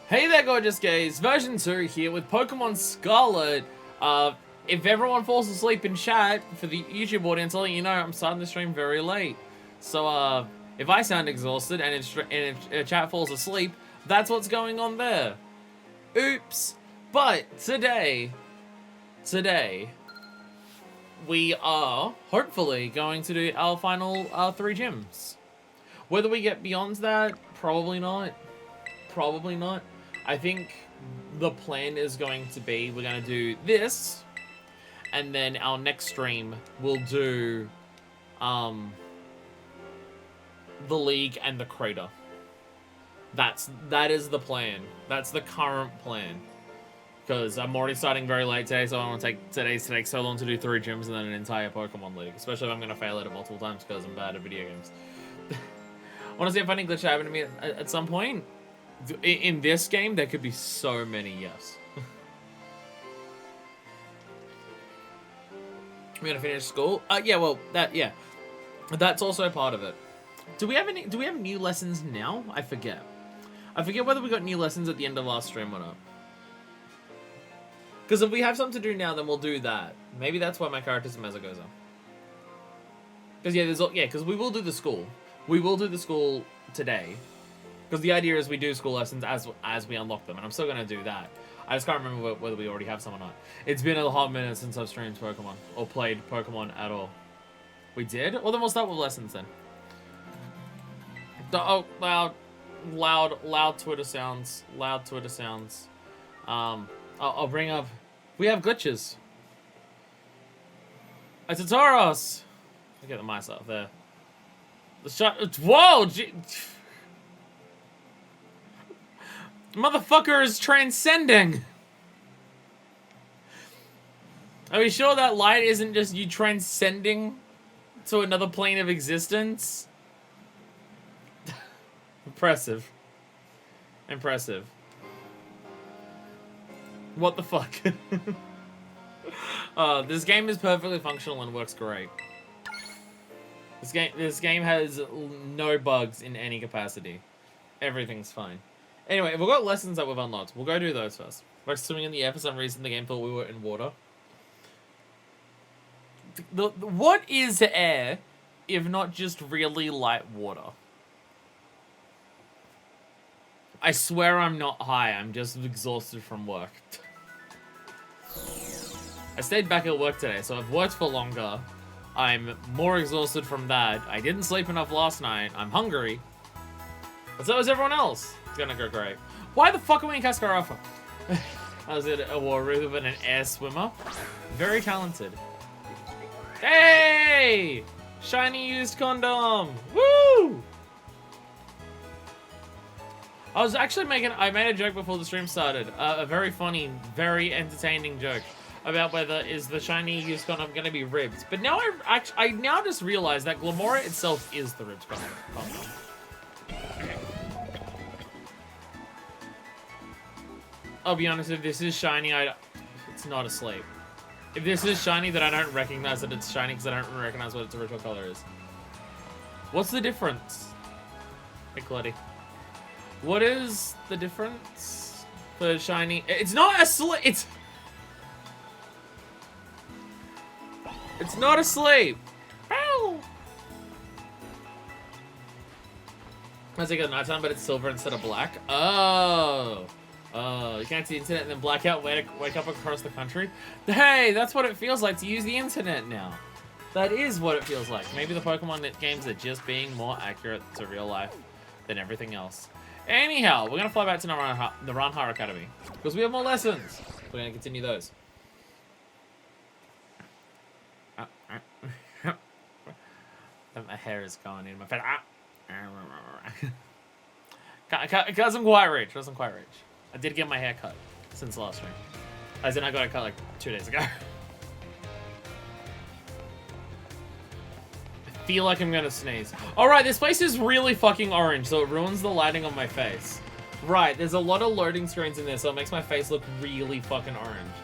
Hey there, gorgeous gays. Version 2 here with Pokemon Scarlet. If everyone falls asleep in chat, for the YouTube audience, I'll let you know I'm starting the stream very late. So, if I sound exhausted and if chat falls asleep, that's what's going on there. Oops. But today, we are hopefully going to do our final 3 gyms. Whether we get beyond that, probably not. Probably not. I think the plan is going to be we're going to do this, and then our next stream we'll do the league and the crater. That is the plan. That's the current plan. Because I'm already starting very late today, so I don't want to take so long to do 3 gyms and then an entire Pokemon League. Especially if I'm going to fail at it multiple times because I'm bad at video games. Want to see a funny glitch happen to me at some point? In this game, there could be so many, yes. We're gonna finish school. Yeah, well, that's also part of it. Do we have new lessons now? I forget whether we got new lessons at the end of last stream or not. Because if we have something to do now, then we'll do that. Maybe that's why my character's a Mesagoza. Because because we will do the school. We will do the school today. Because the idea is we do school lessons as we unlock them, and I'm still going to do that. I just can't remember whether we already have some or not. It's been a hot minute since I've streamed Pokemon, or played Pokemon at all. We did? Well, then we'll start with lessons then. Oh, loud Twitter sounds. Loud Twitter sounds. I'll bring up... We have glitches. It's a Tauros! I'll get the mice up there. The shot... Whoa! Motherfucker is transcending! Are we sure that light isn't just you transcending to another plane of existence? Impressive. Impressive. What the fuck? This game is perfectly functional and works great. This game has no bugs in any capacity. Everything's fine. Anyway, we've got lessons that we've unlocked. We'll go do those first. We're swimming in the air. For some reason, the game thought we were in water. What is air, if not just really light water? I swear I'm not high. I'm just exhausted from work. I stayed back at work today, so I've worked for longer. I'm more exhausted from that. I didn't sleep enough last night. I'm hungry. But so is everyone else. It's gonna go great. Why the fuck are we in Cascarafa? I was at a Waru and an air swimmer. Very talented. Hey! Shiny used condom! Woo! I made a joke before the stream started. A very funny, very entertaining joke about whether is the shiny used condom gonna be ribbed. But now I now just realized that Glamora itself is the ribbed condom. I'll be honest, if this is shiny, it's not asleep. If this is shiny, then I don't recognize that it's shiny because I don't recognize what its original color is. What's the difference? Hey, Claudie. What is the difference for shiny? It's not asleep. It's not asleep. Ow! Let's take it at nighttime, but it's silver instead of black. Oh. Oh, you can't see the internet and then black out, wake up across the country. Hey, that's what it feels like to use the internet now. That is what it feels like. Maybe the Pokemon games are just being more accurate to real life than everything else. Anyhow, we're going to fly back to the Ranhar Academy because we have more lessons. We're going to continue those. My hair is going in my face. It wasn't quite rich. It wasn't quite rich. I did get my hair cut since last stream. As in, I got it cut like 2 days ago. I feel like I'm gonna sneeze. Alright, this place is really fucking orange, so it ruins the lighting on my face. Right, there's a lot of loading screens in there, so it makes my face look really fucking orange.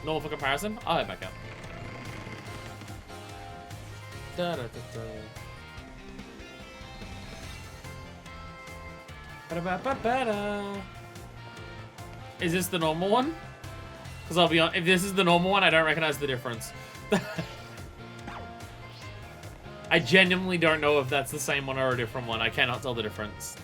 Normal for comparison? I'll head back up. Da, da, da, da. Ba-da-ba-ba-ba-da. Is this the normal one? Because I'll be honest, if this is the normal one, I don't recognize the difference. I genuinely don't know if that's the same one or a different one. I cannot tell the difference.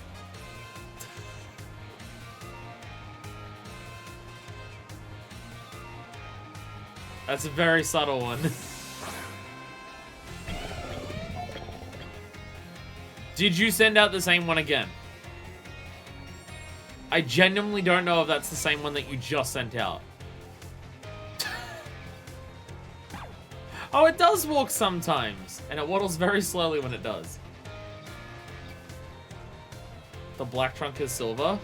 That's a very subtle one. Did you send out the same one again? I genuinely don't know if that's the same one that you just sent out. Oh, it does walk sometimes. And it waddles very slowly when it does. The black trunk is silver.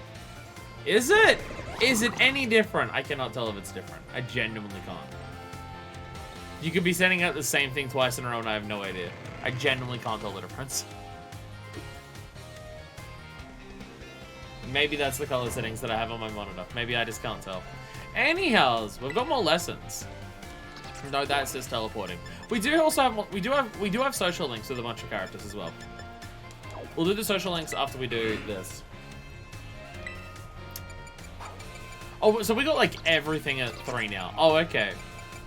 Is it? Is it any different? I cannot tell if it's different. I genuinely can't. You could be sending out the same thing twice in a row and I have no idea. I genuinely can't tell the difference. Maybe that's the color settings that I have on my monitor. Maybe I just can't tell. Anyhows, we've got more lessons. No, that says teleporting. We do also have we do have social links with a bunch of characters as well. We'll do the social links after we do this. Oh, so we got like everything at 3 now. Oh, okay.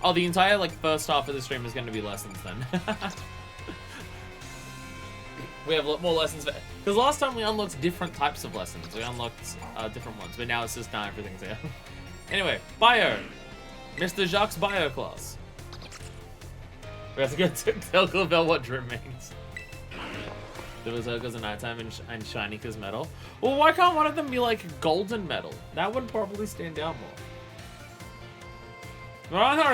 Oh, the entire like first half of the stream is going to be lessons then. We have a lot more lessons because last time we unlocked different types of lessons. We unlocked different ones, but now it's just now everything's here. Anyway, bio. Mr. Jacques' bio class. We have to go to tell Clavel what drip means. There was Urga's a nighttime and shiny cause metal. Well, why can't one of them be like golden metal? That would probably stand out more. Miranda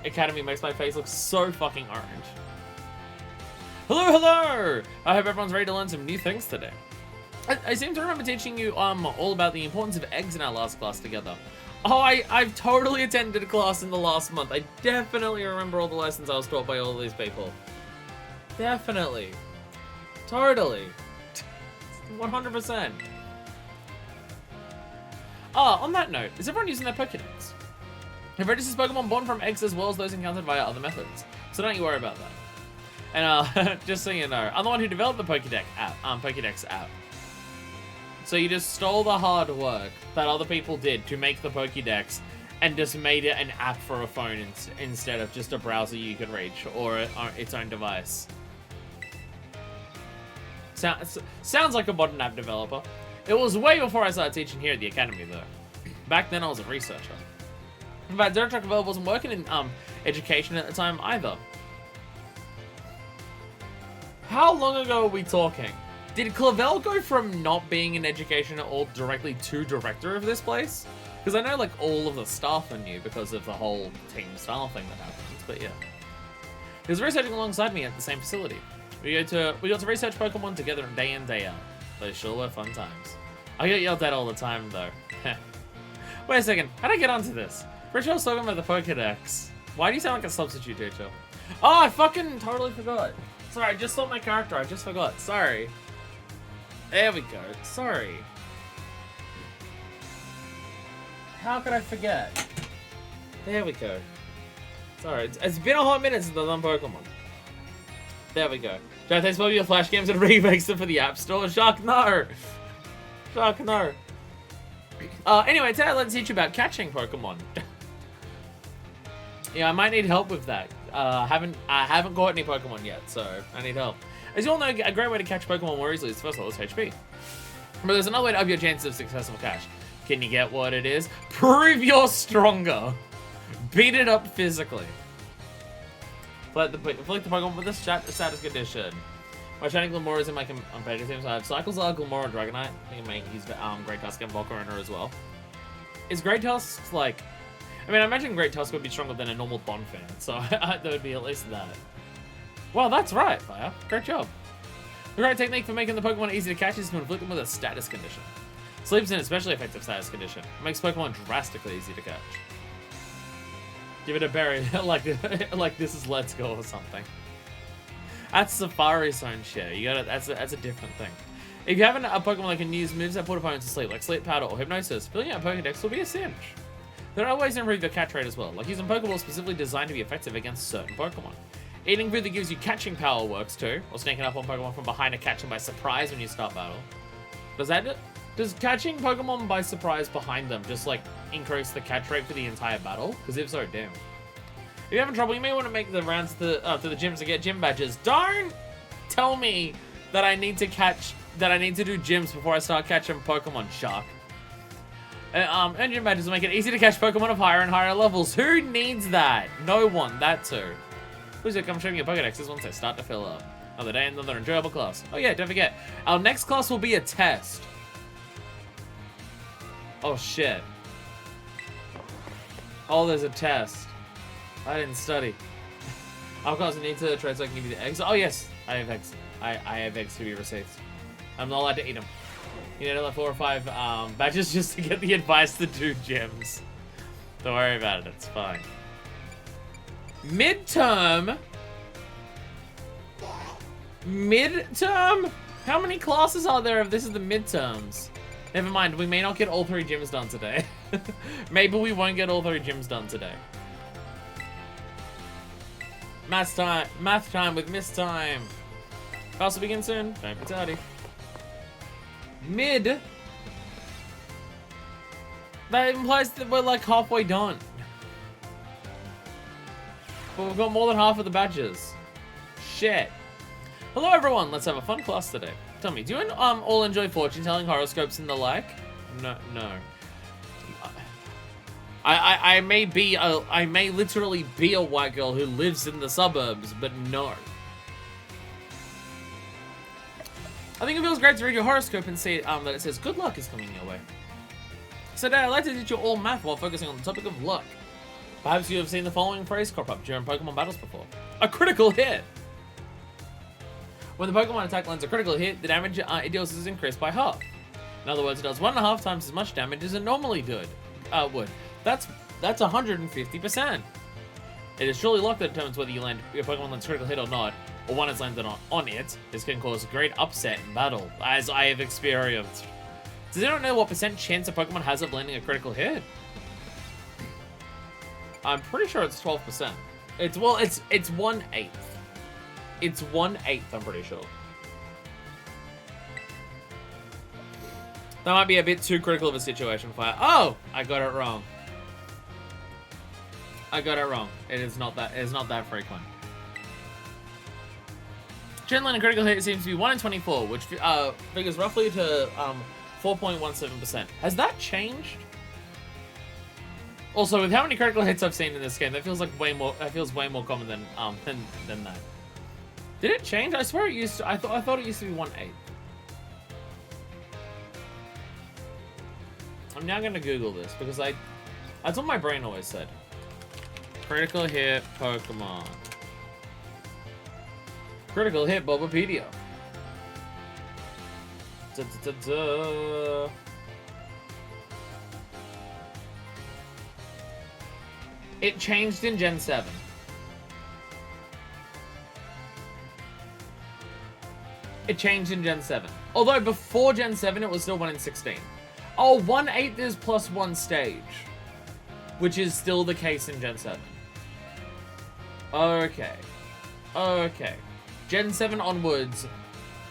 Academy makes my face look so fucking orange. Hello, hello! I hope everyone's ready to learn some new things today. I seem to remember teaching you all about the importance of eggs in our last class together. Oh, I've totally attended a class in the last month. I definitely remember all the lessons I was taught by all these people. Definitely. Totally. 100%. On that note, is everyone using their Pokédex? I've registered Pokemon born from eggs as well as those encountered via other methods, so don't you worry about that. And just so you know, I'm the one who developed the Pokédex app. So you just stole the hard work that other people did to make the Pokédex and just made it an app for a phone instead of just a browser you could reach or its own device. Sounds like a modern app developer. It was way before I started teaching here at the academy though. Back then I was a researcher. In fact, Director Clavel wasn't working in education at the time either. How long ago are we talking? Did Clavel go from not being in education at all directly to director of this place? Because I know like all of the staff are new because of the whole team style thing that happens, but yeah. He was researching alongside me at the same facility. We got to research Pokemon together day in, day out. Those sure were fun times. I get yelled at all the time though. Wait a second, how'd I get onto this? Pretty sure I was talking about the Pokédex. Why do you sound like a substitute teacher? Oh, I fucking totally forgot. Sorry, I just saw my character, I just forgot. Sorry. There we go. Sorry. How could I forget? There we go. Sorry, it's been a hot minute since I've done Pokemon. There we go. Should I take your Flash games and remix them for the App Store? Shark, no! Shark, no. Anyway, today let's teach you about catching Pokemon. Yeah, I might need help with that. I haven't caught any Pokemon yet, so I need help. As you all know, a great way to catch Pokemon more easily is first of all, it's HP. But there's another way to up your chances of successful catch. Can you get what it is? Prove you're stronger. Beat it up physically. Flick the Pokemon with the status condition. My shiny Glimmer is in my competitive team, so I have Cyclezar, Glimmer, and Dragonite. I think I may use Great Tusk and Volcarona as well. Is Great Tusk like... I mean, I imagine Great Tusk would be stronger than a normal Bonfan, so there would be at least that. Well, that's right, Fire. Great job. The great technique for making the Pokemon easy to catch is to inflict them with a status condition. Sleep's an especially effective status condition. It makes Pokemon drastically easy to catch. Give it a berry, like this is Let's Go or something. That's Safari Zone shit. You gotta, that's a different thing. If you have a Pokemon that can use moves that put opponents to sleep, like Sleep Powder or Hypnosis, filling out Pokédex will be a cinch. There are ways to improve your catch rate as well, like using Pokeballs specifically designed to be effective against certain Pokemon. Eating food that gives you catching power works too, or sneaking up on Pokemon from behind to catch them by surprise when you start battle. Does that Does catching Pokemon by surprise behind them just, like, increase the catch rate for the entire battle? Because if so, damn. If you're having trouble, you may want to make the rounds to the gyms to get gym badges. Don't tell me that I need to do gyms before I start catching Pokemon, Shark. And gym badges will make it easy to catch Pokemon of higher and higher levels. Who needs that? No one, that too. Please do come show me your Pokedexes once they start to fill up. Another day, another enjoyable class. Oh yeah, don't forget, our next class will be a test. Oh shit. Oh, there's a test. I didn't study. Of course, I need to try so I can give you the eggs. Oh yes, I have eggs. I have eggs to be received. I'm not allowed to eat them. You need like 4 or 5 badges just to get the advice to do gyms. Don't worry about it, it's fine. Midterm? Midterm? How many classes are there if this is the midterms? Never mind, we may not get all 3 gyms done today. Maybe we won't get all 3 gyms done today. Math time with Miss Time. Class will begin soon. Don't be tardy. Mid? That implies that we're like halfway done. But we've got more than half of the badges. Shit. Hello everyone, let's have a fun class today. Tell me, do you all enjoy fortune telling, horoscopes, and the like? No. I may literally be a white girl who lives in the suburbs, but no. I think it feels great to read your horoscope and see that it says good luck is coming your way. So today I'd like to teach you all math while focusing on the topic of luck. Perhaps you have seen the following phrase crop up during Pokemon battles before. A critical hit! When the Pokemon attack lands a critical hit, the damage it deals is increased by half. In other words, it does 1.5 times as much damage as it normally would. That's 150%. It is surely luck that determines whether your Pokemon lands a critical hit or not, or when it's landed on it. This can cause a great upset in battle, as I have experienced. Does anyone know what % chance a Pokemon has of landing a critical hit? I'm pretty sure it's 12%. It's 1/8. It's 1/8, I'm pretty sure. That might be a bit too critical of a situation for you. Oh! I got it wrong. It is not that frequent. Trend line and critical hit seems to be 1 in 24, which figures roughly to 4.17%. Has that changed? Also, with how many critical hits I've seen in this game, that feels like way more. That feels way more common than that. Did it change? I swear it used to. I thought it used to be 1/8. I'm now gonna Google this because that's what my brain always said. Critical hit Pokemon. Critical hit Bulbapedia. It changed in Gen 7. It changed in Gen 7. Although before Gen 7, it was still 1 in 16. Oh, 1/8 is plus 1 stage. Which is still the case in Gen 7. Okay. Gen 7 onwards,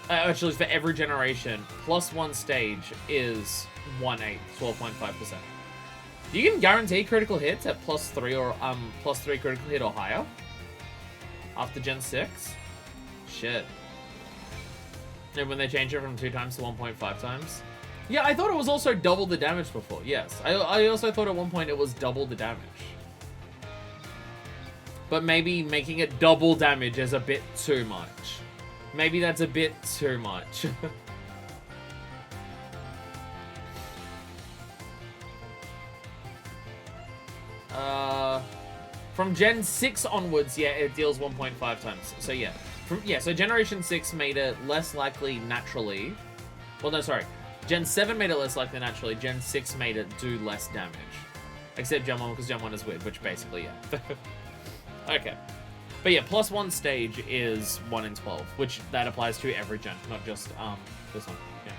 actually for every generation, plus 1 stage is 1/8, 12.5%. You can guarantee critical hits at +3 or +3 critical hit or higher after Gen 6. Shit. And when they change it from 2 times to 1.5 times. Yeah, I thought it was also double the damage before. Yes, I also thought at one point it was double the damage. But maybe making it double damage is a bit too much. Maybe that's a bit too much. From Gen 6 onwards, yeah, it deals 1.5 times. So yeah. So Generation 6 made it less likely naturally. Well, no, sorry. Gen 7 made it less likely naturally. Gen 6 made it do less damage. Except Gen 1, because Gen 1 is weird, which basically, yeah. Okay. But yeah, plus 1 stage is 1 in 12, which that applies to every gen, not just this one. Yeah.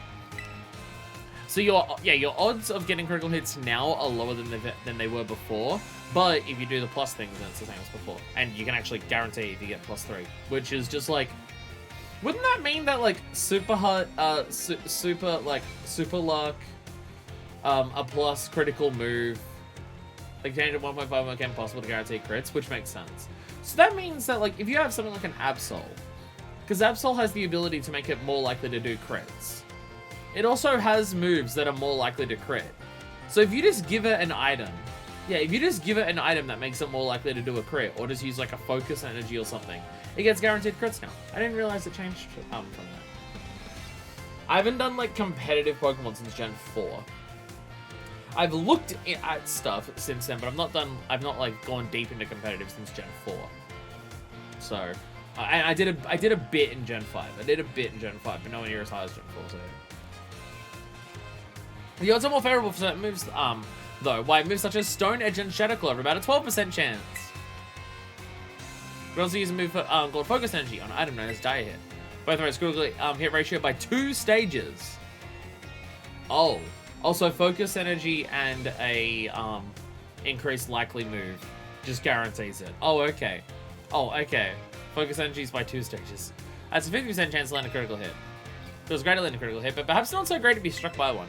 So your odds of getting critical hits now are lower than they were before, but if you do the plus things, then it's the same as before. And you can actually guarantee if you get +3, which is just like Wouldn't that mean that like super hot, super luck, a plus critical move, like change at 1.5 more can possible to guarantee crits, which makes sense. So that means that like if you have something like an Absol, because Absol has the ability to make it more likely to do crits. It also has moves that are more likely to crit. So if you just give it an item, if you just give it an item that makes it more likely to do a crit, or just use like a focus energy or something, it gets guaranteed crits now. I didn't realize it changed from that. I haven't done like competitive Pokemon since Gen 4. I've looked at stuff since then, but I've not like gone deep into competitive since Gen 4. So, I did a bit in Gen 5. I did a bit in Gen 5, but nowhere near as high as Gen 4. So. The odds are more favorable for certain moves, though. Why moves such as Stone Edge and Shadow Claw have about a 12% chance. We also use a move called Focus Energy on an item known as Dire Hit. Both raise critical hit ratio by 2 stages. Oh. Also, Focus Energy and a increased likely move just guarantees it. Oh, okay. Oh, okay. Focus Energy is by 2 stages. That's a 50% chance to land a critical hit. Feels great to land a critical hit, but perhaps not so great to be struck by one.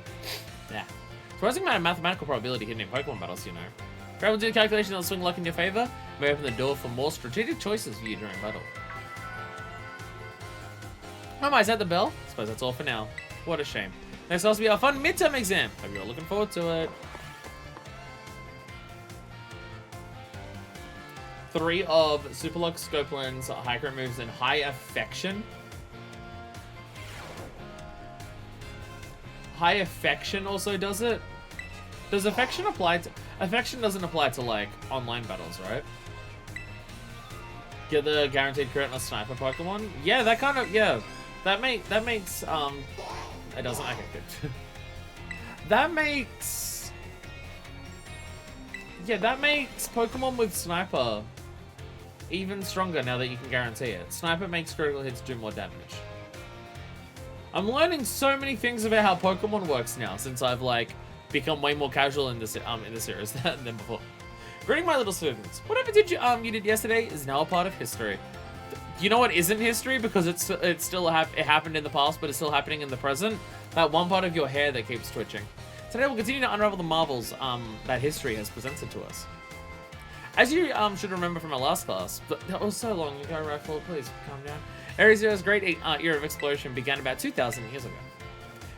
Yeah. Surprising amount of mathematical probability hidden in Pokemon battles, you know. If you're able to do the calculation that'll swing luck in your favor, may open the door for more strategic choices for you during battle. Oh my, is that the bell? I suppose that's all for now. What a shame. Next will also be our fun midterm exam. Hope you're all looking forward to it. 3 of Super Luck, Scope Lens, High Crit moves, and High Affection. High Affection also does it? Does Affection apply to... Affection doesn't apply to, like, online battles, right? Get the guaranteed crit on a sniper Pokemon? Yeah, that kind of... Yeah. That makes... It doesn't... Okay, good. That makes... Yeah, that makes Pokemon with Sniper even stronger now that you can guarantee it. Sniper makes critical hits do more damage. I'm learning so many things about how Pokemon works now since I've, like, become way more casual in the series than before. Greeting my little students. Whatever you did yesterday is now a part of history. You know what isn't history because it happened in the past, but it's still happening in the present? That one part of your hair that keeps twitching. Today we'll continue to unravel the marvels that history has presented to us. As you should remember from our last class, that was so long ago, Rifle, please calm down. Area Zero's great era of exploration began about 2,000 years ago.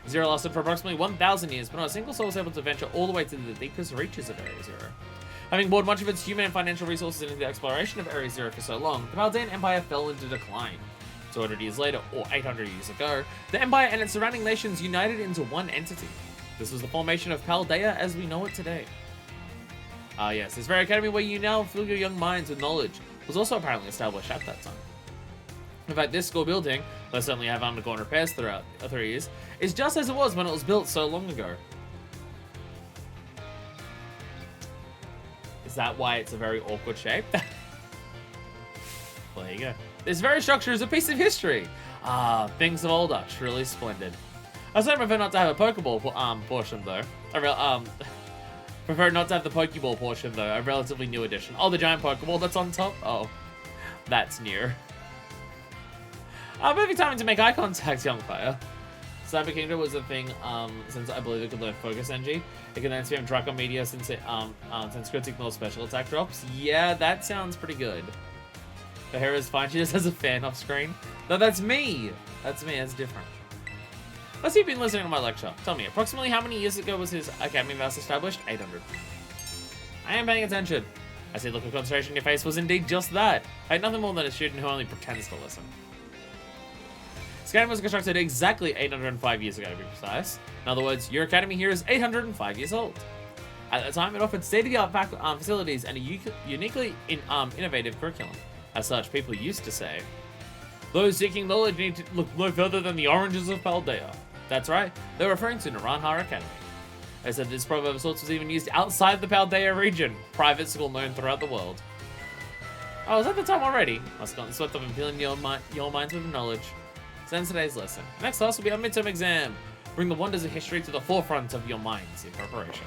Zero lasted for approximately 1,000 years, but not a single soul was able to venture all the way to the deepest reaches of Area Zero. Having poured much of its human and financial resources into the exploration of Area Zero for so long, the Paldean Empire fell into decline. 200 years later, or 800 years ago, the Empire and its surrounding nations united into one entity. This was the formation of Paldea as we know it today. Yes, this very academy where you now fill your young minds with knowledge was also apparently established at that time. In fact, this school building, though certainly have undergone repairs throughout 3 years, is just as it was when it was built so long ago. Is that why it's a very awkward shape? Well, there you go. This very structure is a piece of history. Things of old are truly splendid. I certainly prefer not to have a Pokeball portion, though. Prefer not to have the Pokeball portion, though. A relatively new addition. Oh, the giant Pokeball that's on top? Oh, that's new. Perfect timing to make eye contact, young fire. Cyber Kingdom was a thing since I believe it could learn Focus Energy. It can then spam Draco Meteor since crits ignore special attack drops. Yeah, that sounds pretty good. The hair is fine. She just has a fan off screen. No, that's me. That's me. That's different. Let's see if you've been listening to my lecture. Tell me, approximately how many years ago was his academy last established? 800. I am paying attention. I see the look of concentration in your face was indeed just that. I had nothing more than a student who only pretends to listen. This academy was constructed exactly 805 years ago, to be precise. In other words, your academy here is 805 years old. At the time, it offered state-of-the-art facilities and a uniquely innovative curriculum. As such, people used to say, those seeking knowledge need to look no further than the oranges of Paldea. That's right, they're referring to Naranjar Academy. They said this proverb of sorts was even used outside the Paldea region, private school known throughout the world. Oh, was that the time already? Must have gotten swept up and filling your minds with knowledge. So ends today's lesson. Next class will be our midterm exam. Bring the wonders of history to the forefront of your minds in preparation.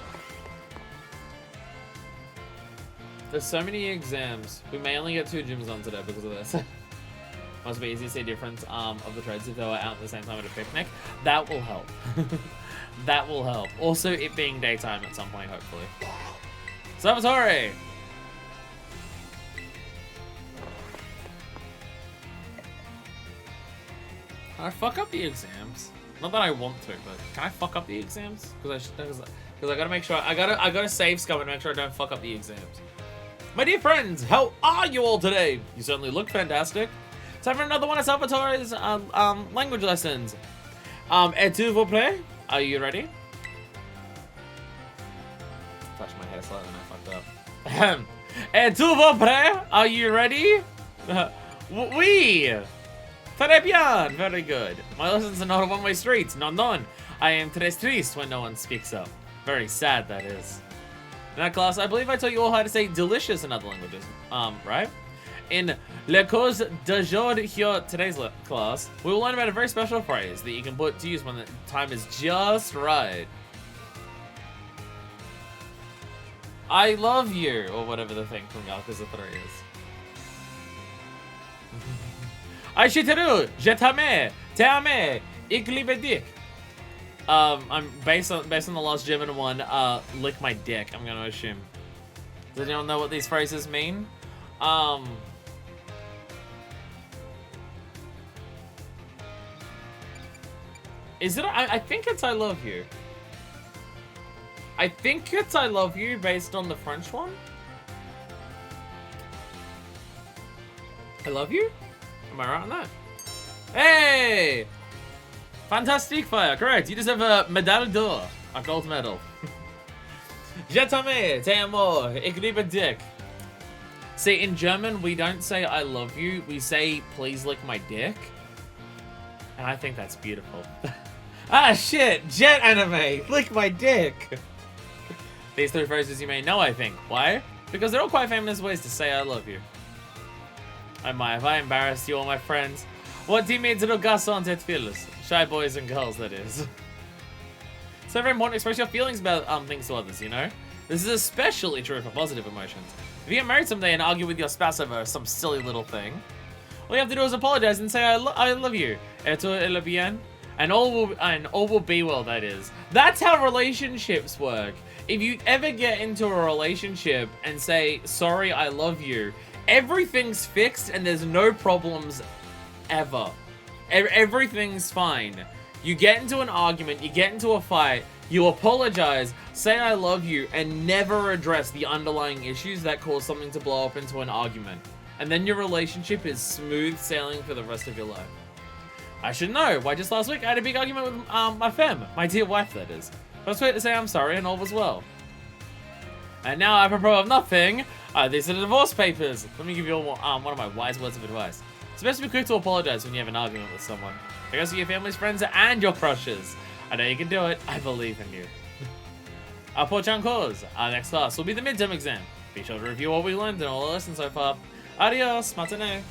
There's so many exams. We may only get 2 gyms on today because of this. Must be easy to see a difference of the treads if they were out at the same time at a picnic. That will help. That will help. Also, it being daytime at some point, hopefully. Salvatore! Can I fuck up the exams? Not that I want to, but can I fuck up the exams? Because I gotta make sure I gotta save scum and make sure I don't fuck up the exams. My dear friends, how are you all today? You certainly look fantastic. Time for another one of Salvatore's language lessons. Et-tu vous plaît? Are you ready? Touched my hair slightly and I fucked up. Et-tu vous plaît? Are you ready? Oui! Très bien! Very good. My lessons are not a one-way street. Non. I am très triste when no one speaks up. Very sad, that is. In that class, I believe I taught you all how to say delicious in other languages. Right? In Le Cours de Jour here, today's class, we will learn about a very special phrase that you can put to use when the time is just right. I love you, or whatever the thing from Yakuza 3 is. Aishiteru, je t'aime, ik liebe dich. I'm based on the last German one, lick my dick, I'm gonna assume. Does anyone know what these phrases mean? Is it? I think it's I love you. I think it's I love you based on the French one. I love you? Am I right on that? Hey! Fantastic fire, correct. You deserve a medal d'or, a gold medal. Je t'aime, te amo, ich liebe dich. See, in German, we don't say I love you, we say please lick my dick. And I think that's beautiful. Ah, shit, jet anime, lick my dick. These three phrases you may know, I think. Why? Because they're all quite famous ways to say I love you. I might have I embarrassed you all, my friends. What do you mean to the garçons et filles? Shy boys and girls, that is. It's very important to express your feelings about things to others, you know? This is especially true for positive emotions. If you get married someday and argue with your spouse over some silly little thing, all you have to do is apologize and say, I love you. Et tout est bien. And all will be well, that is. That's how relationships work. If you ever get into a relationship and say, sorry, I love you, everything's fixed and there's no problems ever. Everything's fine. You get into an argument, you get into a fight, you apologize, say I love you, and never address the underlying issues that cause something to blow up into an argument. And then your relationship is smooth sailing for the rest of your life. I should know. Why, just last week I had a big argument with my femme, my dear wife, that is. I was waiting to say I'm sorry and all was well. And now apropos of nothing, these are the divorce papers. Let me give you all one of my wise words of advice. It's best to be quick to apologize when you have an argument with someone. I guess your family's friends and your crushes. I know you can do it. I believe in you. Our Pochan course. Our next class will be the midterm exam. Be sure to review what we learned in all the lessons so far. Adios, matane.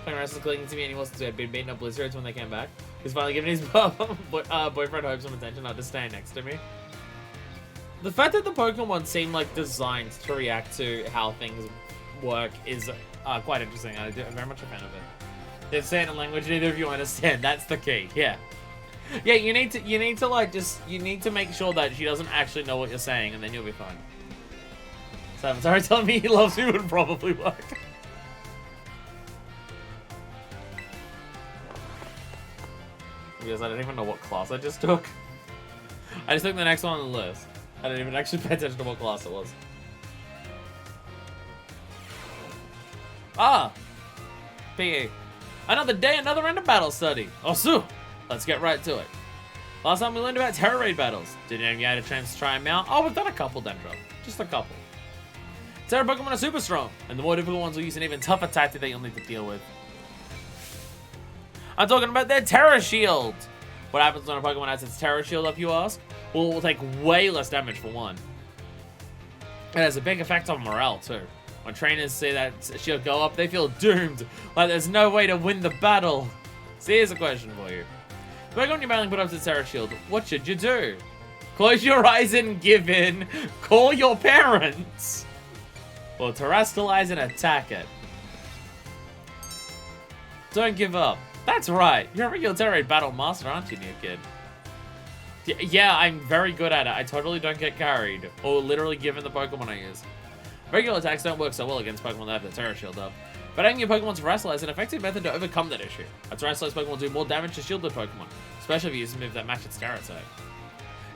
Playing wrestling clinging to me and he wants to have been beating up Blizzards when they came back. He's finally giving his boyfriend hope some attention not to stay next to me. The fact that the Pokemon seem like designed to react to how things work is quite interesting. I'm very much a fan of it. They're saying a language neither of you understand. That's the key. Yeah. Yeah, you need to make sure that she doesn't actually know what you're saying, and then you'll be fine. So I'm sorry, telling me he loves you would probably work. Because I don't even know what class I just took. I just took the next one on the list. I didn't even actually pay attention to what class it was. Ah! PE. Another day, another random battle study. Oh, so let's get right to it. Last time we learned about Terra Raid battles. Did any of you had a chance to try them out? Oh, we've done a couple, Dendro. Just a couple. Terra Pokemon are super strong, and the more difficult ones will use an even tougher tactic that you'll need to deal with. I'm talking about their Terra Shield. What happens when a Pokemon has its Terra Shield up, you ask? Well, it will take way less damage for one. It has a big effect on morale, too. When trainers see that shield go up, they feel doomed. Like there's no way to win the battle. So here's a question for you. Pokemon you're battling put up its Terra Shield, what should you do? Close your eyes and give in. Call your parents. Or terrestrialize and attack it. Don't give up. That's right. You're a regular terror raid battle master, aren't you, new kid? Yeah, I'm very good at it. I totally don't get carried. Or literally given the Pokemon I use. Regular attacks don't work so well against Pokemon that have the Terra Shield up. But adding your Pokemon to Wrestle is an effective method to overcome that issue. A Terrestrialized Pokemon will do more damage to shielded Pokemon, especially if you use a move that matches Scarlet type.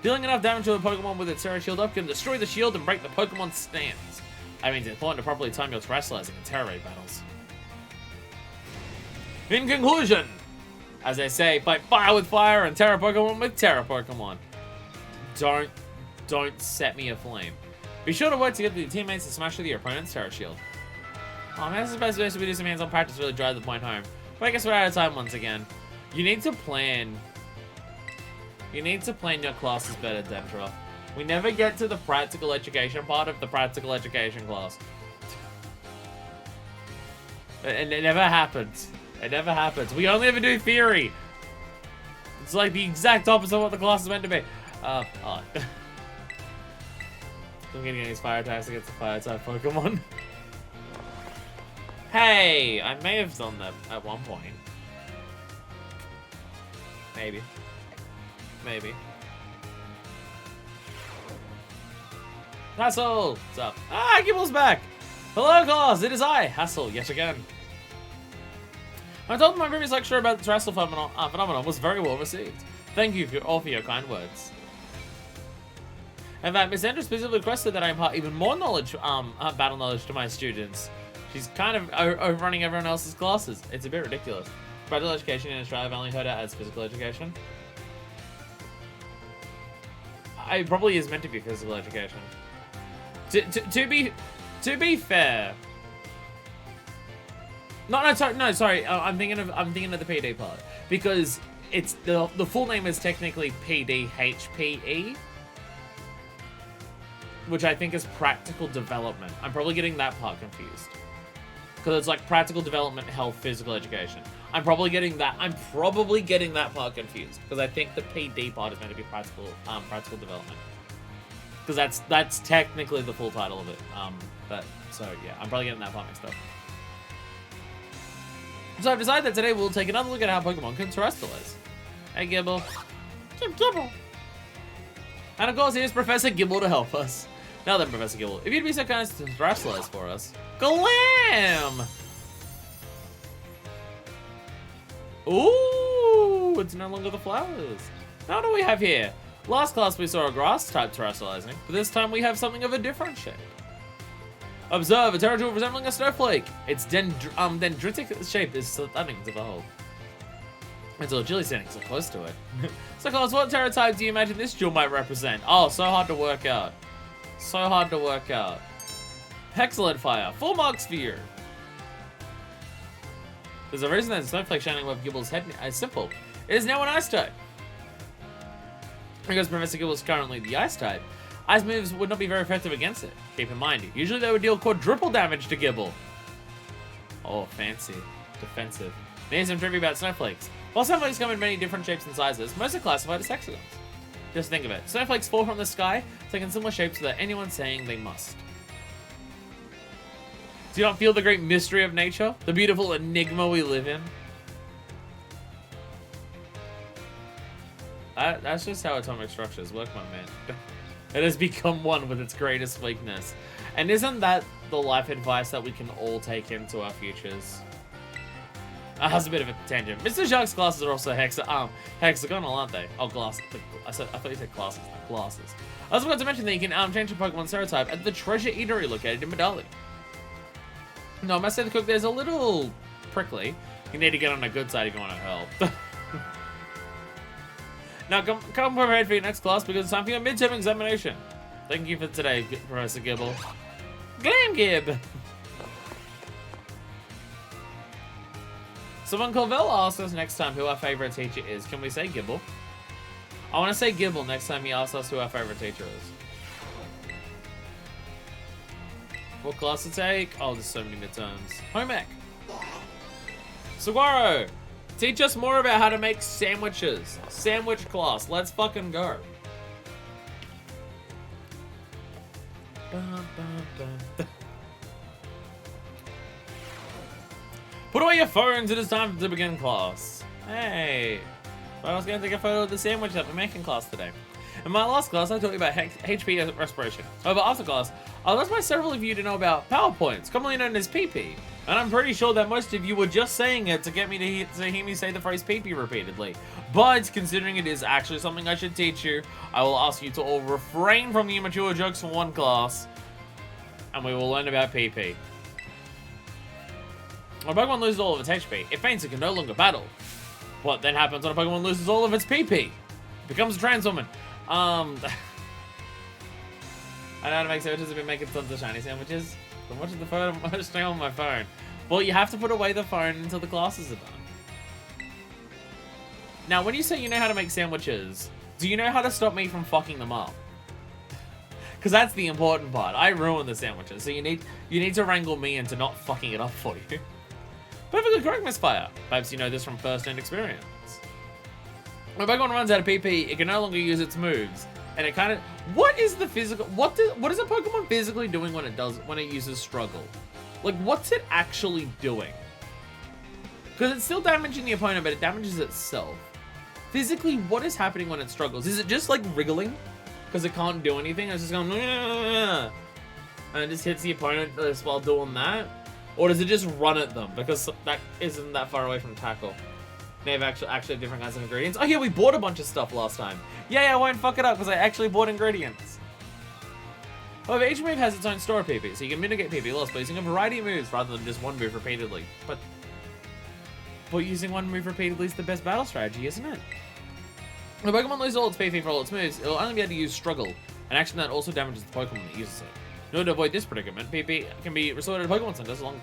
Dealing enough damage to a Pokemon with its Terra Shield up can destroy the shield and break the Pokemon's stance. That means it's important to properly time your Terrestrializing in Terra Raid battles. In conclusion, as I say, fight fire with fire and Terra Pokemon with Terra Pokemon. Don't set me aflame. Be sure to work together with your teammates to smash with your opponent's Terra Shield. Oh man, this is the best way to do some hands-on practice to really drive the point home. But I guess we're out of time once again. You need to plan. You need to plan your classes better, Dendra. We never get to the practical education part of the practical education class. It never happens. It never happens. We only ever do theory. It's like the exact opposite of what the class is meant to be. I'm getting these fire attacks against the fire type Pokemon. Hey, I may have done that at one point. Maybe. Maybe. Hassel! What's up? Ah, Gibble's back! Hello, class! It is I, Hassel, yet again. I told my previous lecture about the Terrestrial phenomenon was very well received. Thank you all for your kind words. In fact, Miss Andrews specifically requested that I impart even more knowledge, battle knowledge to my students. She's kind of overrunning everyone else's classes. It's a bit ridiculous. Battle education in Australia, I've only heard it as physical education. It probably is meant to be physical education. To be fair. No, sorry. I'm thinking of the PD part because it's the full name is technically PDHPE, which I think is practical development. I'm probably getting that part confused because it's like practical development, health, physical education. I'm probably getting that part confused because I think the PD part is meant to be practical development because that's technically the full title of it. So yeah, I'm probably getting that part mixed up. So I've decided that today we'll take another look at how Pokemon can terrestrialize. Hey, Gibble. Gibble. And of course, here's Professor Gibble to help us. Now then, Professor Gibble, if you'd be so kind as to terrestrialize for us. Glam! Ooh, it's no longer the flowers. Now what do we have here? Last class we saw a grass type terrestrializing, but this time we have something of a different shape. Observe a territory resembling a snowflake. Its dendritic shape is stunning to behold. Until Jilly's standing so close to it. So, class, what terror type do you imagine this jewel might represent? Oh, so hard to work out. So hard to work out. Excellent fire. 4 marks for you. There's a reason that the snowflake shining above Gibble's head is simple. It is now an ice type. Because Professor Gibble is currently the ice type, ice moves would not be very effective against it. Keep in mind, usually they would deal quadruple damage to Gibble. Oh, fancy. Defensive. Here's some trivia about snowflakes. While snowflakes come in many different shapes and sizes, most are classified as hexagons. Just think of it. Snowflakes fall from the sky, taking similar shapes without anyone saying they must. Do you not feel the great mystery of nature? The beautiful enigma we live in? That's just how atomic structures work, my man. It has become one with its greatest weakness. And isn't that the life advice that we can all take into our futures? That's a bit of a tangent. Mr. Shark's glasses are also hexagonal, aren't they? Oh, glasses. I thought you said glasses. Glasses. I also forgot to mention that you can change your Pokemon stereotype at the Treasure Eatery located in Medali. No, I must say the cook there's a little prickly. You need to get on the good side if you want to help. Now, come prepared for your next class because it's time for your midterm examination. Thank you for today, Professor Gibble. Glam Gib! Someone called Vella asked us next time who our favorite teacher is. Can we say Gibble? I want to say Gibble next time he asks us who our favorite teacher is. What class to take? Oh, there's so many midterms. Home ec. Saguaro! Teach us more about how to make sandwiches. Sandwich class. Let's fucking go. Put away your phones, it is time to begin class. Hey, I was going to take a photo of the sandwich that we're making class today. In my last class, I taught you about HP respiration. However, after class, I'll ask several of you to know about PowerPoints, commonly known as PP. And I'm pretty sure that most of you were just saying it to get me to hear me say the phrase PP repeatedly. But considering it is actually something I should teach you, I will ask you to all refrain from the immature jokes for one class, and we will learn about PP. When a Pokemon loses all of its HP, it faints and can no longer battle. What then happens when a Pokemon loses all of its PP? It becomes a trans woman. I know how to make sandwiches. I've been making tons of shiny sandwiches. I'm watching the phone. I'm just staying on my phone. Well, you have to put away the phone until the classes are done. Now, when you say you know how to make sandwiches, do you know how to stop me from fucking them up? Because that's the important part. I ruin the sandwiches, so you need to wrangle me into not fucking it up for you. Perfectly correct, Misfire. Perhaps you know this from first-hand experience. When a Pokemon runs out of PP, it can no longer use its moves, and it kind of... What is the physical... What is a Pokemon physically doing when it uses Struggle? Like, what's it actually doing? Because it's still damaging the opponent, but it damages itself. Physically, what is happening when it struggles? Is it just like wriggling? Because it can't do anything? It's just going... And it just hits the opponent while doing that? Or does it just run at them? Because that isn't that far away from tackle. They have actually different kinds of ingredients. Oh yeah, we bought a bunch of stuff last time. Yeah, I won't fuck it up because I actually bought ingredients. However, each move has its own store of PP, so you can mitigate PP loss by using a variety of moves rather than just one move repeatedly. But using one move repeatedly is the best battle strategy, isn't it? When Pokemon loses all its PP for all its moves, it will only be able to use Struggle, an action that also damages the Pokemon that uses it. In order to avoid this predicament, PP can be restored at Pokemon Centers along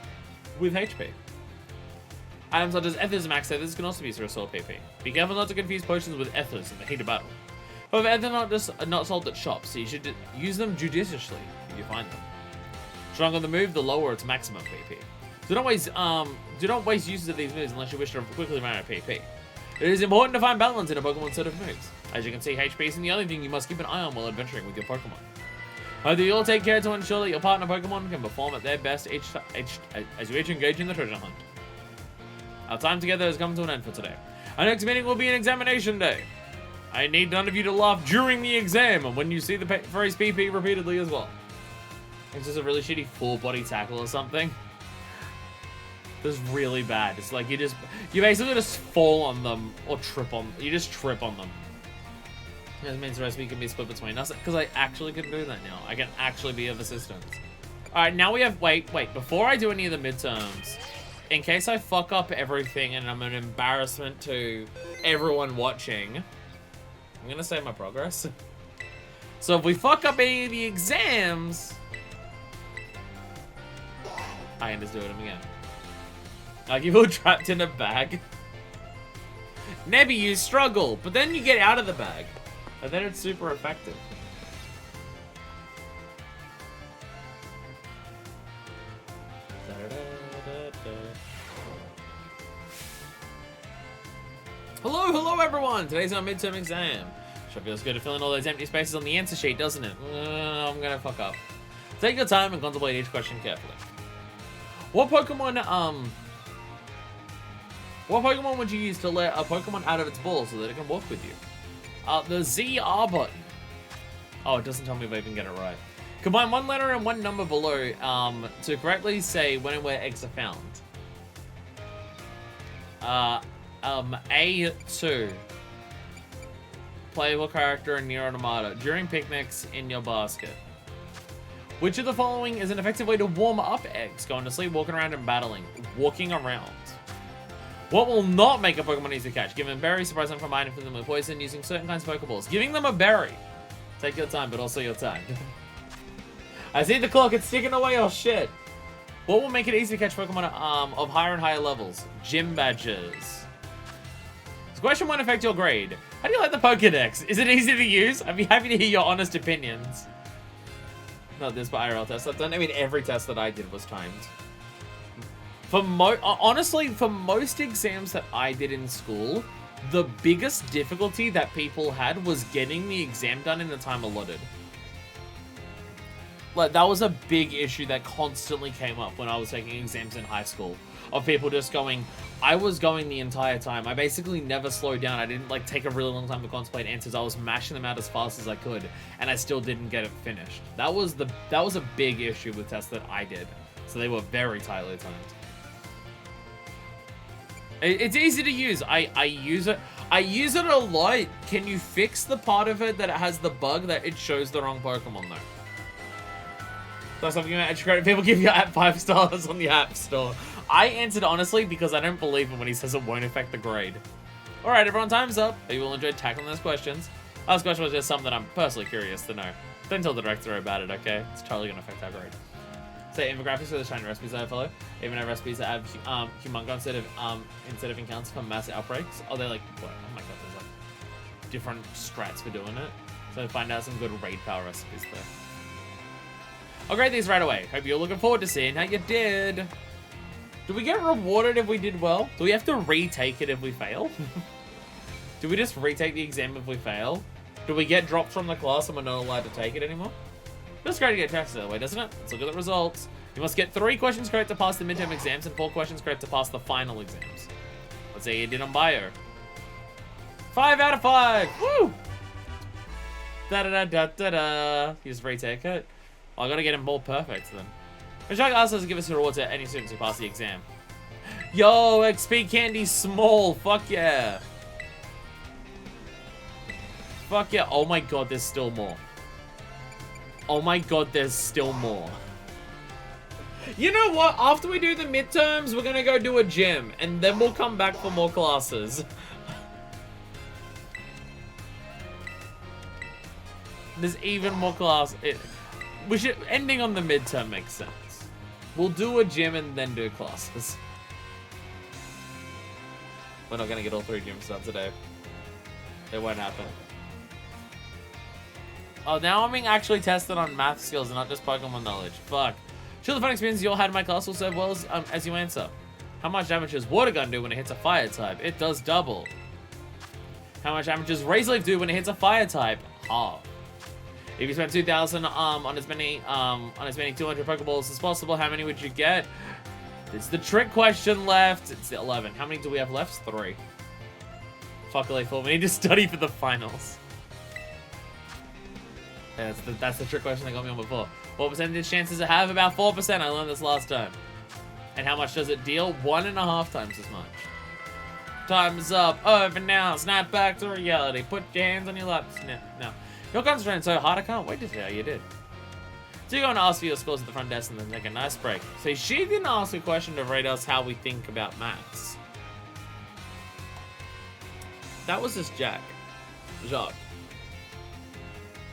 with HP. Items such as Ethers and Max Ethers can also be used to restore PP. Be careful not to confuse potions with Ethers in the heat of battle. However, Ethers are not sold at shops, so you should use them judiciously if you find them. Stronger the move, the lower its maximum PP. Do not waste uses of these moves unless you wish to quickly run out of PP. It is important to find balance in a Pokemon set of moves. As you can see, HP isn't the only thing you must keep an eye on while adventuring with your Pokemon. However, you'll take care to ensure that your partner Pokemon can perform at their best as you each engage in the treasure hunt. Our time together has come to an end for today. Our next meeting will be an examination day. I need none of you to laugh during the exam and when you see the phrase PP repeatedly as well. It's just a really shitty full body tackle or something. That's really bad. It's like you basically just fall on them or trip on them. That means the recipe can be split between us because I actually can do that now. I can actually be of assistance. All right, now we have wait. Before I do any of the midterms, in case I fuck up everything and I'm an embarrassment to everyone watching, I'm gonna save my progress. So if we fuck up any of the exams, I can just do it again. Like you were trapped in a bag. Nebby, you struggle, but then you get out of the bag. And then it's super effective. Hello everyone! Today's our midterm exam. Sure feels good to fill in all those empty spaces on the answer sheet, doesn't it? I'm gonna fuck up. Take your time and contemplate each question carefully. What Pokemon would you use to let a Pokemon out of its ball so that it can walk with you? The ZR button. Oh, it doesn't tell me if I even get it right. Combine one letter and one number below to correctly say when and where eggs are found. A2. Playable character in Nier Automata. During picnics in your basket. Which of the following is an effective way to warm up eggs? Going to sleep, walking around, and battling. Walking around. What will not make a Pokemon easy to catch? Give them berries, surprise them, combining them with poison, using certain kinds of Pokeballs. Giving them a berry. Take your time, but also your time. I see the clock, it's ticking away, oh shit. What will make it easy to catch Pokemon of higher and higher levels? Gym badges. This question won't affect your grade. How do you like the Pokedex? Is it easy to use? I'd be happy to hear your honest opinions. Not this, but IRL test. Every test that I did was timed. Honestly, for most exams that I did in school, the biggest difficulty that people had was getting the exam done in the time allotted. like, that was a big issue that constantly came up when I was taking exams in high school. Of people just going, I was going the entire time. I basically never slowed down. I didn't like take a really long time to contemplate answers. I was mashing them out as fast as I could, and I still didn't get it finished. That was a big issue with tests that I did. So they were very tightly timed. It's easy to use. I use it. I use it a lot. Can you fix the part of it that it has the bug that it shows the wrong Pokemon though? That's something you extra credit. People give your app 5 stars on the App Store. I answered honestly because I don't believe him when he says it won't affect the grade. Alright, everyone, time's up. Hope you all enjoyed tackling those questions. Last question was just something that I'm personally curious to know. Don't tell the director about it, okay? It's totally gonna affect our grade. Say infographics for the shiny recipes that I follow. Even though recipes that have humungo instead of encounters for mass outbreaks. Oh, they're like, what? Oh my god, there's like different strats for doing it. So find out some good raid power recipes there. I'll grade these right away. Hope you're looking forward to seeing how you did. Do we get rewarded if we did well? Do we have to retake it if we fail? Do we just retake the exam if we fail? Do we get dropped from the class and we're not allowed to take it anymore? Feels great to get tested that way, doesn't it? Let's look at the results. You must get 3 questions correct to pass the midterm exams and 4 questions correct to pass the final exams. Let's see how you did on bio. 5 out of 5! Woo! Da-da-da-da-da-da. You just retake it. Oh, I gotta get him more perfect then. Shark also doesn't give us a reward to any students who pass the exam. Yo, XP candy small. Fuck yeah. Fuck yeah. Oh my god, there's still more. Oh my god, there's still more. You know what? After we do the midterms, we're gonna go do a gym. And then we'll come back for more classes. There's even more class. Ending on the midterm makes sense. We'll do a gym and then do classes. We're not gonna get all 3 gyms done today. It won't happen. Oh, now I'm being actually tested on math skills and not just Pokemon knowledge. Fuck. Sure, the fun experience you all had in my class will serve well as you answer. How much damage does Water Gun do when it hits a fire type? It does double. How much damage does Razor Leaf do when it hits a fire type? Half. If you spent 2,000 on as many 200 Pokeballs as possible, how many would you get? It's the trick question left. It's 11. How many do we have left? 3. Fuck, 4. We need to study for the finals. Yeah, that's the trick question that got me on before. What percentage chance does it have? About 4%. I learned this last time. And how much does it deal? 1.5 times as much. Time's up. Over now. Snap back to reality. Put your hands on your laps. No. You're concentrating so hard, I can't wait to see how you did. So you're going to ask for your scores at the front desk and then take a nice break. See, she didn't ask a question to rate us how we think about maths. That was just Jack. Jacques.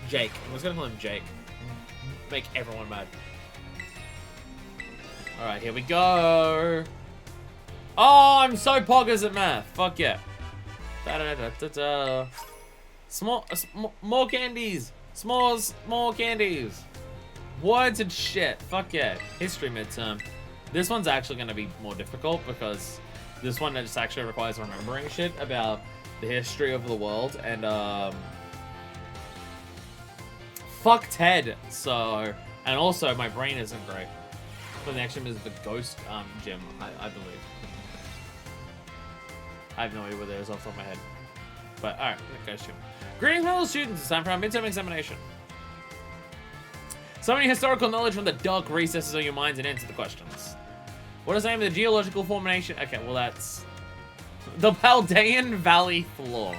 Jake. I was going to call him Jake. Make everyone mad. Alright, here we go. Oh, I'm so poggers at math. Fuck yeah. Da-da-da-da-da. More candies. More candies. Words and shit. Fuck yeah. History midterm. This one's actually going to be more difficult because this one just actually requires remembering shit about the history of the world and fuck Ted. So, and also my brain isn't great. But the next gym is the ghost gym, I believe. I have no idea where there is off the top of my head. But alright, the ghost gym. Greetings, my little students. It's time for our midterm examination. Summon historical knowledge from the dark recesses of your minds and answer the questions. What is the name of the geological formation? Okay, well that's the Paldean Valley floor.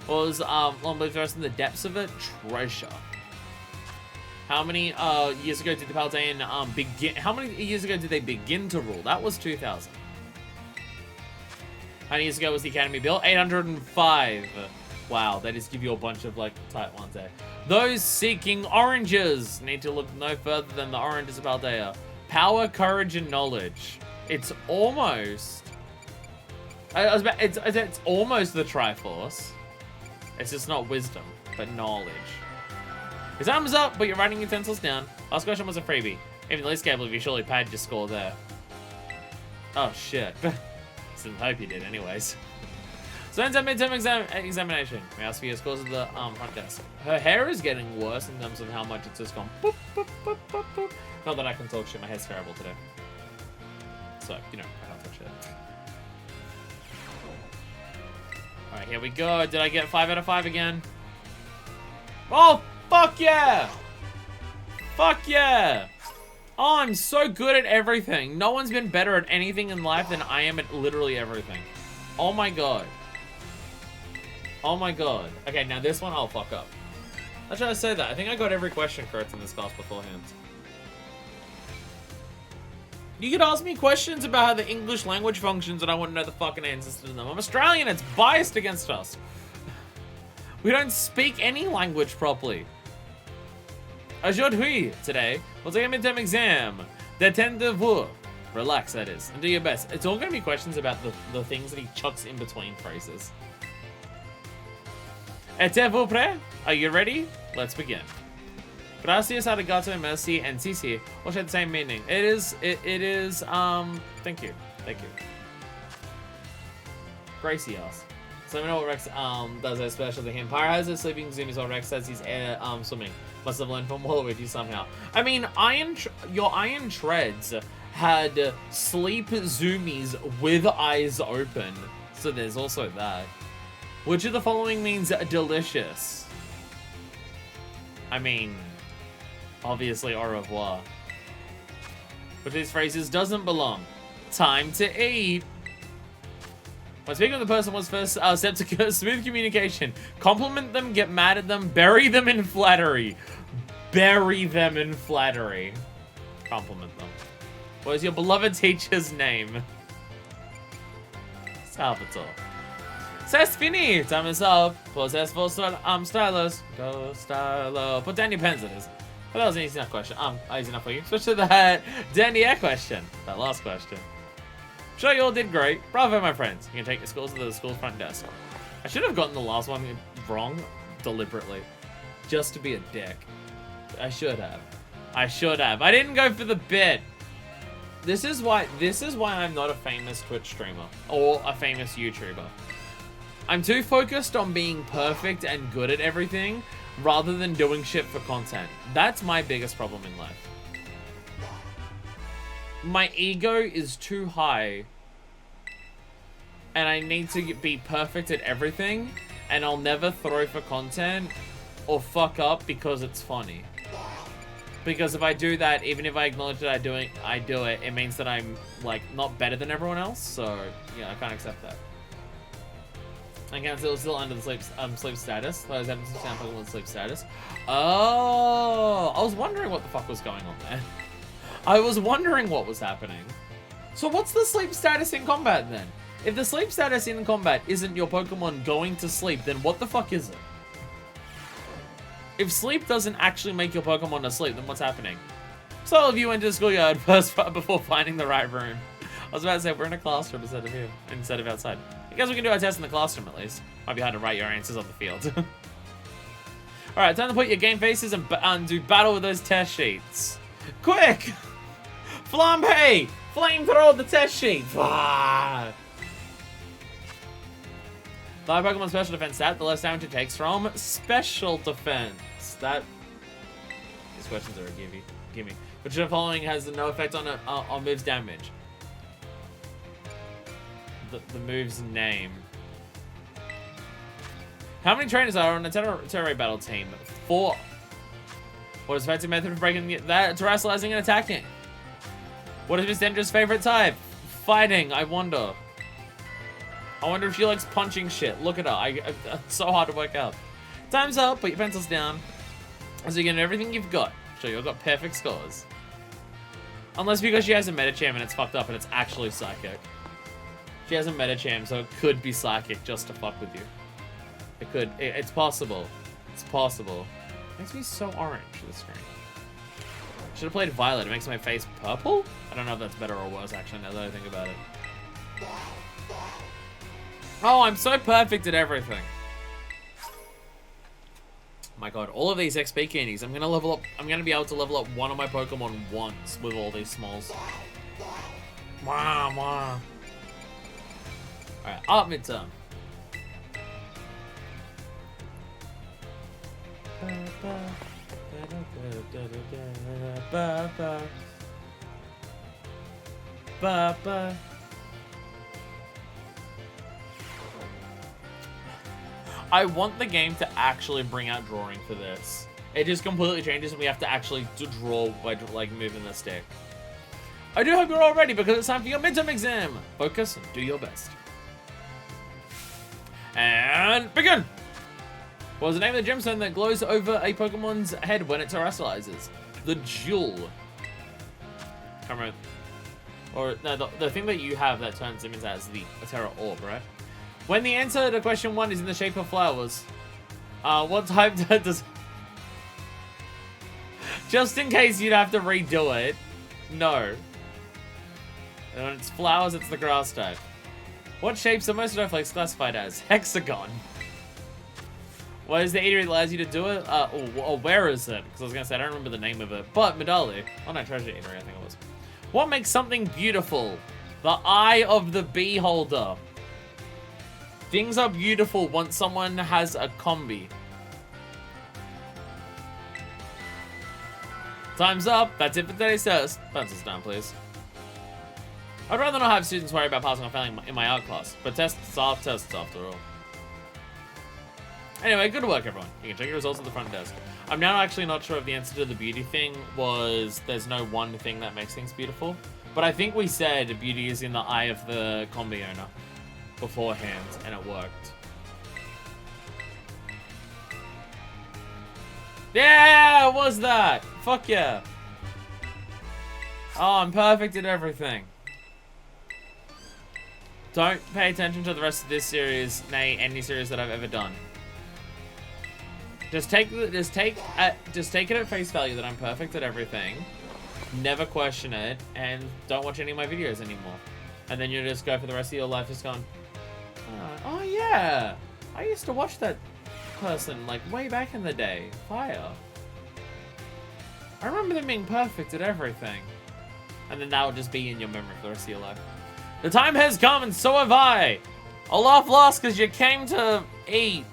What was long believed first in the depths of it? Treasure. How many years ago did the Paldean begin? How many years ago did they begin to rule? That was 2000. How many years ago was the academy built? 805. Wow, they just give you a bunch of like tight ones there. Those seeking oranges need to look no further than the oranges of Paldea. Power, courage, and knowledge. It's almost. It's almost the Triforce. It's just not wisdom, but knowledge. Your time is up, but you're writing utensils down. Last question was a freebie. Even the least capable of you surely paid your score there. Oh shit. Didn't hope you did anyways. So ends up midterm examination. We ask for your scores at the front desk. Her hair is getting worse in terms of how much it's just gone boop, boop, boop, boop, boop. Not that I can talk shit, my hair's terrible today. So, you know, I don't talk shit. Alright, here we go. Did I get 5 out of 5 again? Oh, fuck yeah! Fuck yeah! Oh, I'm so good at everything. No one's been better at anything in life than I am at literally everything. Oh my god. Oh my god. Okay, now this one I'll fuck up. I try to say that. I think I got every question correct in this class beforehand. You could ask me questions about how the English language functions and I wouldn't know the fucking answers to them. I'm Australian, it's biased against us. We don't speak any language properly. Aujourd'hui, today, we'll take a midterm exam. Détendez-vous. Relax, that is. And do your best. It's all going to be questions about the things that he chucks in between phrases. Êtes-vous prêt? Are you ready? Let's begin. Gracias, arigato, merci, and sisi all share the same meaning. It is, thank you. Thank you. Gracias. So let me know what Rex does as special to him. Pyre has a sleeping zoomies while Rex says he's swimming. Must have learned from Waluigi somehow. I mean, your Iron Treads had sleep zoomies with eyes open. So there's also that. Which of the following means delicious? I mean, obviously au revoir. But these phrases doesn't belong. Time to eat. When speaking of the person was first step to smooth communication. Compliment them, get mad at them, bury them in flattery. Bury them in flattery. Compliment them. What is your beloved teacher's name? Salvatore. C'est fini! Time is up. Process for stylus. Go stylo. Put down your pens, it is. But that was an easy enough question. Easy enough for you. Switch to that Danielle question. That last question. Sure, you all did great. Bravo, my friends. You can take your scores to the school's front desk. I should have gotten the last one wrong deliberately. Just to be a dick. I should have. I should have. I didn't go for the bit. This is why I'm not a famous Twitch streamer or a famous YouTuber. I'm too focused on being perfect and good at everything rather than doing shit for content. That's my biggest problem in life. My ego is too high and I need to be perfect at everything and I'll never throw for content or fuck up because it's funny. Because if I do that, even if I acknowledge that I do it, it means that I'm like not better than everyone else. So yeah, I can't accept that. I can't still under the sleep status. I was having some sample with sleep status. Oh, I was wondering what the fuck was going on there. I was wondering what was happening. So what's the sleep status in combat then? If the sleep status in combat isn't your Pokemon going to sleep, then what the fuck is it? If sleep doesn't actually make your Pokemon asleep, then what's happening? So all of you went to the schoolyard first before finding the right room. I was about to say, we're in a classroom instead of here, instead of outside. I guess we can do our test in the classroom at least. Might be hard to write your answers on the field. Alright, time to put your game faces and do battle with those test sheets. Quick! Flambe! Flamethrower the test sheets! Ah! The Pokemon Special Defense stat, the less damage it takes from Special Defense. These questions are a gimme. Which of the following has no effect on move's damage? The move's name. How many trainers are on a Terray battle team? 4. What is effective method of breaking that? Terrestrializing and attacking. What is Miss Dendra's favorite type? Fighting, I wonder. I wonder if she likes punching shit. Look at her. It's so hard to work out. Time's up. Put your pencils down. So you get everything you've got. So you've got perfect scores. Unless because she has a Medicham and it's fucked up and it's actually Psychic. She has a Medicham, so it could be Psychic just to fuck with you. It could. It's possible. It's possible. It makes me so orange to the screen. Should have played Violet. It makes my face purple? I don't know if that's better or worse, actually, now that I think about it. Oh, I'm so perfect at everything. My god, all of these XP candies. I'm gonna level up. I'm gonna be able to level up one of my Pokemon once with all these smalls. Wow, wow. Alright, art midterm. I want the game to actually bring out drawing for this. It just completely changes and we have to actually draw by like moving the stick. I do hope you're all ready because it's time for your midterm exam. Focus and do your best. And begin! What was the name of the gemstone that glows over a Pokemon's head when it terrestrializes? The Jewel. Can't remember. Or, no, the thing that you have that turns him into as the Terra Orb, right? When the answer to question 1 is in the shape of flowers, what type does... Just in case you'd have to redo it, no. And when it's flowers, it's the grass type. What shapes are most snowflakes classified as? Hexagon. What is the eatery that allows you to do it? Where is it? Because I was going to say, I don't remember the name of it. But, Medali. Oh no, Treasure Eatery, I think it was. What makes something beautiful? The eye of the beholder. Things are beautiful once someone has a combi. Time's up. That's it for today's test. Pencils down, please. I'd rather not have students worry about passing or failing in my art class, but tests are tests after all. Anyway, good work, everyone. You can check your results at the front desk. I'm now actually not sure if the answer to the beauty thing was there's no one thing that makes things beautiful, but I think we said beauty is in the eye of the combi owner beforehand, and it worked. Yeah, what was that? Fuck yeah. Oh, I'm perfect at everything. Don't pay attention to the rest of this series, nay, any series that I've ever done. Just take it at face value that I'm perfect at everything. Never question it, and don't watch any of my videos anymore. And then you just go for the rest of your life just going, oh yeah, I used to watch that person like way back in the day. Fire. I remember them being perfect at everything. And then that will just be in your memory for the rest of your life. The time has come and so have I. A laugh lost because you came to eat.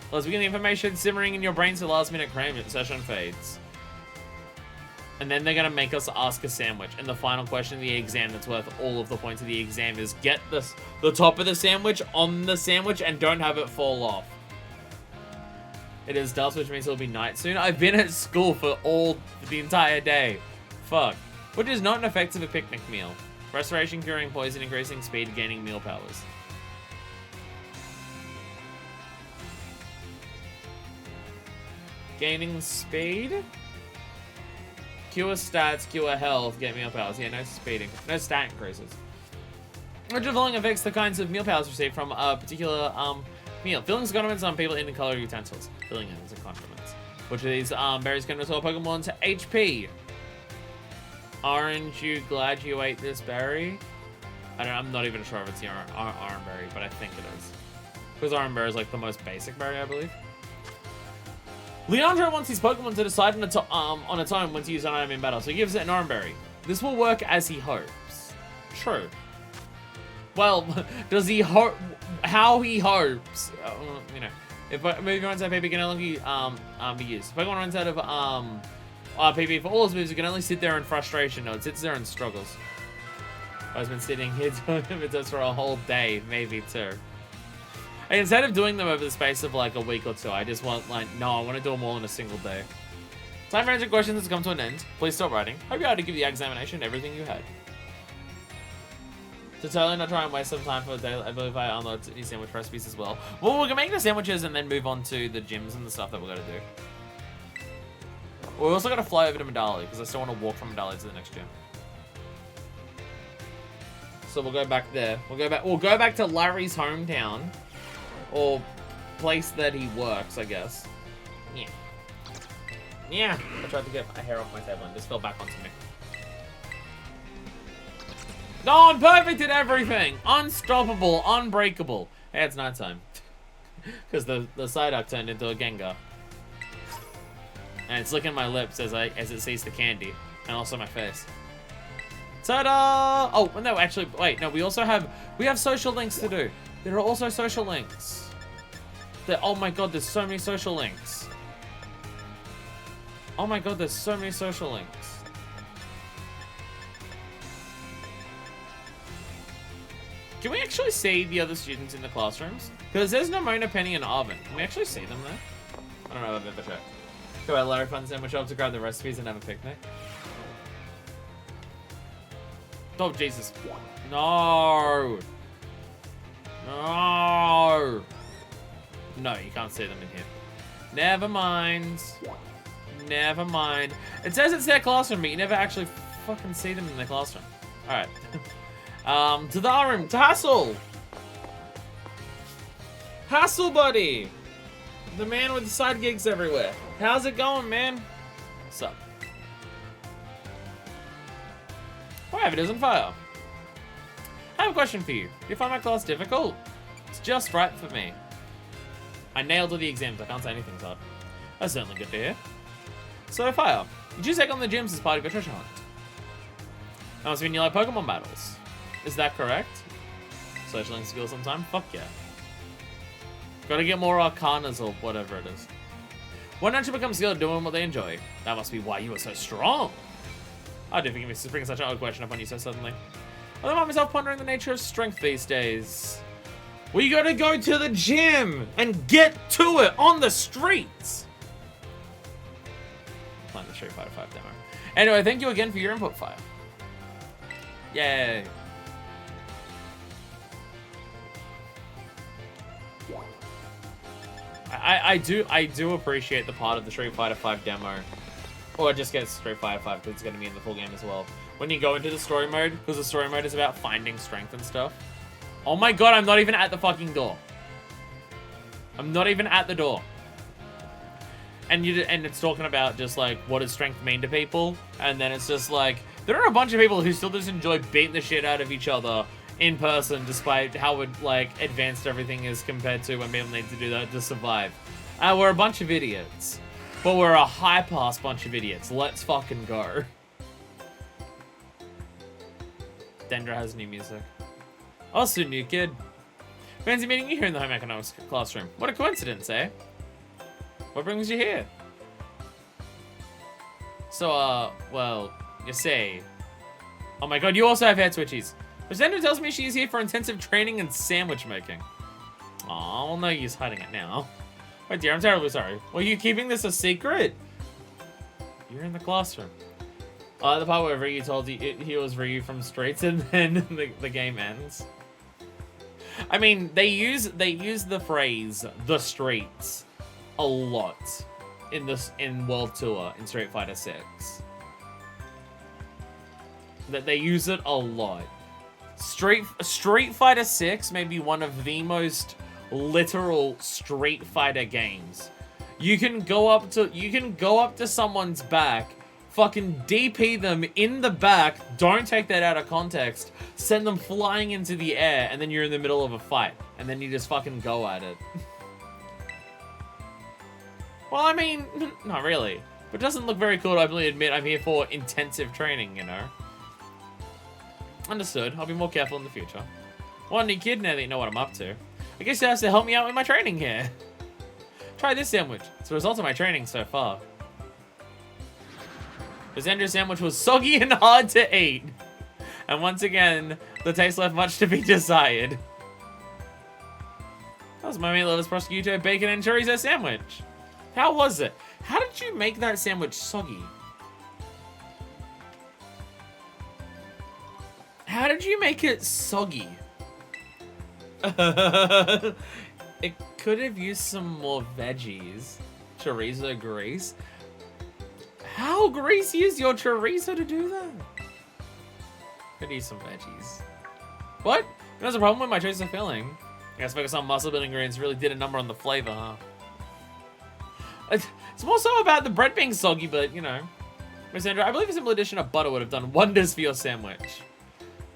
Let's begin the information simmering in your brain so last minute cram session fades. And then they're going to make us ask a sandwich. And the final question of the exam that's worth all of the points of the exam is get the top of the sandwich on the sandwich and don't have it fall off. It is dusk, which means it'll be night soon. I've been at school for the entire day. Fuck. Which is not an effective a picnic meal. Restoration, curing poison, increasing speed, gaining meal powers. Gaining speed? Cure stats, cure health, get meal powers. Yeah, no speeding. No stat increases. Which of the following affects the kinds of meal powers received from a particular meal? Fillings, condiments on people in culinary utensils. Filling items and condiments. Which of these berries can restore Pokemon to HP? Aren't you glad you ate this berry? I'm not even sure if it's the orange berry, but I think it is. Because orange berry is like the most basic berry, I believe. Leandro wants his Pokemon to decide on its own when to use an item in battle, so he gives it an orange berry. This will work as he hopes. True. Well, does he hope? How he hopes? You know, if moving runs out of PP can no longer be used. If Pokemon runs out of PP for all its moves, it can only sit there in frustration. No, it sits there and struggles. I've been sitting here doing it for a whole day, maybe two. And instead of doing them over the space of like a week or two, I just want like, no, I want to do them all in a single day. Time for answering questions has come to an end. Please stop writing. Hope you're able to give the examination everything you had. To totally not try and waste some time for a day, I believe I unload these sandwich recipes as well. Well, we're gonna make the sandwiches and then move on to the gyms and the stuff that we're gonna do. We're also gonna fly over to Medali because I still want to walk from Medali to the next gym. So we'll go back there. We'll go back to Larry's hometown. Or place that he works, I guess. Yeah. Yeah. I tried to get my hair off my table and just fell back onto me. No, I'm perfect at everything! Unstoppable, unbreakable. Hey, it's nighttime. Because the Psyduck turned into a Gengar. And it's licking my lips as it sees the candy. And also my face. Ta-da! Oh, no, actually, wait, no, we have social links to do. There are also social links. Oh my god, there's so many social links. Oh my god, there's so many social links. Can we actually see the other students in the classrooms? Because there's Nimona, Penny, and Arvin. Can we actually see them there? I don't know if I've ever checked. Go out, Larry Fun Sandwich up to grab the recipes and have a picnic. Oh, Jesus. No! No! No, you can't see them in here. Never mind. Never mind. It says it's their classroom, but you never actually fucking see them in their classroom. Alright. To the R room. To Hassel! Hassel, buddy! The man with the side gigs everywhere. How's it going, man? What's up? Why it isn't fire? I have a question for you. Do you find my class difficult? It's just right for me. I nailed all the exams. I can't say anything's hard. That's certainly good to hear. So, Fire, did you take on the gyms as part of your treasure hunt? That must mean you like Pokemon battles. Is that correct? Socialing skills sometime? Fuck yeah. Gotta get more Arcanas or whatever it is. Why don't you become skilled at doing what they enjoy? That must be why you are so strong. I do forgive me for bringing such an odd question upon you so suddenly. I find myself pondering the nature of strength these days. We gotta go to the gym and get to it on the streets. Playing the Street Fighter 5 demo. Anyway, thank you again for your input, Fire. Yay. I do appreciate the part of the Street Fighter 5 demo. Or just get Street Fighter 5 because it's going to be in the full game as well. When you go into the story mode, because the story mode is about finding strength and stuff. Oh my god, I'm not even at the fucking door. I'm not even at the door. And it's talking about just like, what does strength mean to people? And then it's just like, there are a bunch of people who still just enjoy beating the shit out of each other in person, despite how like advanced everything is compared to when people need to do that to survive. We're a bunch of idiots. But we're a high-pass bunch of idiots. Let's fucking go. Dendra has new music. Also new kid. Fancy meeting you here in the home economics classroom. What a coincidence, eh? What brings you here? So, well, you see. Oh my god, you also have hair twitchies. But Dendra tells me she's here for intensive training and sandwich making. Aw, well, no use hiding it now. Oh dear, I'm terribly sorry. Were you keeping this a secret? You're in the classroom. The part where Ryu told you he was Ryu from Streets, and then the game ends. I mean, they use the phrase "the streets" a lot in World Tour in Street Fighter 6. That they use it a lot. Street Fighter 6 may be one of the most literal Street Fighter games. You can go up to someone's back, fucking DP them in the back, don't take that out of context, send them flying into the air, and then you're in the middle of a fight, and then you just fucking go at it. Well, I mean, not really. But it doesn't look very cool to openly admit I'm here for intensive training, you know. Understood. I'll be more careful in the future. Well, new kid, now that you know what I'm up to. I guess you have to help me out with my training here. Try this sandwich. It's a result of my training so far. The Zendra sandwich was soggy and hard to eat. And once again, the taste left much to be desired. That was my meat lovers prosciutto, bacon, and chorizo sandwich. How was it? How did you make that sandwich soggy? How did you make it soggy? It could have used some more veggies. Chorizo grease. How greasy is your chorizo to do that? Could use some veggies. What? There's a problem with my chorizo filling. I guess focus on muscle building ingredients really did a number on the flavor, huh? It's more so about the bread being soggy, but you know. Miss Andrew, I believe a simple addition of butter would have done wonders for your sandwich.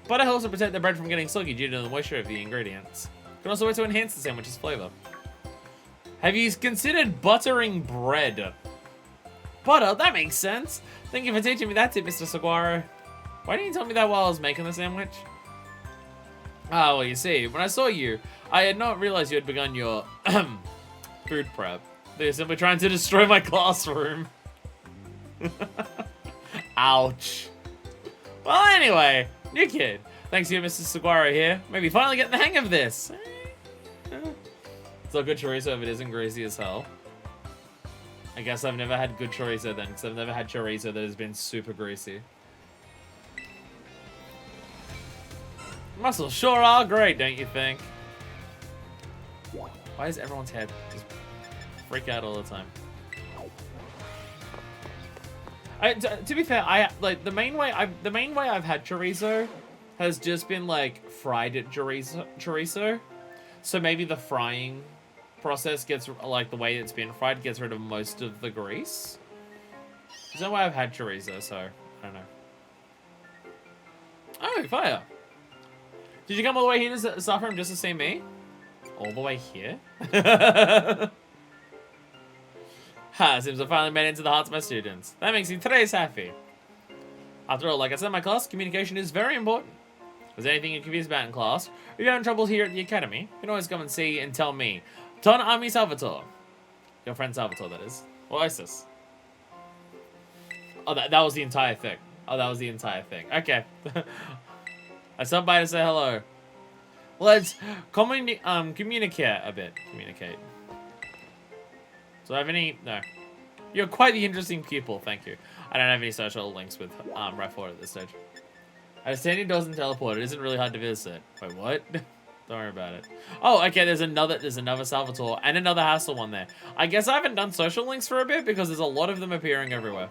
Butter helps to protect the bread from getting soggy due to the moisture of the ingredients. It can also work to enhance the sandwich's flavor. Have you considered buttering bread? Butter? That makes sense. Thank you for teaching me that tip, Mr. Saguaro. Why didn't you tell me that while I was making the sandwich? Ah, well, you see, when I saw you, I had not realized you had begun your food prep. They're simply trying to destroy my classroom. Ouch. Well, anyway, new kid. Thanks to you, Mr. Saguaro here. Maybe finally getting the hang of this. It's not good chorizo if it isn't greasy as hell. I guess I've never had good chorizo then, because I've never had chorizo that has been super greasy. Muscles sure are great, don't you think? Why is everyone's head just freak out all the time? To be fair, the main way I've had chorizo has just been like fried chorizo. So maybe the frying process gets, like the way it's been fried gets rid of most of the grease. There's no way I've had chorizo, so I don't know. Oh, fire! Did you come all the way here to suffer him just to see me? All the way here? Ha, seems I finally made it into the hearts of my students. That makes me today's happy. After all, like I said in my class, communication is very important. If there's anything you're confused about in class, or you're having trouble here at the academy, you can always come and see and tell me. Ton Ami Salvatore. Your friend Salvatore, that is. Or Isis. Oh, that was the entire thing. Oh, that was the entire thing. Okay. I stopped by to say hello. Let's communicate a bit. Communicate. So I have any... No. You're quite the interesting pupil, thank you. I don't have any social links with Ref4 at this stage. I understand he doesn't teleport. It isn't really hard to visit. Wait, what? Don't worry about it. Oh, okay, there's another Salvatore and another Hassel one there. I guess I haven't done social links for a bit because there's a lot of them appearing everywhere.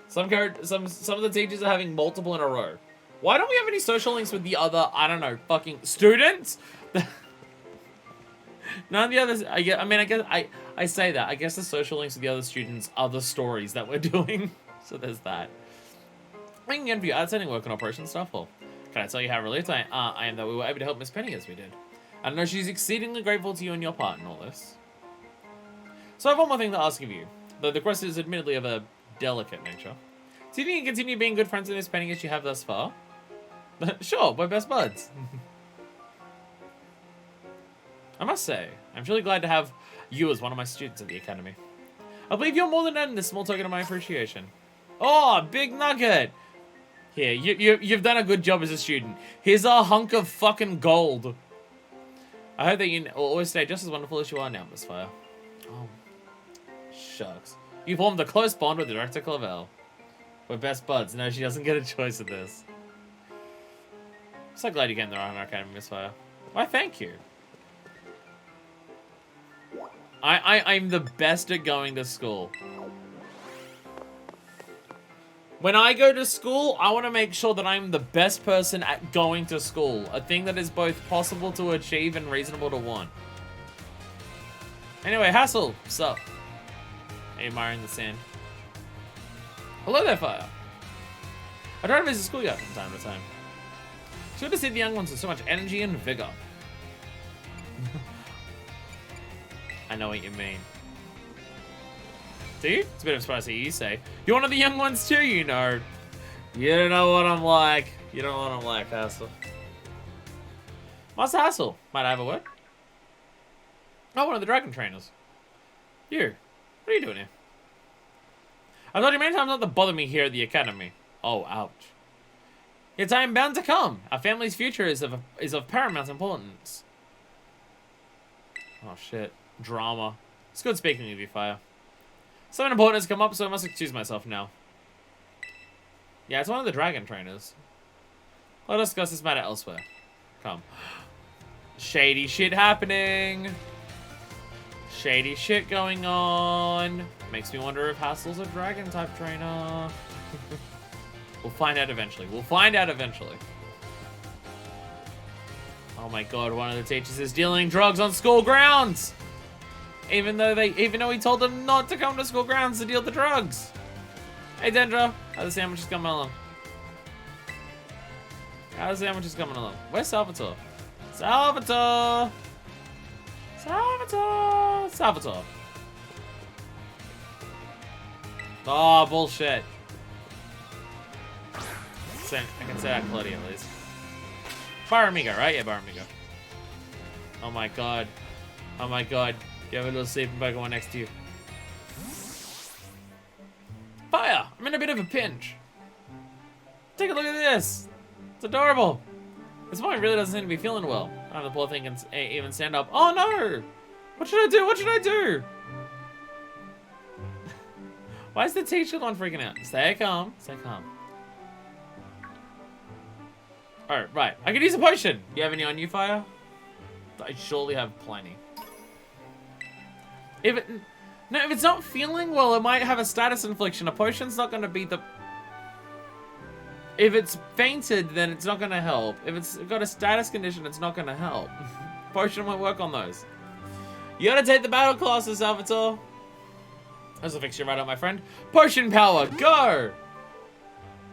Some of the teachers are having multiple in a row. Why don't we have any social links with the other, I don't know, fucking students? None of the others, I say that. I guess the social links with the other students are the stories that we're doing. So there's that. Thank you for your outstanding work on Operation Starfall. Can I tell you how relieved I am that we were able to help Miss Penny as we did? I know she's exceedingly grateful to you and your part in all this. So I have one more thing to ask of you, though the request is admittedly of a delicate nature. Do you think you can continue being good friends with Miss Penny as you have thus far? Sure, we're best buds. I must say, I'm truly glad to have you as one of my students at the academy. I believe you're more than earning this small token of my appreciation. Oh, big nugget! Here, you've done a good job as a student. Here's a hunk of fucking gold. I hope that you will always stay just as wonderful as you are now, Miss Fire. Oh, shucks. You formed a close bond with Director Clavel. We're best buds. No, she doesn't get a choice of this. I'm so glad you came to our academy, Miss Fire. Why, thank you. I'm the best at going to school. When I go to school, I want to make sure that I'm the best person at going to school. A thing that is both possible to achieve and reasonable to want. Anyway, Hassel, sup? Are you admiring the sand? Hello there, Fire. I try to visit schoolyard from time to time. It's good to see the young ones with so much energy and vigor. I know what you mean. Do you? It's a bit of a surprise to hear you say. You're one of the young ones too, you know. You don't know what I'm like. You don't know what I'm like, Hassel. Master Hassel, might I have a word? Oh, one of the dragon trainers. You. What are you doing here? I've told you many times not to bother me here at the academy. Oh, ouch. Yet I am bound to come. Our family's future is of paramount importance. Oh, shit. Drama. It's good speaking with you, Fire. Something important has come up, so I must excuse myself now. Yeah, it's one of the dragon trainers. Let us discuss this matter elsewhere. Come. Shady shit happening. Shady shit going on. Makes me wonder if Hassel's a dragon type trainer. We'll find out eventually. We'll find out eventually. Oh my god, one of the teachers is dealing drugs on school grounds! Even though he told them not to come to school grounds to deal the drugs. Hey Dendra, how the sandwiches coming along? How the sandwiches coming along? Where's Salvatore? Salvatore! Salvatore! Salvatore! Oh, bullshit. I can say that Claudia at least. Baramigo, right? Yeah, Baramigo. Oh my god. Oh my god. You have a little sleeping Pokemon next to you. in a bit of a pinch. Take a look at this. It's adorable. This boy really doesn't seem to be feeling well. Oh, the poor thing can even stand up. Oh no! What should I do? What should I do? Why is the teacher one freaking out? Stay calm. Stay calm. Alright, right. I could use a potion. You have any on you, Fire? I surely have plenty. If it's not feeling well, it might have a status infliction. A potion's not gonna be the... If it's fainted, then it's not gonna help. If it's got a status condition, it's not gonna help. Potion won't work on those. You gotta take the battle classes, Salvatore. This'll fix you right up, my friend. Potion power, go!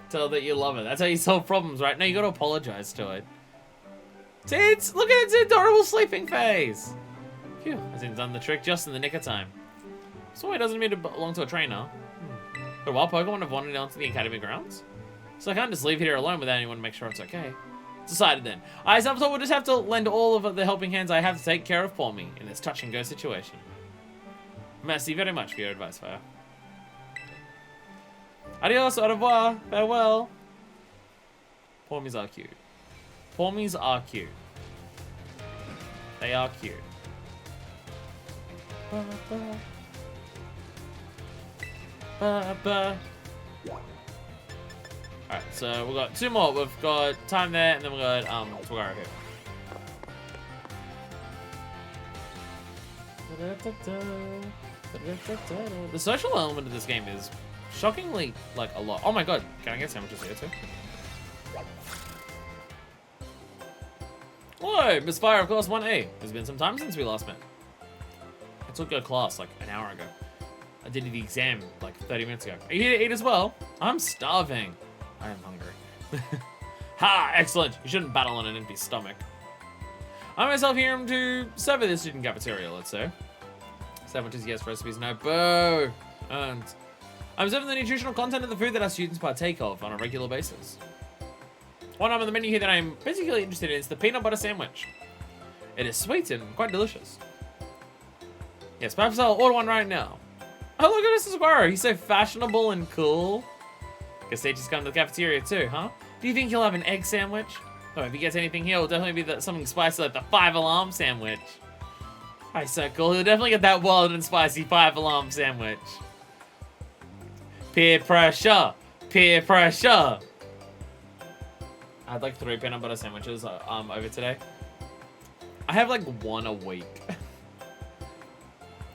Tell that you love it. That's how you solve problems, right? No, you gotta apologize to it. See, look at its adorable sleeping face. Phew, I think it's done the trick just in the nick of time. So it doesn't mean to belong to a trainer. But while Pokemon have wandered onto the Academy grounds, so I can't just leave here alone without anyone to make sure it's okay. Decided then. I Salvatore will just have to lend all of the helping hands I have to take care of poor me in this touch and go situation. Merci very much for your advice, Fire. Adios, au revoir, farewell. Pormies are cute. Pormies are cute. They are cute. Ba, ba. Ba, ba. Alright, so we've got 2 more. We've got time there, and then we've got Twagara here. The social element of this game is shockingly, like, a lot. Oh my god, can I get sandwiches here too? Hello, Miss Fire, of course, 1A. It's been some time since we last met. I took your class like an hour ago. I did the exam like 30 minutes ago. Are you here to eat as well? I'm starving. I am hungry. Ha! Excellent. You shouldn't battle on an empty stomach. I myself here am to serve at the student cafeteria, let's say. Sandwiches, yes. Recipes, no. Boo! And I'm serving the nutritional content of the food that our students partake of on a regular basis. One item on the menu here that I'm particularly interested in is the peanut butter sandwich. It is sweet and quite delicious. Yes, perhaps I'll order one right now. Oh, look at Mr. Squirrel. He's so fashionable and cool. Guess they just come to the cafeteria too, huh? Do you think he'll have an egg sandwich? Oh, if he gets anything here, it'll definitely be something spicy like the 5-alarm sandwich. Oh, so cool. He'll definitely get that wild and spicy 5-alarm sandwich. Peer pressure. Peer pressure. I had like 3 peanut butter sandwiches over today. I have like 1 a week.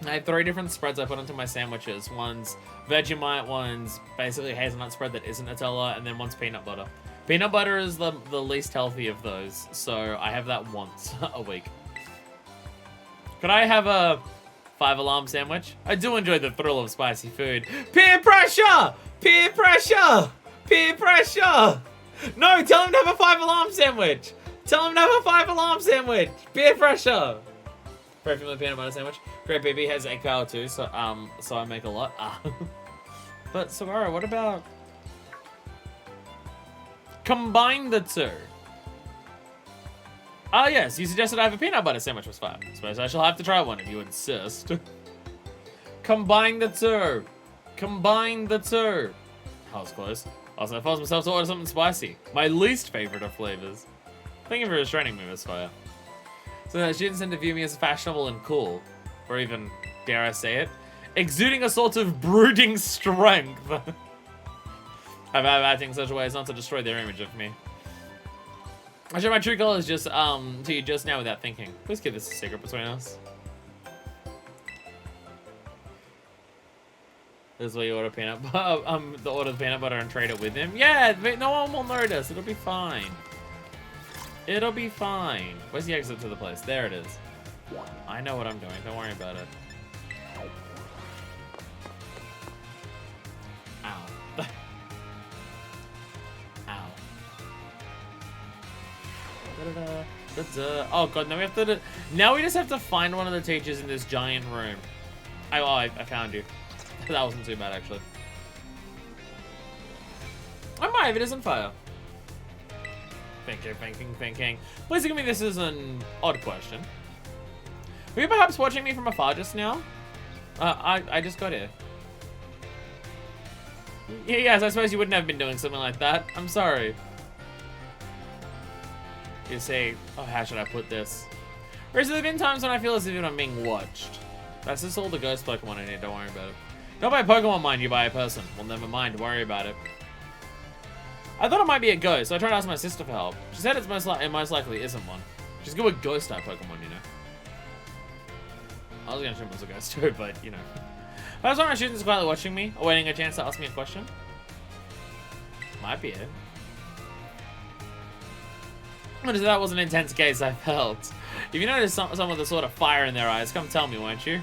I have 3 different spreads I put onto my sandwiches. One's Vegemite, one's basically hazelnut spread that isn't Nutella, and then one's peanut butter. Peanut butter is the least healthy of those, so I have that once a week. Could I have a 5-alarm sandwich? I do enjoy the thrill of spicy food. Peer pressure! Peer pressure! Peer pressure! No, tell him to have a 5-alarm sandwich! Tell him to have a 5-alarm sandwich! Peer pressure! Perfect with peanut butter sandwich. Great BB has egg power too, so I make a lot. But Sogara, what about combine the 2? Ah yes, you suggested I have a peanut butter sandwich was 5. Suppose I shall have to try one if you insist. Combine the 2. Combine the 2. That was close. Also, I forced myself to order something spicy. My least favorite of flavors. Thank you for restraining me, Miss Fire. So that students tend to view me as fashionable and cool. Or even, dare I say it, exuding a sort of brooding strength. I've had acting in such a way as not to destroy their image of me. I showed my true colors just to you just now without thinking. Please keep this a secret between us. This is where you order peanut butter, order the peanut butter and trade it with him. Yeah, no one will notice. It'll be fine. It'll be fine. Where's the exit to the place? There it is. I know what I'm doing. Don't worry about it. Ow. Ow. Da-da-da. Oh god, now we have to. Now we just have to find one of the teachers in this giant room. I found you. That wasn't too bad actually. I might if it isn't fire. Thinking. Please forgive me, this is an odd question. Were you perhaps watching me from afar just now? I just got here. Yeah, yes, I suppose you wouldn't have been doing something like that. I'm sorry. You say, oh, how should I put this? Whereas there have been times when I feel as if I'm being watched. That's just all the ghost Pokemon I need, don't worry about it. Not by Pokemon, mind you, by a person. Well, never mind, worry about it. I thought it might be a ghost, so I tried to ask my sister for help. She said it most likely isn't one. She's good with ghost type Pokemon, you know. I was gonna assume it was a ghost too, but you know. I was wondering if students quietly watching me, awaiting a chance to ask me a question. Might be it. But if that was an intense case, I felt. If you notice some of the sort of fire in their eyes, come tell me, won't you?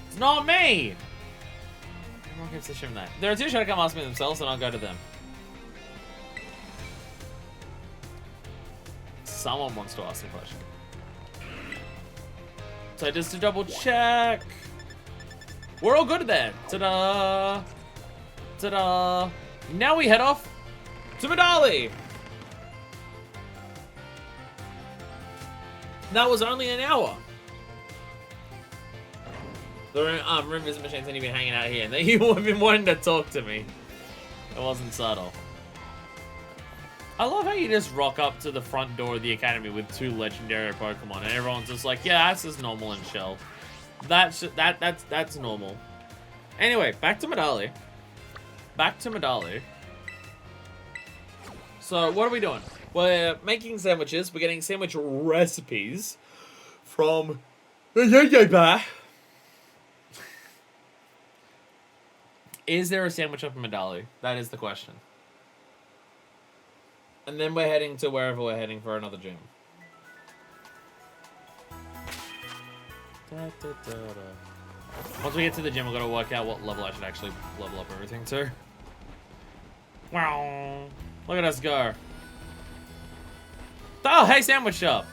It's not me! Everyone keeps assuming that. There are two should come ask me themselves, and I'll go to them. Someone wants to ask a question. So just to double check. We're all good then. Ta-da! Ta-da! Now we head off to Medali. That was only an hour. The room visit machines and you've been hanging out here, and then you've been wanting to talk to me. It wasn't subtle. I love how you just rock up to the front door of the academy with 2 legendary Pokemon, and everyone's just like, yeah, that's just normal in Shell. That's normal. Anyway, back to Medali. Back to Medali. So, what are we doing? We're making sandwiches. We're getting sandwich recipes from Bar. Is there a sandwich up in Medali? That is the question. And then we're heading to wherever we're heading for another gym. Once we get to the gym, we're gonna work out what level I should actually level up everything to. Wow! Look at us go. Oh, hey, sandwich shop.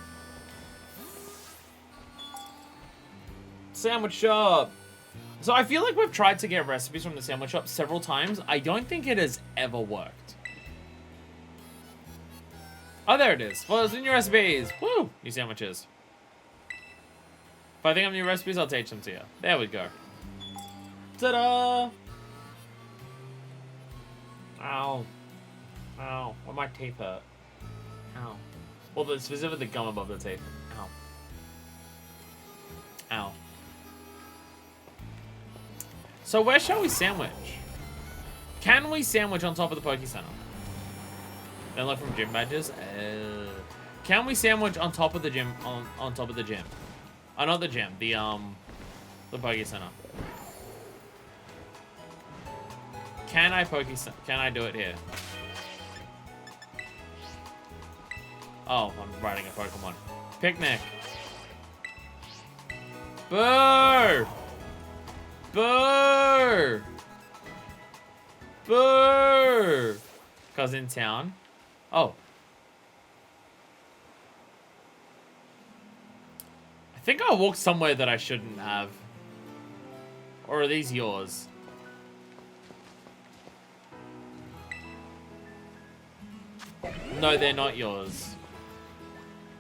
Sandwich shop. So I feel like we've tried to get recipes from the sandwich shop several times. I don't think it has ever worked. Oh, there it is. Well, it's new recipes. Woo! New sandwiches. If I think of new recipes, I'll teach them to you. There we go. Ta-da! Ow. Ow. Why my teeth hurt? Ow. Well, specifically the gum above the teeth. Ow. Ow. So where shall we sandwich? Can we sandwich on top of the Poke Center? Then look from gym badges. Can we sandwich on top of the gym? On top of the gym? Oh, not the gym. The Poke Center. Can I do it here? Oh, I'm riding a Pokemon. Picnic. Burr! Burr! Burr! Cause in town. Oh. I think I walked somewhere that I shouldn't have. Or are these yours? No, they're not yours.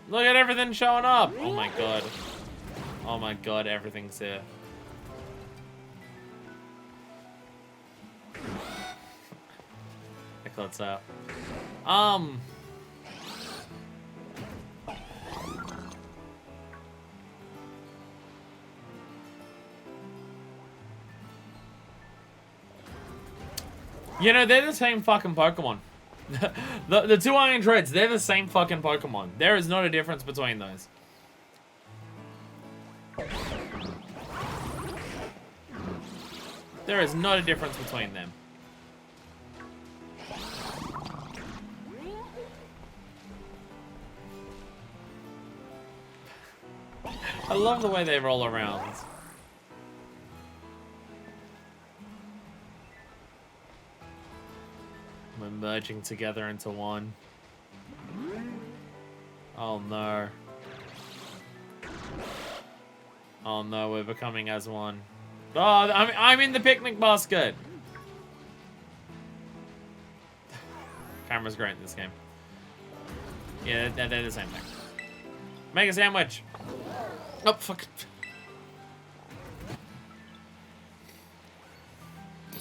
Look at everything showing up. Oh my god. Oh my god, everything's here. I thought so. You know, they're the same fucking Pokemon. the 2 Iron Treads, they're the same fucking Pokemon. There is not a difference between those. There is not a difference between them. I love the way they roll around. We're merging together into one. Oh no. Oh no, we're becoming as one. Oh, I'm in the picnic basket. Camera's great in this game. Yeah, they're the same thing. Make a sandwich. Oh, fuck.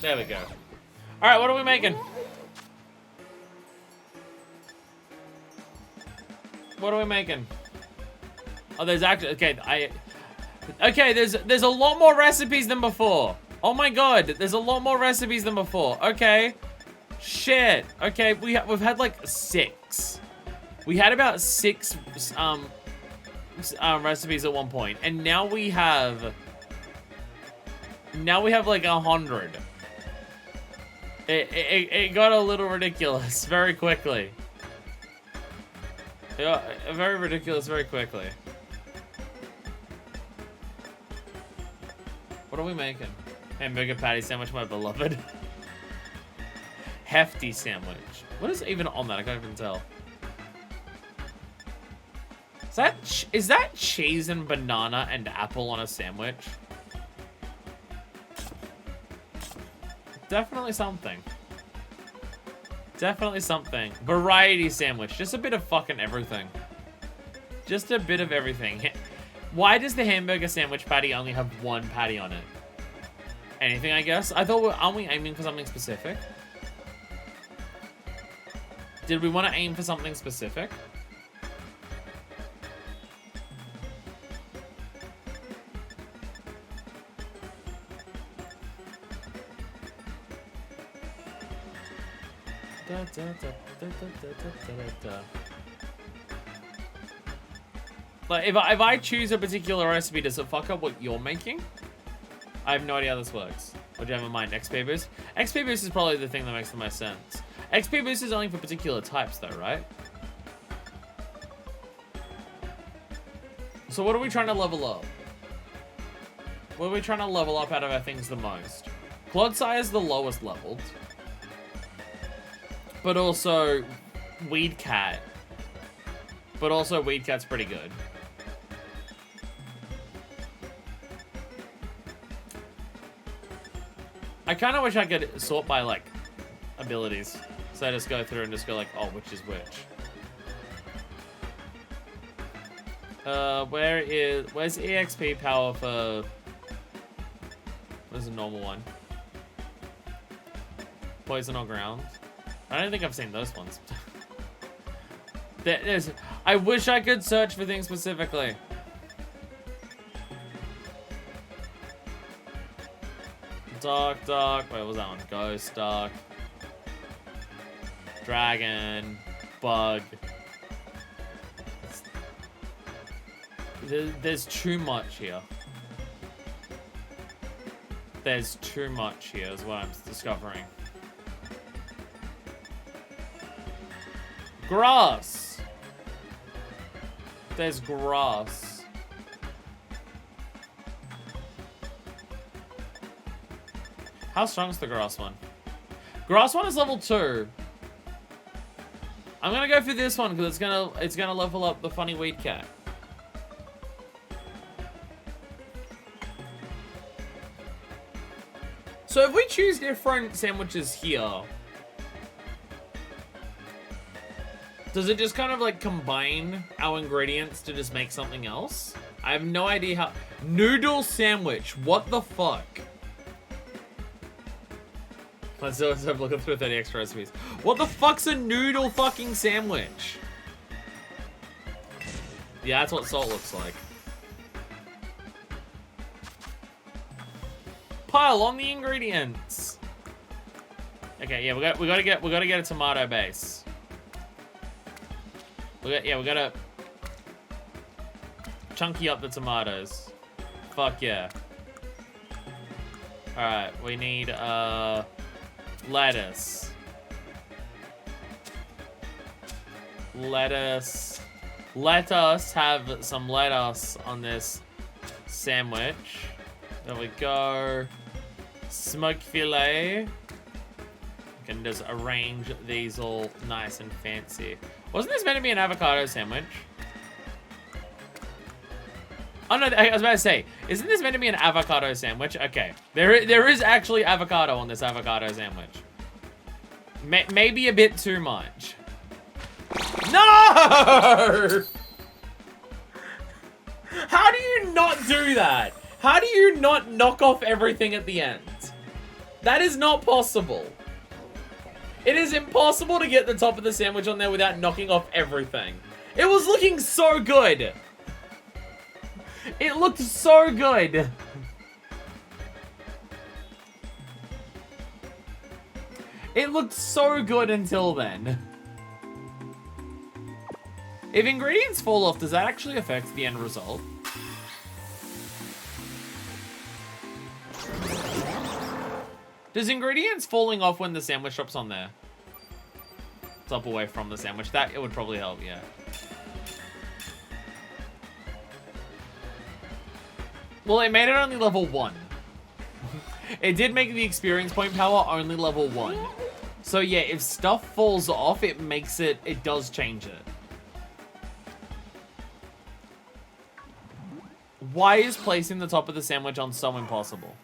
There we go. All right, what are we making? What are we making? Oh, there's actually okay. There's a lot more recipes than before. Oh my god, there's a lot more recipes than before. Okay, shit. Okay, we've had like 6. We had about 6 recipes at one point, and now we have like 100. It got a little ridiculous very quickly. Yeah, very ridiculous very quickly. What are we making? Hamburger patty sandwich, my beloved. Hefty sandwich. What is even on that? I can't even tell. Is that cheese and banana and apple on a sandwich? Definitely something. Definitely something. Variety sandwich. Just a bit of fucking everything. Just a bit of everything. Why does the hamburger sandwich patty only have 1 patty on it? Anything, I guess? I thought, aren't we aiming for something specific? Did we want to aim for something specific? Like, if I choose a particular recipe, does it fuck up what you're making? I have no idea how this works. What do you have in mind? XP boost? XP boost is probably the thing that makes the most sense. XP boost is only for particular types though, right? So what are we trying to level up? What are we trying to level up out of our things the most? Clodsire is the lowest leveled. But also, Weed Cat. But also, Weed Cat's pretty good. I kind of wish I could sort by, like, abilities. So I just go through and just go, like, oh, which is which. Where's EXP power for... Where's the normal one? Poison or ground? I don't think I've seen those ones. I wish I could search for things specifically. Dark. Wait, what was that one? Ghost, dark. Dragon. Bug. There's too much here. There's too much here is what I'm discovering. Grass! There's grass. How strong is the grass one? Grass one is level 2. I'm gonna go for this one because it's gonna level up the funny weed cat. So if we choose different sandwiches here, does it just kind of like combine our ingredients to just make something else? I have no idea how. Noodle sandwich. What the fuck? Let's have a look through 30 extra recipes. What the fuck's a noodle fucking sandwich? Yeah, that's what salt looks like. Pile on the ingredients. Okay, yeah, we gotta get a tomato base. We gotta chunky up the tomatoes. Fuck yeah. Alright, we need lettuce. Let us have some lettuce on this sandwich. There we go. Smoked filet. We can just arrange these all nice and fancy. Wasn't this meant to be an avocado sandwich? Oh no, I was about to say, isn't this meant to be an avocado sandwich? Okay, there is actually avocado on this avocado sandwich. Maybe a bit too much. No! How do you not do that? How do you not knock off everything at the end? That is not possible. It is impossible to get the top of the sandwich on there without knocking off everything. It was looking so good. It looked so good. It looked so good until then. If ingredients fall off, does that actually affect the end result? Does ingredients falling off when the sandwich drops on there? It's up away from the sandwich. That, it would probably help, yeah. Well, it made it only level 1. It did make the experience point power only level 1. So yeah, if stuff falls off, it makes it, it does change it. Why is placing the top of the sandwich on so impossible?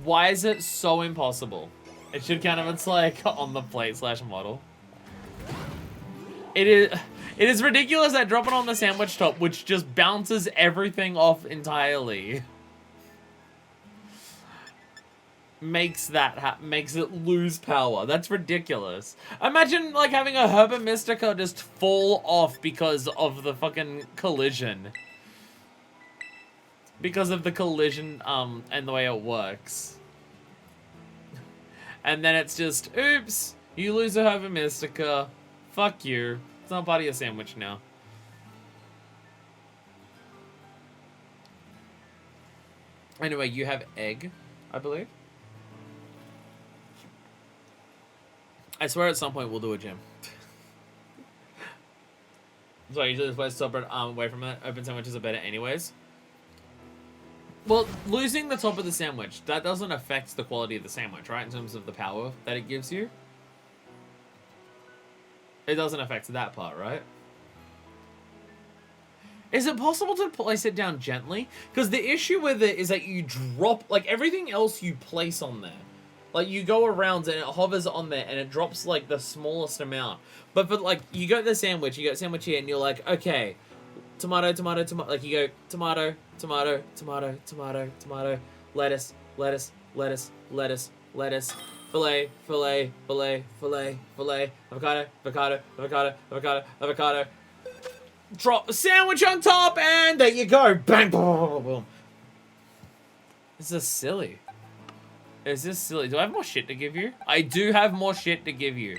Why is it so impossible? It should kind of, it's like on the plate / model. It is ridiculous that dropping on the sandwich top, which just bounces everything off entirely, makes it lose power. That's ridiculous. Imagine like having a Herba Mystica just fall off because of the fucking collision. Because of the collision, and the way it works. And then it's just, oops, you lose a Herba Mystica. Fuck you. It's not part of your sandwich now. Anyway, you have egg, I believe. I swear at some point we'll do a gym. So usually this place is separate away from it. Open sandwiches are better anyways. Well, losing the top of the sandwich, that doesn't affect the quality of the sandwich, right? In terms of the power that it gives you. It doesn't affect that part, right? Is it possible to place it down gently? Because the issue with it is that you drop, like everything else you place on there. Like you go around and it hovers on there and it drops like the smallest amount. But for like, you got the sandwich, you got sandwich here and you're like, okay, tomato, tomato, tomato, like you go tomato, tomato, tomato, tomato, tomato, lettuce, lettuce, lettuce, lettuce, lettuce, filet, filet, filet, filet, filet, avocado, avocado, avocado, avocado, avocado. Drop the sandwich on top and there you go. Bang, boom, boom, boom. This is silly. Is this silly? Do I have more shit to give you? I do have more shit to give you.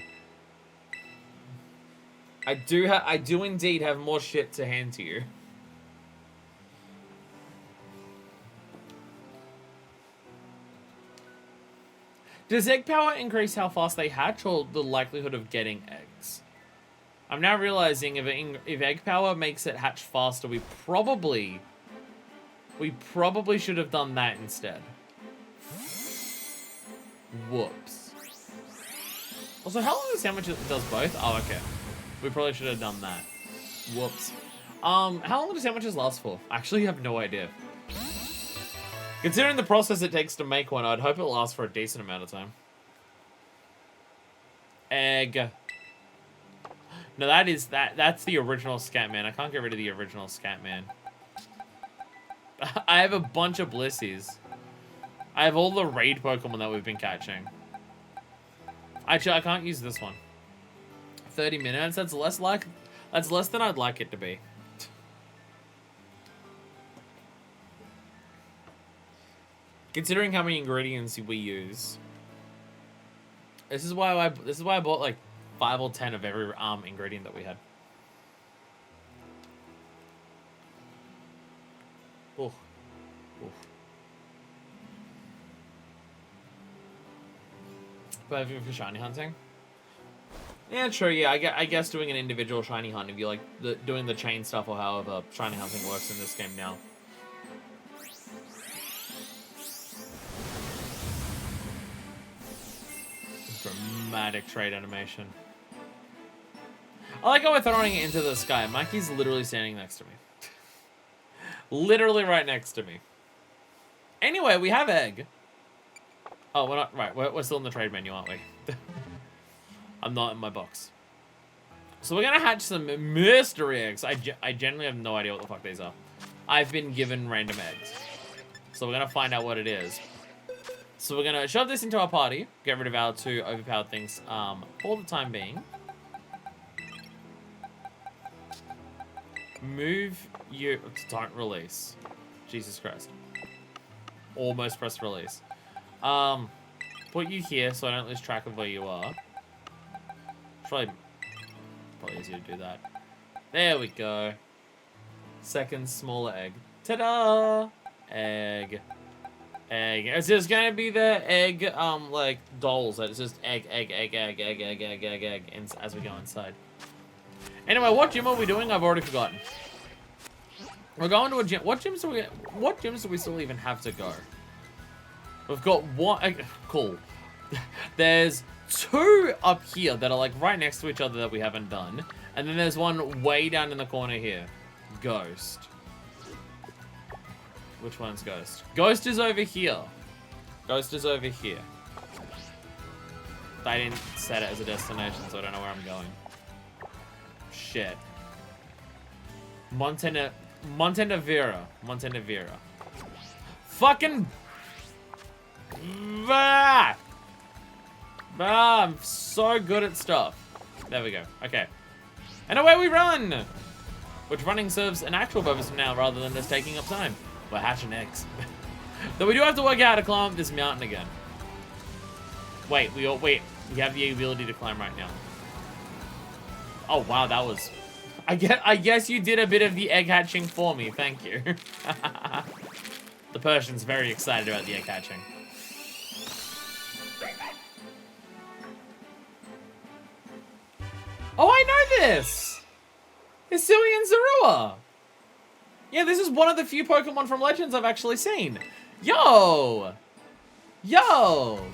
I do indeed have more shit to hand to you. Does egg power increase how fast they hatch or the likelihood of getting eggs? I'm now realizing if egg power makes it hatch faster, we probably should have done that instead. Whoops. Also, how long the sandwich does both? Oh, okay. We probably should have done that. Whoops. How long do sandwiches last for? I actually have no idea. Considering the process it takes to make one, I'd hope it lasts for a decent amount of time. Egg. No, that's the original Scatman. I can't get rid of the original Scatman. I have a bunch of Blissies. I have all the raid Pokemon that we've been catching. Actually, I can't use this one. 30 minutes? That's less than I'd like it to be. Considering how many ingredients we use. This is why I bought like 5 or 10 of every ingredient that we had. Oof. Oof. But for shiny hunting? Yeah, true, yeah. I guess doing an individual shiny hunt, if you like doing the chain stuff or however shiny hunting works in this game now. Dramatic trade animation. I like how we're throwing it into the sky. Mikey's literally standing next to me. Literally right next to me. Anyway, we have egg. Oh, we're not, right, we're still in the trade menu, aren't we? I'm not in my box. So we're gonna hatch some mystery eggs. I genuinely have no idea what the fuck these are. I've been given random eggs. So we're gonna find out what it is. So we're gonna shove this into our party, get rid of our 2 overpowered things for the time being. Move you... Don't release. Jesus Christ. Almost press release. Put you here so I don't lose track of where you are. Probably easier to do that. There we go. Second smaller egg. Ta-da! Egg. Egg. It's just gonna be the egg, like, dolls. It's just egg, as we go inside. Anyway, what gym are we doing? I've already forgotten. We're going to a gym. What gyms do we still even have to go? We've got one. Cool. There's 2 up here that are like right next to each other that we haven't done. And then there's one way down in the corner here. Ghost. Which one's Ghost? Ghost is over here. Ghost is over here. I didn't set it as a destination, so I don't know where I'm going. Shit. Montenegro. Fucking... I'm so good at stuff. There we go. Okay. And away we run! Which running serves an actual purpose now rather than just taking up time. We're hatching eggs. Though we do have to work out how to climb up this mountain again. Wait, we have the ability to climb right now. Oh wow, that was... I guess you did a bit of the egg hatching for me, thank you. The Persian's very excited about the egg hatching. Oh, I know this! Hisui and Zorua! Yeah, this is one of the few Pokemon from Legends I've actually seen. Yo! Yo!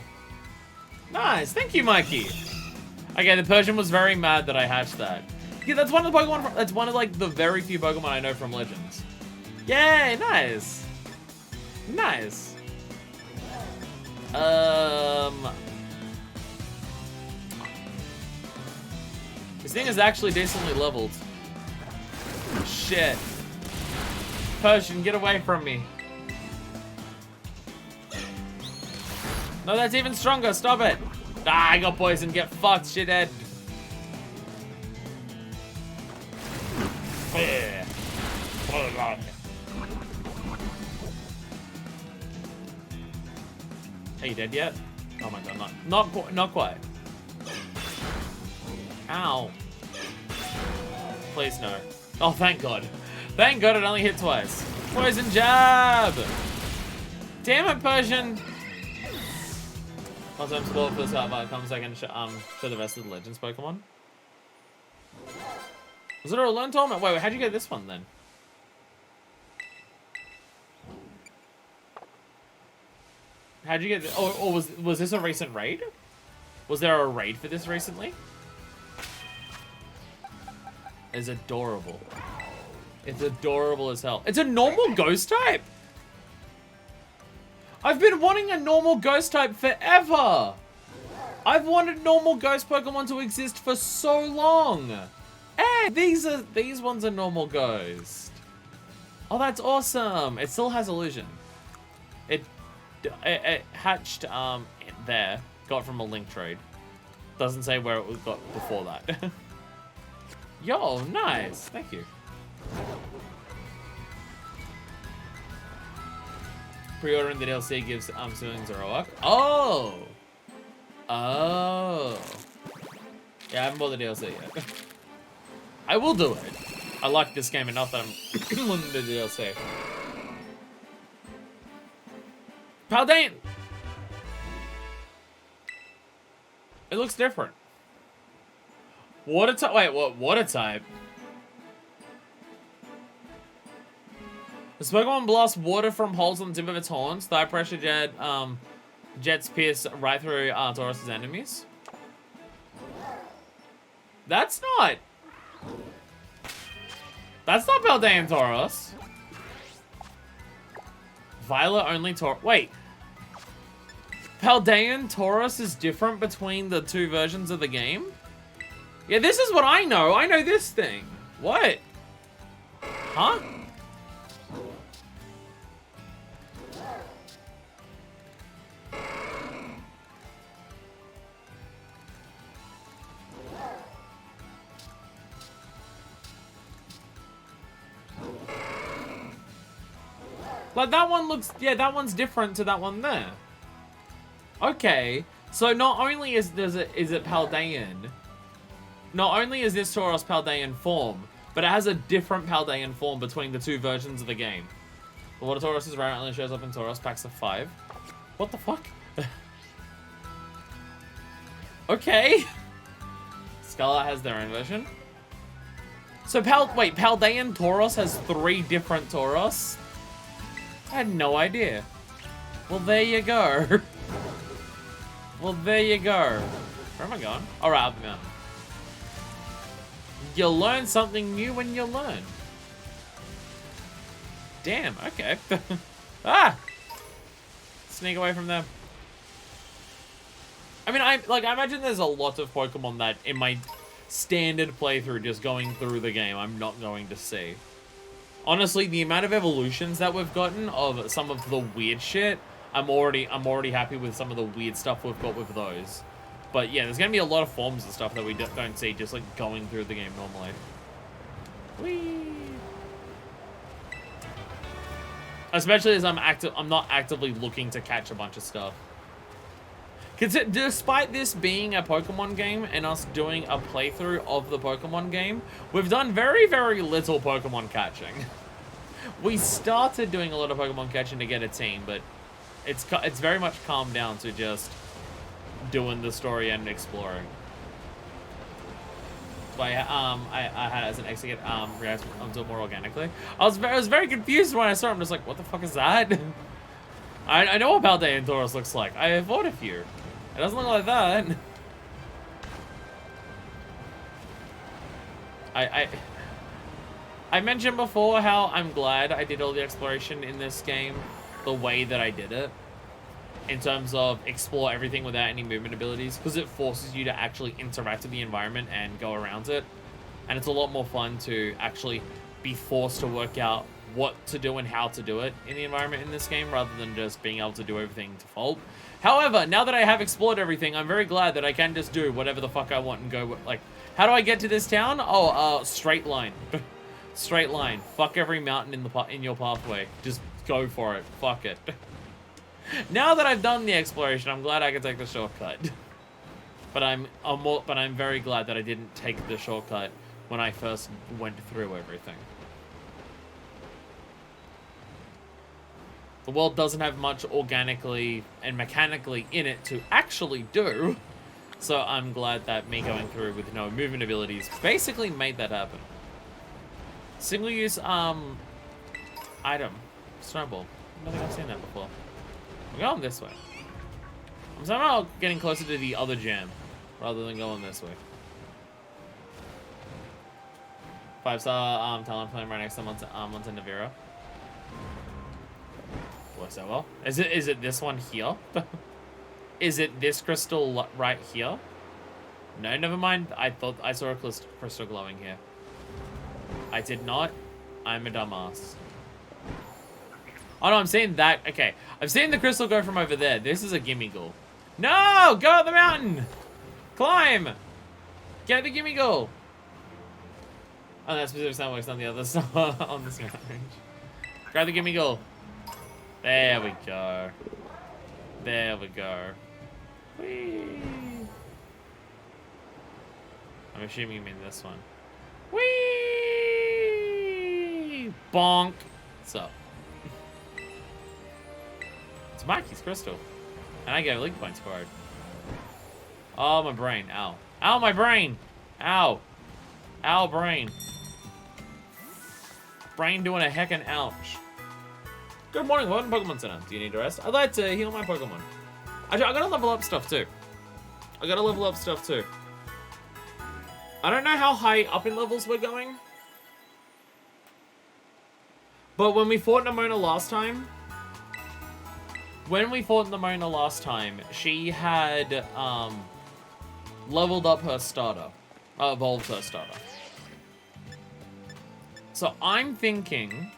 Nice, thank you, Mikey. Okay, the Persian was very mad that I hatched that. Yeah, that's one of the Pokemon, that's one of like the very few Pokemon I know from Legends. Yay, nice. Nice. This thing is actually decently leveled. Shit. Persian, get away from me. No, that's even stronger. Stop it. Ah, I got poisoned. Get fucked, shithead. Are you dead yet? Oh my god, not quite. Ow. Please no. Oh, thank god. Thank god it only hit twice. Poison jab! Damn it, Persian! Once I'm spoiled for this outcomes, I can show the rest of the Legends Pokemon. Was it a learn tournament? Wait, how'd you get this one then? How'd you get this? Or was this a recent raid? Was there a raid for this recently? It's adorable. It's adorable as hell. It's a normal ghost type? I've been wanting a normal ghost type forever. I've wanted normal ghost Pokemon to exist for so long. Hey, these ones are normal ghost. Oh, that's awesome. It still has illusion. It hatched there. Got from a link trade. Doesn't say where it got before that. Yo, nice. Thank you. Pre-ordering the DLC gives Suing Zoroark. Oh! Oh. Yeah, I haven't bought the DLC yet. I will do it. I like this game enough that I'm willing to do the DLC. Paldean! It looks different. Water type? Wait, what? Water type? This Pokemon blasts water from holes on the tip of its horns. The high pressure jets pierce right through Taurus's enemies. That's not Paldean Taurus. Violet only Taurus. Wait. Paldean Taurus is different between the two versions of the game? Yeah, this is what I know. I know this thing. What? Huh? Like, that one looks... Yeah, that one's different to that one there. Okay. So, not only is it Paldean... Not only is this Tauros Paldean form, but it has a different Paldean form between the two versions of the game. The Water Tauros is rare and only shows up in Tauros packs of 5. What the fuck? Okay. Scarlet has their own version. So, wait, Paldean Tauros has 3 different Tauros? I had no idea. Well, there you go. Well, there you go. Where am I going? All right, up the mountain. You learn something new when you learn. Damn, okay. Ah! Sneak away from them. I mean, I imagine there's a lot of Pokemon that in my standard playthrough, just going through the game, I'm not going to see. Honestly, the amount of evolutions that we've gotten of some of the weird shit, I'm already happy with some of the weird stuff we've got with those. But yeah, there's gonna be a lot of forms and stuff that we don't see just like going through the game normally. Whee! Especially as I'm not actively looking to catch a bunch of stuff. Despite this being a Pokemon game and us doing a playthrough of the Pokemon game, we've done very, very little Pokemon catching. We started doing a lot of Pokemon catching to get a team, but it's very much calmed down to just doing the story and exploring. So I had as an exit react onto it more organically. I was very confused when I saw it. I'm just like, what the fuck is that? I know what Paldean Tauros looks like. I have fought a few. It doesn't look like that. I mentioned before how I'm glad I did all the exploration in this game the way that I did it. In terms of explore everything without any movement abilities, because it forces you to actually interact with the environment and go around it. And it's a lot more fun to actually be forced to work out what to do and how to do it in the environment in this game, rather than just being able to do everything default. However, now that I have explored everything, I'm very glad that I can just do whatever the fuck I want and go, like, how do I get to this town? Oh, straight line. Straight line. Fuck every mountain in your pathway. Just go for it. Fuck it. Now that I've done the exploration, I'm glad I could take the shortcut. But I'm very glad that I didn't take the shortcut when I first went through everything. The world doesn't have much organically and mechanically in it to actually do. So I'm glad that me going through with no movement abilities basically made that happen. Single use item. Snowball. I don't think I've seen that before. I'm going this way. I'm somehow getting closer to the other jam rather than going this way. 5-star talent playing right next to Montenegro. Works out well. Is it this one here? Is it this crystal right here? No, never mind. I thought I saw a crystal glowing here. I did not. I'm a dumbass. Oh no, I'm seeing that. Okay, I've seen the crystal go from over there. This is a Gimmighoul. No! Go up the mountain! Climb! Get the Gimmighoul! Oh, that specific sound works on the other side, on this mountain range. Grab the Gimmighoul. There we go. There we go. Whee! I'm assuming you mean this one. Whee! Bonk! What's up? It's Mikey's crystal. And I get league points for it. Oh, my brain. Ow. Ow, my brain! Ow. Ow, brain. Brain doing a heckin' ouch. Good morning, welcome to Pokemon Center. Do you need a rest? I'd like to heal my Pokemon. Actually, I gotta level up stuff too. I don't know how high up in levels we're going. But when we fought Nimona last time, she had leveled up her starter. Evolved her starter. So I'm thinking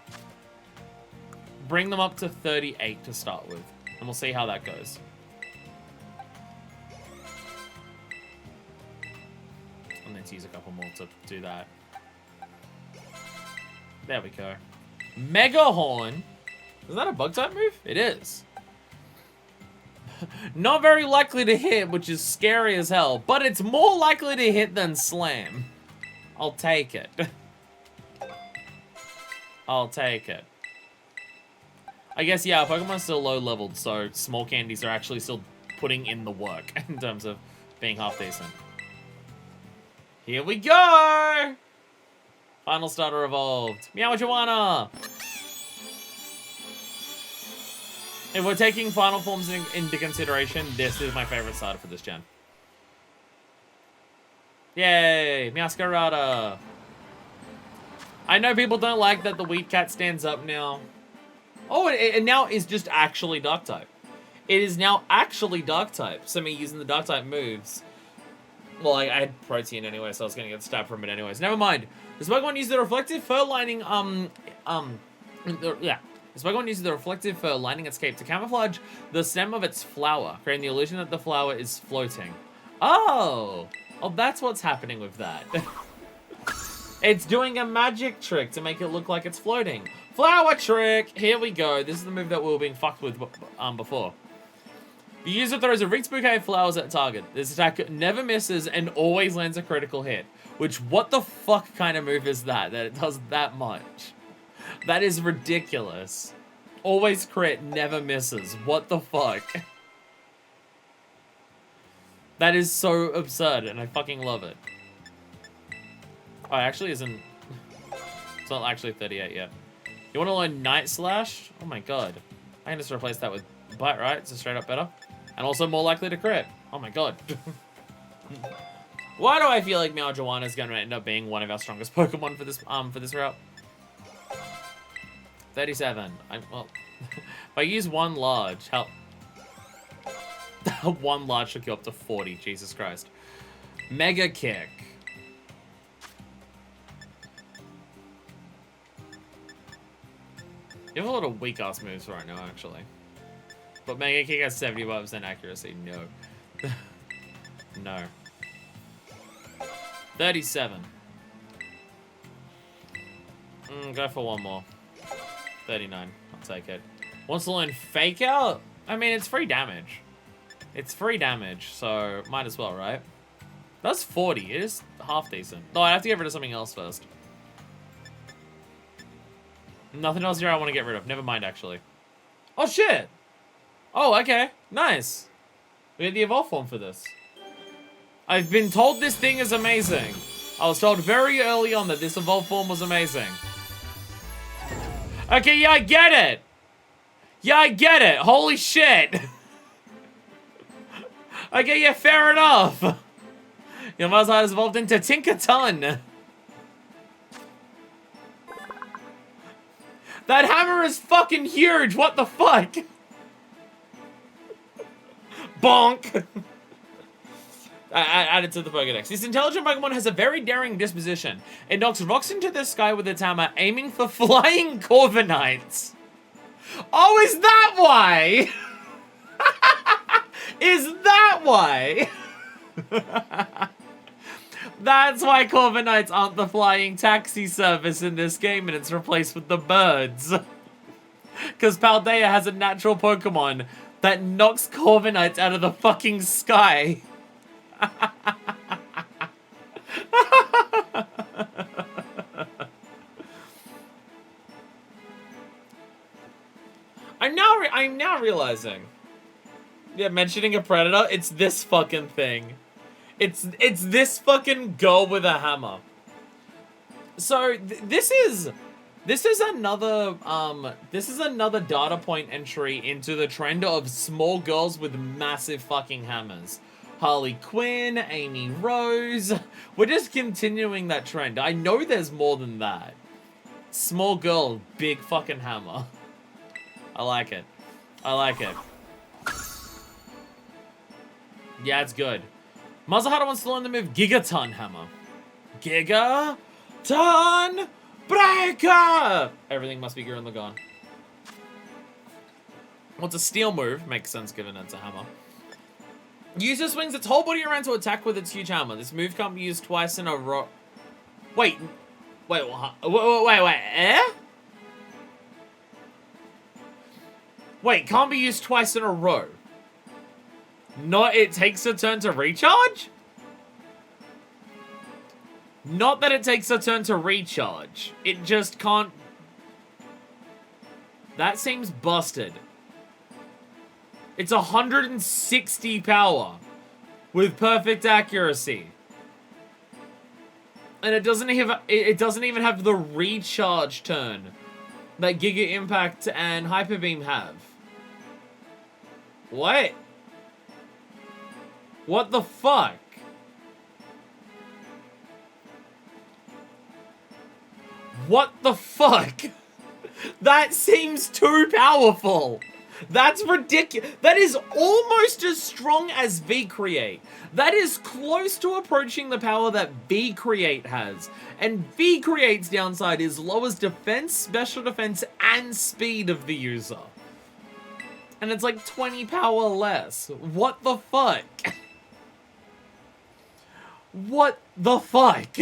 bring them up to 38 to start with. And we'll see how that goes. And let's use a couple more to do that. There we go. Mega Horn. Is that a bug type move? It is. Not very likely to hit, which is scary as hell. But it's more likely to hit than slam. I'll take it. I'll take it. I guess, yeah, Pokemon's still low leveled, so small candies are actually still putting in the work in terms of being half decent. Here we go! Final starter evolved. Meow-Joanna! If we're taking final forms into consideration, this is my favorite starter for this gen. Yay! Meowscarada! I know people don't like that the Wheat Cat stands up now. Oh, it now is just actually Dark type. It is now actually Dark type. So me using the Dark type moves. Well, I had Protein anyway, so I was gonna get stabbed from it anyways. Never mind. This Pokemon uses the reflective fur lining, yeah. This Pokemon uses the reflective fur lining its cape to camouflage the stem of its flower, creating the illusion that the flower is floating. Oh! Oh, that's what's happening with that. It's doing a magic trick to make it look like it's floating. Flower trick! Here we go. This is the move that we were being fucked with before. The user throws a Reeks bouquet of flowers at target. This attack never misses and always lands a critical hit. Which, what the fuck kind of move is that it does that much? That is ridiculous. Always crit, never misses. What the fuck? That is so absurd, and I fucking love it. Oh, it actually isn't... It's not actually 38 yet. You want to learn Night Slash? Oh my god. I can just replace that with Bite, right? It's a straight up better. And also more likely to crit. Oh my god. Why do I feel like Meow-Joanna is going to end up being one of our strongest Pokemon for this route? 37. Well, if I use one large, help. One large should go up to 40. Jesus Christ. Mega Kick. You have a lot of weak ass moves right now, actually. But Mega Kick has 75% accuracy. No. No. 37. Go for one more. 39. I'll take it. Wants to learn Fake Out? I mean, it's free damage. It's free damage, so might as well, right? That's 40. It is half decent. No, I have to get rid of something else first. Nothing else here I want to get rid of. Never mind, actually. Oh, shit! Oh, okay. Nice. We had the Evolve form for this. I've been told this thing is amazing. I was told very early on that this Evolve form was amazing. Okay, yeah, I get it. Yeah, I get it. Holy shit. Okay, yeah, fair enough. Your Mazda has evolved into Tinkaton. That hammer is fucking huge. What the fuck? Bonk. I added to the Pokédex. This intelligent Pokemon has a very daring disposition. It knocks rocks into the sky with its hammer, aiming for flying Corviknights. Oh, is that why? Is that why? That's why Corviknights aren't the flying taxi service in this game and it's replaced with the birds. Because Paldea has a natural Pokemon that knocks Corviknights out of the fucking sky. I'm now realizing. Yeah, mentioning a predator, it's this fucking thing. It's this fucking girl with a hammer. So this is another data point entry into the trend of small girls with massive fucking hammers. Harley Quinn, Amy Rose. We're just continuing that trend. I know there's more than that. Small girl, big fucking hammer. I like it. I like it. Yeah, it's good. Mazuhara wants to learn the move Gigaton Hammer. Gigaton Breaker! Everything must be Gurren Lagann. What's a steel move? Makes sense given it's a hammer. User swings its whole body around to attack with its huge hammer. This move can't be used twice in a row. Wait, eh? Wait, can't be used twice in a row. Not it takes a turn to recharge? Not that it takes a turn to recharge. It just can't... That seems busted. It's 160 power with perfect accuracy. And it doesn't even have the recharge turn that Giga Impact and Hyper Beam have. What? What the fuck? What the fuck? That seems too powerful. That's ridiculous. That is almost as strong as V-Create. That is close to approaching the power that V-Create has. And V-Create's downside is lowers defense, special defense, and speed of the user. And it's like 20 power less. What the fuck? What the fuck?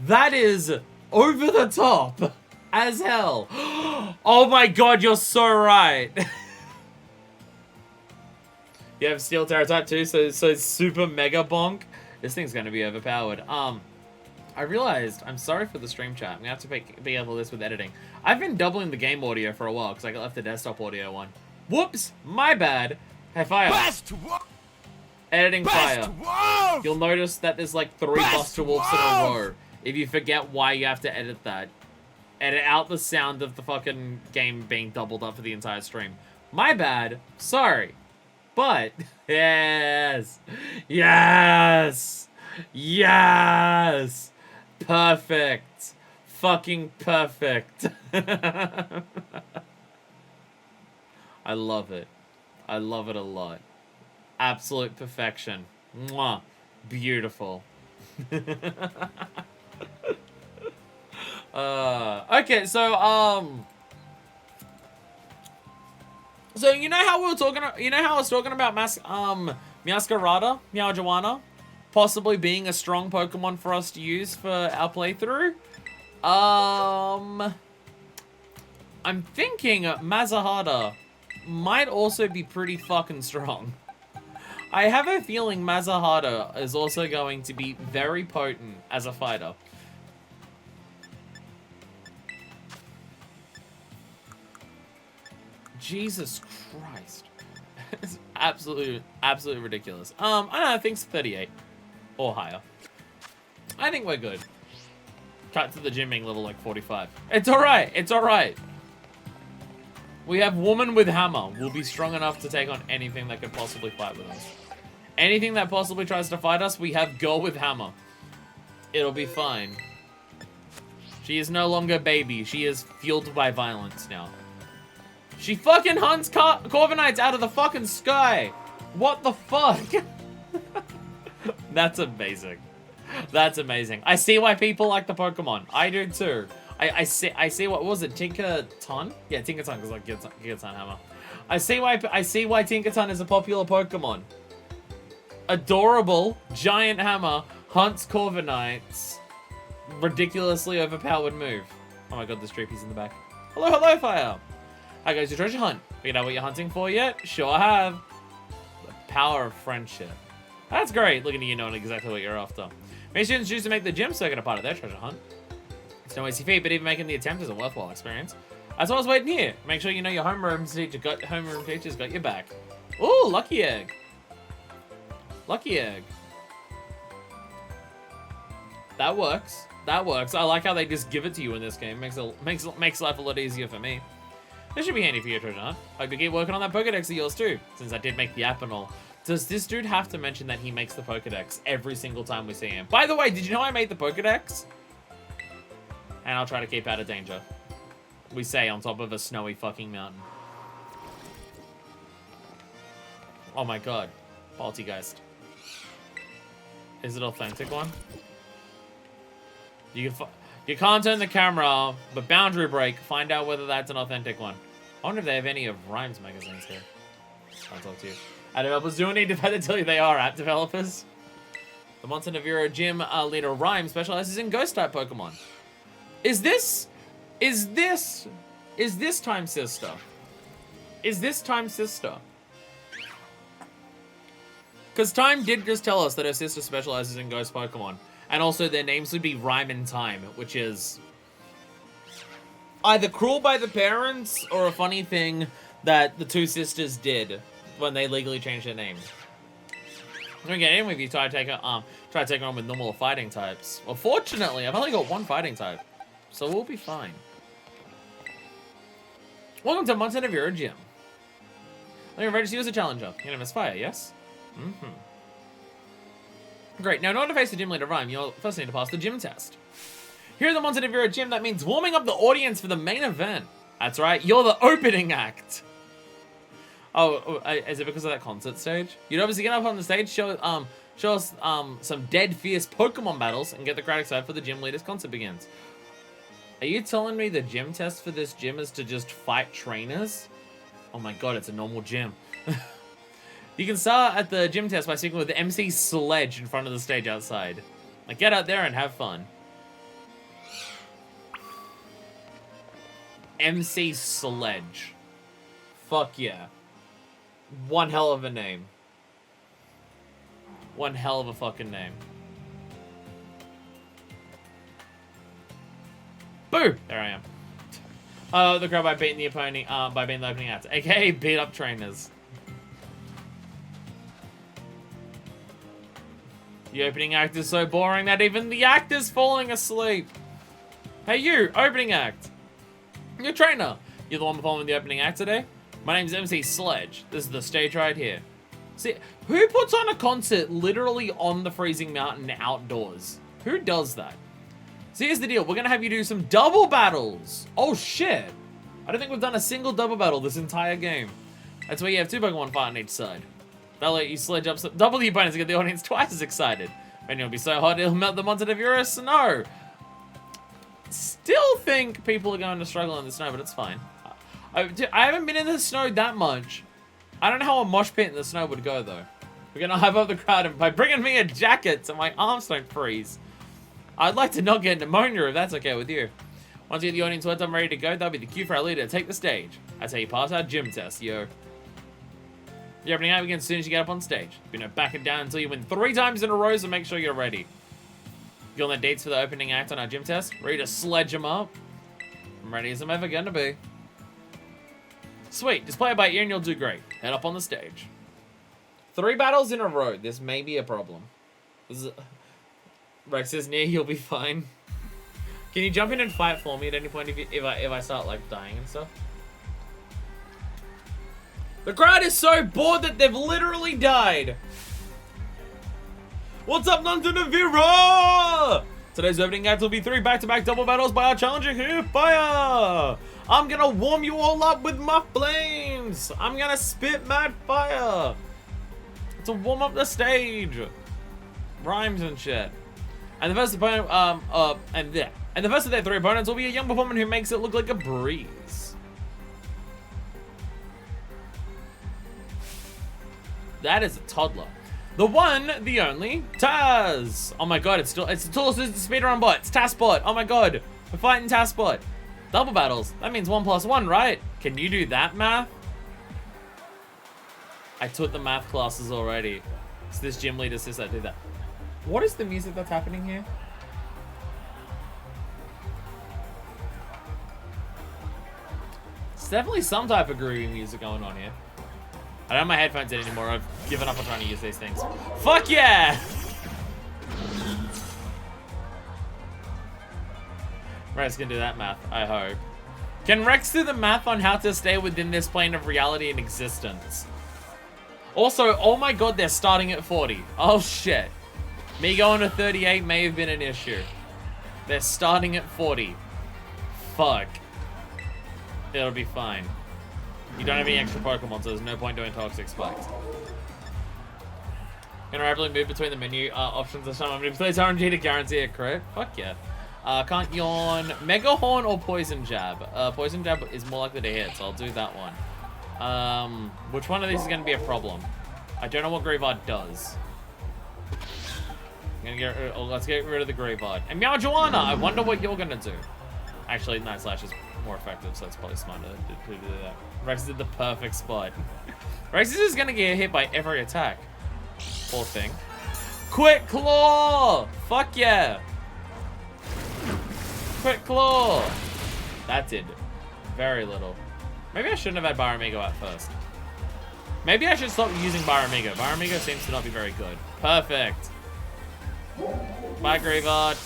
That is over the top as hell. Oh my god, you're so right. You have Steel Terror type too, so super mega bonk. This thing's gonna be overpowered. I realized, I'm sorry for the stream chat. I'm gonna have to be able to do this with editing. I've been doubling the game audio for a while because I left the desktop audio one. Whoops, my bad. Hey, fire. Editing fire. You'll notice that there's like 3 Buster Wolves in a row. If you forget why you have to edit that. Edit out the sound of the fucking game being doubled up for the entire stream. My bad. Sorry. But, yes. Yes. Yes. Perfect. Fucking perfect. I love it. I love it a lot. Absolute perfection. Mwah. Beautiful. Okay, so you know how we were talking, you know how I was talking about Meowscarada, Meowjowana, possibly being a strong Pokemon for us to use for our playthrough? I'm thinking Mazahada might also be pretty fucking strong. I have a feeling Mazahada is also going to be very potent as a fighter. Jesus Christ. It's absolutely ridiculous. I don't know, I think it's 38 or higher. I think we're good. Cut to the gym being level like 45. It's alright, it's alright. We have Woman with Hammer. We'll be strong enough to take on anything that could possibly fight with us. Anything that possibly tries to fight us, we have Girl with Hammer. It'll be fine. She is no longer baby. She is fueled by violence now. She fucking hunts Corviknights out of the fucking sky. What the fuck? That's amazing. That's amazing. I see why people like the Pokemon. I do too. I see what was it? Tinkerton? Yeah, Tinkerton is like Gigaton Hammer. I see why Tinkerton is a popular Pokemon. Adorable giant hammer hunts Corviknights. Ridiculously overpowered move. Oh my god, there's Dreepies in the back. Hello, hello, fire. Hi guys, your treasure hunt. Figured out what you're hunting for yet? Sure have. The power of friendship. That's great. Looking at you knowing exactly what you're after. Many students choose to make the gym circuit a part of their treasure hunt. It's no easy feat, but even making the attempt is a worthwhile experience. That's why I was waiting here. Make sure you know your homeroom teacher's got your back. Ooh, lucky egg. Lucky egg. That works. That works. I like how they just give it to you in this game. Makes life a lot easier for me. This should be handy for your treasure hunt. Hope you keep working on that Pokedex of yours too, since I did make the app and all. Does this dude have to mention that he makes the Pokedex every single time we see him? By the way, did you know I made the Pokedex? And I'll try to keep out of danger. We say on top of a snowy fucking mountain. Oh my god. Poltergeist. Is it authentic one? You can't turn the camera off, but boundary break. Find out whether that's an authentic one. I wonder if they have any of Rhymes magazines here. I'll talk to you. App developers do need to tell you they are app developers. The Montenegro gym leader Rhyme specializes in ghost-type Pokemon. Is this Time Sister? Is this Time Sister? Because Time did just tell us that her sister specializes in ghost Pokemon. And also their names would be Rhyme and Time, which is either cruel by the parents or a funny thing that the two sisters did when they legally changed their names. I'm gonna get in with you, try to take on with normal fighting types. Well, fortunately, I've only got one fighting type, so we'll be fine. Welcome to Montenegro Gym. I'm gonna register you as a challenger. You're gonna miss fire, yes? Mm-hmm. Great, now in order to face the gym leader Rhyme, you'll first need to pass the gym test. Here at the Montenegro Gym, that means warming up the audience for the main event. That's right, you're the opening act. Oh, is it because of that concert stage? You'd obviously get up on the stage, show us some dead fierce Pokemon battles, and get the crowd excited for the gym leader's concert begins. Are you telling me the gym test for this gym is to just fight trainers? Oh my god, it's a normal gym. You can start at the gym test by speaking with the MC Sledge in front of the stage outside. Like, get out there and have fun. MC Sledge. Fuck yeah. One hell of a name. One hell of a fucking name. Boo! There I am. The crowd by beating the opponent, by beating the opening act, aka beat up trainers. The opening act is so boring that even the actor's falling asleep. Hey you, opening act. You're a trainer. You're the one performing the opening act today? My name's MC Sledge. This is the stage right here. See, who puts on a concert literally on the freezing mountain outdoors? Who does that? So here's the deal. We're going to have you do some double battles. Oh, shit. I don't think we've done a single double battle this entire game. That's where you have two Pokemon fight on each side. They'll let you sledge up some double the opponents to get the audience twice as excited. And it'll be so hot it'll melt the Montenegro snow. Still think people are going to struggle in the snow, but it's fine. I haven't been in the snow that much. I don't know how a mosh pit in the snow would go, though. We're going to hype up the crowd by bringing me a jacket so my arms don't freeze. I'd like to not get pneumonia if that's okay with you. Once you get the audience worked up and ready to go, that'll be the cue for our leader to take the stage. That's how you pass our gym test, yo. The opening act begins as soon as you get up on stage. You know, back it down until you win 3 times in a row, so make sure you're ready. You on the dates for the opening act on our gym test? Ready to sledge them up? I'm ready as I'm ever gonna be. Sweet, just play it by ear and you'll do great. Head up on the stage. 3 battles in a row. This may be a problem. Rex is near, you'll be fine. Can you jump in and fight for me at any point if I start like dying and stuff? The crowd is so bored that they've literally died. What's up, Montenegro? Today's opening act will be 3 back-to-back double battles by our challenger here, Fire. I'm gonna warm you all up with my flames. I'm gonna spit mad fire to warm up the stage. Rhymes and shit. And the first opponent, and the first of their 3 opponents will be a young performer who makes it look like a breeze. That is a toddler. The one, the only, Taz. Oh my god, it's the tallest speedrun bot. It's TazBot. Oh my god, we're fighting TazBot. Double battles. That means 1 + 1, right? Can you do that math? I took the math classes already. So this gym leader says I do that. What is the music that's happening here? It's definitely some type of groovy music going on here. I don't have my headphones in anymore. I've given up on trying to use these things. Fuck yeah! Rex can do that math, I hope. Can Rex do the math on how to stay within this plane of reality and existence? Also, oh my god, they're starting at 40. Oh shit. Me going to 38 may have been an issue. They're starting at 40. Fuck. It'll be fine. You don't have any extra Pokemon, so there's no point doing Toxic Spikes. Gonna rapidly move between the menu options this time. I'm gonna play RNG to guarantee a crit. Fuck yeah. Can't yawn. Mega Horn or Poison Jab? Poison Jab is more likely to hit, so I'll do that one. Which one of these is going to be a problem? I don't know what Graveyard does. Let's get rid of the Graveyard. And Meow Joanna, I wonder what you're going to do. Actually, Night Slash is more effective, so it's probably smarter to do that. Rex did the perfect spot. Rex is just going to get hit by every attack. Poor thing. Quick Claw! Fuck yeah! Quick Claw! That did very little. Maybe I shouldn't have had Baramigo at first. Maybe I should stop using Baramigo. Baramigo seems to not be very good. Perfect. Bye, Graveyard.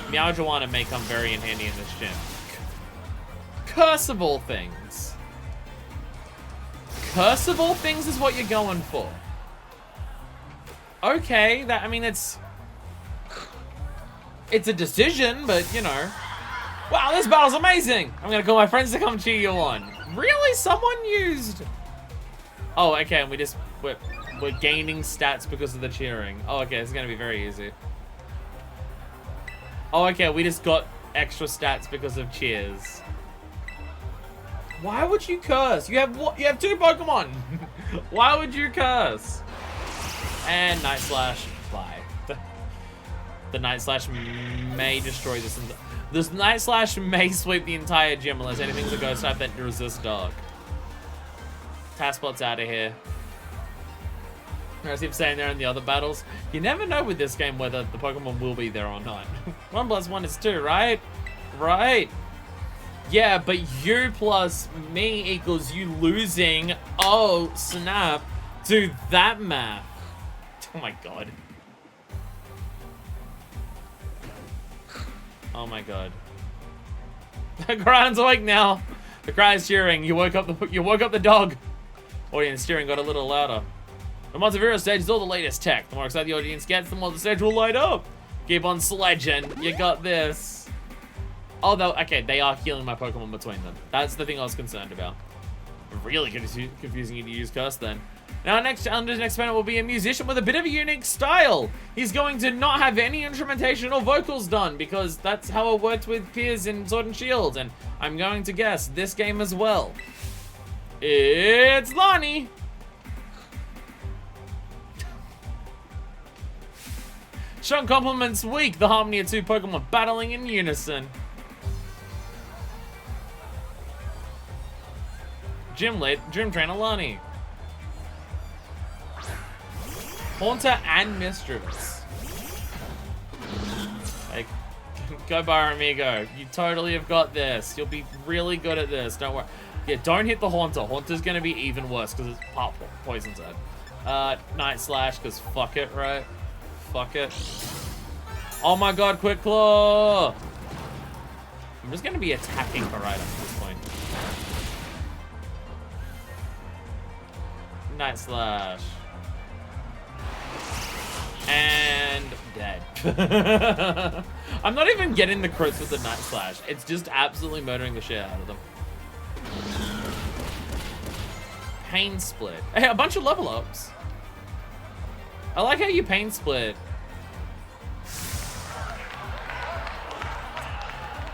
Meow Joanna may come very in handy in this gym. Curse of all things. Curse of all things is what you're going for. Okay, I mean, it's a decision, but, you know. Wow, this battle's amazing! I'm gonna call my friends to come cheer you on. Really? Someone used... Oh, okay, and we're gaining stats because of the cheering. Oh, okay, it's gonna be very easy. Oh, okay, we just got extra stats because of cheers. Why would you curse? You have what? You have 2 Pokemon! Why would you curse? And Night Slash, bye. The Night Slash may destroy this. This Night Slash may sweep the entire gym unless anything's a ghost type that resists dark. Taskbot's out of here. As I keep saying there in the other battles, you never know with this game whether the Pokemon will be there or not. 1 + 1 is 2, right? Right. Yeah, but you plus me equals you losing. Oh, snap. Do that math. Oh my god. Oh my god. The crowd's awake now. The crowd is cheering. You woke up the dog. Audience cheering got a little louder. The Montevero stage is all the latest tech. The more excited the audience gets, the more the stage will light up. Keep on sledging. You got this. Although, okay, they are healing my Pokemon between them. That's the thing I was concerned about. Really confusing you to use Curse then. Now, under the next panel will be a musician with a bit of a unique style. He's going to not have any instrumentation or vocals done because that's how it worked with Piers in Sword and Shield. And I'm going to guess this game as well. It's Lonnie. Strong compliments weak. The harmony of 2 Pokemon battling in unison. Gym trainer Lonnie. Haunter and Mistress. Like, go Baramigo. You totally have got this. You'll be really good at this. Don't worry. Yeah, don't hit the Haunter. Haunter's gonna be even worse because it's part poison zone. Night Slash, because fuck it, right? Fuck it. Oh my god, Quick Claw! I'm just gonna be attacking her right at this point. Night Slash. And dead. I'm not even getting the crits with the Night Slash. It's just absolutely murdering the shit out of them. Pain Split. Hey, a bunch of level ups. I like how you Pain Split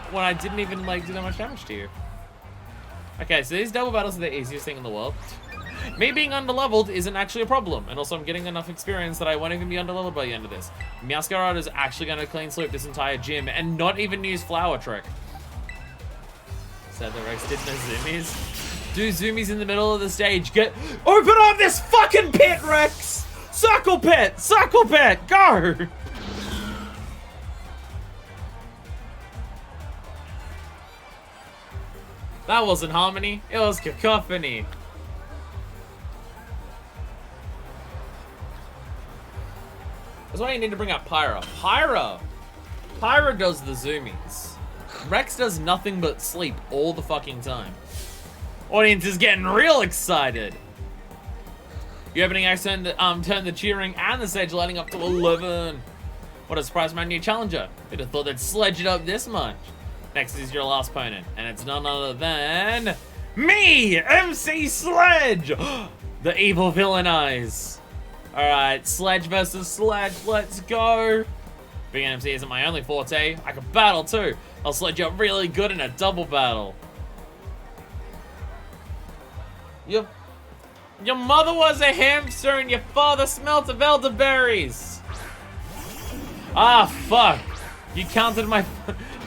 when I didn't even like do that much damage to you. Okay, so these double battles are the easiest thing in the world. Me being underleveled isn't actually a problem, and also I'm getting enough experience that I won't even be underleveled by the end of this. Meowscarada is actually going to clean sweep this entire gym and not even use Flower Trick. Sad that Rex did no zoomies. Do zoomies in the middle of the stage. Open up this fucking pit, Rex! Circle pit! Circle pit! Go! That wasn't harmony, it was cacophony. That's why you need to bring up Pyra. Pyra does the zoomies. Rex does nothing but sleep all the fucking time. Audience is getting real excited. The opening act turned the cheering and the stage lighting up to 11. What a surprise, my new challenger. Who'd have thought they'd sledge it up this much? Next is your last opponent, and it's none other than me, MC Sledge! The evil villain eyes. Alright, Sledge versus Sledge, let's go. Being MC isn't my only forte. I can battle too. I'll sledge you up really good in a double battle. Your mother was a hamster and your father smelt of elderberries. Ah, fuck. You counted my...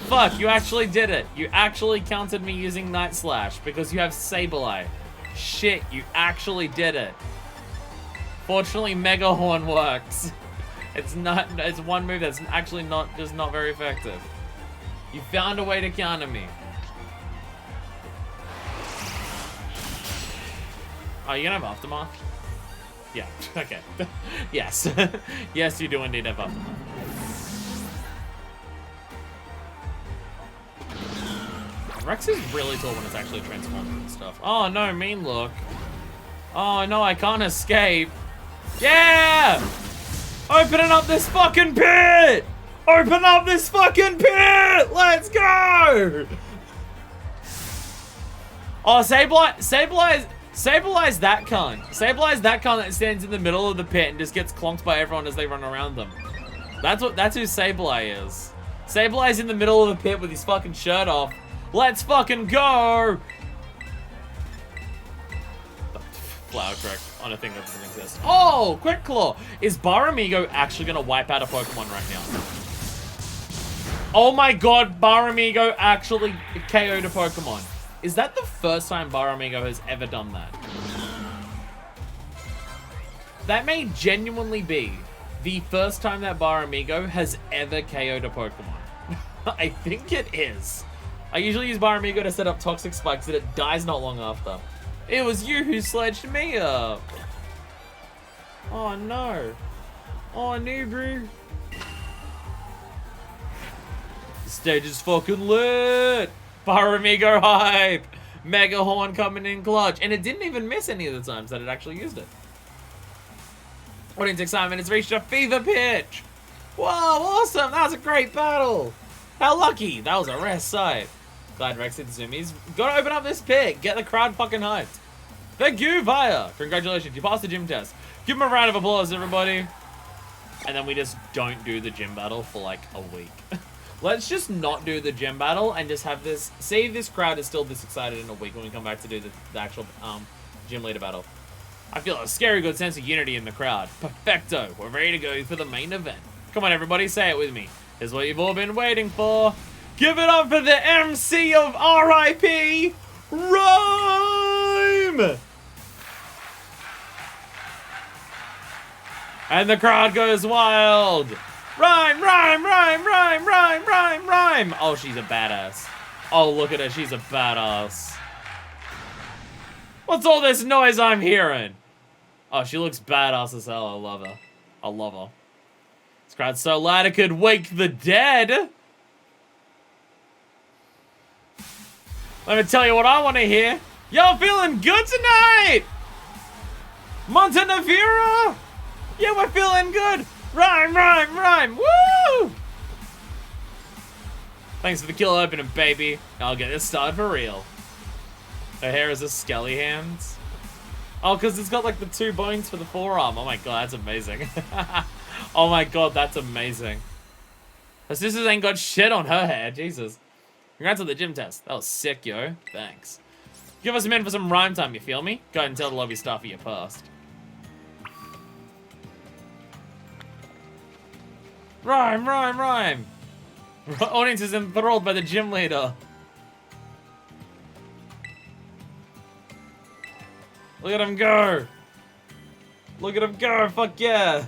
Fuck, you actually did it. You actually counted me using Night Slash because you have Sableye. Shit, you actually did it. Fortunately, Mega Horn works. It's one move that's actually just not very effective. You found a way to counter me. Oh, you gonna have Aftermath? Yeah, okay. Yes. Yes, you do indeed have Aftermath. Rex is really tall when it's actually transformed and stuff. Oh no, mean look. Oh no, I can't escape. Yeah! Opening up this fucking pit! Open up this fucking pit! Let's go! Oh, Sableye that cunt. Sableye that cunt that stands in the middle of the pit and just gets clonked by everyone as they run around them. That's who Sableye is. Sableye's in the middle of the pit with his fucking shirt off. Let's fucking go! Flower trick on a thing that doesn't exist. Oh, Quick Claw! Is Baramigo actually gonna wipe out a Pokemon right now? Oh my god, Baramigo actually KO'd a Pokemon. Is that the first time Baramigo has ever done that? That may genuinely be the first time that Baramigo has ever KO'd a Pokemon. I think it is. I usually use Baramigo to set up Toxic Spikes and it dies not long after. It was you who sledged me up. Oh no. Oh no, bro. The stage is fucking lit. Baramigo hype. Mega Horn coming in clutch. And it didn't even miss any of the times that it actually used it. Audience excitement has reached a fever pitch. Whoa, awesome. That was a great battle. How lucky. That was a rare sight. Glad Rex hit the zoomies. Gotta open up this pit. Get the crowd fucking hyped. Thank you, Via. Congratulations. You passed the gym test. Give him a round of applause, everybody. And then we just don't do the gym battle for like a week. Let's just not do the gym battle and just have this. See if this crowd is still this excited in a week when we come back to do the actual gym leader battle. I feel a scary good sense of unity in the crowd. Perfecto. We're ready to go for the main event. Come on, everybody. Say it with me. Here's what you've all been waiting for. Give it up for the MC of RIP, Rhyme! And the crowd goes wild. Rhyme, rhyme, rhyme, rhyme, rhyme, rhyme, rhyme. Oh, she's a badass. Oh, look at her. She's a badass. What's all this noise I'm hearing? Oh, she looks badass as hell. I love her. I love her. This crowd's so loud it could wake the dead. Let me tell you what I want to hear. Y'all feeling good tonight? Montenegro? Yeah, we're feeling good. Rhyme, rhyme, rhyme. Woo! Thanks for the kill opening, baby. I'll get this started for real. Her hair is a skelly hands. Oh, because it's got like the 2 bones for the forearm. Oh my god, that's amazing. Oh my god, that's amazing. Her sisters ain't got shit on her hair. Jesus. Congrats on the gym test. That was sick, yo. Thanks. Give us a minute for some rhyme time, you feel me? Go ahead and tell the lobby staff you passed. Rhyme, rhyme, rhyme. Audience is enthralled by the gym leader. Look at him go. Look at him go. Fuck yeah.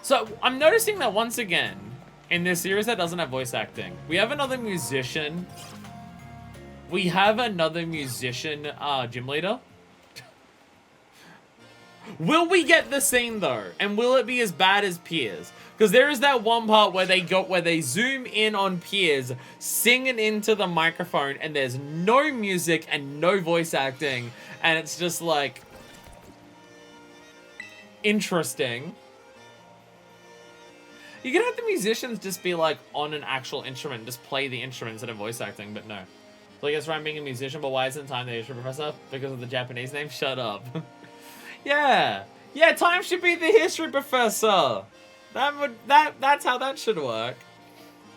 So, I'm noticing that once again, in this series that doesn't have voice acting, we have another musician. We have another musician, gym leader. Will we get the scene though? And will it be as bad as Piers? Because there is that one part where they zoom in on Piers singing into the microphone and there's no music and no voice acting. And it's just like interesting. You can have the musicians just be like on an actual instrument, just play the instrument instead of voice acting, but no. So I guess Ryan being a musician, but why isn't Time the history professor? Because of the Japanese name? Shut up. Yeah. Yeah, time should be the history professor. That's how that should work.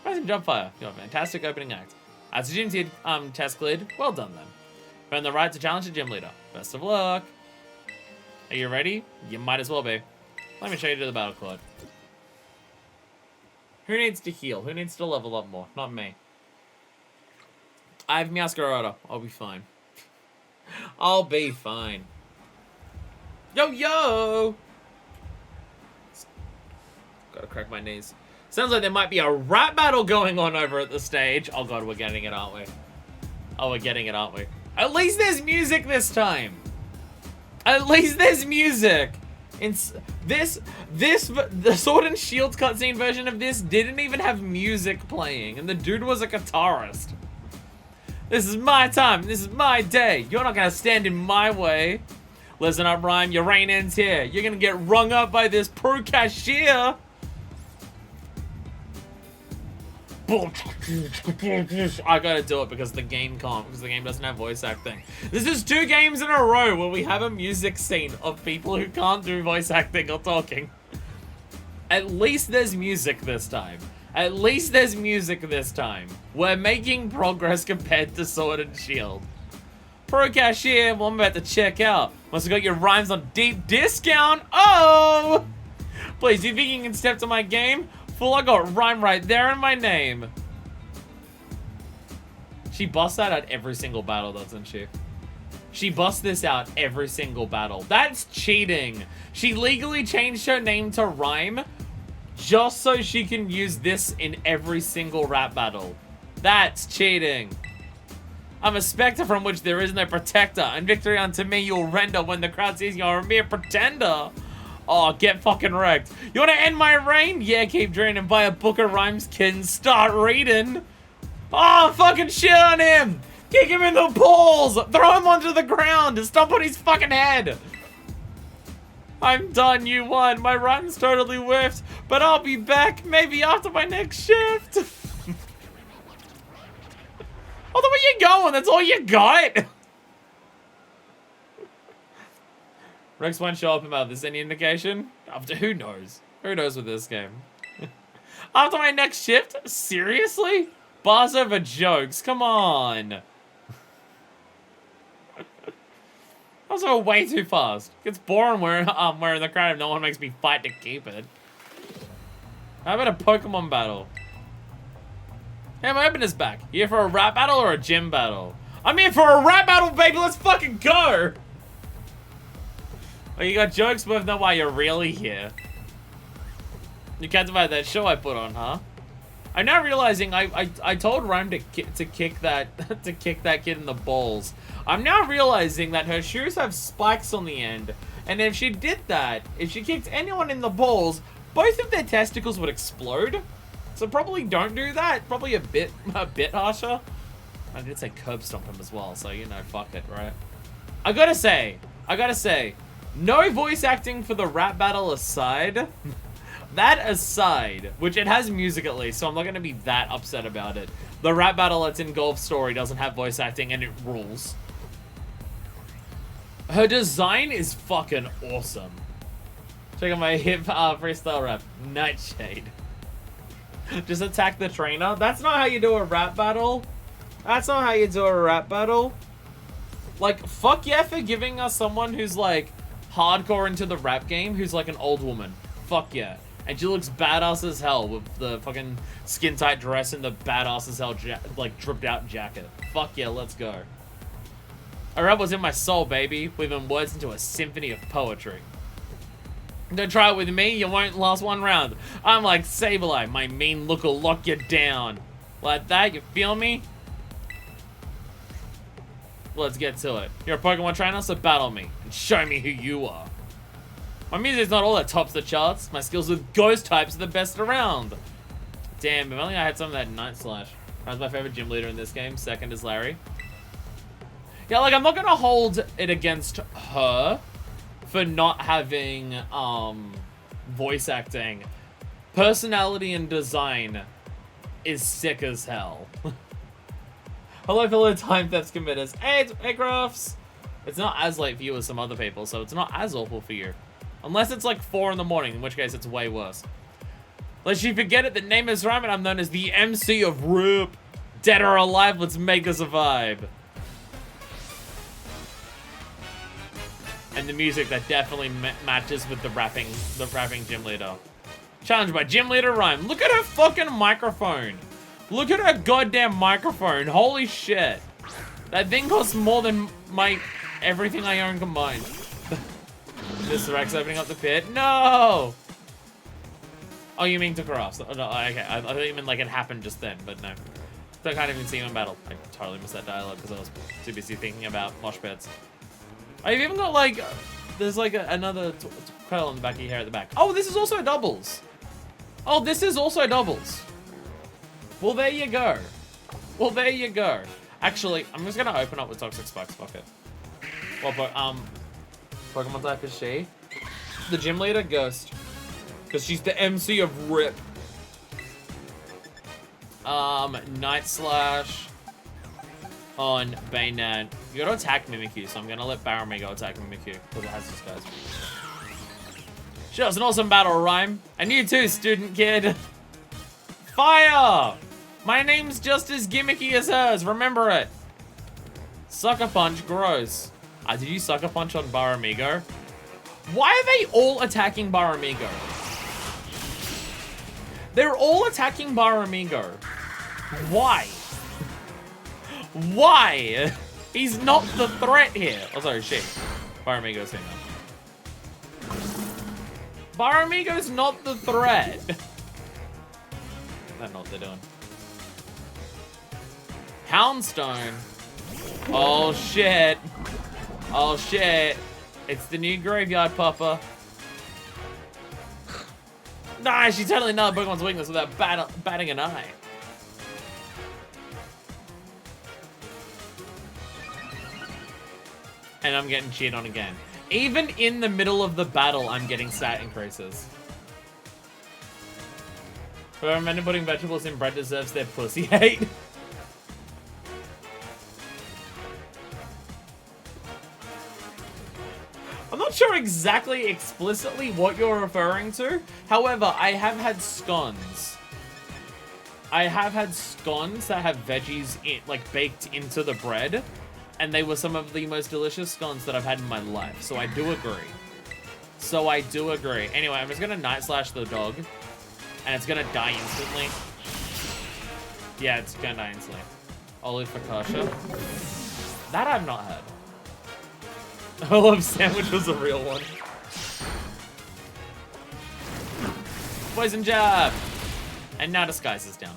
Rising Jumpfire, you're a fantastic opening act. As a gym kid, test cleared. Well done then. Earn the right to challenge the gym leader. Best of luck. Are you ready? You might as well be. Let me show you to the battle card. Who needs to heal? Who needs to level up more? Not me. I have Meowscarada. I'll be fine. I'll be fine. Yo, yo! Gotta crack my knees. Sounds like there might be a rap battle going on over at the stage. Oh god, we're getting it, aren't we? Oh, we're getting it, aren't we? At least there's music this time. At least there's music. The Sword and Shield cutscene version of this didn't even have music playing, and the dude was a guitarist. This is my time. This is my day. You're not gonna stand in my way. Listen up, Rhyme. Your reign ends here. You're gonna get rung up by this pro cashier. I gotta do it because the game can't, because the game doesn't have voice acting. This is 2 games in a row where we have a music scene of people who can't do voice acting or talking. At least there's music this time. At least there's music this time. We're making progress compared to Sword and Shield. Pro cashier, well, I'm about to check out. Must have got your rhymes on deep discount. Oh! Please, do you think you can step to my game? Fool, I got rhyme right there in my name. She busts that out every single battle, doesn't she? She busts this out every single battle. That's cheating. She legally changed her name to Rhyme just so she can use this in every single rap battle. That's cheating. I'm a specter from which there is no protector, and victory unto me you'll render when the crowd sees you're a mere pretender. Oh, get fucking wrecked. You wanna end my reign? Yeah, keep dreaming. Buy a book of rhymes, kid, and start reading. Oh, fucking shit on him. Kick him in the balls. Throw him onto the ground and stomp on his fucking head. I'm done, you won. My rhyme's totally whiffed, but I'll be back maybe after my next shift. Oh, where you going? That's all you got? Rex won't show up about this. Any indication? After who knows? Who knows with this game? After my next shift? Seriously? Bars over jokes. Come on. Also, way too fast. Gets boring wearing the crowd if no one makes me fight to keep it. How about a Pokemon battle? Hey, my opener's back. You here for a rap battle or a gym battle? I'm here for a rap battle, baby. Let's fucking go. Oh, you got jokes, but know why you're really here. You can't divide that show I put on, huh? I'm now realizing I told Rhyme to kick that to kick that kid in the balls. I'm now realizing that her shoes have spikes on the end, and if she did that, if she kicked anyone in the balls, both of their testicles would explode. So probably don't do that. Probably a bit harsher. I did say curb stomp him as well, so you know, fuck it, right? I gotta say, no voice acting for the rap battle aside. That aside, which it has music at least, so I'm not going to be that upset about it. The rap battle that's in Golf Story doesn't have voice acting, and it rules. Her design is fucking awesome. Check out my hip freestyle rap. Nightshade. Just attack the trainer. That's not how you do a rap battle. That's not how you do a rap battle. Like, fuck yeah for giving us someone who's like hardcore into the rap game, who's like an old woman. Fuck yeah. And she looks badass as hell with the fucking skin tight dress and the badass as hell like dripped out jacket. Fuck yeah, let's go. A rap was in my soul, baby, weaving words into a symphony of poetry. Don't try it with me, you won't last one round. I'm like Sableye, my mean look will lock you down. Like that, you feel me? Let's get to it. You're a Pokemon trainer, so battle me and show me who you are. My music's not all that tops the charts. My skills with ghost types are the best around. Damn, if only I had some of that Night Slash. That's my favorite gym leader in this game. Second is Larry. Yeah, like, I'm not gonna hold it against her for not having, voice acting. Personality and design is sick as hell. Hello, fellow time theft committers. Hey, Crafts! It's not as late for you as some other people, so it's not as awful for you. Unless it's like 4 in the morning, in which case it's way worse. Lest you forget it, the name is rhyme and I'm known as the MC of RIP. Dead or alive, let's make us a vibe. And the music that definitely matches with the rapping gym leader. Challenged by gym leader Rhyme. Look at her fucking microphone. Look at her goddamn microphone. Holy shit. That thing costs more than everything I own combined. This Rex opening up the pit. No! Oh, you mean to cross? Oh, no, okay. I thought you meant like it happened just then, but no. I can't even see him in battle. I totally missed that dialogue because I was too busy thinking about mosh pits. I've even got like, there's like another curl on the back of your hair at the back. Oh, this is also doubles. Oh, this is also doubles. Well, there you go. Well, there you go. Actually, I'm just gonna open up with Toxic Spikes. Fuck it. Well, Pokemon type is she? The gym leader, Ghost. Because she's the MC of RIP. Night Slash on Bayonet. You gotta attack Mimikyu, so I'm gonna let Baramigo attack Mimikyu because it has these guys. Sure, it's an awesome battle, Rhyme. And you too, student kid. Fire! My name's just as gimmicky as hers, remember it. Sucker Punch, gross. Did you Sucker Punch on Baramigo? Why are they all attacking Baramigo? They're all attacking Baramigo. Why? Why? He's not the threat here. Oh, sorry, she. Baramigo's saying that. Baramigo's not the threat. I don't know what they're doing. Houndstone. Oh, shit. Oh, shit. It's the new Graveyard Pupper. Nah, she totally nailed Pokemon's weakness without batting an eye. And I'm getting cheated on again. Even in the middle of the battle, I'm getting stat increases. Whoever meant putting vegetables in bread deserves their pussy hate. I'm not sure exactly explicitly what you're referring to. However, I have had scones. I have had scones that have veggies baked into the bread. And they were some of the most delicious scones that I've had in my life. So I do agree. Anyway, I'm just going to Night Slash the dog. And it's going to die instantly. Yeah, it's going to die instantly. Olive Focaccia. That I've not heard. Olive Sandwich was a real one. Poison Jab. And now Disguise is down.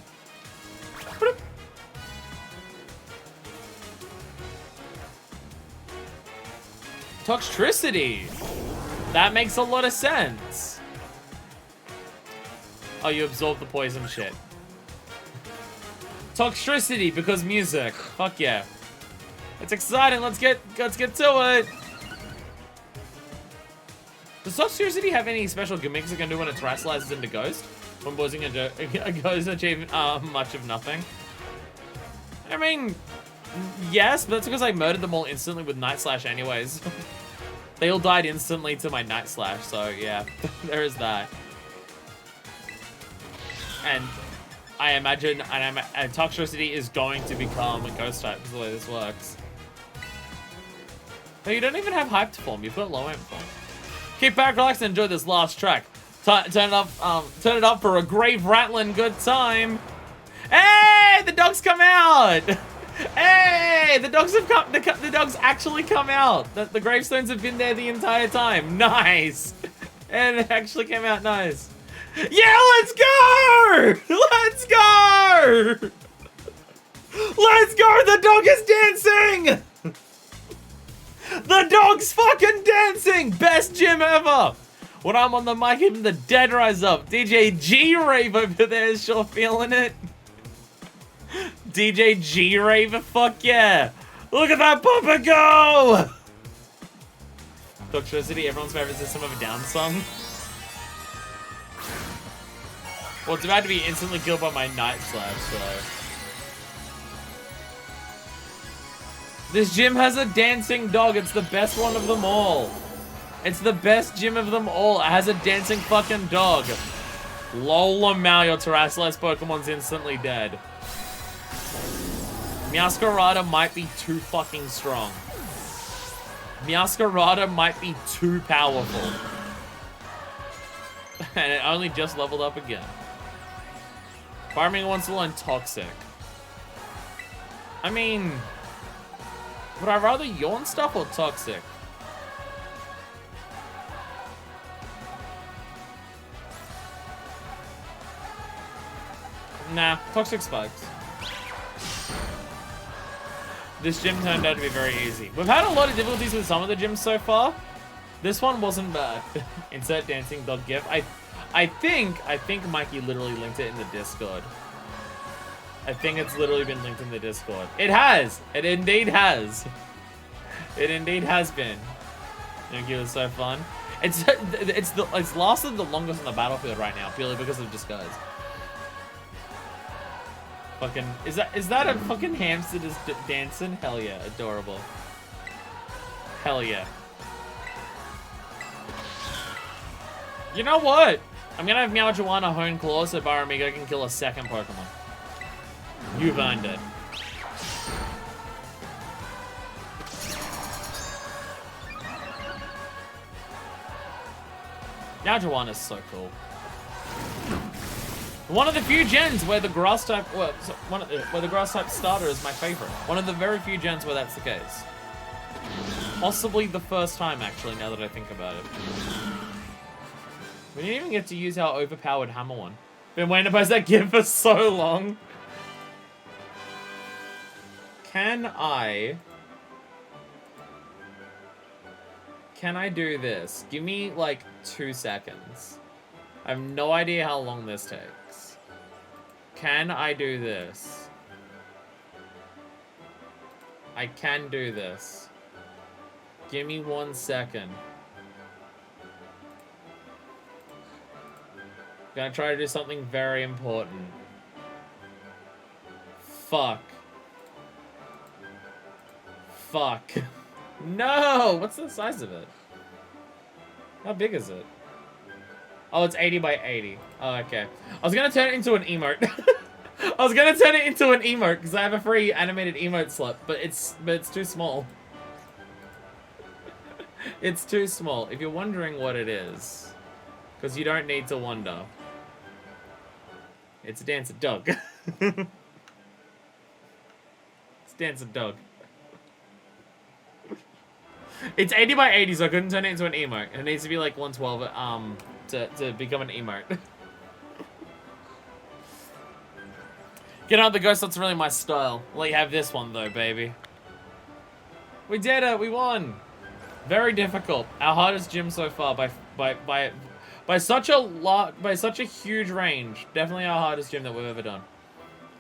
Toxtricity. That makes a lot of sense. Oh, you absorb the poison shit. Toxtricity because music. Fuck yeah. It's exciting. Let's get to it. Does Toxtricity have any special gimmicks it can do when it terrestrializes into Ghost? When boozing a Ghost achieve much of nothing? I mean, yes, but that's because I murdered them all instantly with Night Slash anyways. They all died instantly to my Night Slash, so yeah, there is that. And I imagine Toxtricity is going to become a Ghost type, is the way this works. But you don't even have hyped form, you've got low amp form. Keep back, relax, and enjoy this last track. Turn it up for a grave rattling good time. Hey, the dogs come out! Hey, the dogs have come. The dogs actually come out. The gravestones have been there the entire time. Nice, and it actually came out nice. Yeah, let's go! Let's go! Let's go! The dog is dancing. The dog's fucking dancing. Best gym ever. When I'm on the mic, even the dead rise up. DJ G-Rave over there is sure feeling it. DJ G-Rave, fuck yeah. Look at that puppet go! Toxtricity, everyone's favorite System of a Down song. Well, it's about to be instantly killed by my Night Slash, so. This gym has a dancing dog. It's the best one of them all. It's the best gym of them all. It has a dancing fucking dog. Lola Mao, your Terrasilize Pokemon's instantly dead. Meowscarada might be too fucking strong. Meowscarada might be too powerful. And it only just leveled up again. Farming wants to learn Toxic. I mean, would I rather Yawn stuff or Toxic? Nah, Toxic Spikes. This gym turned out to be very easy. We've had a lot of difficulties with some of the gyms so far. This one wasn't bad. Insert dancing dog gif. I think Mikey literally linked it in the Discord. I think it's literally been linked in the Discord. It has. It indeed has. It indeed has been. Thank you. It was so fun. It's lasted the longest on the battlefield right now purely because of disguise. Fucking is that a fucking hamster just dancing? Hell yeah, adorable. Hell yeah. You know what? I'm gonna have Meowjuana Hone Claw so Baramigo can kill a second Pokemon. You've earned it. Meowjuana is so cool. One of the few gens where the grass type, where the grass type starter is my favorite. One of the very few gens where that's the case. Possibly the first time, actually, now that I think about it. We didn't even get to use our overpowered hammer one. Been waiting to post that GIF for so long. Can I do this? Give me like 2 seconds. I have no idea how long this takes. Can I do this? I can do this. Give me 1 second. Gonna try to do something very important. Fuck. Fuck. No! What's the size of it? How big is it? Oh, it's 80 by 80. Oh, okay. I was gonna turn it into an emote. I was gonna turn it into an emote because I have a free animated emote slot, but it's too small. It's too small. If you're wondering what it is, because you don't need to wonder. It's Dancer Dog. It's Dancer Dog. It's 80 by 80, so I couldn't turn it into an emote. It needs to be like 112 to become an emote. Get out the ghost, that's really my style. Let you have this one though, baby. We did it, we won. Very difficult. Our hardest gym so far by such a huge range. Definitely our hardest gym that we've ever done.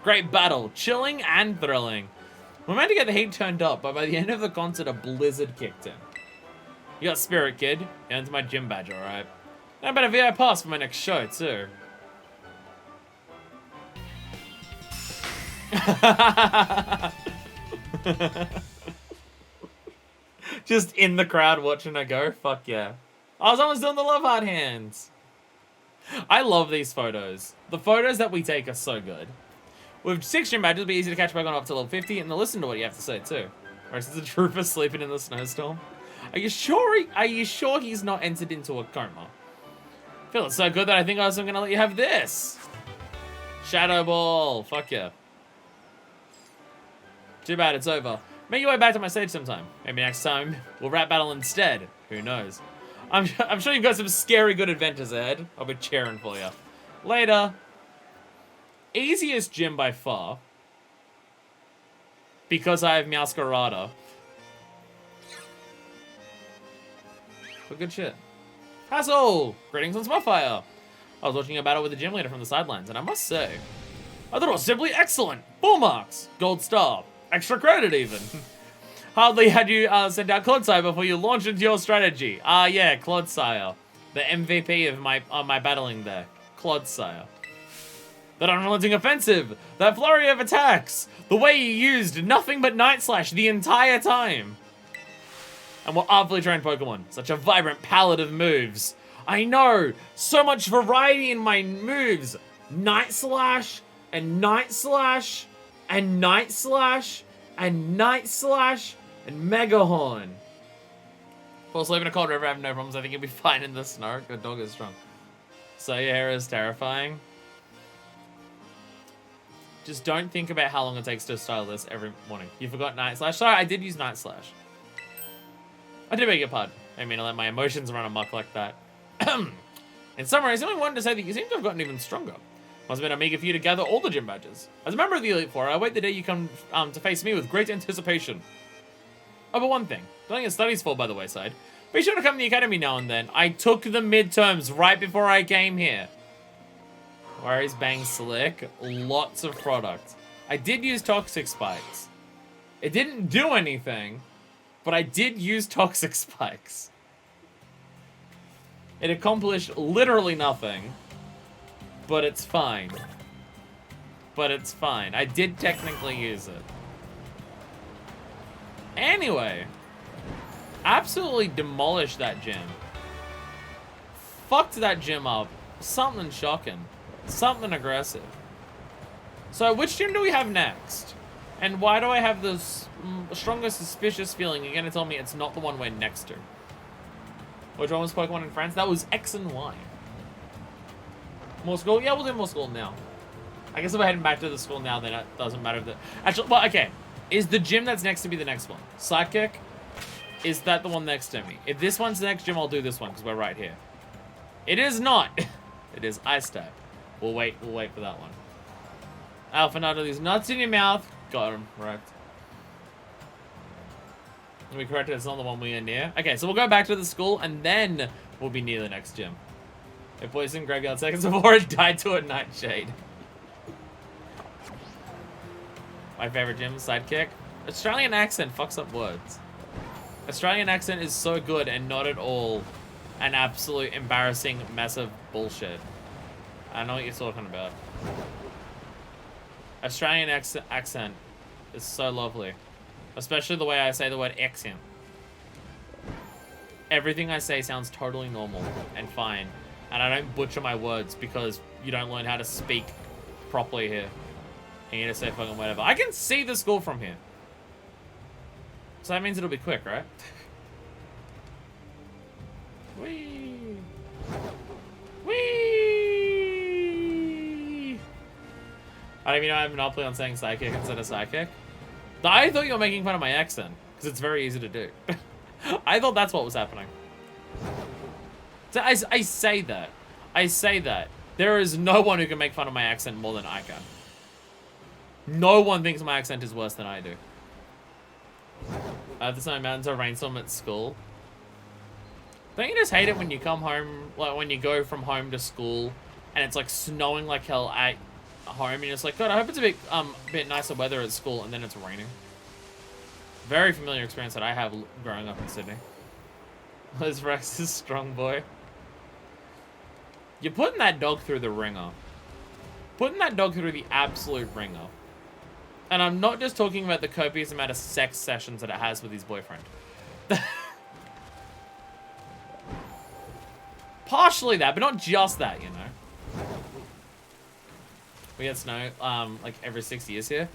Great battle, chilling and thrilling. We're meant to get the heat turned up, but by the end of the concert, a blizzard kicked in. You got Spirit Kid. Yeah, it's my gym badge, alright. I bet a VI pass for my next show, too. Just in the crowd watching her go. Fuck yeah. Oh, someone's doing the love heart hands. I love these photos. The photos that we take are so good. With 6 gym badges, it'll be easy to catch Pokemon up to level 50 and to listen to what you have to say too. Or is the trooper sleeping in the snowstorm? Are you sure he's not entered into a coma? Feeling so good that I think I was gonna let you have this. Shadow Ball. Fuck yeah. Too bad it's over. Make your way back to my stage sometime. Maybe next time we'll rap battle instead. Who knows? I'm sure you've got some scary good adventures ahead. I'll be cheering for you. Later. Easiest gym by far. Because I have Meowscarada. But good shit. Hassel! Greetings on Spotfire. I was watching a battle with the gym leader from the sidelines, and I must say, I thought it was simply excellent. Full marks. Gold star. Extra credit even. Hardly had you sent out Clodsire before you launched into your strategy. Yeah, Clodsire. The MVP of my battling deck. Clodsire. That unrelenting offensive. That flurry of attacks. The way you used nothing but Night Slash the entire time. and more artfully trained Pokemon. Such a vibrant palette of moves. I know, so much variety in my moves. Night Slash, and Night Slash, and Night Slash, and Night Slash, and Mega Horn. Fall asleep in a cold river, I have no problems. I think you'll be fine in the snow. Good dog is strong. So your hair is terrifying. Just don't think about how long it takes to style this every morning. You forgot Night Slash. Sorry, I did use Night Slash. I did beg your pardon. I mean, I let my emotions run amok like that. In summary, I simply wanted to say that you seem to have gotten even stronger. Must have been a meager for you to gather all the gym badges. As a member of the Elite Four, I wait the day you come to face me with great anticipation. Oh, but one thing. Don't let your studies fall by the wayside. Be sure to come to the academy now and then. I took the midterms right before I came here. Worries bang slick. Lots of product. I did use Toxic Spikes. It didn't do anything, but I did use Toxic Spikes. It accomplished literally nothing, but it's fine. But it's fine. I did technically use it. Anyway, absolutely demolished that gym. Fucked that gym up. Something shocking. Something aggressive. So, which gym do we have next? And why do I have this strongest suspicious feeling? You're gonna tell me it's not the one we're next to. Which one was Pokemon in France? That was X and Y. More school? Yeah, we'll do more school now. I guess if we're heading back to the school now, then it doesn't matter if the... Actually, well, okay. Is the gym that's next to be the next one? Psychic? Is that the one next to me? If this one's the next gym, I'll do this one, because we're right here. It is not. It is Ice type. We'll wait for that one. Alphanado, these nuts in your mouth. Got him, right. We corrected, it's not the one we are near. Okay, so we'll go back to the school, and then we'll be near the next gym. It poisoned Graveyard seconds before it died to a nightshade. My favorite gym, Sidekick. Australian accent fucks up words. Australian accent is so good and not at all an absolute embarrassing mess of bullshit. I know what you're talking about. Australian accent is so lovely. Especially the way I say the word accent. Everything I say sounds totally normal and fine. And I don't butcher my words because you don't learn how to speak properly here. And you just say fucking whatever. I can see the school from here. So that means it'll be quick, right? Whee! Whee! I don't even know I have an monopoly on saying psychic instead of psychic. I thought you were making fun of my accent, because it's very easy to do. I thought that's what was happening. So I say that. I say that. There is no one who can make fun of my accent more than I can. No one thinks my accent is worse than I do. This time mountains a rainstorm at school. Don't you just hate it when you come home, like when you go from home to school, and it's like snowing like hell at home, and you're just like, God, I hope it's a bit nicer weather at school, and then it's raining. Very familiar experience that I have growing up in Sydney. Liz Rex is strong boy. You're putting that dog through the ringer. Putting that dog through the absolute ringer. And I'm not just talking about the copious amount of sex sessions that it has with his boyfriend. Partially that, but not just that, you know. We get snow, like every 6 years here.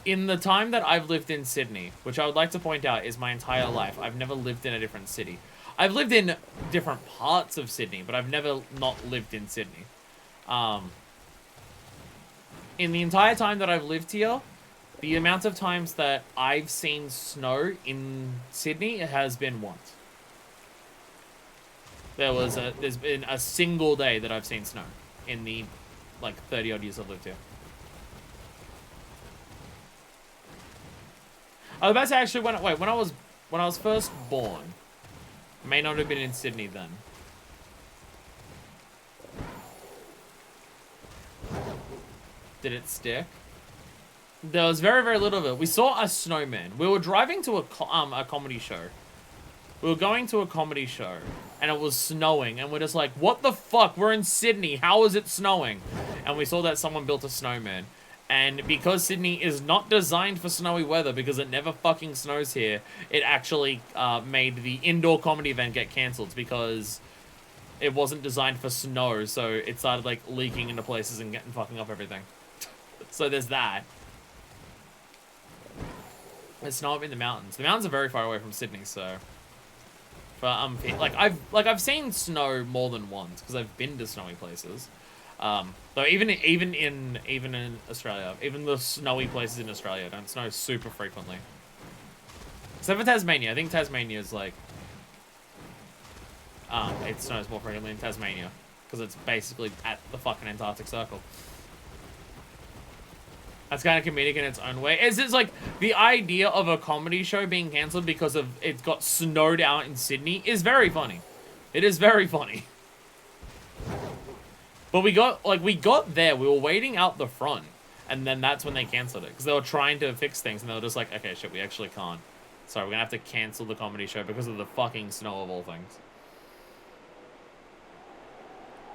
In the time that I've lived in Sydney, which I would like to point out is my entire life, I've never lived in a different city. I've lived in different parts of Sydney, but I've never not lived in Sydney. In the entire time that I've lived here, the amount of times that I've seen snow in Sydney has been once. There's been a single day that I've seen snow in the, like, 30 odd years I've lived here. I was about to say, actually, when I was first born, may not have been in Sydney then. Did it stick? There was very, very little of it. We saw a snowman. We were driving to a comedy show. We were going to a comedy show, and it was snowing, and we're just like, what the fuck? We're in Sydney. How is it snowing? And we saw that someone built a snowman. And because Sydney is not designed for snowy weather, because it never fucking snows here, it actually made the indoor comedy event get cancelled because it wasn't designed for snow, so it started, like, leaking into places and fucking up everything. So there's that. There's snow up in the mountains. The mountains are very far away from Sydney, so... But, I've seen snow more than once, because I've been to snowy places. Though even in Australia, even the snowy places in Australia don't snow super frequently. Except for Tasmania. I think Tasmania is like, it snows more frequently in Tasmania because it's basically at the fucking Antarctic Circle. That's kind of comedic in its own way. It's like the idea of a comedy show being cancelled because of it got snowed out in Sydney is very funny. It is very funny. But we got there, we were waiting out the front, and then that's when they cancelled it. Because they were trying to fix things, and they were just like, okay, shit, we actually can't. Sorry, we're gonna have to cancel the comedy show because of the fucking snow of all things.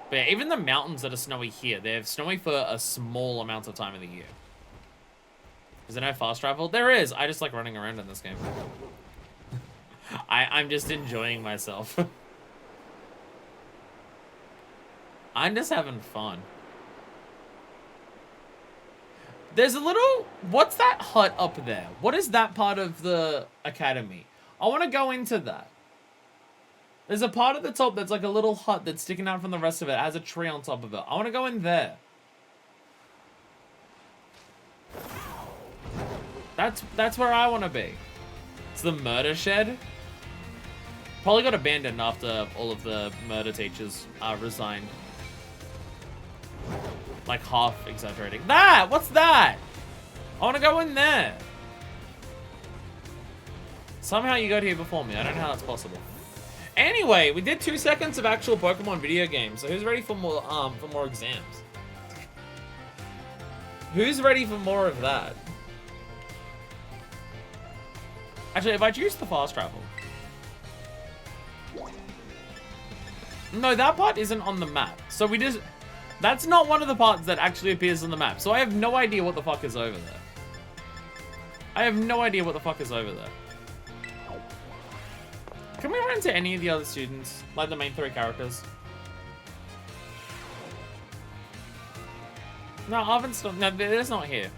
But yeah, even the mountains that are snowy here, they're snowy for a small amount of time of the year. Is there no fast travel? There is! I just like running around in this game. I'm just enjoying myself. I'm just having fun. There's a little... What's that hut up there? What is that part of the academy? I want to go into that. There's a part at the top that's like a little hut that's sticking out from the rest of it. It has a tree on top of it. I want to go in there. That's where I want to be. It's the murder shed. Probably got abandoned after all of the murder teachers resigned. Like half exaggerating. What's that? I want to go in there. Somehow you got here before me. I don't know how that's possible. Anyway, we did 2 seconds of actual Pokemon video games. So who's ready for more exams? Who's ready for more of that? Actually, if I choose the fast travel. No, that part isn't on the map. So we just... That's not one of the parts that actually appears on the map. So I have no idea what the fuck is over there. I have no idea what the fuck is over there. Can we run into any of the other students? Like the main 3 characters? No, Arvin's not... No, they're just not here.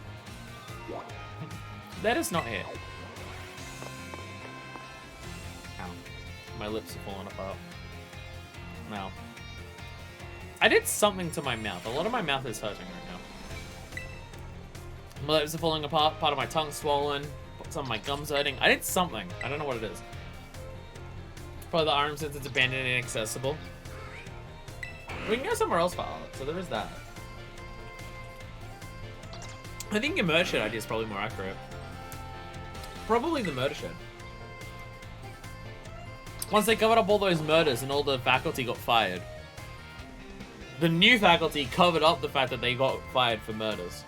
They're just not here. Ow. My lips are falling apart. No. I did something to my mouth. A lot of my mouth is hurting right now. My lips are falling apart. Part of my tongue's swollen. Some of my gums hurting. I did something. I don't know what it is. Probably the arm since it's abandoned and inaccessible. We can go somewhere else for art, so there is that. I think your murder shed idea is probably more accurate. Probably the murder shed. Once they covered up all those murders and all the faculty got fired. The new faculty covered up the fact that they got fired for murders.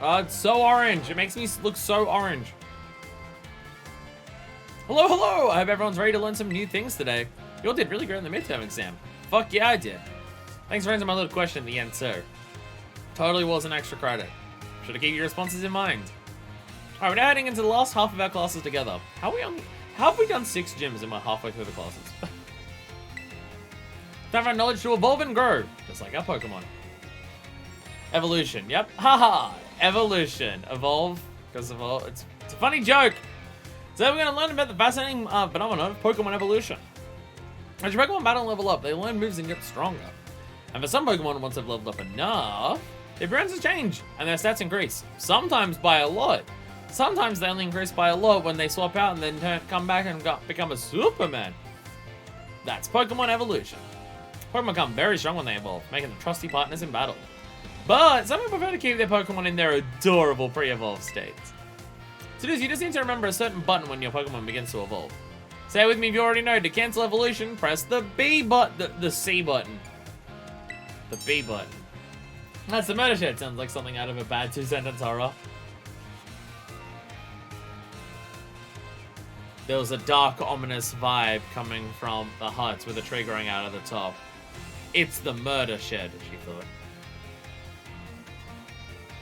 Oh, it's so orange. It makes me look so orange. Hello, hello! I hope everyone's ready to learn some new things today. You all did really great in the midterm exam. Fuck yeah, I did. Thanks for answering my little question at the end, sir. Totally was an extra credit. Should have kept your responses in mind. Alright, we're now heading into the last half of our classes together. How have we done 6 gyms and we're halfway through the classes? Time for our knowledge to evolve and grow, just like our Pokemon. Evolution, yep. Haha, evolution. Evolve, because evolve. It's a funny joke. So we're going to learn about the fascinating phenomenon of Pokemon evolution. As your Pokemon battle and level up, they learn moves and get stronger. And for some Pokemon, once they've leveled up enough, their appearances change and their stats increase. Sometimes by a lot. Sometimes they only increase by a lot when they swap out and then come back and become a Superman. That's Pokemon evolution. Pokemon become very strong when they evolve, making them trusty partners in battle. But some people prefer to keep their Pokemon in their adorable pre-evolved states. So you just need to remember a certain button when your Pokemon begins to evolve. Say with me if you already know. To cancel evolution, press the B button, the C button. The B button. That's the murder shed. Sounds like something out of a bad 2-sentence horror. There was a dark, ominous vibe coming from the hut with a tree growing out of the top. It's the murder shed, she thought.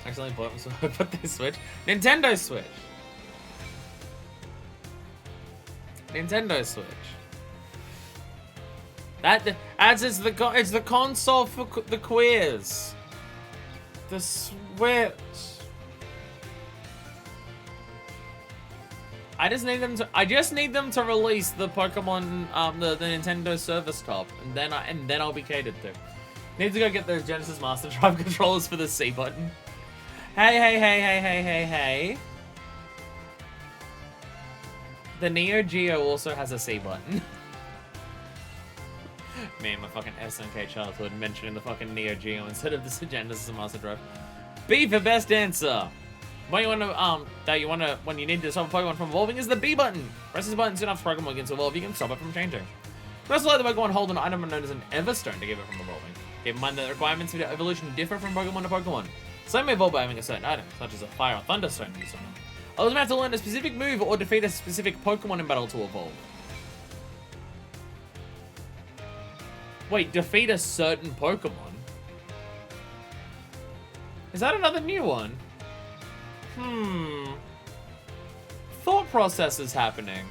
Accidentally bought so I put this Switch. Nintendo Switch. Nintendo Switch. That as is it's the console for the quiz. The Switch. I just need them to release the Pokemon the Nintendo Service Top, and then I'll be catered to. Need to go get those Genesis Master Drive controllers for the C button. Hey. The Neo Geo also has a C button. Man, my fucking SNK childhood mentioning the fucking Neo Geo instead of the Genesis Master Drive. B for best answer. When you need to stop a Pokemon from evolving is the B button. Press this button soon after Pokemon begins to evolve, you can stop it from changing. Press let the Pokemon hold an item known as an Everstone to keep it from evolving. Keep in mind that the requirements for evolution differ from Pokemon to Pokemon. Some may evolve by having a certain item, such as a Fire or Thunderstone used on them. Others may have to learn a specific move or defeat a specific Pokemon in battle to evolve. Wait, defeat a certain Pokemon? Is that another new one? Thought process is happening.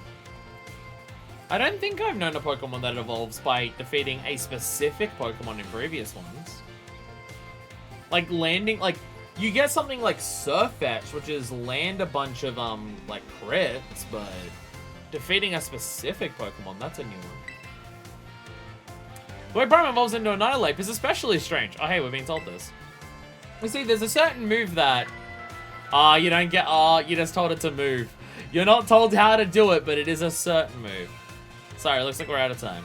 I don't think I've known a Pokemon that evolves by defeating a specific Pokemon in previous ones. Like landing, like, you get something like Surfetch, which is land a bunch of, like, crits, but defeating a specific Pokemon, that's a new one. The way Prime evolves into Annihilate is especially strange. Oh, hey, we're being told this. You see, there's a certain move that, you don't get, you just told it to move. You're not told how to do it, but it is a certain move. Sorry, looks like we're out of time.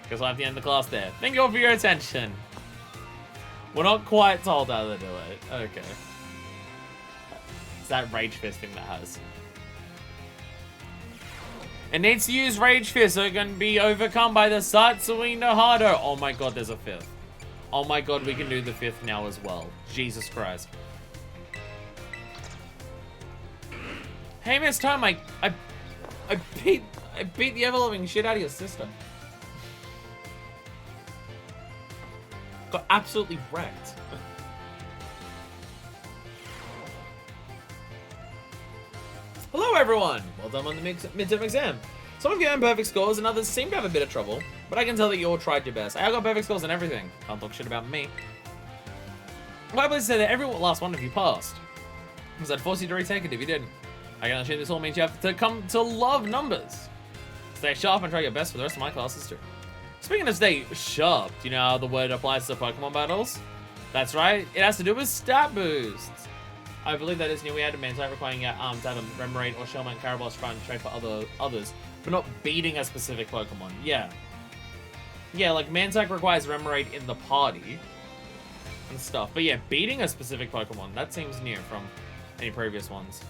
Guess we'll have to end the class there. Thank you all for your attention. We're not quite told how to do it. Okay. It's that Rage Fist thing that has. It needs to use Rage Fist so it can be overcome by the Satsui no Hado. Oh my god, there's a 5th. Oh my god, we can do the 5th now as well. Jesus Christ. Hey, Miss Tom, I beat the ever-loving shit out of your sister. Got absolutely wrecked. Hello, everyone! Well done on the midterm exam. Some of you earned perfect scores and others seem to have a bit of trouble, but I can tell that you all tried your best. I got perfect scores and everything. Can't talk shit about me. I'm quite pleased to say that every last one of you passed, because I'd force you to retake it if you didn't. I can assume this all means you have to come to love numbers. Stay sharp and try your best for the rest of my classes too. Speaking of stay sharp, do you know how the word applies to Pokemon battles? That's right, it has to do with stat boosts. I believe that is new. We had a Mantype requiring to have a Remoraid or Shellmount Carabal's trying to trade for others, but not beating a specific Pokemon. Yeah, like Mantype requires Remoraid in the party and stuff. But yeah, beating a specific Pokemon, that seems new from any previous ones.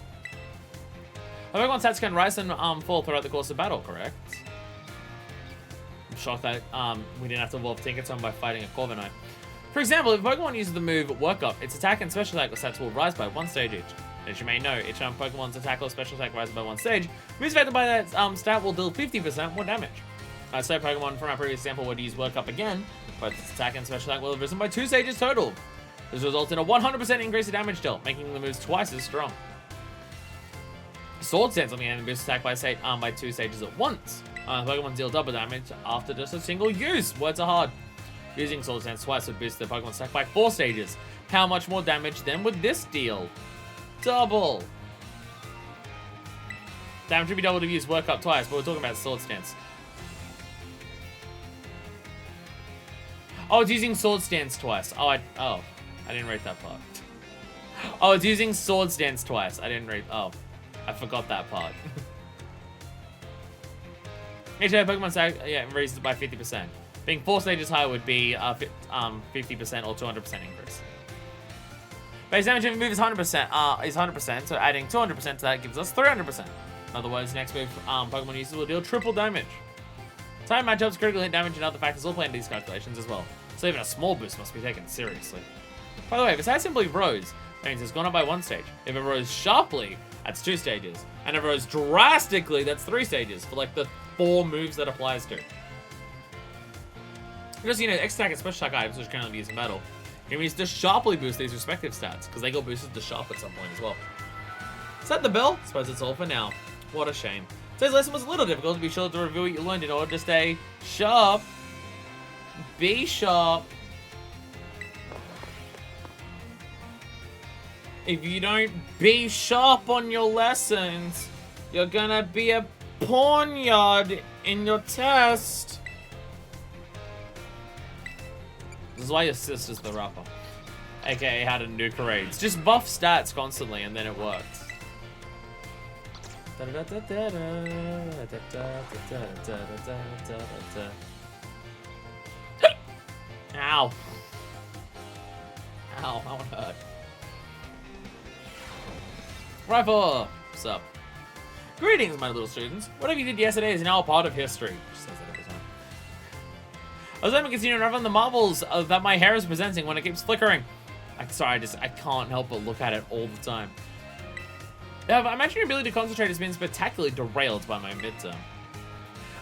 Pokemon stats can rise and fall throughout the course of battle, correct? I'm shocked that we didn't have to evolve Tinkaton by fighting a Corviknight. For example, if Pokemon uses the move Work Up, its attack and special attack stats will rise by 1 stage each. As you may know, each time Pokemon's attack or special attack rises by 1 stage, moves affected by that stat will deal 50% more damage. So Pokemon from our previous example would use Work Up again, but its attack and special attack will have risen by 2 stages total. This results in a 100% increase in damage dealt, making the moves twice as strong. Sword Stance on the end boosts attack by 2 stages at once. Pokemon deal double damage after just a single use. Words are hard. Using Sword Stance twice would boost the Pokemon attack by 4 stages. How much more damage then would this deal? Double. Damage would be double to use Work Up twice, but we're talking about Sword Stance. Oh, it's using Sword Stance twice. I didn't read that part. Oh, it's using Sword Stance twice. I didn't read. Oh, I forgot that part. Each Pokemon attack, raises by 50%. Being 4 stages higher would be 50% or 200% increase. Base damage if move is 100%, so adding 200% to that gives us 300%. In other words, next move Pokemon uses will deal triple damage. Time matchups, critical hit damage, and other factors all play into these calculations as well. So even a small boost must be taken seriously. By the way, if its attack simply rose, that means it's gone up by 1 stage. If it rose sharply, that's 2 stages. And if it rose drastically, that's 3 stages for like the 4 moves that applies to. Just, X-Attack and Special Attack items which can only be used in battle. Can we just sharply boost these respective stats, because they got boosted to sharp at some point as well. Is that the bell? Suppose it's all for now. What a shame. Today's lesson was a little difficult. To be sure to review what you learned in order to stay sharp. Be sharp. If you don't be sharp on your lessons, you're gonna be a pawnyard in your test. This is why your sister's the rapper. AKA how to nuke raids. Just buff stats constantly and then it works. Ow. Ow, that one hurt. Rifle! What's up? Greetings, my little students. Whatever you did yesterday is now a part of history. She says that every time. I was able to continue to revel in the marvels that my hair is presenting when it keeps flickering. Sorry, I can't help but look at it all the time. I imagine your ability to concentrate has been spectacularly derailed by my midterm.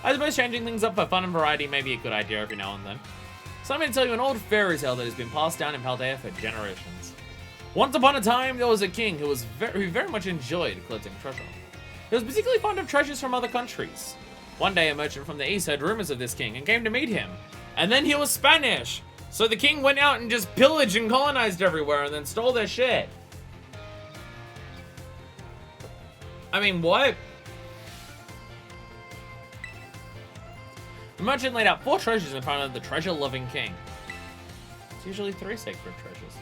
I suppose changing things up for fun and variety may be a good idea every now and then. So I'm going to tell you an old fairy tale that has been passed down in Paldea for generations. Once upon a time, there was a king who very much enjoyed collecting treasure. He was particularly fond of treasures from other countries. One day, a merchant from the east heard rumors of this king and came to meet him. And then he was Spanish! So the king went out and just pillaged and colonized everywhere and then stole their shit. I mean, what? The merchant laid out 4 treasures in front of the treasure-loving king. It's usually 3 sacred treasures.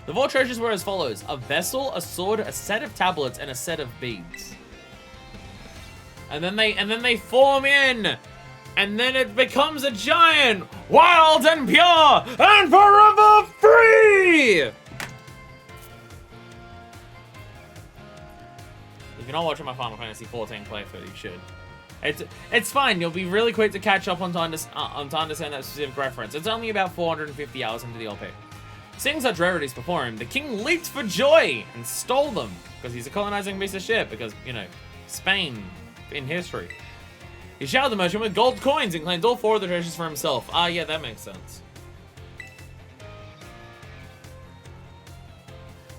The 4 treasures were as follows: a vessel, a sword, a set of tablets, and a set of beads. And then they form in, and then it becomes a giant, wild and pure, and forever free! If you're not watching my Final Fantasy XIV playthrough, you should. It's fine. You'll be really quick to catch up on to understand that specific reference. It's only about 450 hours into the LP. Seeing such rarities before him, the king leaped for joy and stole them because he's a colonizing piece of shit. Because you know, Spain in history. He showered the merchant with gold coins and claimed all 4 of the treasures for himself. Ah, yeah, that makes sense.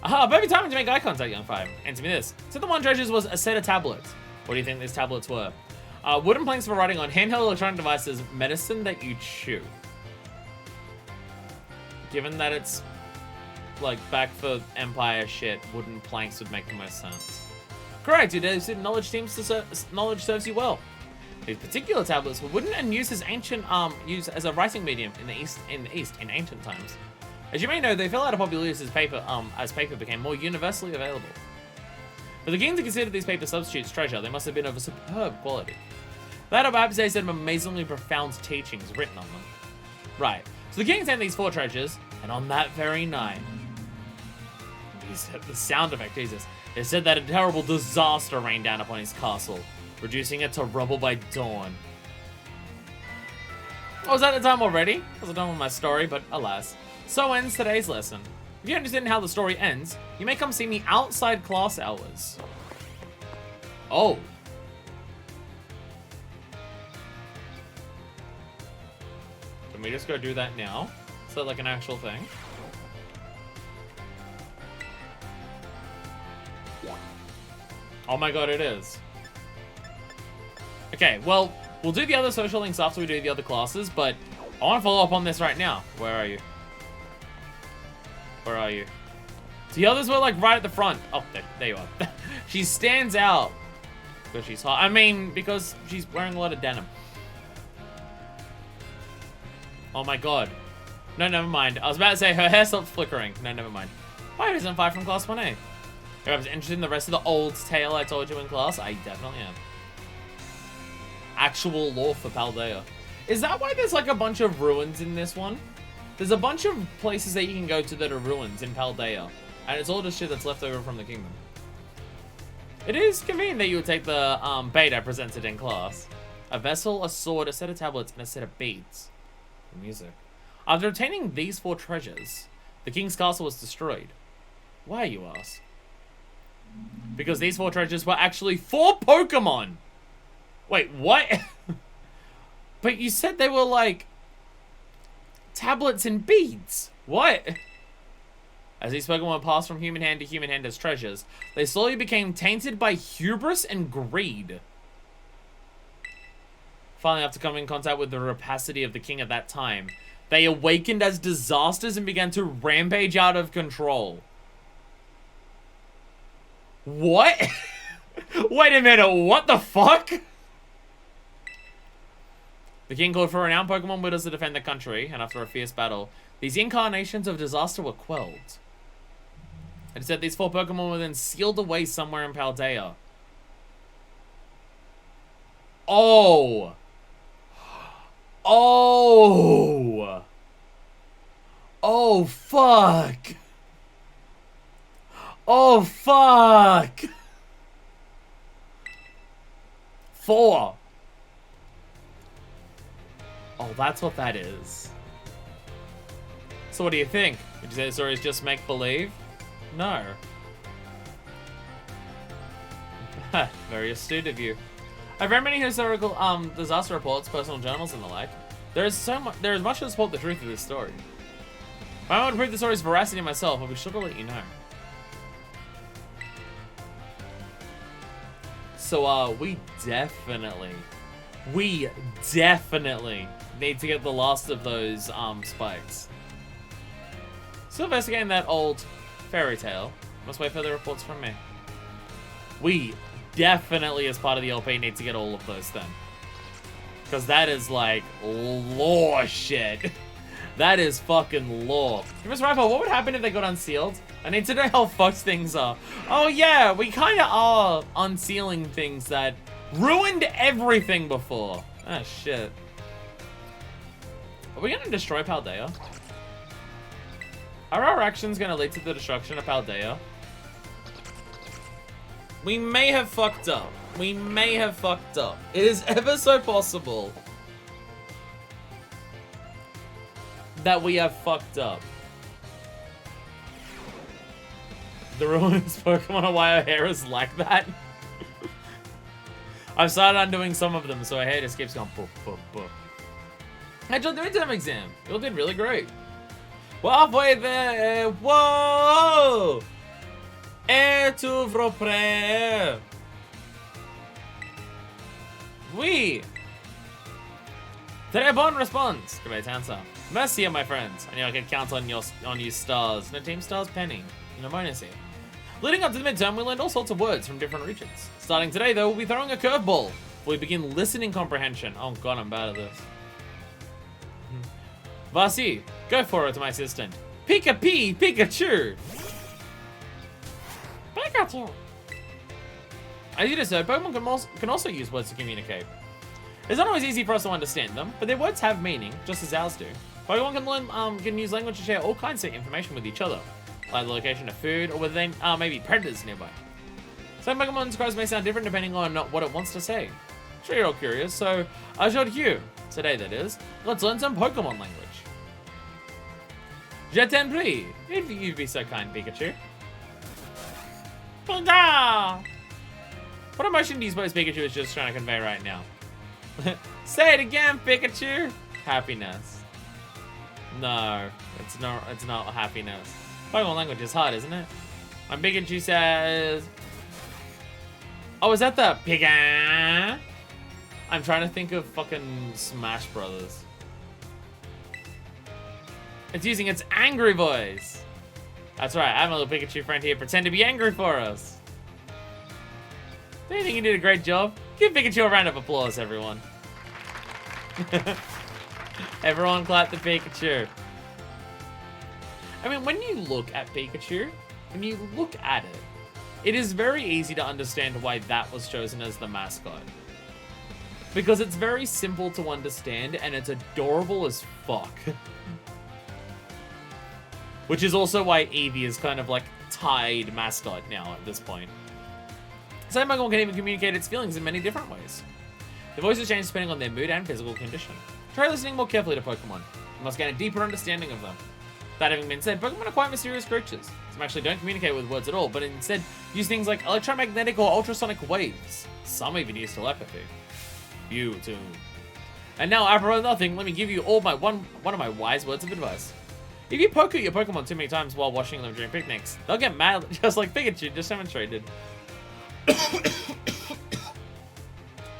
Aha, perfect timing to make eye contact, young five. Answer me this. So the 1 treasures was a set of tablets. What do you think these tablets were? Wooden planks for writing on handheld electronic devices, medicine that you chew. Given that it's, like, back for Empire shit, wooden planks would make the most sense. Correct, your daily student knowledge knowledge serves you well. These particular tablets were wooden and used as used as a writing medium in the East in ancient times. As you may know, they fell out of popular use as paper became more universally available. For the king to consider these paper substitutes treasure, they must have been of a superb quality. That or perhaps they said amazingly profound teachings written on them. Right, so the king sent these 4 treasures, and on that very night, the sound effect, Jesus, it said that a terrible disaster rained down upon his castle, reducing it to rubble by dawn. Oh, was that the time already? I was done with my story, but alas. So ends today's lesson. If you're interested in how the story ends, you may come see me outside class hours. Oh. Can we just go do that now? Is that like an actual thing? Oh my god, it is. Okay, well, we'll do the other social links after we do the other classes, but I want to follow up on this right now. Where are you? Where are you? The others were like right at the front. Oh, there you are. She stands out because she's hot. I mean, because she's wearing a lot of denim. Oh my god. No, never mind. I was about to say her hair stopped flickering. No, never mind. Why isn't 5 from class 1A? If I was interested in the rest of the old tale I told you in class, I definitely am. Actual lore for Paldea. Is that why there's like a bunch of ruins in this one? There's a bunch of places that you can go to that are ruins in Paldea. And it's all just shit that's left over from the kingdom. It is convenient that you would take the bait I presented in class. A vessel, a sword, a set of tablets, and a set of beads. The music. After obtaining these 4 treasures, the king's castle was destroyed. Why, you ask? Because these 4 treasures were actually 4 Pokémon! Wait, what? But you said they were like tablets and beads. What? As these Pokemon passed from human hand to human hand as treasures, they slowly became tainted by hubris and greed. Finally, after coming in contact with the rapacity of the king at that time, they awakened as disasters and began to rampage out of control. What? Wait a minute, what the fuck? The king called for renowned Pokemon widows to defend the country, and after a fierce battle, these incarnations of disaster were quelled. It said these 4 Pokemon were then sealed away somewhere in Paldea. Oh! Oh! Oh, fuck! Oh, fuck! 4! Oh, that's what that is. So what do you think? Would you say the story is just make-believe? No. Very astute of you. I've read many historical disaster reports, personal journals, and the like. There is much to support the truth of this story. If I want to prove the story's veracity myself, I'll be sure to let you know. So we definitely need to get the last of those spikes. Still investigating that old fairy tale. Must wait for the reports from me. We definitely, as part of the LP, need to get all of those then. Because that is like lore shit. That is fucking lore. Miss Rifle, what would happen if they got unsealed? I need to know how fucked things are. Oh yeah, we kind of are unsealing things that ruined everything before. Ah, shit. Are we gonna destroy Paldea? Are our actions gonna lead to the destruction of Paldea? We may have fucked up. We may have fucked up. It is ever so possible that we have fucked up. The ruins Pokemon are why our hair is like that. I've started undoing some of them, so our hair just keeps going boop, boop, boop. Hey, John, the midterm exam. You all did really great. We're halfway there. Whoa! Et tu vos prêt? Oui. Très bon response. Great answer. Merci, my friends. I know I can count on you stars. No team stars penny. No bonus here. Leading up to the midterm, we learned all sorts of words from different regions. Starting today, though, we'll be throwing a curveball. We begin listening comprehension. Oh god, I'm bad at this. Vasi, go for it, my assistant. Pika-Pee, Pikachu! Pikachu! As you just said, Pokemon can also use words to communicate. It's not always easy for us to understand them, but their words have meaning, just as ours do. Pokemon can use language to share all kinds of information with each other, like the location of food, or whether they maybe predators nearby. Some Pokemon describes may sound different depending on what it wants to say. I'm sure you're all curious, so I showed you, today that is, let's learn some Pokemon language. Je t'en prie, if you'd be so kind, Pikachu. Pika! What emotion do you suppose Pikachu is just trying to convey right now? Say it again, Pikachu! Happiness. No, it's not happiness. Pokemon language is hard, isn't it? And Pikachu says... Oh, is that the Pika? I'm trying to think of fucking Smash Brothers. It's using its angry voice. That's right, I have a little Pikachu friend here pretend to be angry for us. Don't you think you did a great job? Give Pikachu a round of applause, everyone. Everyone clap the Pikachu. I mean, when you look at Pikachu, it is very easy to understand why that was chosen as the mascot. Because it's very simple to understand and it's adorable as fuck. Which is also why Eevee is kind of like tied mascot now at this point. Some Pokemon can even communicate its feelings in many different ways. The voices change depending on their mood and physical condition. Try listening more carefully to Pokemon. You must gain a deeper understanding of them. That having been said, Pokemon are quite mysterious creatures. Some actually don't communicate with words at all, but instead use things like electromagnetic or ultrasonic waves. Some even use telepathy. You too. And now, after nothing, let me give you all one of my wise words of advice. If you poke at your Pokemon too many times while watching them during picnics, they'll get mad, just like Pikachu just demonstrated.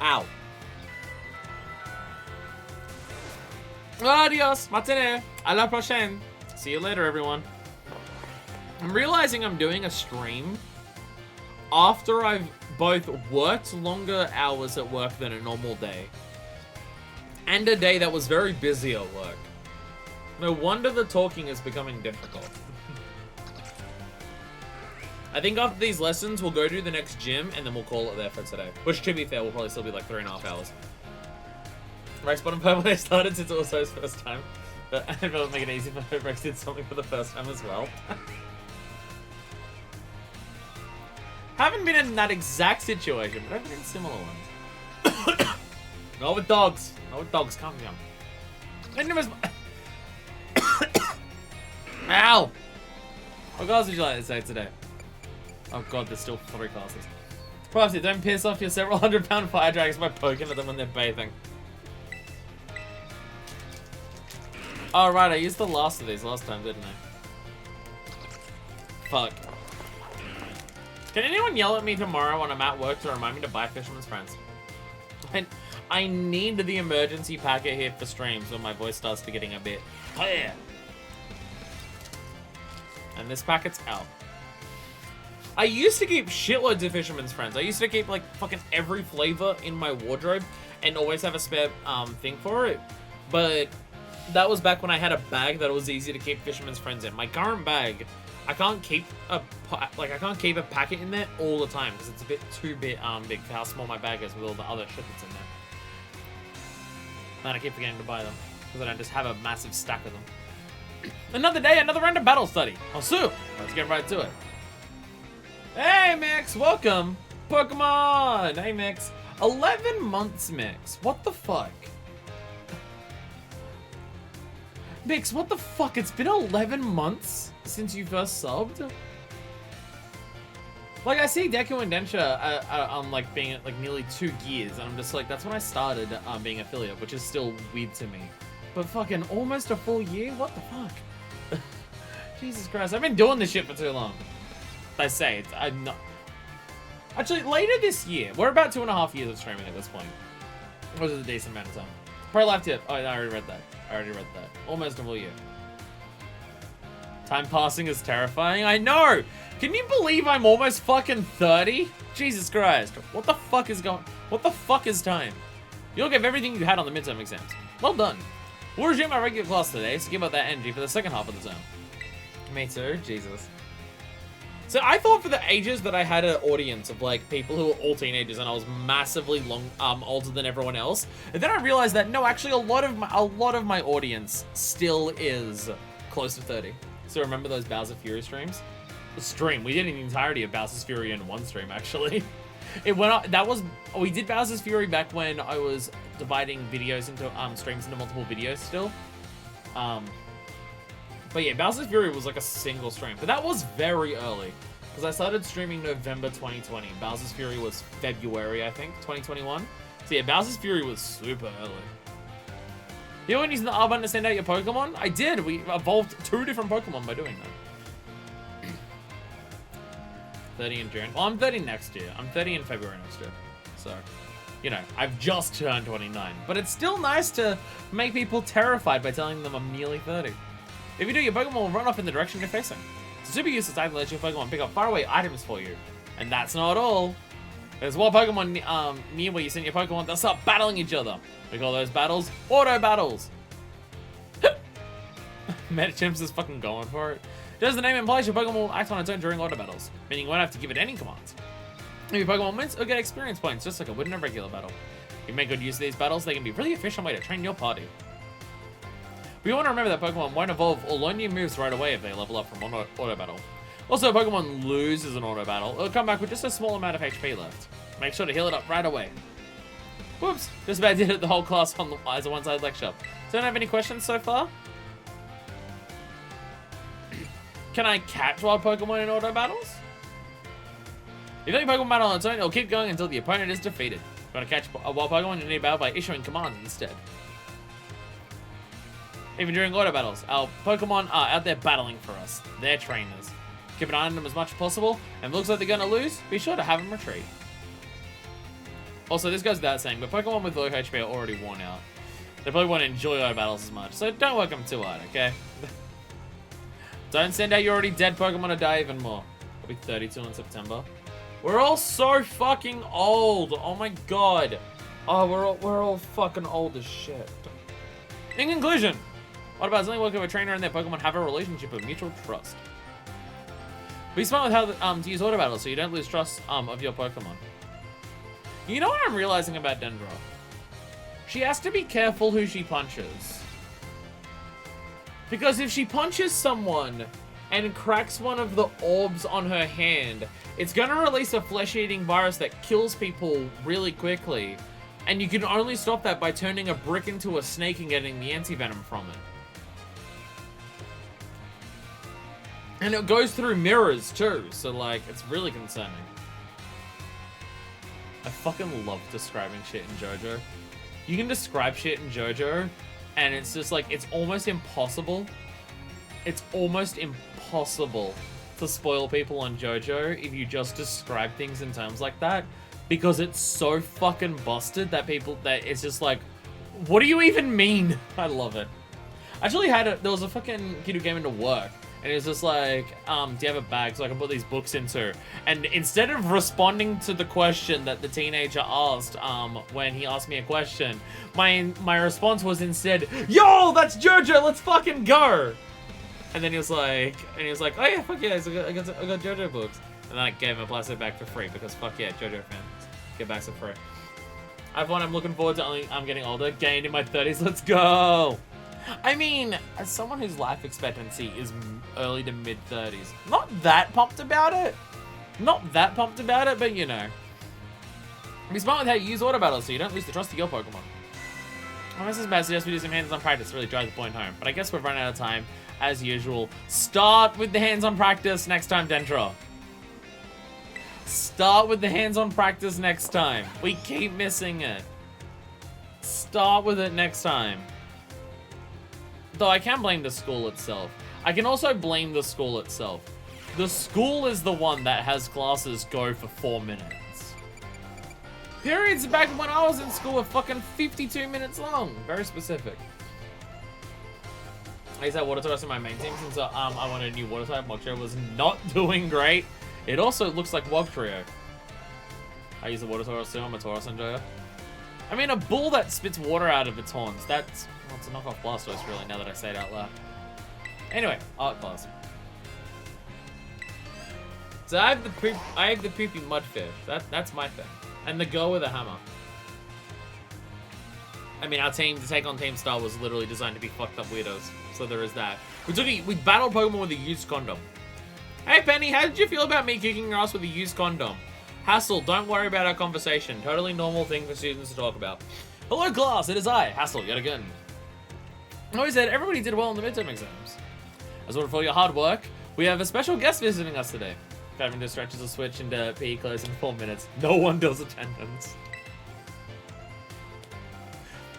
Ow. Adios, matane. A la prochaine. See you later, everyone. I'm realizing I'm doing a stream after I've both worked longer hours at work than a normal day, and a day that was very busy at work. No wonder the talking is becoming difficult. I think after these lessons, we'll go to the next gym, and then we'll call it there for today. Which, to be fair, will probably still be like 3.5 hours. Race bottom purple when I started, since it was his first time. But I didn't really make it easy for Rex did something for the first time as well. Haven't been in that exact situation, but I've been in similar ones. Not with dogs. Not with dogs. Calm down. I never. Ow! What class would you like to say today? Oh god, there's still 3 classes. Propsy, don't piss off your several 100-pound fire dragons by poking at them when they're bathing. Oh right, I used the last of these last time, didn't I? Fuck. Can anyone yell at me tomorrow when I'm at work to remind me to buy Fisherman's Friends? I need the emergency packet here for streams when my voice starts to getting a bit clear. And this packet's out. I used to keep shitloads of Fisherman's Friends. I used to keep like fucking every flavor in my wardrobe and always have a spare thing for it. But that was back when I had a bag that was easy to keep Fisherman's Friends in. My current bag, I can't keep a packet in there all the time because it's a bit too big for how small my bag is with all the other shit that's in there. And I keep forgetting to buy them because I don't just have a massive stack of them. Another day, another round of battle study. Oh, so let's get right to it. Hey, Mix, welcome. Pokemon. Hey, Mix. 11 months, Mix. What the fuck? Mix, what the fuck? It's been 11 months since you first subbed? Like, I see Deku and Densha on, like, being at, like, nearly 2 years, and I'm just like, that's when I started being affiliate, which is still weird to me. But fucking almost a full year? What the fuck? Jesus Christ, I've been doing this shit for too long. I say, I'm not... Actually, later this year, we're about 2.5 years of streaming at this point. Which is a decent amount of time. Pro life tip. Oh, I already read that. Almost a full year. Time passing is terrifying. I know! Can you believe I'm almost fucking 30? Jesus Christ. What the fuck is going... What the fuck is time? You'll give everything you had on the midterm exams. Well done. We'll resume our regular class today, so give up that energy for the second half of the term. Me too? Jesus. So I thought for the ages that I had an audience of like people who were all teenagers and I was massively older than everyone else. And then I realized that no, actually a lot of my audience still is close to 30. So remember those Bowser Fury streams? We did an entirety of Bowser's Fury in one stream actually. It went up, we did Bowser's Fury back when I was dividing videos into streams into multiple videos still. But yeah, Bowser's Fury was like a single stream. But that was very early. Because I started streaming November 2020. Bowser's Fury was February, I think, 2021. So yeah, Bowser's Fury was super early. You know when using the R button to send out your Pokemon? I did. We evolved 2 different Pokemon by doing that. 30 in June. Well, I'm 30 next year. I'm 30 in February next year. So, you know, I've just turned 29. But it's still nice to make people terrified by telling them I'm nearly 30. If you do, your Pokemon will run off in the direction you're facing. It's a super useless item that lets your Pokemon pick up faraway items for you. And that's not all. There's one Pokemon near where you send your Pokemon, they'll start battling each other. We call those battles auto battles. Metachimps is fucking going for it. Just the name implies your Pokemon will act on its own during auto battles, meaning you won't have to give it any commands. If your Pokemon wins, it'll get experience points, just like it would in a regular battle. If you make good use of these battles, they can be a really efficient way to train your party. But you want to remember that Pokemon won't evolve or learn new moves right away if they level up from one auto battle. Also, if Pokemon loses an auto battle, it'll come back with just a small amount of HP left. Make sure to heal it up right away. Whoops, just about did it the whole class on as a one-sided lecture. So don't have any questions so far? Can I catch wild Pokemon in auto battles? If you Pokemon battle on its own, it'll keep going until the opponent is defeated. If you want to catch a wild Pokemon, you need to battle by issuing commands instead. Even during auto battles, our Pokemon are out there battling for us. They're trainers. Keep an eye on them as much as possible, and if it looks like they're going to lose, be sure to have them retreat. Also, this goes without saying, but Pokemon with low HP are already worn out. They probably won't enjoy auto battles as much, so don't work them too hard, okay? Don't send out your already dead Pokemon to die even more. I'll be 32 in September. We're all so fucking old. Oh my god. Oh, we're all fucking old as shit. In conclusion, what about something working with a trainer and their Pokemon have a relationship of mutual trust? Be smart with how to use auto battles so you don't lose trust of your Pokemon. You know what I'm realizing about Dendra? She has to be careful who she punches. Because if she punches someone and cracks one of the orbs on her hand, it's gonna release a flesh-eating virus that kills people really quickly. And you can only stop that by turning a brick into a snake and getting the anti-venom from it. And it goes through mirrors too, so like, it's really concerning. I fucking love describing shit in JoJo. You can describe shit in JoJo, and it's just like, it's almost impossible. It's almost impossible to spoil people on JoJo if you just describe things in terms like that. Because it's so fucking busted that it's just like, what do you even mean? I love it. I actually there was a fucking kid who came into work, and it was just like, do you have a bag so I can put these books into? And instead of responding to the question that the teenager asked, when he asked me a question, my response was instead, yo, that's JoJo, let's fucking go! And then he was like, oh yeah, fuck yeah, I got JoJo books. And then I gave him a plastic bag for free, because fuck yeah, JoJo fans. Get bags for free. I have one I'm looking forward to, I'm getting older, gained in my 30s, let's go! I mean, as someone whose life expectancy is early to mid-30s, not that pumped about it. Not that pumped about it, but you know. Be smart with how you use auto battles so you don't lose the trust of your Pokemon. Well, this is bad, suggest we do some hands-on practice to really drive the point home. But I guess we've run out of time, as usual. Start with the hands-on practice next time, Dendra. Start with the hands-on practice next time. We keep missing it. Start with it next time. Though I can blame the school itself. I can also blame the school itself. The school is the one that has classes go for 4 minutes. Periods back when I was in school were fucking 52 minutes long. Very specific. I used that water Tauros in my main team since I wanted a new water type. Mog Trio was not doing great. It also looks like Wog Trio. I use the water Tauros too. I'm a Tauros enjoyer. I mean, a bull that spits water out of its horns. That's... well, it's a knockoff Blastoise, really, now that I say it out loud. Anyway, art class. So I have the poopy mudfish. That's my thing. And the girl with a hammer. I mean, our team to take on Team Star was literally designed to be fucked up weirdos. So there is that. We battled Pokemon with a used condom. Hey Penny, how did you feel about me kicking your ass with a used condom? Hassel, don't worry about our conversation. Totally normal thing for students to talk about. Hello class, it is I, Hassel, yet again. I always said everybody did well in the midterm exams. As well for all your hard work, we have a special guest visiting us today. Having to stretch the switch into PE close in 4 minutes. No one does attendance.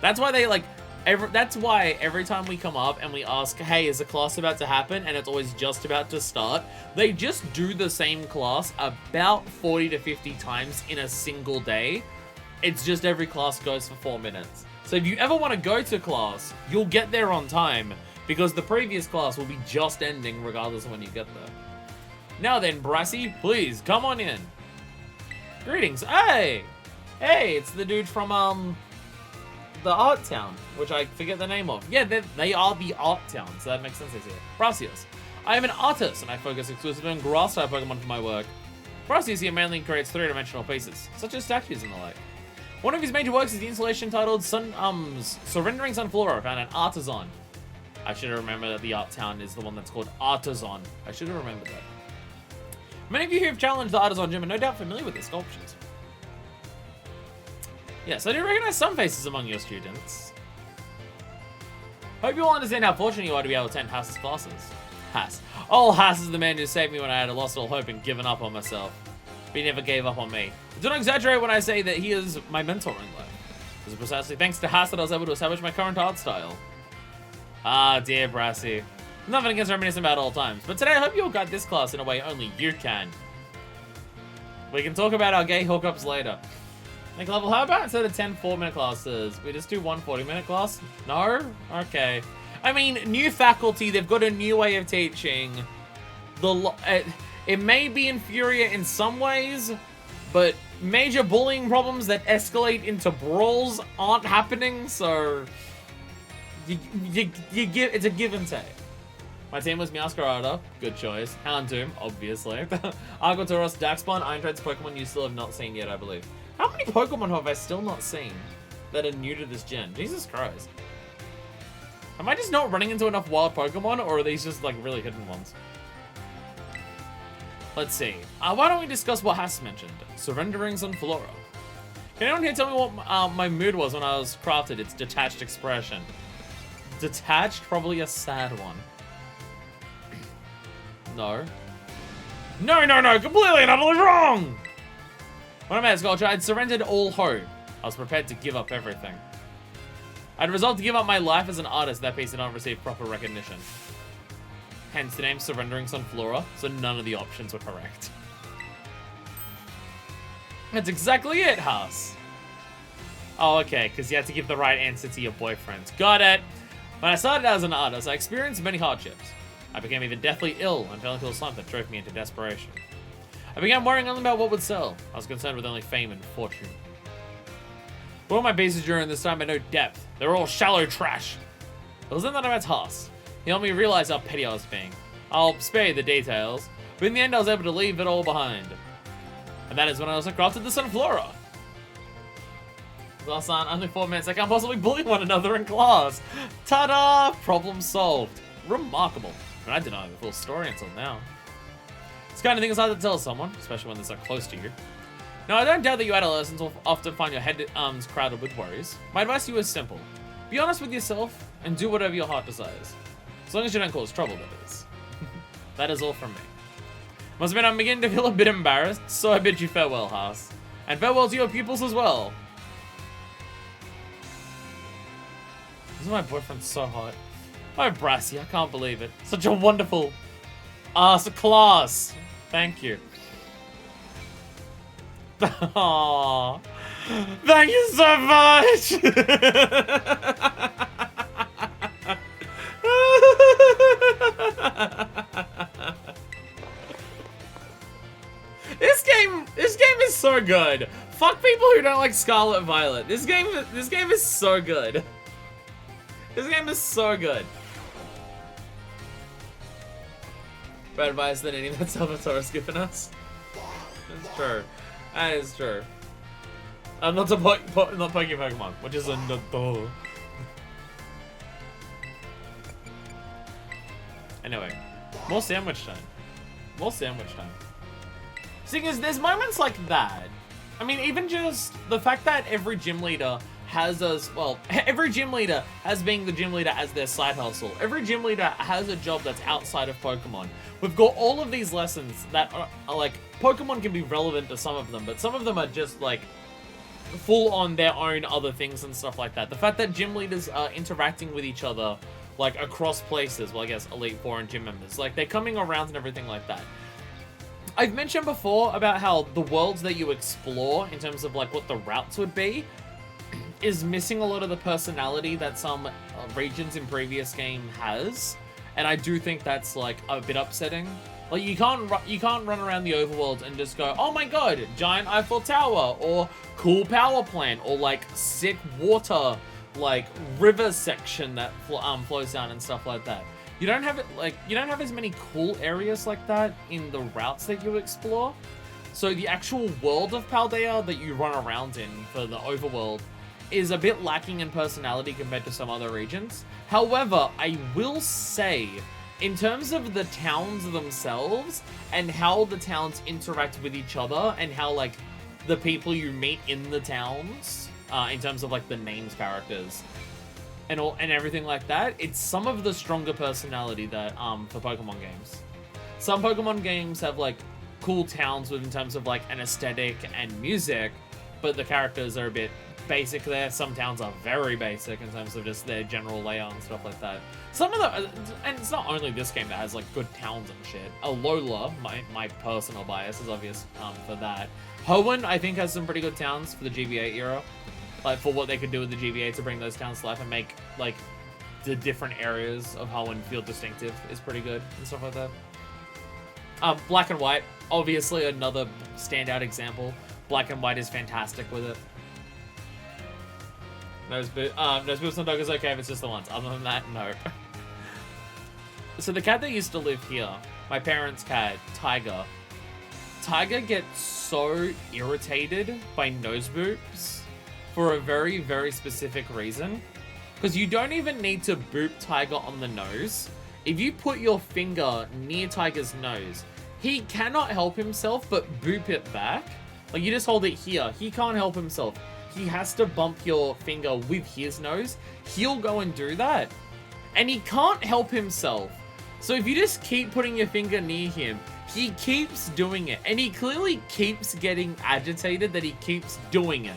That's why they like, that's why every time we come up and we ask, hey, is the class about to happen? And it's always just about to start. They just do the same class about 40 to 50 times in a single day. It's just every class goes for 4 minutes. So if you ever want to go to class, you'll get there on time because the previous class will be just ending regardless of when you get there. Now then, Brassy, please come on in. Greetings. Hey! Hey, it's the dude from, the Art Town, which I forget the name of. Yeah, they are the Art Town, so that makes sense, I see. Brassius. I am an artist, and I focus exclusively on grass-type Pokemon for my work. Brassius here mainly creates three-dimensional pieces, such as statues and the like. One of his major works is the installation titled Surrendering Sunflora, found an Artisan. I should have remembered that the Art Town is the one that's called Artisan. I should have remembered that. Many of you who have challenged the Artisan Gym are no doubt familiar with their sculptures. Yes, I do recognize some faces among your students. Hope you all understand how fortunate you are to be able to attend Hass's classes. Hass. Oh, Hass is the man who saved me when I had lost all hope and given up on myself. But he never gave up on me. I don't exaggerate when I say that he is my mentor in life. It was precisely thanks to Hass that I was able to establish my current art style. Ah, dear Brassy. Nothing against reminiscing about old times, but today I hope you'll guide this class in a way only you can. We can talk about our gay hookups later. Like level, how about instead of 10 4-minute classes, we just do one 40-minute class? No? Okay. I mean, new faculty, they've got a new way of teaching. It may be inferior in some ways, but major bullying problems that escalate into brawls aren't happening, so it's a give and take. My team was Meowscarada, good choice. Houndoom, obviously. Argotoros, Darkspawn, Iron Treads, Pokemon you still have not seen yet, I believe. How many Pokemon have I still not seen that are new to this gen? Jesus Christ. Am I just not running into enough wild Pokemon, or are these just like really hidden ones? Let's see. Why don't we discuss what Hass mentioned? Surrenderings on Flora. Can anyone here tell me what my mood was when I was crafted? It's detached expression. Detached? Probably a sad one. No. No, completely and utterly wrong! When I met Sculpture, I'd surrendered all hope. I was prepared to give up everything. I'd resolved to give up my life as an artist. That piece did not receive proper recognition. Hence the name Surrendering Sunflora, so none of the options were correct. That's exactly it, Haas. Oh, okay, because you had to give the right answer to your boyfriend. Got it! When I started out as an artist, I experienced many hardships. I became even deathly ill and fell into a slump that drove me into desperation. I began worrying only about what would sell. I was concerned with only fame and fortune. But all my pieces during this time had no depth. They were all shallow trash. It was then that I met Haas. He helped me realize how petty I was being. I'll spare you the details, but in the end I was able to leave it all behind. And that is when I also crafted the Sunflora. Well, son, only 4 minutes. I can't possibly bully one another in class. Ta-da! Problem solved. Remarkable. But I didn't know the full story until now. This kind of thing is hard to tell someone, especially when they're so close to you. Now, I don't doubt that you adolescents will often find your head crowded with worries. My advice to you is simple. Be honest with yourself and do whatever your heart desires. As long as you don't cause trouble, that is. That is all from me. Must admit, I'm beginning to feel a bit embarrassed, so I bid you farewell, Haas. And farewell to your pupils as well. Isn't my boyfriend so hot? Oh, Brassy, I can't believe it. Such a wonderful class. Thank you. Aww. Thank you so much! This game is so good. Fuck people who don't like Scarlet Violet. This game is so good. This game is so good. Better advice than any that Salvatore's given us. That's true. That is true. I'm not not poking Pokemon, which is a no. Anyway, more sandwich time. More sandwich time. Seeing as there's moments like that. I mean, even just the fact that every gym leader has every gym leader has being the gym leader as their side hustle. Every gym leader has a job that's outside of Pokemon. We've got all of these lessons that are like, Pokemon can be relevant to some of them, but some of them are just like full on their own other things and stuff like that. The fact that gym leaders are interacting with each other like across places, well, I guess Elite Four and gym members, like they're coming around and everything like that. I've mentioned before about how the worlds that you explore in terms of like what the routes would be is missing a lot of the personality that some regions in previous game has, and I do think that's like a bit upsetting. Like you can't run around the overworld and just go, oh my god, giant Eiffel Tower, or cool power plant, or like sick water, like river section that flows down and stuff like that. You don't have as many cool areas like that in the routes that you explore. So the actual world of Paldea that you run around in for the overworld is a bit lacking in personality compared to some other regions. However, I will say, in terms of the towns themselves and how the towns interact with each other and how like the people you meet in the towns, in terms of like the names characters and everything like that, it's some of the stronger personality that for Pokemon games. Some Pokemon games have like cool towns in terms of like an aesthetic and music, but the characters are a bit basic there. Some towns are very basic in terms of just their general layout and stuff like that. Some of the, and it's not only this game that has like good towns and shit. Alola, my personal bias is obvious for that. Hoenn, I think, has some pretty good towns for the GBA era. Like, for what they could do with the GBA to bring those towns to life and make, like, the different areas of Hoenn feel distinctive is pretty good and stuff like that. Black and White, obviously another standout example. Black and White is fantastic with it. Nose boobs on dog is okay if it's just the ones. Other than that, no. So the cat that used to live here, my parents' cat, Tiger. Tiger gets so irritated by nose boobs for a very, very specific reason. Because you don't even need to boop Tiger on the nose. If you put your finger near Tiger's nose, he cannot help himself but boop it back. Like, you just hold it here. He can't help himself. He has to bump your finger with his nose. He'll go and do that. And he can't help himself. So if you just keep putting your finger near him, he keeps doing it. And he clearly keeps getting agitated that he keeps doing it.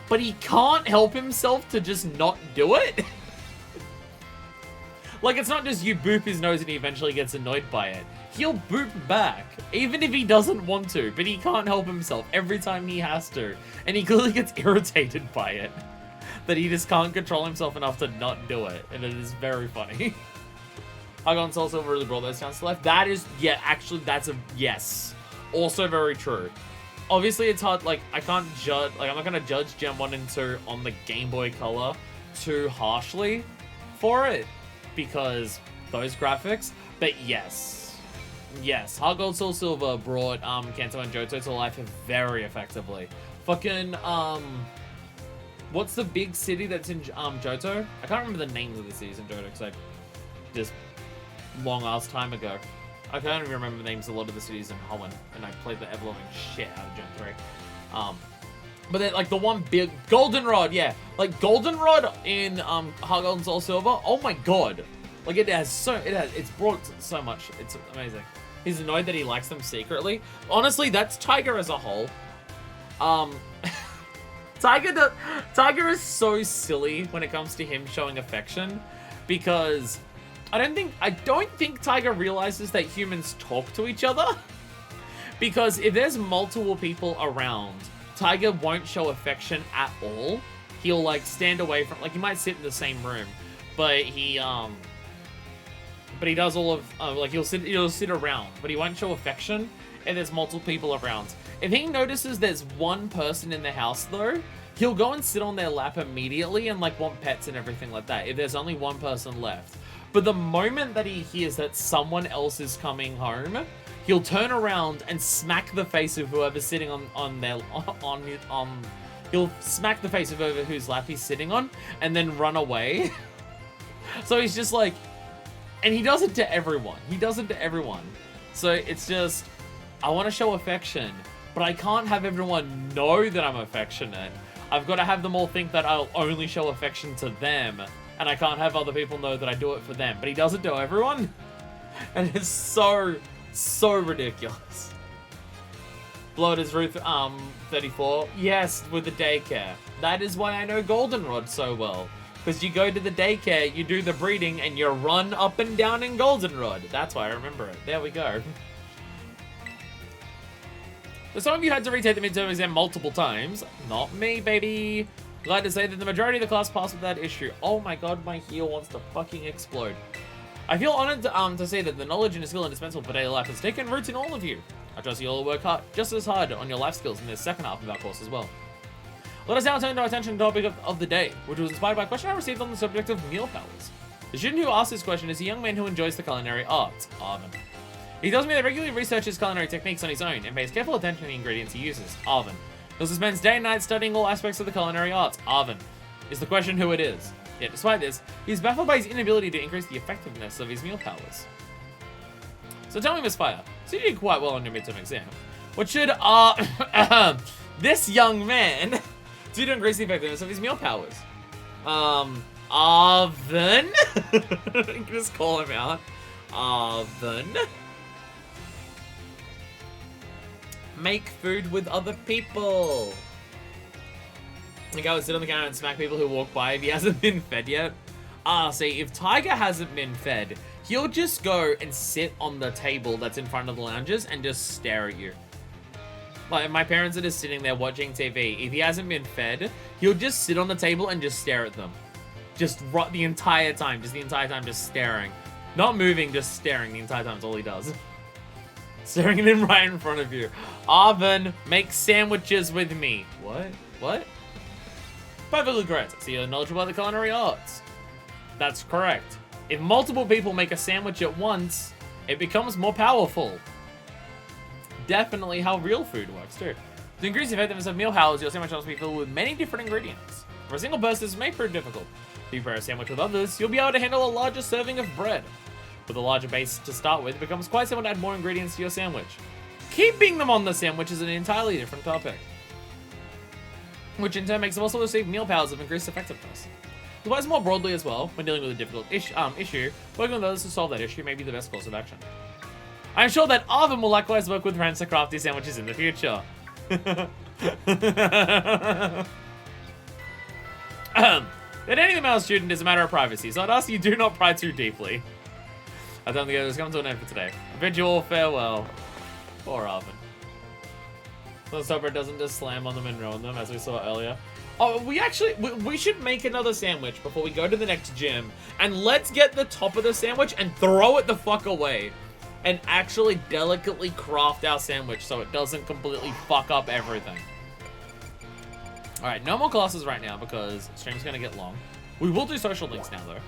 But he can't help himself to just not do it. Like, it's not just you boop his nose and he eventually gets annoyed by it. He'll boop back, even if he doesn't want to, but he can't help himself every time he has to. And he clearly gets irritated by it. That he just can't control himself enough to not do it. And it is very funny. Argon Soul Silver really brought those towns to life. That is, yeah, actually, that's a yes. Also very true. Obviously, it's hard, like, I can't judge, like, I'm not gonna judge Gen 1 and 2 on the Game Boy Color too harshly for it. Because those graphics, but yes. Yes, Heart Gold Soul Silver brought Kanto and Johto to life very effectively. Fucking, what's the big city that's in Johto? I can't remember the names of the cities in Johto because I just long-ass time ago. I can't even remember the names of a lot of the cities in Hoenn, and I played the ever-loving shit out of Gen 3. But then, like, the one big... Goldenrod, yeah. Like, Goldenrod in Heart Gold and Soul Silver, oh my god. Like, it's brought so much. It's amazing. He's annoyed that he likes them secretly. Honestly, that's Tiger as a whole. Tiger is so silly when it comes to him showing affection. Because I don't think Tiger realizes that humans talk to each other. Because if there's multiple people around, Tiger won't show affection at all. He'll, like, stand away from... Like, he might sit in the same room. But he does all of... like, he'll sit around. But he won't show affection if there's multiple people around. If he notices there's one person in the house, though, he'll go and sit on their lap immediately and, like, want pets and everything like that. If there's only one person left. But the moment that he hears that someone else is coming home... He'll turn around and smack the face of whoever's sitting he'll smack the face of whoever whose lap he's sitting on, and then run away. So he's just like, and he does it to everyone. So it's just, I want to show affection, but I can't have everyone know that I'm affectionate. I've got to have them all think that I'll only show affection to them, and I can't have other people know that I do it for them. But he does it to everyone, and it's so ridiculous. Bloater's Ruth 34. Yes, with the daycare. That is why I know Goldenrod so well. Because you go to the daycare, you do the breeding, and you run up and down in Goldenrod. That's why I remember it. There we go. But some of you had to retake the midterm exam multiple times. Not me, baby. Glad to say that the majority of the class passed without issue. Oh my god, my heel wants to fucking explode. I feel honored to say that the knowledge and skill indispensable for daily life has taken roots in all of you. I trust you all work hard, just as hard on your life skills in the second half of our course as well. Let us now turn our attention to the topic of the day, which was inspired by a question I received on the subject of meal powers. The student who asked this question is a young man who enjoys the culinary arts, Arvin. He tells me that regularly researches culinary techniques on his own and pays careful attention to the ingredients he uses, Arvin. He also spends day and night studying all aspects of the culinary arts, Arvin. Is the question who it is? Yet, despite this, he's baffled by his inability to increase the effectiveness of his meal powers. So tell me, Miss Fire, so you did quite well on your midterm exam. What should, this young man do to increase the effectiveness of his meal powers? Arvin? You can just call him out. Arvin. Make food with other people. The guy would sit on the counter and smack people who walk by if he hasn't been fed yet. See, if Tiger hasn't been fed, he'll just go and sit on the table that's in front of the lounges and just stare at you. Like, my parents are just sitting there watching TV. If he hasn't been fed, he'll just sit on the table and just stare at them. Just the entire time. Just staring. Not moving, just staring the entire time. That's all he does. Staring at him right in front of you. Arvin, make sandwiches with me. What? Perfectly correct. So you're knowledgeable about the culinary arts. That's correct. If multiple people make a sandwich at once, it becomes more powerful. Definitely how real food works, too. To increase the effectiveness of meal houses, your sandwich must be filled with many different ingredients. For a single person, this may prove difficult. If you prepare a sandwich with others, you'll be able to handle a larger serving of bread. With a larger base to start with, it becomes quite simple to add more ingredients to your sandwich. Keeping them on the sandwich is an entirely different topic, which in turn makes it possible to receive meal powers of increased effectiveness. Otherwise, more broadly as well, when dealing with a difficult issue, working with others to solve that issue may be the best course of action. I am sure that Arvin will likewise work with friends to craft these sandwiches in the future. That any female student is a matter of privacy, so I'd ask you do not pry too deeply. I don't think it has come to an end for today. I bid you all farewell. Poor Arvin. Let's hope it doesn't just slam on them and ruin them, as we saw earlier. Oh, we should make another sandwich before we go to the next gym. And let's get the top of the sandwich and throw it the fuck away. And actually delicately craft our sandwich so it doesn't completely fuck up everything. Alright, no more classes right now because stream's gonna get long. We will do social links now, though.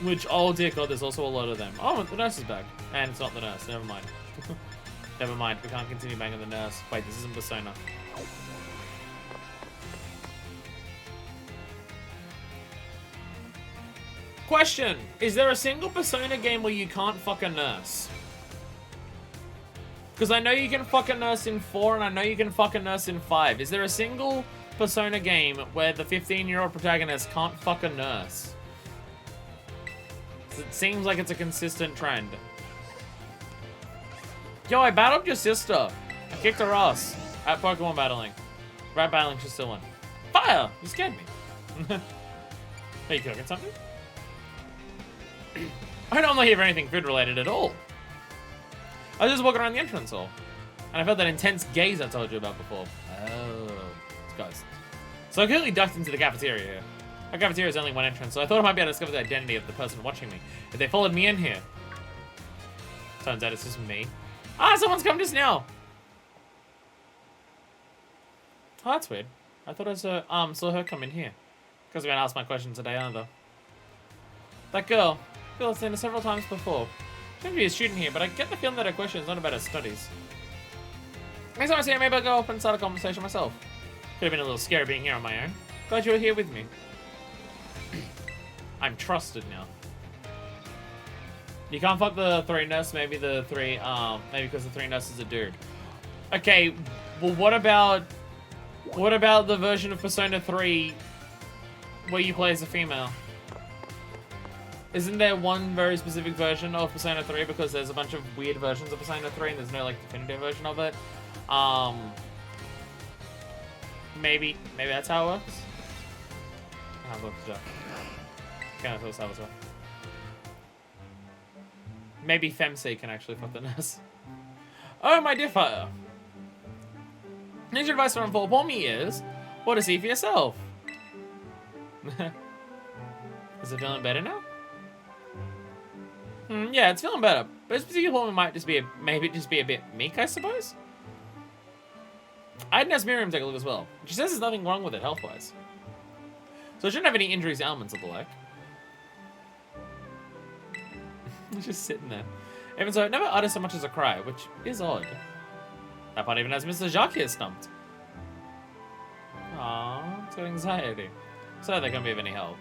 Which, oh dear god, there's also a lot of them. Oh, the nurse is back. And it's not the nurse, never mind. Never mind, we can't continue banging the nurse. Wait, this isn't Persona. Question, is there a single Persona game where you can't fuck a nurse? Because I know you can fuck a nurse in 4 and I know you can fuck a nurse in 5. Is there a single Persona game where the 15-year-old protagonist can't fuck a nurse? It seems like it's a consistent trend. Yo, I battled your sister. I kicked her ass at Pokemon battling. Rat battling she's still in. Fire! You scared me. Are you cooking something? I don't hear anything food related at all. I was just walking around the entrance hall, and I felt that intense gaze I told you about before. Oh, it's ghosts. So I clearly ducked into the cafeteria here. Our cafeteria is only one entrance, so I thought I might be able to discover the identity of the person watching me if they followed me in here. Turns out it's just me. Ah, someone's come just now. Oh, that's weird. I thought I saw her come in here. Because I'm going to ask my question today, either. That girl. I've seen her several times before. She seems to be a student here, but I get the feeling that her question is not about her studies. Next time I see her, maybe I'll go up and start a conversation myself. Could have been a little scary being here on my own. Glad you were here with me. I'm trusted now. You can't fuck the 3 nurse, maybe because the 3 nurses are dude. Okay, well what about the version of Persona 3 where you play as a female? Isn't there one very specific version of Persona 3 because there's a bunch of weird versions of Persona 3 and there's no like definitive version of it? Maybe that's how it works? I've looked it up. Kind of feels as well. Maybe Femc can actually fuck the nurse. Oh, my dear fire. Here's your advice from for me is, what to see for yourself. Is it feeling better now? Yeah, it's feeling better. But this particular woman might just be maybe be a bit meek, I suppose. I had Nurse Miriam take a look as well. She says there's nothing wrong with it health-wise. So it shouldn't have any injuries, ailments, or the like. Just sitting there. Even so, it never utters so much as a cry, which is odd. That part even has Mr. Jacques here stumped. Aww, it's got anxiety. So they can't be of any help.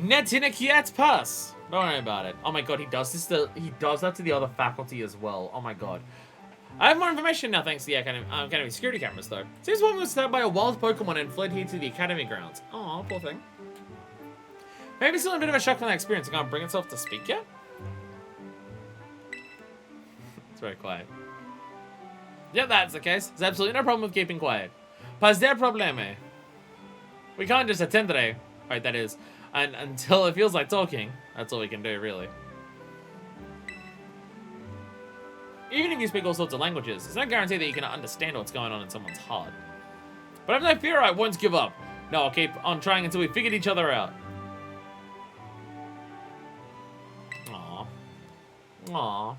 Netinakiat pass. Don't worry about it. Oh my god, he does that to the other faculty as well. Oh my god. I have more information now thanks to the Academy security cameras though. Seems one was stabbed by a wild Pokemon and fled here to the Academy grounds. Aw, poor thing. Maybe still in a bit of a shock from that experience. It can't bring itself to speak yet? It's very quiet. Yeah, that's the case. There's absolutely no problem with keeping quiet. Pas de probleme. We can't just attendre. Right, that is. And until it feels like talking, that's all we can do, really. Even if you speak all sorts of languages, there's no guarantee that you can understand what's going on in someone's heart. But I've no fear I won't give up. No, I'll keep on trying until we figured each other out. Aww. Aww.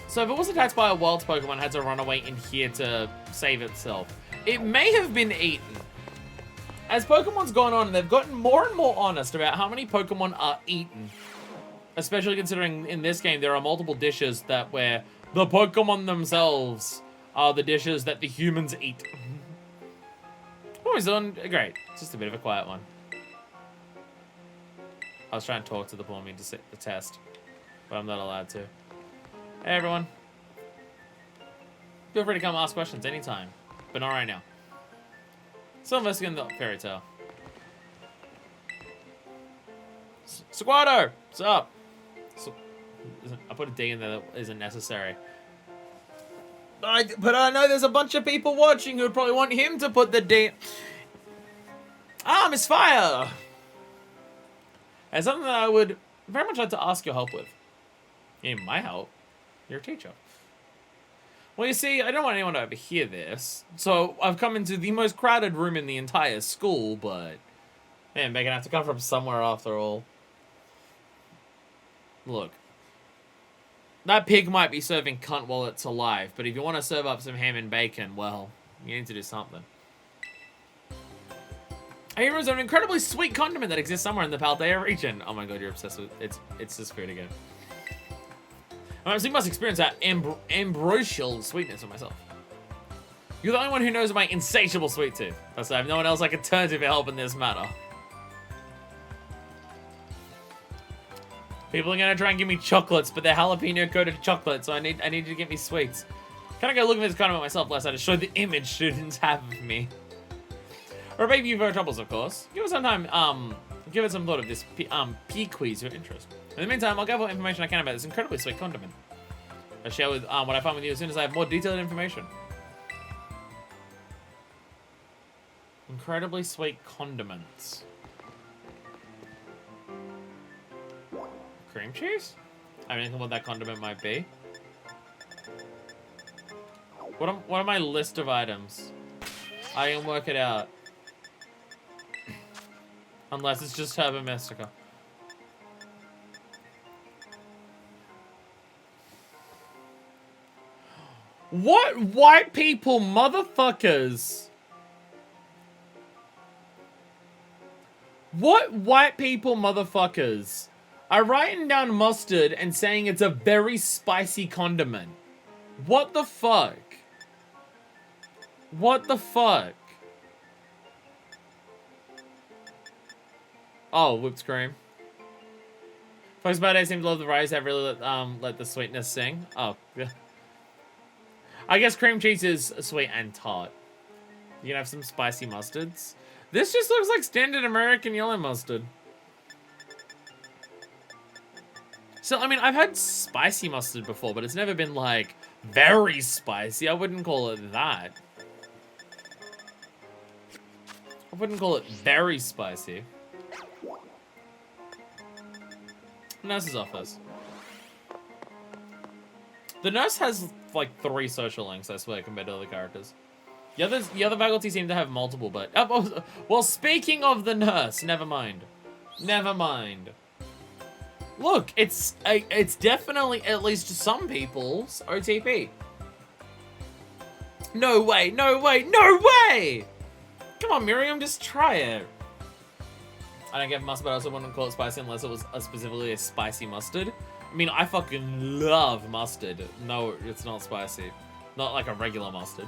So if it was attacked by a wild Pokemon, it had to run away in here to save itself. It may have been eaten. As Pokemon's gone on, they've gotten more and more honest about how many Pokemon are eaten. Especially considering in this game, there are multiple dishes that where the Pokemon themselves are the dishes that the humans eat. Oh, he's doing great. It's just a bit of a quiet one. I was trying to talk to the Pawmi to sit the test, but I'm not allowed to. Hey, everyone. Feel free to come ask questions anytime, but not right now. Still investigating the fairy tale. Squatter! What's up? So, I put a D in there that isn't necessary. But I know there's a bunch of people watching who would probably want him to put the D. Ah, Miss Fire! It's something that I would very much like to ask your help with. You need my help? You're a teacher. Well, you see, I don't want anyone to overhear this, so I've come into the most crowded room in the entire school, but... Man, they're gonna have to come from somewhere after all. Look. That pig might be serving cunt while it's alive, but if you want to serve up some ham and bacon, well, you need to do something. I hear there's an incredibly sweet condiment that exists somewhere in the Paldea region. Oh my god, you're obsessed with it. It's just food again. So you must experience that ambrosial sweetness of myself. You're the only one who knows my insatiable sweet tooth. Thus, I have no one else I can turn to for help in this matter. People are gonna try and give me chocolates, but they're jalapeno-coated chocolate, so I need you to get me sweets. Can I go look at this condiment myself, lest I destroy the image students have of me? Or maybe you've heard troubles, of course. Give it some time, give it some thought of this P-quiz your interest. In the meantime, I'll gather what information I can about this incredibly sweet condiment. I'll share with what I find with you as soon as I have more detailed information. Incredibly sweet condiments. Cream cheese? I don't know what that condiment might be. What are my list of items? I can work it out. Unless it's just Herba Mystica. What white people motherfuckers? What white people motherfuckers are writing down mustard and saying it's a very spicy condiment? What the fuck? What the fuck? Oh, whipped cream. Folks about it seem to love the rice that really let the sweetness sing. Oh, yeah. I guess cream cheese is sweet and tart. You can have some spicy mustards. This just looks like standard American yellow mustard. So, I mean, I've had spicy mustard before, but it's never been, like, very spicy. I wouldn't call it that. I wouldn't call it very spicy. Nurse's office. The nurse has, like, 3 social links, I swear, compared to other characters. The other faculty seem to have multiple, but... well, speaking of the nurse, never mind. Never mind. Look, it's definitely at least some people's OTP. No way, no way, no way! Come on, Miriam, just try it. I don't get mustard, but I also wouldn't call it spicy unless it was specifically a spicy mustard. I mean, I fucking love mustard. No, it's not spicy. Not like a regular mustard.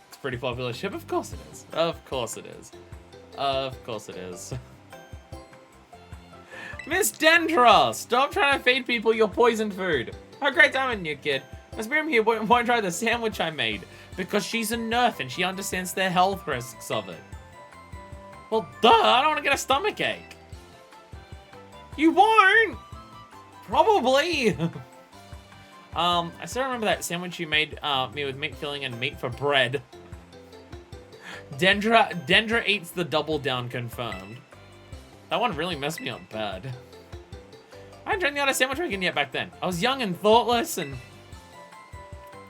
It's a pretty popular chip. Of course it is. Of course it is. Of course it is. Miss Dendra! Stop trying to feed people your poisoned food. Have a great time in you, kid. Miss Miriam here won't try the sandwich I made because she's a nurse and she understands the health risks of it. Well, duh, I don't want to get a stomachache. You won't! Probably. I still remember that sandwich you made me with meat filling and meat for bread. Dendra eats the double down confirmed. That one really messed me up bad. I hadn't tried the other sandwich making yet back then. I was young and thoughtless and...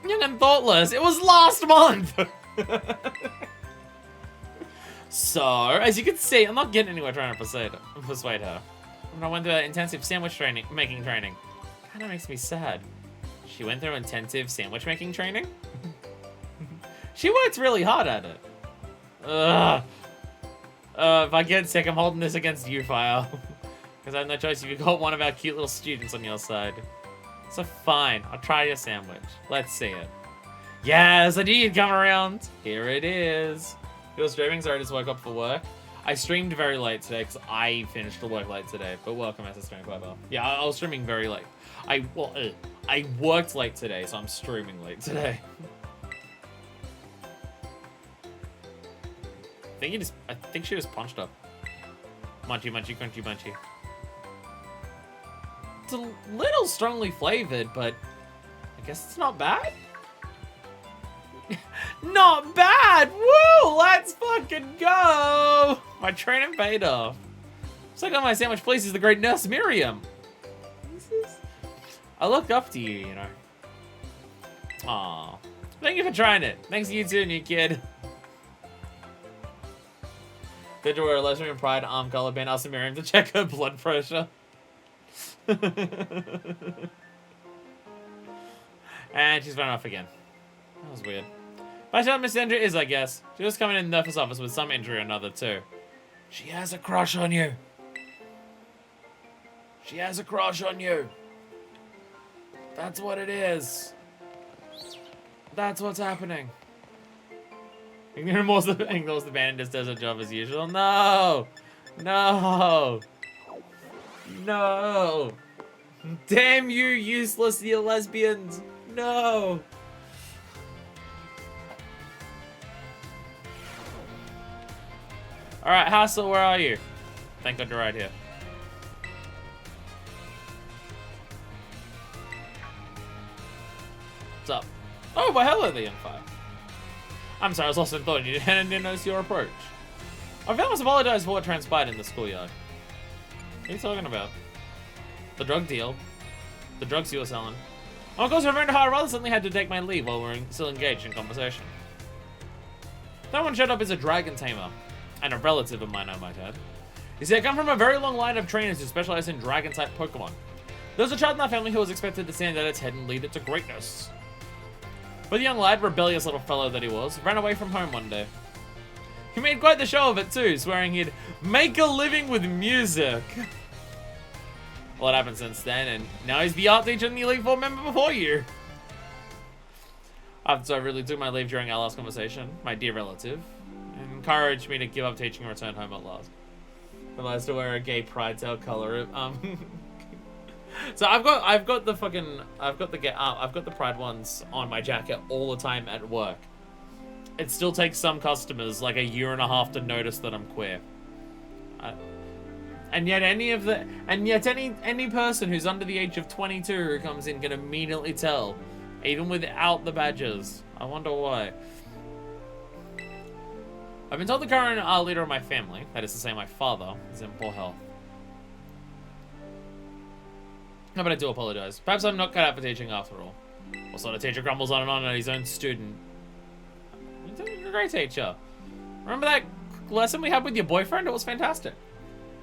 It was last month! So, as you can see, I'm not getting anywhere trying to persuade her. When I went through that intensive sandwich making training. Kinda makes me sad. She went through intensive sandwich making training? She works really hard at it. Ugh. If I get sick, I'm holding this against you, Fire. Because I have no choice if you got one of our cute little students on your side. So fine, I'll try your sandwich. Let's see it. Yes, I knew you'd come around. Here it is. You're streaming, sorry I just woke up for work. I streamed very late today because I finished the work late today. But welcome as a stream, Clever. Yeah, I was streaming very late. I worked late today, so I'm streaming late today. I think she just punched up. Munchy, munchy, crunchy, munchy. It's a little strongly flavored, but I guess it's not bad. Not bad! Woo! Let's fucking go! My training paid off. Suck on my sandwich, please, is the great nurse Miriam. I look up to you, you know. Aw. Thank you for trying it. Thanks to you too, new kid. Did you wear a Lesbian Pride arm color band? Asked Miriam to check her blood pressure. And she's run off again. That was weird. My child, Miss Andrew, is, I guess. She was coming in the nurse's office with some injury or another, too. She has a crush on you. She has a crush on you. That's what it is. That's what's happening. Ignores the band and just does her job as usual. No! No! No! Damn you, useless, you lesbians! No! Alright, Hassel, where are you? Thank God you're right here. What's up? Oh, well, hello there, young fire. I'm sorry, I was lost in thought. You didn't notice your approach. I must apologize for what transpired in the schoolyard. What are you talking about? The drug deal? The drugs you were selling? Oh, of course, I remember how I rather suddenly had to take my leave while we were still engaged in conversation. That one showed up as a dragon tamer. And a relative of mine, I might add. You see, I come from a very long line of trainers who specialize in dragon-type Pokemon. There was a child in our family who was expected to stand at its head and lead it to greatness. But the young lad, rebellious little fellow that he was, ran away from home one day. He made quite the show of it too, swearing he'd make a living with music. A lot happened since then, and now he's the art teacher and the Elite Four member before you. After I really took my leave during our last conversation, my dear relative encouraged me to give up teaching and return home at last. Realized to wear a gay pride tail color. So I've got the pride ones on my jacket all the time at work. It still takes some customers like a year and a half to notice that I'm queer. And yet any person who's under the age of 22 who comes in can immediately tell, even without the badges. I wonder why. I've been told the current leader of my family, that is to say my father, is in poor health. No, but I do apologize. Perhaps I'm not cut out for teaching after all. What sort of teacher grumbles on and on at his own student? You're a great teacher. Remember that lesson we had with your boyfriend? It was fantastic.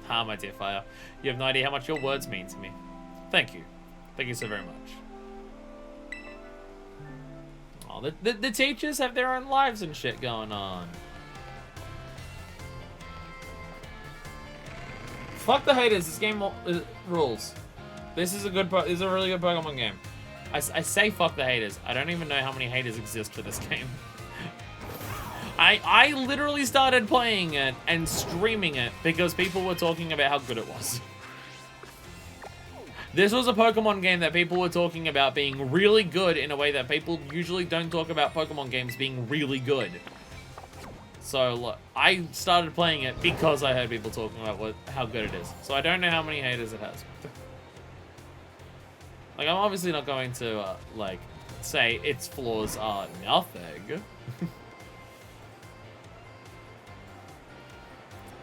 Ah, my dear Fire. You have no idea how much your words mean to me. Thank you. Thank you so very much. Oh, the teachers have their own lives and shit going on. Fuck the haters. This game rules. This is a really good Pokemon game. I say fuck the haters. I don't even know how many haters exist for this game. I literally started playing it and streaming it because people were talking about how good it was. This was a Pokemon game that people were talking about being really good in a way that people usually don't talk about Pokemon games being really good. So, look, I started playing it because I heard people talking about how good it is. So I don't know how many haters it has. Like, I'm obviously not going to, like, say its flaws are nothing.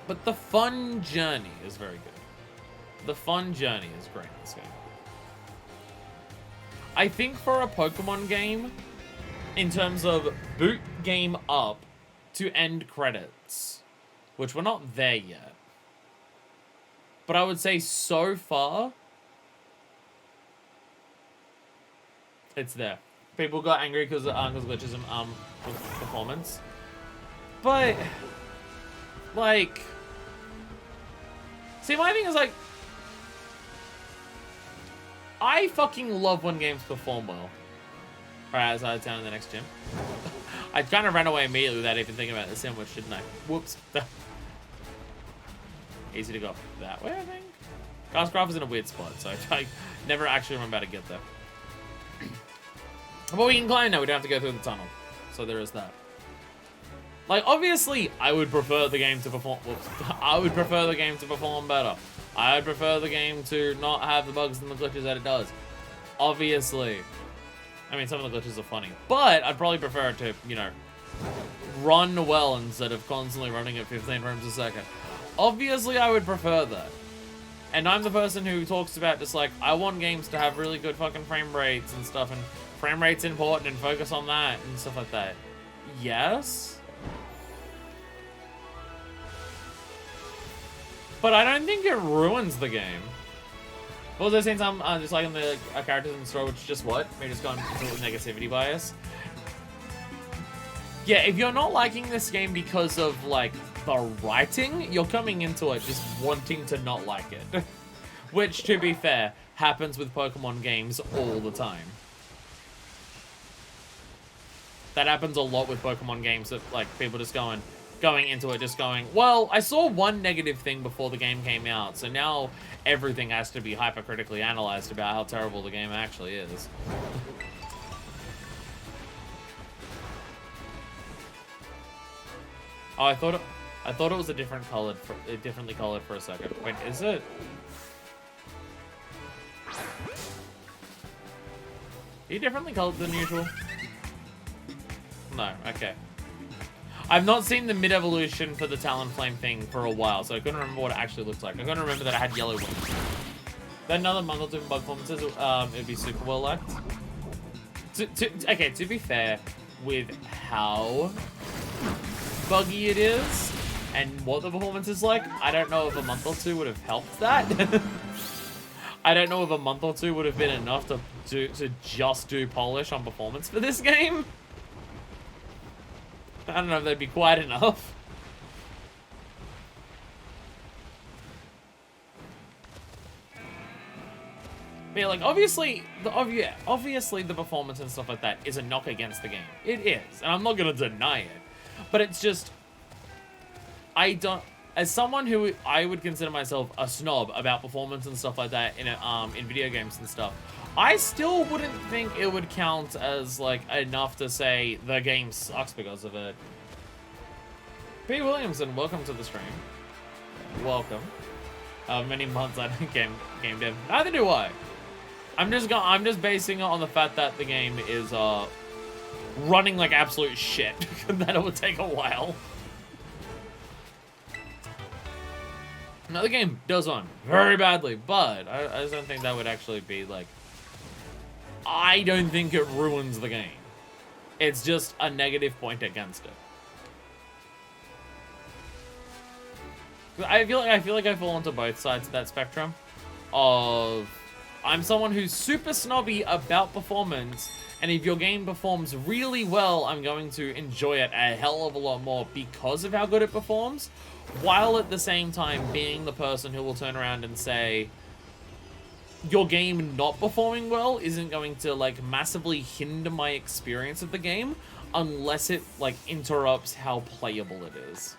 But the fun journey is very good. The fun journey is great in this game. I think for a Pokemon game, in terms of boot game up to end credits, which we're not there yet, but I would say so far, it's there. People got angry because of glitches in performance. But, like, see, my thing is, like, I fucking love when games perform well. Alright, I was out of town in the next gym. I kind of ran away immediately without even thinking about the sandwich, didn't I? Whoops. Easy to go that way, I think. Gascraft is in a weird spot, so I never actually remember how to get there. But we can climb now, we don't have to go through the tunnel. So there is that. Like, obviously, I would prefer the game to perform... Whoops. I would prefer the game to perform better. I would prefer the game to not have the bugs and the glitches that it does. Obviously. I mean, some of the glitches are funny. But I'd probably prefer it to, you know, run well instead of constantly running at 15 frames a second. Obviously, I would prefer that. And I'm the person who talks about just like, I want games to have really good fucking frame rates and stuff, and frame rate's important and focus on that and stuff like that. Yes? But I don't think it ruins the game. What was I saying? Some just like in the characters in the store, which is just what? Maybe just gone into negativity bias. Yeah, if you're not liking this game because of like the writing, you're coming into it just wanting to not like it. Which, to be fair, happens with Pokemon games all the time. That happens a lot with Pokemon games, that like people just going into it just going, well, I saw one negative thing before the game came out, so now everything has to be hypercritically analyzed about how terrible the game actually is. Oh, I thought it was a differently colored for a second. Wait, is it? Are you differently colored than usual? No, okay. I've not seen the mid-evolution for the Talonflame thing for a while, so I couldn't remember what it actually looked like. I couldn't remember that I had yellow wings. Then another Mungleton bug performances, it'd be super well liked. Okay, to be fair, with how buggy it is and what the performance is like, I don't know if a month or two would have helped that. I don't know if a month or two would have been enough to just do polish on performance for this game. I don't know if that'd be quite enough. But yeah, like, obviously the performance and stuff like that is a knock against the game. It is, and I'm not gonna deny it. But it's just, as someone who I would consider myself a snob about performance and stuff like that in video games and stuff, I still wouldn't think it would count as like enough to say the game sucks because of it. P. Williamson, welcome to the stream. Welcome. Many months I didn't game dev. Neither do I. I'm just basing it on the fact that the game is running like absolute shit. That it would take a while. Now the game does run very badly, but I just don't think that would actually be like, I don't think it ruins the game. It's just a negative point against it. I feel like I fall onto both sides of that spectrum. Of, I'm someone who's super snobby about performance, and if your game performs really well, I'm going to enjoy it a hell of a lot more because of how good it performs, while at the same time being the person who will turn around and say, your game not performing well isn't going to like massively hinder my experience of the game unless it like interrupts how playable it is.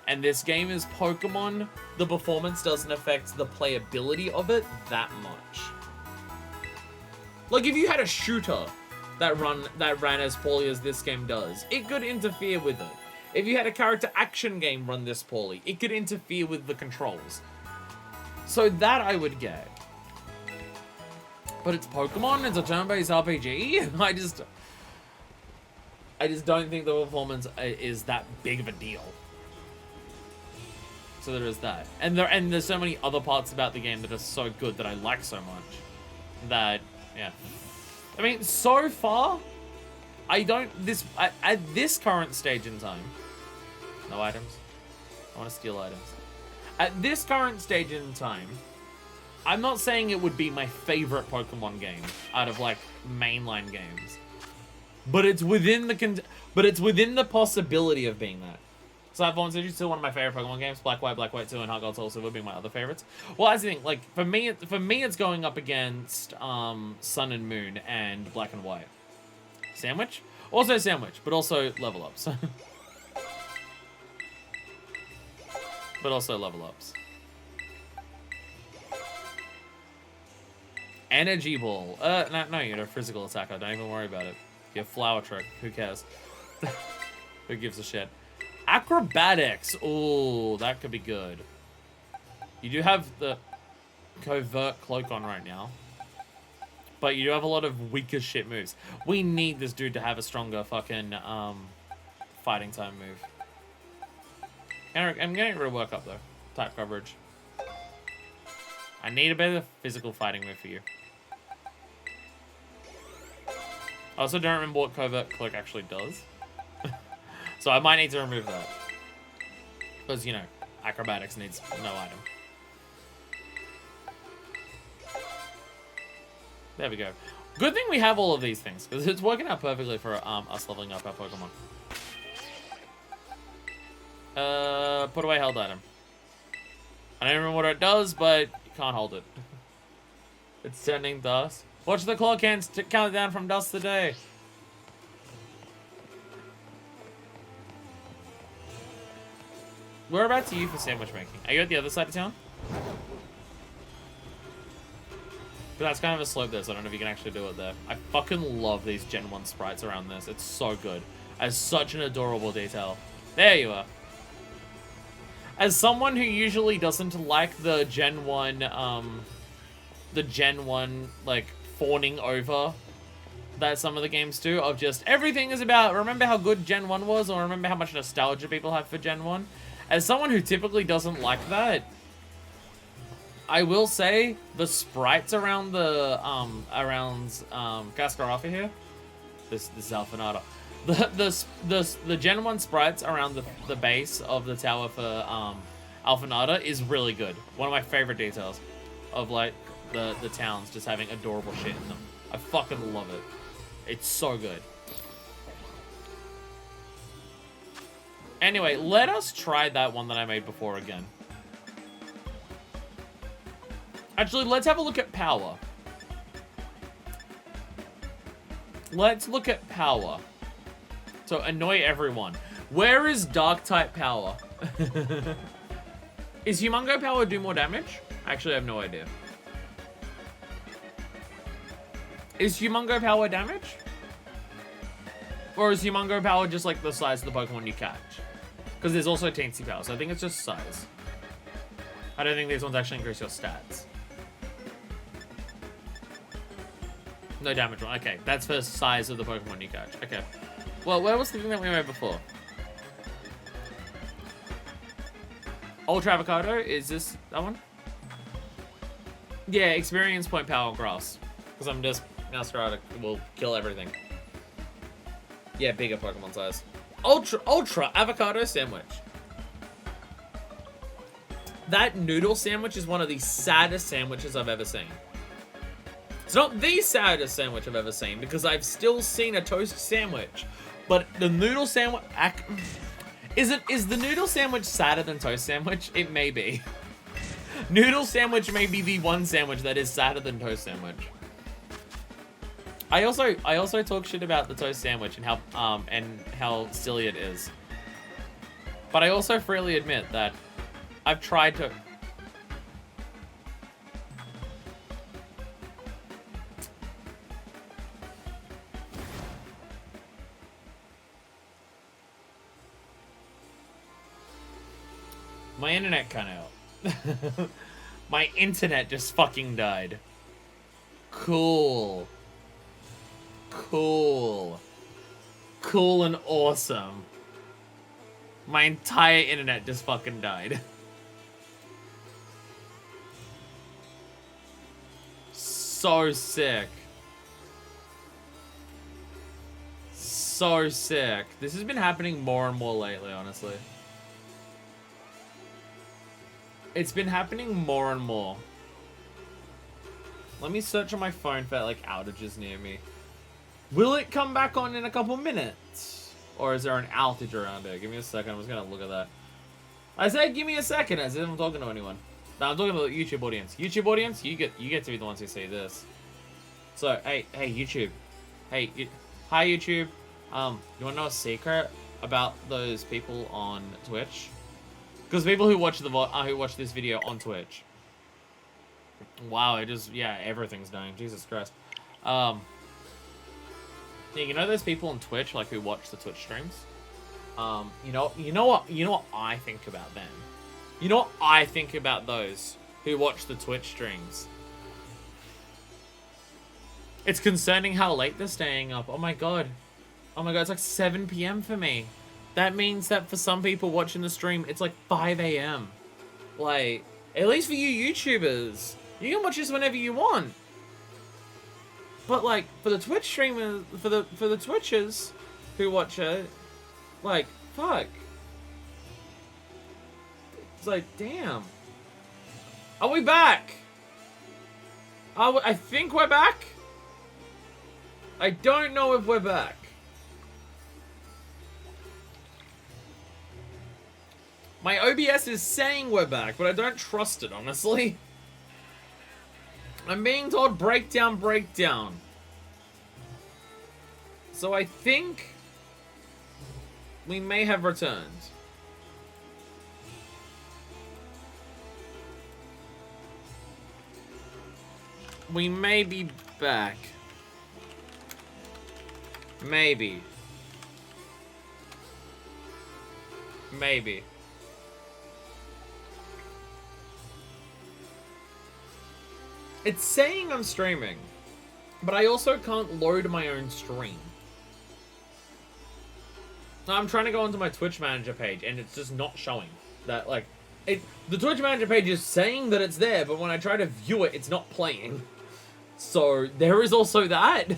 And this game is Pokemon, the performance doesn't affect the playability of it that much. Like, if you had a shooter that ran as poorly as this game does, it could interfere with it. If you had a character action game run this poorly, it could interfere with the controls. So that I would get. But it's Pokemon, it's a turn-based RPG. I just don't think the performance is that big of a deal. So there is that. And there's so many other parts about the game that are so good that I like so much. That, yeah. I mean, so far, at this current stage in time, no items. I want to steal items. At this current stage in time, I'm not saying it would be my favorite Pokemon game out of like mainline games, but it's within the possibility of being that. So I've is still one of my favorite Pokemon games. Black White 2, and Heart Gold Soul Silver being my other favorites. Well, I think like for me, it's going up against Sun and Moon and Black and White. Sandwich, also Sandwich, but also level ups. But also level ups. Energy Ball. No, you're a physical attacker. Don't even worry about it. You're Flower Trick. Who cares? Who gives a shit? Acrobatics. Oh, that could be good. You do have the covert cloak on right now. But you do have a lot of weaker shit moves. We need this dude to have a stronger fucking fighting time move. I'm getting rid of work up though. Type coverage. I need a better physical fighting move for you. I also don't remember what Covert Cloak actually does. So I might need to remove that. Because, you know, acrobatics needs no item. There we go. Good thing we have all of these things, because it's working out perfectly for us leveling up our Pokemon. Put away held item. I don't remember what it does, but you can't hold it. It's turning dust. Watch the clock hands count down from dust today. Whereabouts are you for sandwich making? Are you at the other side of town? But that's kind of a slope there, so I don't know if you can actually do it there. I fucking love these Gen 1 sprites around this. It's so good. As such an adorable detail. There you are. As someone who usually doesn't like the Gen 1, like, fawning over that some of the games do, of just, everything is about, remember how good Gen 1 was, or remember how much nostalgia people have for Gen 1? As someone who typically doesn't like that, I will say the sprites around the Cascaraffa here, this is Alphanata. The Gen 1 sprites around the base of the tower for Alphanata is really good. One of my favorite details of like the towns just having adorable shit in them. I fucking love it. It's so good. Anyway, let us try that one that I made before again. Actually, let's have a look at power. Let's look at power. So, annoy everyone. Where is Dark-type power? Is Humongo power do more damage? Actually, I have no idea. Is Humongo power damage? Or is Humongo power just like the size of the Pokemon you catch? Because there's also Teensy power, so I think it's just size. I don't think these ones actually increase your stats. No damage one. Okay, that's for size of the Pokemon you catch. Okay. Well, where was the thing that we made before? Ultra Avocado? Is this that one? Yeah, experience point power grass. Because I'm just Masquerade will kill everything. Yeah, bigger Pokemon size. Ultra Avocado Sandwich. That noodle sandwich is one of the saddest sandwiches I've ever seen. It's not the saddest sandwich I've ever seen, because I've still seen a toast sandwich. But the noodle sandwich... Is the noodle sandwich sadder than toast sandwich? It may be. Noodle sandwich may be the one sandwich that is sadder than toast sandwich. I also talk shit about the toast sandwich and how silly it is. But I also freely admit that I've tried to... My internet cut out. My internet just fucking died. Cool. Cool. Cool and awesome. My entire internet just fucking died. So sick. So sick. This has been happening more and more lately, honestly. It's been happening more and more. Let me search on my phone for, like, outages near me. Will it come back on in a couple minutes? Or is there an outage around it? Give me a second. I'm just gonna look at that. I said give me a second as if I'm talking to anyone. No, I'm talking to the YouTube audience. YouTube audience, you get to be the ones who see this. So, hey, YouTube. Hey, hi, YouTube. You wanna know a secret about those people on Twitch? Because people who watch this video on Twitch. Wow, yeah, everything's dying. Jesus Christ. Yeah, you know those people on Twitch, like, who watch the Twitch streams? You know what I think about them? You know what I think about those who watch the Twitch streams? It's concerning how late they're staying up. Oh my god. Oh my god, it's like 7 PM for me. That means that for some people watching the stream, it's like 5 AM. Like, at least for you YouTubers, you can watch this whenever you want. But like, for the Twitch streamers, for the Twitchers who watch it, like, fuck. It's like, damn. Are we back? I think we're back. I don't know if we're back. My OBS is saying we're back, but I don't trust it, honestly. I'm being told breakdown, breakdown. So I think we may have returned. We may be back. Maybe. Maybe. It's saying I'm streaming, but I also can't load my own stream. I'm trying to go onto my Twitch Manager page, and it's just not showing that, like, the Twitch Manager page is saying that it's there, but when I try to view it, it's not playing. So, there is also that.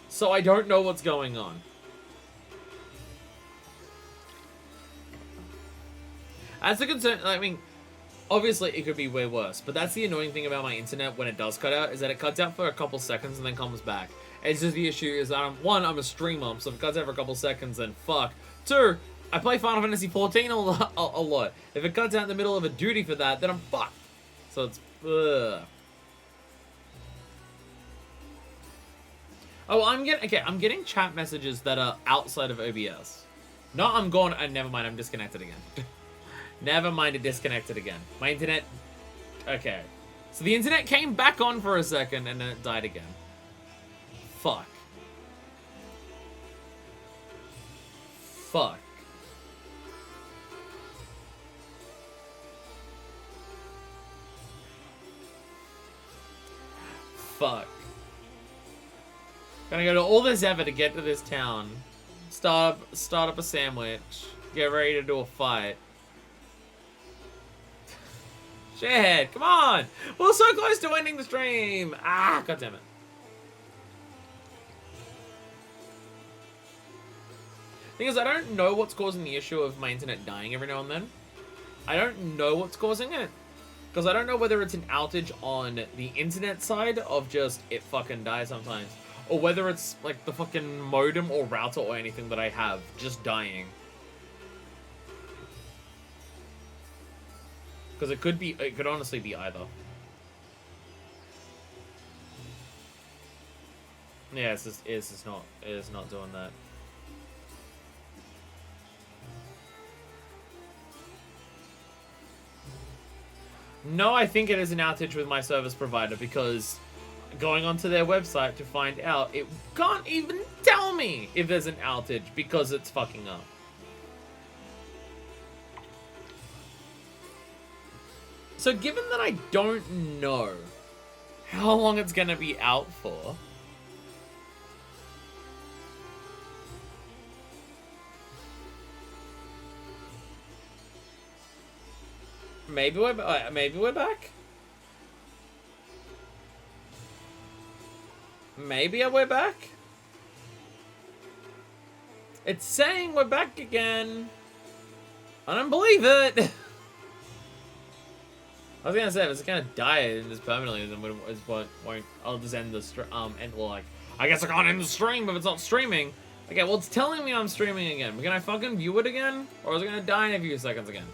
So, I don't know what's going on. As a concern, I mean, obviously it could be way worse, but that's the annoying thing about my internet when it does cut out, is that it cuts out for a couple seconds and then comes back. It's just the issue is that I'm a streamer, so if it cuts out for a couple seconds, then fuck. 2, I play Final Fantasy XIV a lot. If it cuts out in the middle of a duty for that, then I'm fucked. So it's, ugh. Oh, I'm getting chat messages that are outside of OBS. No, I'm gone, never mind, I'm disconnected again. Never mind, it disconnected again. My internet, okay. So the internet came back on for a second, and then it died again. Fuck. Fuck. Fuck. Gonna go to all this effort to get to this town. Start up a sandwich. Get ready to do a fight. Shit, come on! We're so close to ending the stream! Ah, goddammit. Thing is, I don't know what's causing the issue of my internet dying every now and then. I don't know what's causing it. Because I don't know whether it's an outage on the internet side of just it fucking dies sometimes. Or whether it's like the fucking modem or router or anything that I have just dying. Because it could honestly be either. Yeah, it's not doing that. No, I think it is an outage with my service provider because going onto their website to find out, it can't even tell me if there's an outage because it's fucking up. So given that I don't know how long it's gonna be out for, maybe we're back. Maybe we're back. It's saying we're back again. I don't believe it. I was gonna say if it's gonna die and just permanently, then won't I'll just end the I guess I can't end the stream if it's not streaming. Okay, well it's telling me I'm streaming again. Can I fucking view it again, or is it gonna die in a few seconds again?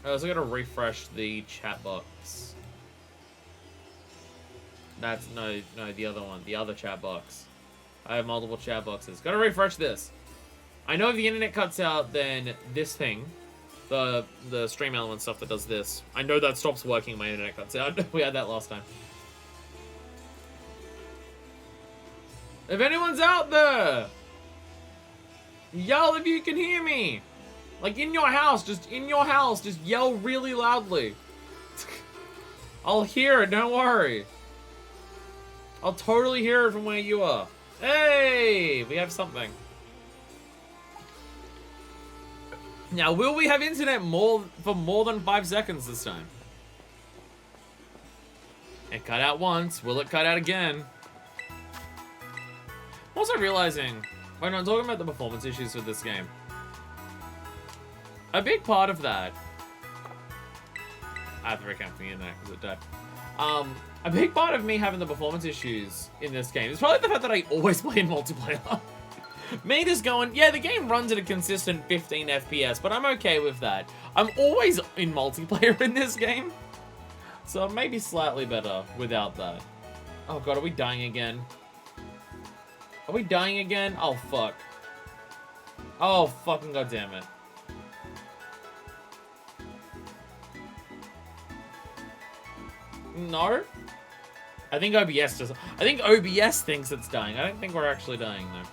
I also gotta refresh the chat box. That's no, the other one, the other chat box. I have multiple chat boxes. Gotta refresh this. I know if the internet cuts out, then this thing, the stream element stuff that does this, I know that stops working. My internet cuts out. We had that last time. If anyone's out there, yell if you can hear me. Like in your house, just yell really loudly. I'll hear it, don't worry. I'll totally hear it from where you are. Hey, we have something. Now, will we have internet for more than 5 seconds this time? It cut out once. Will it cut out again? I'm also realizing, when I'm talking about the performance issues with this game, a big part of that... I have to recount the internet because it died. A big part of me having the performance issues in this game is probably the fact that I always play in multiplayer. Me just going, yeah, the game runs at a consistent 15 FPS, but I'm okay with that. I'm always in multiplayer in this game, so maybe slightly better without that. Oh god, are we dying again? Are we dying again? Oh fuck. Oh fucking goddammit. No? I think OBS thinks it's dying. I don't think we're actually dying though.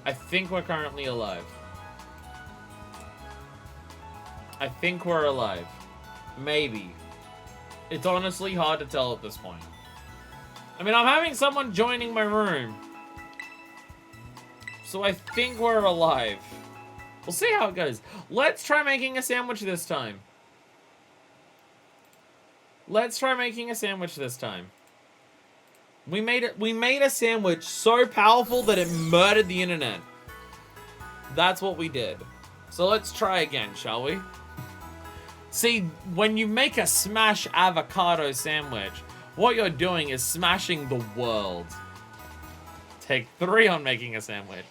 I think we're currently alive. I think we're alive. Maybe. It's honestly hard to tell at this point. I mean, I'm having someone joining my room. So I think we're alive. We'll see how it goes. Let's try making a sandwich this time. Let's try making a sandwich this time. We made a sandwich so powerful that it murdered the internet. That's what we did. So let's try again, shall we? See, when you make a smash avocado sandwich, what you're doing is smashing the world. Take 3 on making a sandwich.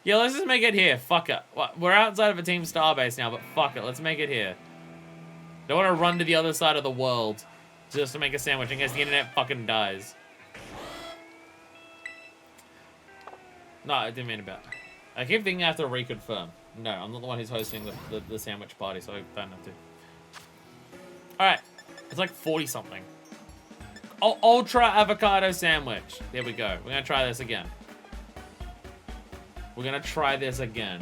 Yeah, let's just make it here. Fuck it. We're outside of a Team Starbase now, but fuck it. Let's make it here. Don't want to run to the other side of the world just to make a sandwich in case the internet fucking dies. No, I didn't mean about. I keep thinking I have to reconfirm. No, I'm not the one who's hosting the sandwich party, so I don't have to. Alright. It's like 40-something. Ultra avocado sandwich. There we go. We're going to try this again. We're going to try this again.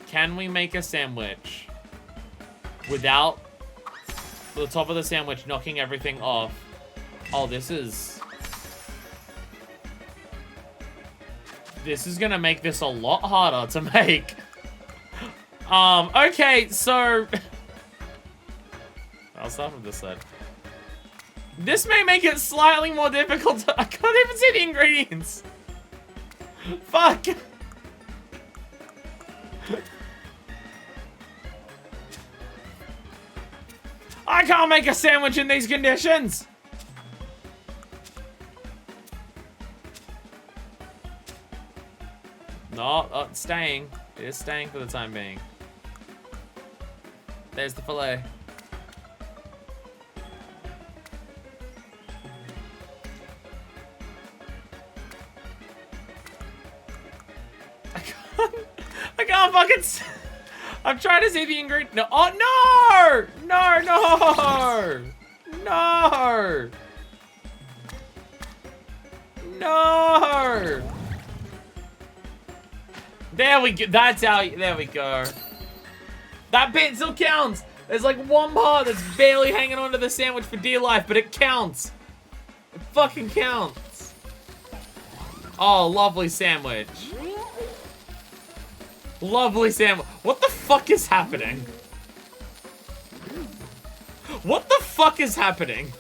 Can we make a sandwich without the top of the sandwich knocking everything off? Oh, this is gonna make this a lot harder to make. Okay, so I'll start from this side. This may make it slightly more difficult to... I can't even see the ingredients. Fuck. I can't make a sandwich in these conditions. No, it's staying. It is staying for the time being. There's the fillet. I can't fucking... I'm trying to see the ingredient. No. Oh, no! No, no! No! No! There we go. That's how. There we go. That bit still counts. There's like one part that's barely hanging onto the sandwich for dear life, but it counts. It fucking counts. Oh, lovely sandwich. Lovely sandwich. What the fuck is happening? What the fuck is happening?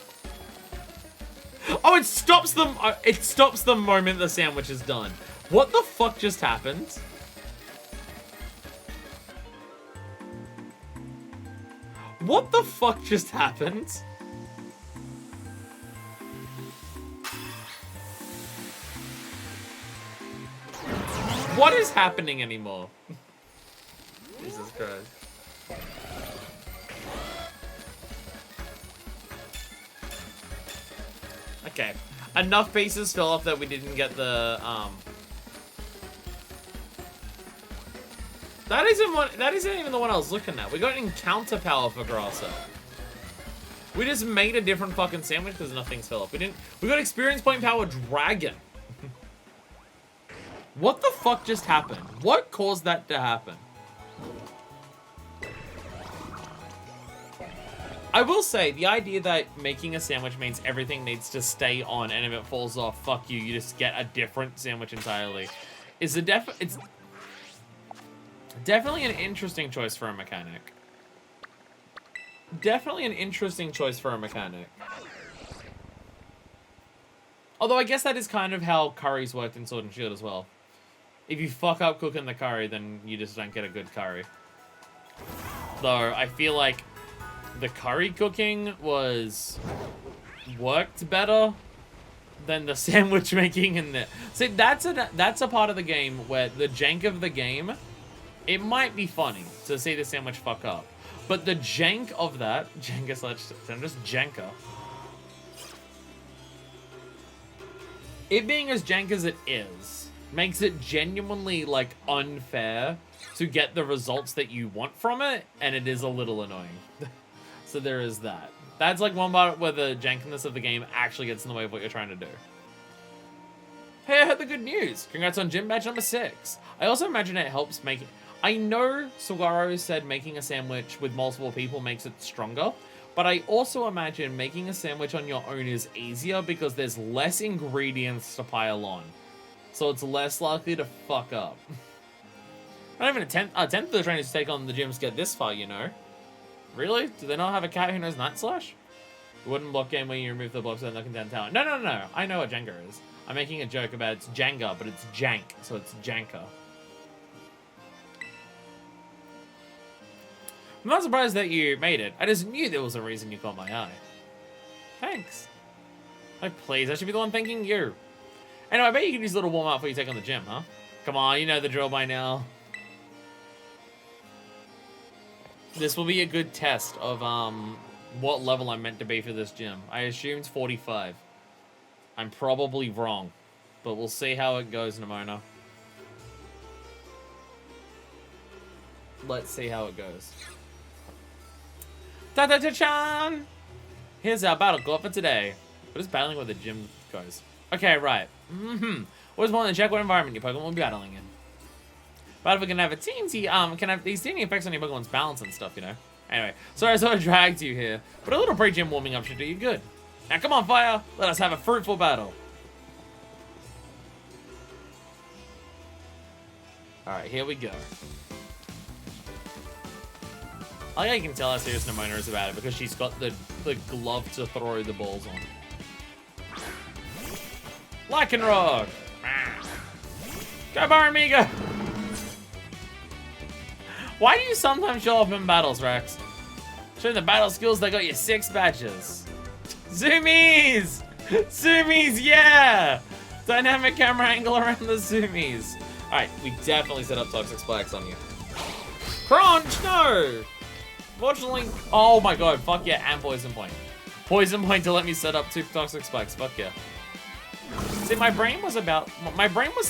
Oh, it stops them. It stops the moment the sandwich is done. What the fuck just happened? What the fuck just happened? What is happening anymore? Jesus Christ. Okay. Enough pieces fell off that we didn't get the, That isn't even the one I was looking at. We got encounter power for Grasser. We just made a different fucking sandwich because nothing's fell off. We got experience point power dragon. What the fuck just happened? What caused that to happen? I will say, the idea that making a sandwich means everything needs to stay on, and if it falls off, fuck you, you just get a different sandwich entirely, is it's definitely an interesting choice for a mechanic. Definitely an interesting choice for a mechanic. Although I guess that is kind of how curries worked in Sword and Shield as well. If you fuck up cooking the curry, then you just don't get a good curry. Though, I feel like the curry cooking worked better than the sandwich making in there. See, that's a part of the game where the jank of the game, it might be funny to see the sandwich fuck up. But the jank of that, Jenga / just Jenka. It being as jank as it is, makes it genuinely, like, unfair to get the results that you want from it, and it is a little annoying. So there is that. That's, like, one part where the jankiness of the game actually gets in the way of what you're trying to do. Hey, I heard the good news. Congrats on gym badge number 6. I also imagine it helps make it... I know Saguaro said making a sandwich with multiple people makes it stronger, but I also imagine making a sandwich on your own is easier because there's less ingredients to pile on. So it's less likely to fuck up. Not even a tenth of the trainers take on the gyms get this far, you know. Really? Do they not have a cat who knows Night Slash? The wooden block game where you remove the blocks and knocking down tower. No. I know what Jenga is. I'm making a joke about it's Jenga, but it's Jank, so it's Janka. I'm not surprised that you made it. I just knew there was a reason you caught my eye. Thanks. Like, please, I should be the one thanking you. Anyway, I bet you can use a little warm-up before you take on the gym, huh? Come on, you know the drill by now. This will be a good test of, what level I'm meant to be for this gym. I assumed 45. I'm probably wrong. But we'll see how it goes, Nimona. Let's see how it goes. Ta-ta-ta-chan! Here's our battle call for today. What is battling where the gym goes? Okay, right. Always want to check what environment your Pokemon will be battling in. But if we can have a teensy, can have these teeny effects on your Pokemon's balance and stuff, you know. Anyway, sorry I sort of dragged you here, but a little pre-gym warming up should do you good. Now come on, Fire, let us have a fruitful battle. Alright, here we go. I like how you can tell how serious Nimona is about it because she's got the glove to throw the balls on. Lycanroc! Go Baramiga! Why do you sometimes show up in battles, Rex? Showing the battle skills that got you 6 badges. Zoomies! Zoomies, yeah! Dynamic camera angle around the zoomies. Alright, we definitely set up toxic spikes on you. Crunch, no! Fortunately, oh my god, fuck yeah, and poison point. Poison point to let me set up 2 toxic spikes, fuck yeah. See, my brain was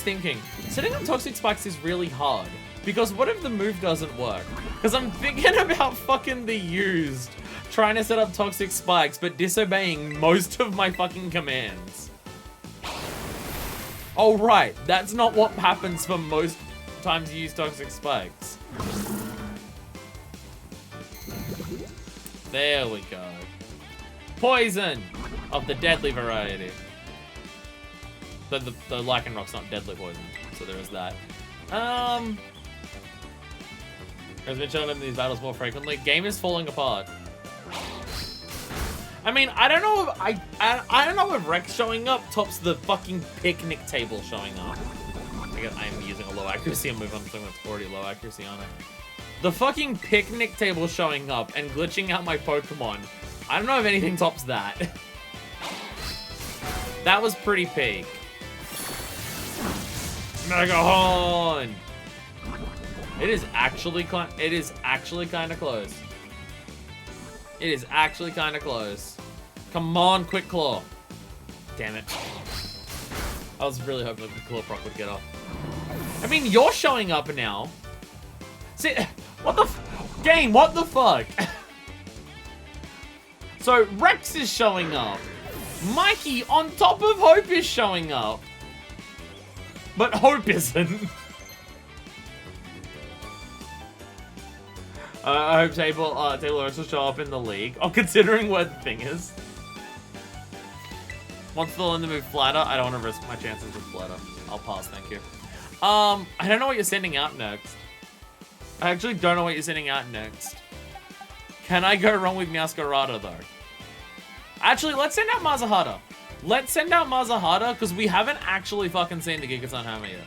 thinking, setting up toxic spikes is really hard. Because what if the move doesn't work? Because I'm thinking about fucking the used trying to set up toxic spikes, but disobeying most of my fucking commands. Oh right, that's not what happens for most times you use toxic spikes. There we go. Poison of the deadly variety. The Lycanrock's not deadly poison, so there is that. Has been showing up in these battles more frequently. Game is falling apart. I mean, I don't know if I don't know if Rex showing up tops the fucking picnic table showing up. I guess I'm using a low accuracy move on something that's already low accuracy on it. The fucking picnic table showing up and glitching out my Pokemon. I don't know if anything tops that. That was pretty peak. Mega Horn! It is actually kind of close. It is actually kind of close. Come on, Quick Claw. Damn it. I was really hoping the Quick Claw proc would get off. I mean, you're showing up now. See, what the game? What the fuck? So Rex is showing up. Mikey on top of Hope is showing up. But Hope isn't. I hope Table will show up in the league. Oh, considering where the thing is. Once they'll learn to move flatter, I don't want to risk my chances with flatter. I'll pass, thank you. I don't know what you're sending out next. I actually don't know what you're sending out next. Can I go wrong with Meowscarada, though? Actually, let's send out Mazahara. Let's send out Mazahara, because we haven't actually fucking seen the Gigaton Hammer yet.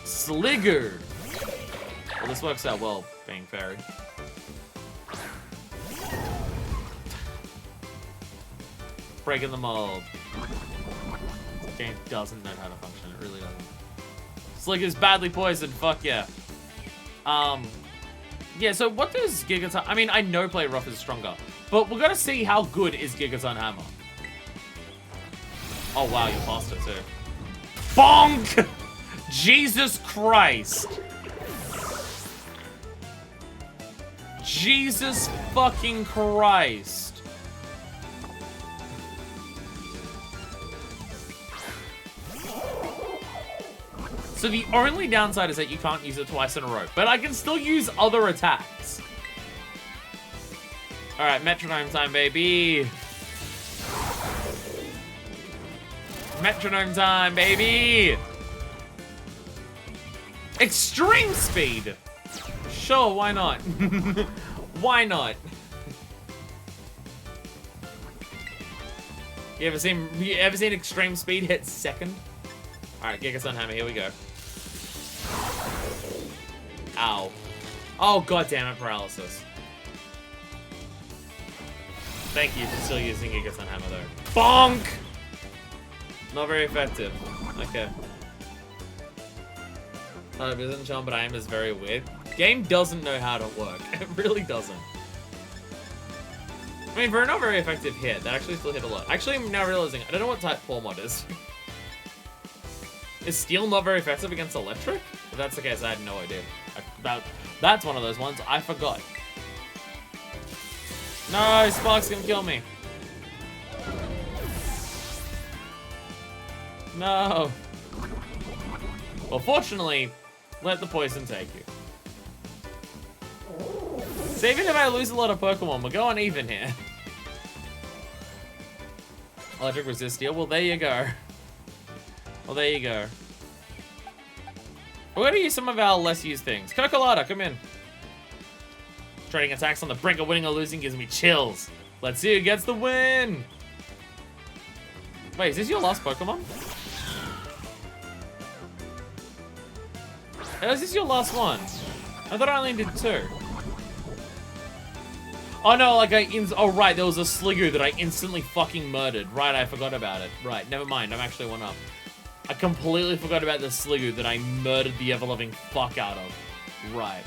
Sliggard. Well, this works out well, being fairy. Breaking the mold. This game doesn't know how to function. It really doesn't. Sligger's badly poisoned. Fuck yeah. Yeah, so what does Gigaton... I mean, I know Play Rough is stronger, but we're gonna see how good is Gigaton Hammer. Oh, wow, you're faster, too. Bonk! Jesus Christ. Jesus fucking Christ. So the only downside is that you can't use it twice in a row, but I can still use other attacks. Alright, metronome time, baby. Metronome time, baby. Extreme speed. Sure, why not? Why not? You ever seen Extreme Speed hit second? Alright, Gigaton Hammer, here we go. Ow. Oh, god damn it, paralysis. Thank you for still using Gigaton Hammer, though. Bonk! Not very effective. Okay. It isn't shown, but aim is very weird. Game doesn't know how to work. It really doesn't. I mean, for a not very effective hit, that actually still hit a lot. Actually, I'm now realizing, I don't know what type Paw Mod is. Is Steel not very effective against Electric? If that's the case, I had no idea. That's one of those ones I forgot. No, Sparks can kill me. No. Well, fortunately, let the poison take you. So even if I lose a lot of Pokemon, we're going even here. Electric resist steel. Well, there you go. Well, there you go. We're gonna use some of our less used things. Cocolata, come in. Trading attacks on the brink of winning or losing gives me chills. Let's see who gets the win. Wait, is this your last Pokemon? Is this your last one? I thought I only did 2. Oh no, like oh right, there was a Sliggoo that I instantly fucking murdered. Right, I forgot about it. Right, never mind, I'm actually 1 up. I completely forgot about the Sliggoo that I murdered the ever-loving fuck out of. Right.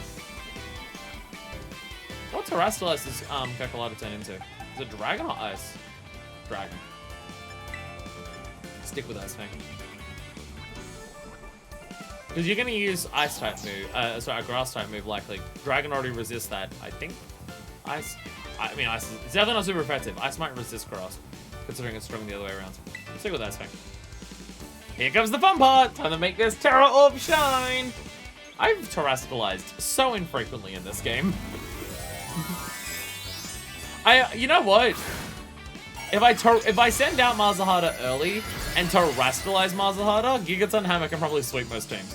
What Terrestrialize does Cocolata turn into? Is it Dragon or Ice? Dragon. Stick with Ice Fang. Because you're gonna use Ice type move, sorry, a Grass type move likely. Dragon already resists that, I think. Ice, I mean Ice, it's definitely not super effective. Ice might resist Grass, considering it's strong the other way around. Stick with Ice Fang. Here comes the fun part! Time to make this Terra Orb shine! I've terrestrialized so infrequently in this game. You know what? If I send out Marzahada early and terrestrialize Marzahada, Gigaton Hammer can probably sweep most teams.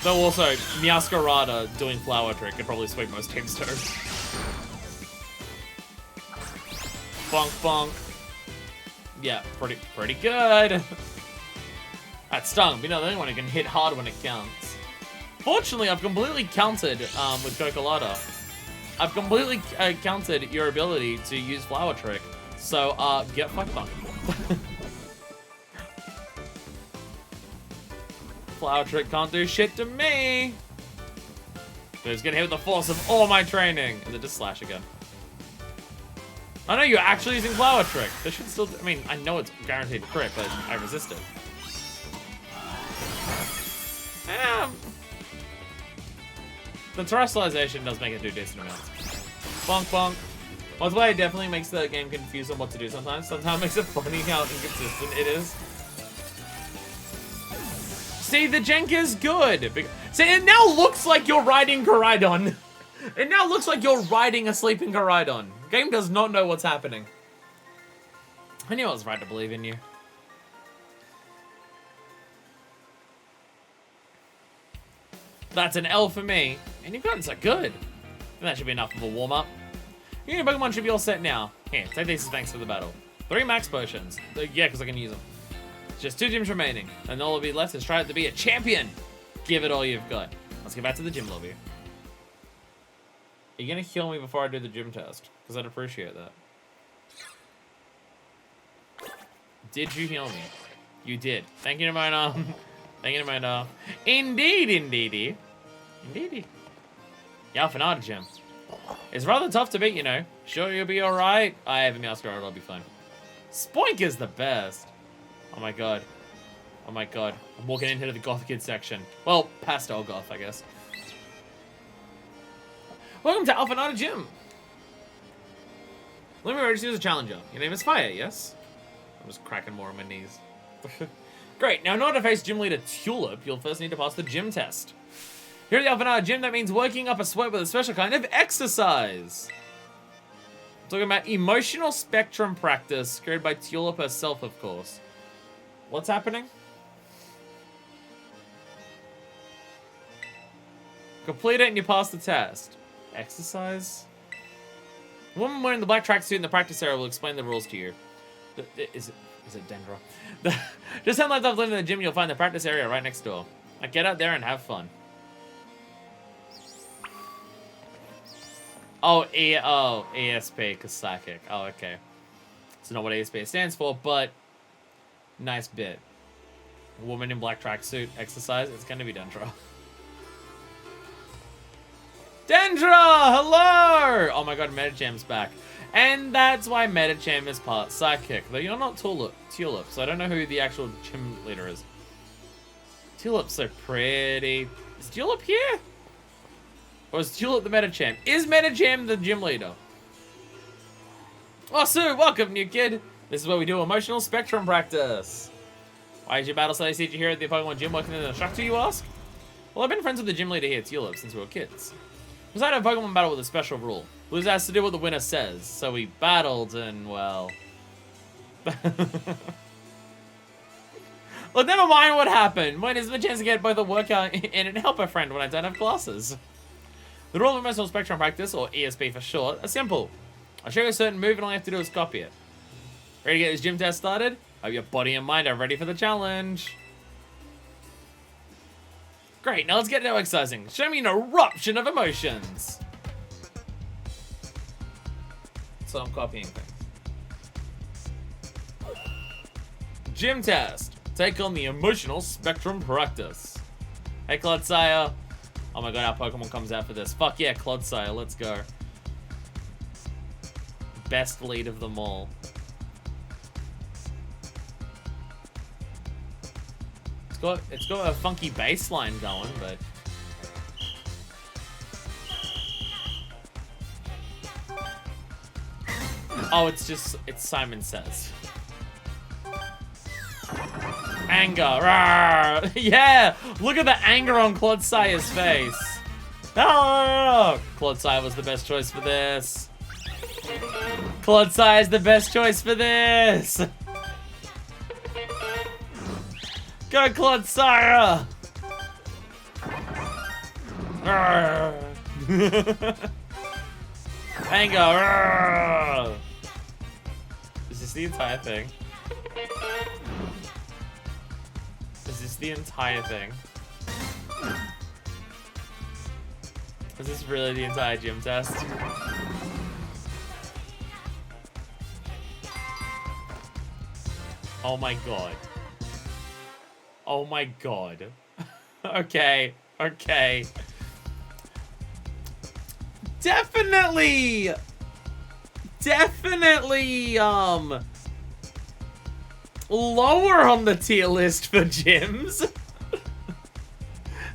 Though also, Meowscarada doing Flower Trick could probably sweep most teams too. Bonk, bonk. Yeah, pretty good. That stung, but you know, the only one who can hit hard when it counts. Fortunately, I've completely countered with Chocolata. I've completely countered your ability to use Flower Trick. So, get fucked up. Flower Trick can't do shit to me. But it's gonna hit with the force of all my training. And then just slash again. I know you're actually using Flower Trick. This should still, I mean, I know it's guaranteed crit, but I resist it. The terrestrialization does make it do decent amounts. Bonk, bonk. One way it definitely makes the game confused on what to do sometimes. Sometimes it makes it funny how inconsistent it is. See, the Jenk is good. See, it now looks like you're riding Koraidon. It now looks like you're riding a sleeping Koraidon. Game does not know what's happening. I knew I was right to believe in you. That's an L for me. And you've gotten so good. And that should be enough of a warm-up. Your Pokemon should be all set now. Here, take these as thanks for the battle. 3 max potions. Yeah, because I can use them. Just 2 gyms remaining. And all will be left is try to be a champion. Give it all you've got. Let's get back to the gym lobby. Are you going to heal me before I do the gym test? Because I'd appreciate that. Did you heal me? You did. Thank you, Nimona. Thank you, Nimona. Indeed, indeedy. Indeedy. Yeah, Alphanata gym. It's rather tough to beat, you know. Sure, you'll be alright. I have a Meowscarlet, I'll be fine. Spoink is the best. Oh my god. Oh my god. I'm walking into the Goth Kid section. Well, pastel goth, I guess. Welcome to Alphanata Gym. Let me register as a challenger. Your name is Fire, yes? I'm just cracking more on my knees. Great, now in order to face gym leader Tulip, you'll first need to pass the gym test. Here at the Alphanata Gym, that means working up a sweat with a special kind of exercise. I'm talking about emotional spectrum practice, created by Tulip herself, of course. What's happening? Complete it and you pass the test. Exercise? The woman wearing the black tracksuit in the practice area will explain the rules to you. Is it Dendra? Just send laptop link in the gym, you'll find the practice area right next door. Now get out there and have fun. Oh, ESP, cause psychic. Oh, okay. It's not what ESP stands for, but nice bit. Woman in black tracksuit, exercise, it's gonna be Dendra. Dendra! Hello! Oh my god, Metacham's back. And that's why Metacham is part psychic. Though you're not Tulip, so I don't know who the actual gym leader is. Tulip's so pretty. Is Tulip here? Or is Tulip the Metacham? Is Metacham the gym leader? Oh, Sue, welcome, new kid. This is where we do emotional spectrum practice. Why is your battle studies teacher here at the Pokemon gym working as an instructor, you ask? Well, I've been friends with the gym leader here, Tulip, since we were kids. We decided a Pokemon battle with a special rule. Loser has to do what the winner says. So we battled and, well... Look, never mind what happened. When is the chance to get both a workout and help a friend when I don't have classes? The rule of emotional spectrum practice, or ESP for short, are simple. I'll show you a certain move and all you have to do is copy it. Ready to get this gym test started? Hope your body and mind are ready for the challenge. Great, now let's get into exercising. Show me an eruption of emotions. So I'm copying things. Gym test. Take on the emotional spectrum practice. Hey, Clodsire. Oh my god, our Pokemon comes out for this. Fuck yeah, Clodsire, let's go. Best lead of them all. It's got a funky bass line going, but... Oh, it's Simon Says. Anger. Rawr. Yeah! Look at the anger on Clodsai's face. Oh! Clodsai was the best choice for this. Clodsai is the best choice for this. Go, Clodsai! Anger. Is this the entire thing? Is this the entire thing? Is this really the entire gym test? Oh my god. Oh my god. Okay, okay. Definitely, lower on the tier list for gyms.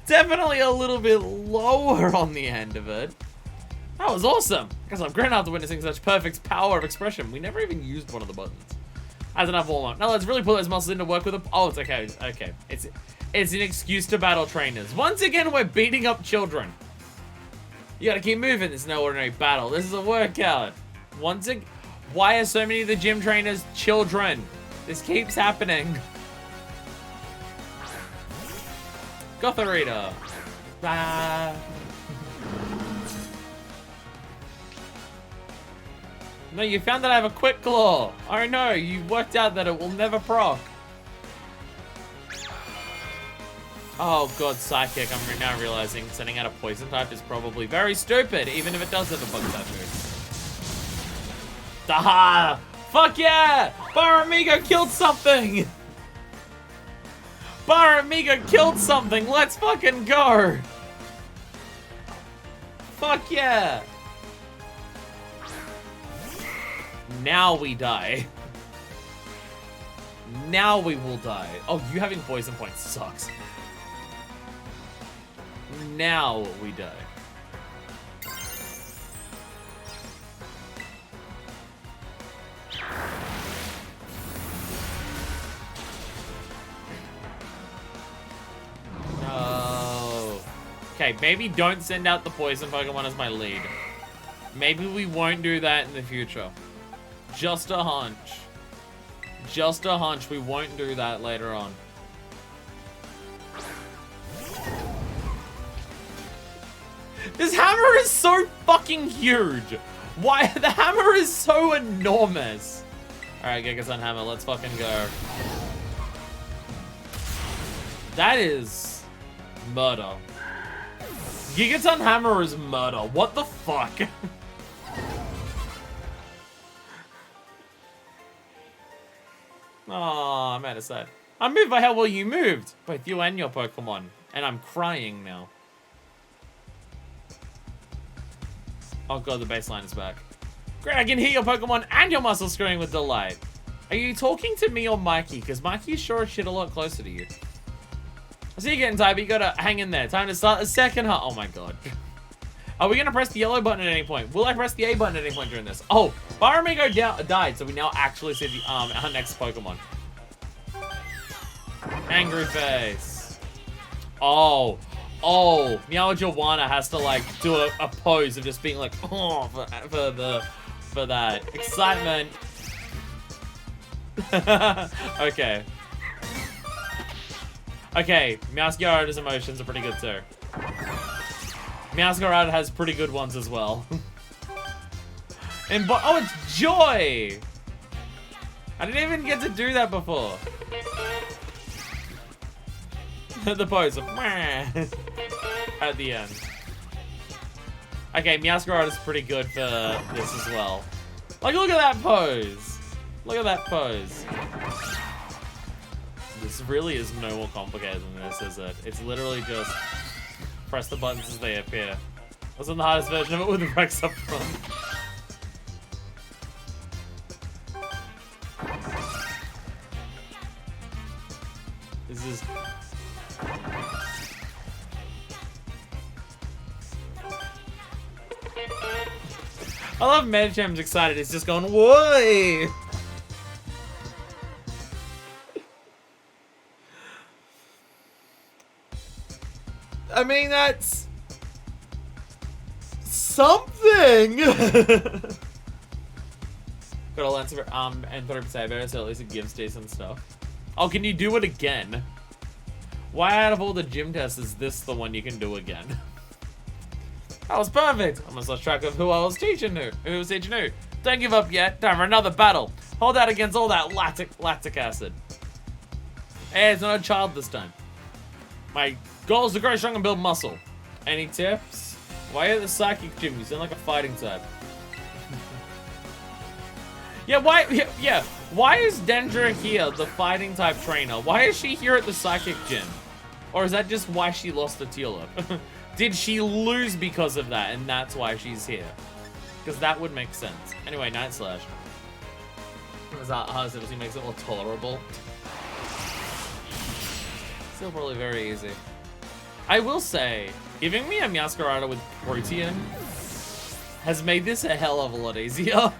Definitely a little bit lower on the end of it. That was awesome. Because I'm great after witnessing such perfect power of expression. We never even used one of the buttons. As enough warm-up. Now let's really put those muscles in to work with them. Oh, it's okay. Okay. It's an excuse to battle trainers. Once again, we're beating up children. You gotta keep moving. It's no ordinary battle. This is a workout. Why are so many of the gym trainers children? This keeps happening. Gotharita. Ah. No, you found that I have a quick claw. Oh no, you worked out that it will never proc. Oh god, Psychic. I'm now realizing sending out a poison type is probably very stupid, even if it does have a bug type move. Aha! Fuck yeah! Baramiga killed something! Baramiga killed something! Let's fucking go! Fuck yeah! Now we die. Now we will die. Oh, you having poison points sucks. Now we die. No. Okay, maybe don't send out the poison Pokemon as my lead. Maybe we won't do that in the future. Just a hunch. Just a hunch. We won't do that later on. This hammer is so fucking huge. Why? The hammer is so enormous. Alright, Gigaton Hammer, let's fucking go. That is murder. Gigaton Hammer is murder. What the fuck? Oh, I'm out of sight. I moved by how well you moved. Both you and your Pokemon. And I'm crying now. Oh god, the baseline is back. Great, I can hear your Pokemon and your muscles screaming with delight. Are you talking to me or Mikey? Because Mikey's sure as shit a lot closer to you. I see you getting tired, but you gotta hang in there. Time to start the second hunt. Oh my god. Are we gonna press the yellow button at any point? Will I press the A button at any point during this? Oh, Baramigo died, so we now actually see the our next Pokemon. Angry face. Oh, Meowjawana has to like do a pose of just being like, oh, for that excitement. Okay. Okay, Meowscarada's emotions are pretty good too. Meowscarada has pretty good ones as well. And oh, it's Joy! I didn't even get to do that before. The pose of at the end. Okay, Meowscarada's pretty good for this as well. Like, look at that pose! Look at that pose. This really is no more complicated than this, is it? It's literally just press the buttons as they appear. Wasn't the hardest version of it with the Rex up front. This is... I love Medicham's excited. It's just going, whoa! I mean, that's something. Got a lens and 30% better, so at least it gives decent stuff. Oh, can you do it again? Why out of all the gym tests is this the one you can do again? That was perfect. I almost lost track of who I was teaching who. Don't give up yet. Time for another battle. Hold out against all that lactic acid. Hey, it's not a child this time. My goal is to grow strong and build muscle. Any tips? Why at the psychic gym? You sound like a fighting type. Yeah, why is Dendra here, the fighting type trainer? Why is she here at the psychic gym? Or is that just why she lost to Teela? Did she lose because of that, and that's why she's here? Because that would make sense. Anyway, Night Slash. That honestly makes it more tolerable. Still probably very easy. I will say, giving me a Meowscarada with Protean has made this a hell of a lot easier.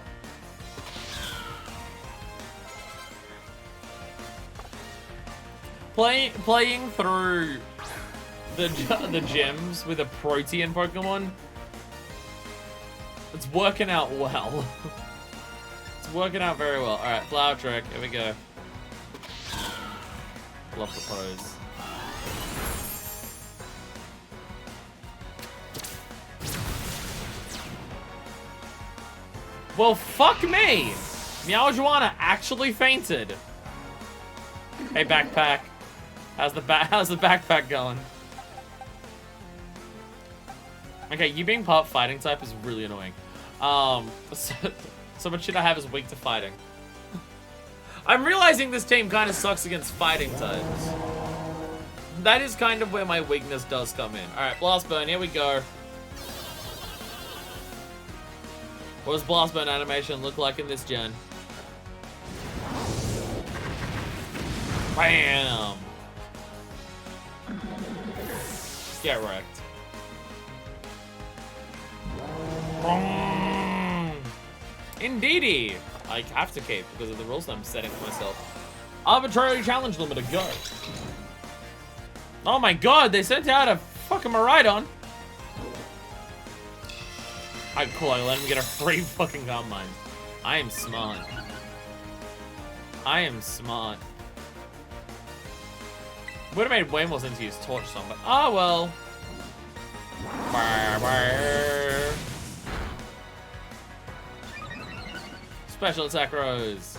Playing through the gyms with a Protean Pokemon, it's working out well. It's working out very well. Alright, Flower Trick, here we go. Love the pose. Well, fuck me! Meowjuana actually fainted. Hey, backpack. How's the backpack going? Okay, you being part fighting type is really annoying. So much shit I have is weak to fighting. I'm realizing this team kind of sucks against fighting types. That is kind of where my weakness does come in. Alright, Blast Burn, here we go. What does Blast Burn animation look like in this gen? Bam! Get wrecked. Indeedy! I have to keep because of the rules that I'm setting for myself. Arbitrary challenge limiter, go! Oh my god, they sent out a fucking Miraidon! Alright, cool, I let him get a free fucking Combine. I am smart. I am smart. Would have made way more sense to use Torch Song, but oh well. Special attack Rose.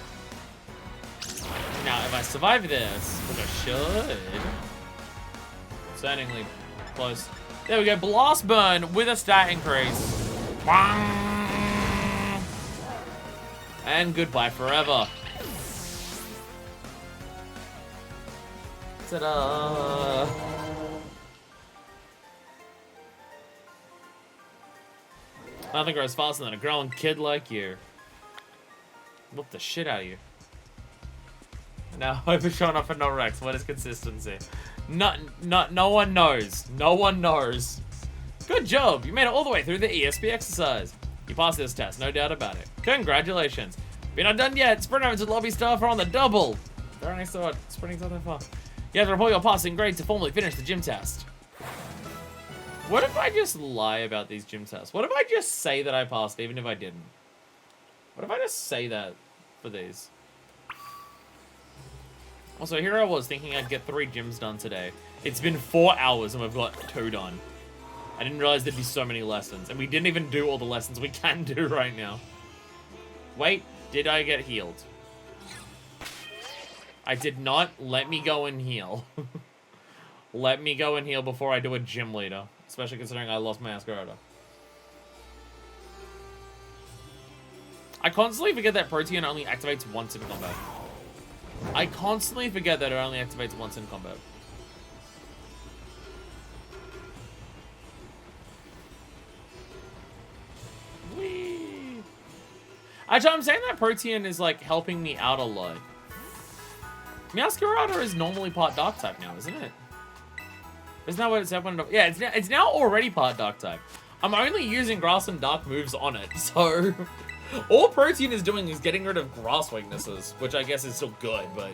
Now, if I survive this, which I should, concerningly close. There we go, Blast Burn with a stat increase. And goodbye forever. Ta-da! Nothing grows faster than a growing kid like you. Whoop the shit out of you. Now, overshot off and no Rex. What is consistency? No one knows. No one knows. Good job. You made it all the way through the ESP exercise. You passed this test, no doubt about it. Congratulations. We're not done yet. Sprint over to the lobby staff are on the double. Very nice thought. Sprinting's not that far. You have to report your passing grade to formally finish the gym test. What if I just lie about these gym tests? What if I just say that I passed even if I didn't? What if I just say that for these? Also, here I was thinking I'd get 3 gyms done today. It's been 4 hours and we've got 2 done. I didn't realize there'd be so many lessons. And we didn't even do all the lessons we can do right now. Wait, did I get healed? I did not. Let me go and heal. Let me go and heal before I do a gym leader. Especially considering I lost my Ascarada. I constantly forget that Protean only activates once in combat. I constantly forget that it only activates once in combat. Whee! Actually, I'm saying that Protean is, like, helping me out a lot. Meowscarada is normally part Dark-type now, isn't it? Isn't that what it's happening? Yeah, it's now already part Dark-type. I'm only using Grass and Dark moves on it, so... All Protean is doing is getting rid of Grass weaknesses, which I guess is still good, but...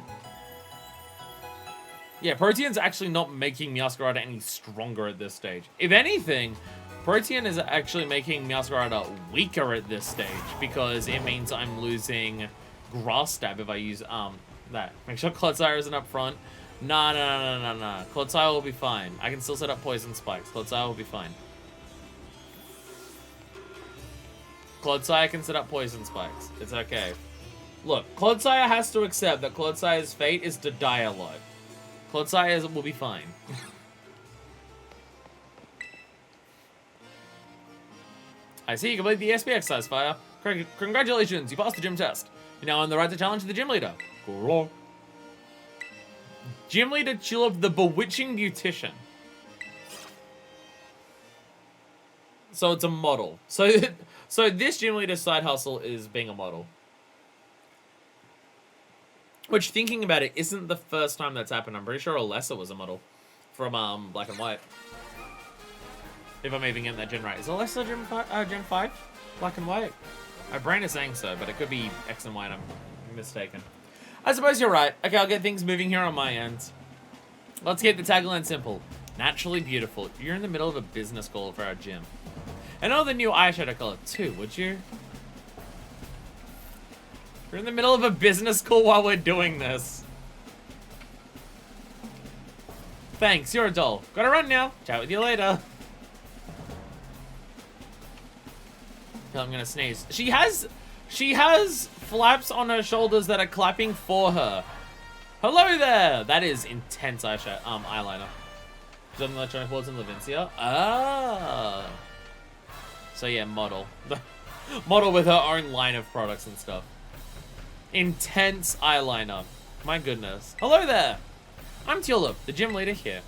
Yeah, Protean's actually not making Meowscarada any stronger at this stage. If anything, Protean is actually making Meowscarada weaker at this stage because it means I'm losing Grass Stab if I use that. Make sure Clodsire isn't up front. Nah. Clodsire will be fine. I can still set up Poison Spikes. Clodsire will be fine. Clodsire can set up Poison Spikes. It's okay. Look, Clodsire has to accept that Clodsire's fate is to die a lot. Clodsire will be fine. I see you completed the SP exercise, Fire. Congratulations, you passed the gym test. You're now on the right to challenge the gym leader. Cool. Gym leader Chillov, the Bewitching Beautician. So it's a model. So this gym leader's side hustle is being a model. Which, thinking about it, isn't the first time that's happened. I'm pretty sure Alessa was a model from Black and White. If I'm even getting that gen right. Is Alessa Gen 5? Black and White? My brain is saying so, but it could be X and Y and I'm mistaken. I suppose you're right. Okay, I'll get things moving here on my end. Let's keep the tagline simple. Naturally beautiful. You're in the middle of a business call for our gym. And all the new eyeshadow color too, would you? You're in the middle of a business call while we're doing this. Thanks, you're a doll. Gotta run now. Chat with you later. I'm gonna sneeze. She has flaps on her shoulders that are clapping for her. Hello there. That is intense eyeliner. She's on the electronic boards in Levincia. Ah. So yeah, model. Model with her own line of products and stuff. Intense eyeliner. My goodness. Hello there. I'm Tulip, the gym leader here.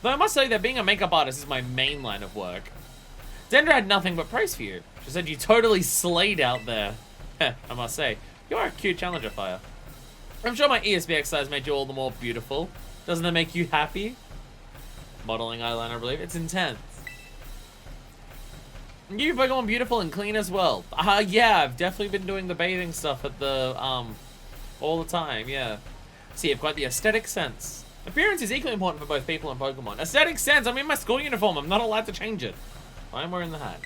Though I must say that being a makeup artist is my main line of work. Dendra had nothing but praise for you. She said you totally slayed out there. I must say, you are a cute challenger, Fire. I'm sure my ESB exercise made you all the more beautiful. Doesn't that make you happy? Modeling eyeliner, I believe. It's intense. You Pokemon beautiful and clean as well. Yeah, I've definitely been doing the bathing stuff at the, all the time, yeah. See, you have quite the aesthetic sense. Appearance is equally important for both people and Pokemon. Aesthetic sense? I'm in my school uniform. I'm not allowed to change it. I'm wearing the hat.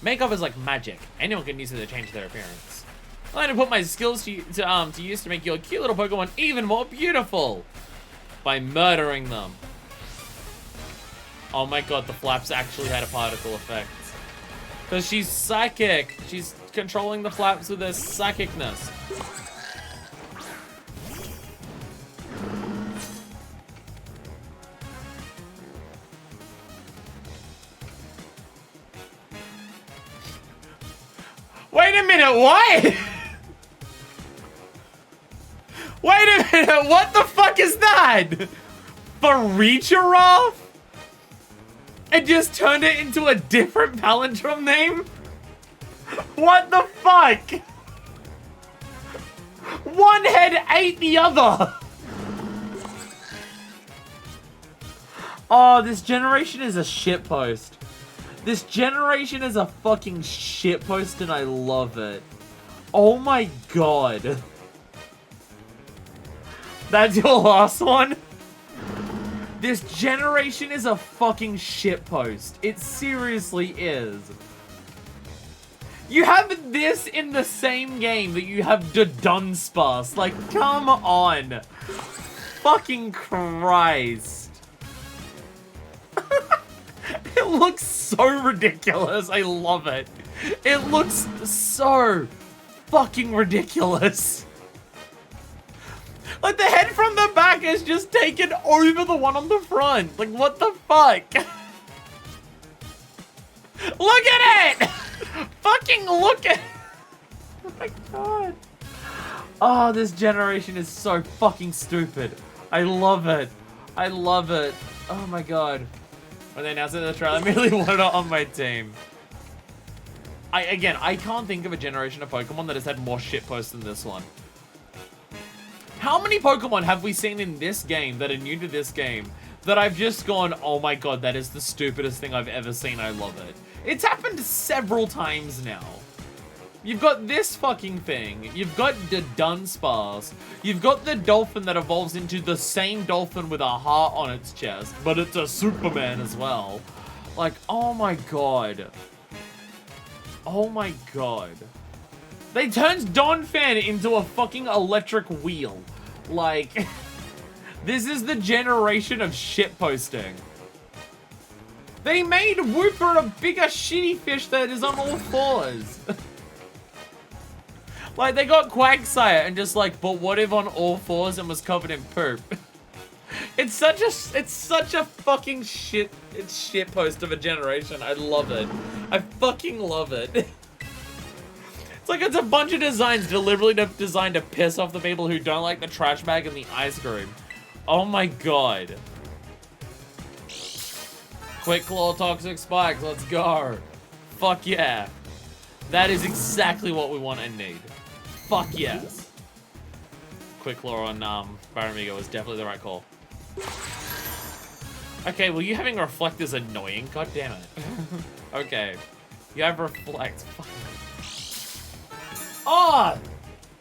Makeup is like magic. Anyone can use it to change their appearance. I like to put my skills to use to make your cute little Pokemon even more beautiful. By murdering them. Oh my god, the flaps actually had a particle effect. Because she's psychic. She's controlling the flaps with her psychicness. Wait a minute, what? Wait a minute, what the fuck is that? Farigiraf? And just turned it into a different palindrome name? What the fuck? One head ate the other. Oh, this generation is a shitpost. This generation is a fucking shitpost and I love it. Oh my god. That's your last one? This generation is a fucking shitpost. It seriously is. You have this in the same game that you have the Dunsparce. Like, come on. Fucking Christ. It looks so ridiculous. I love it. It looks so fucking ridiculous. Like, the head from the back is just taken over the one on the front. Like, what the fuck? Look at it! Fucking look at it! Oh my god. Oh, this generation is so fucking stupid. I love it. I love it. Oh my god. When they announced it in the trailer, I immediately wanted it on my team. I can't think of a generation of Pokemon that has had more shitposts than this one. How many Pokemon have we seen in this game that are new to this game that I've just gone, oh my god, that is the stupidest thing I've ever seen, I love it. It's happened several times now. You've got this fucking thing. You've got the Dunsparce. You've got the dolphin that evolves into the same dolphin with a heart on its chest, but it's a Superman as well. Like, oh my god. Oh my god. They turned Donphan into a fucking electric wheel. Like, this is the generation of shitposting. They made Wooper a bigger shitty fish that is on all fours. Like, they got Quagsire and just like, but what if on all fours and was covered in poop? It's such a fucking shit post of a generation. I love it. I fucking love it. It's like it's a bunch of designs deliberately designed to piss off the people who don't like the trash bag and the ice cream. Oh my god. Quick Claw Toxic Spikes, let's go. Fuck yeah. That is exactly what we want and need. Fuck yes. Quick Claw on Baramigo was definitely the right call. Okay, well, you having Reflect is annoying. God damn it. Okay. You have Reflect. Oh!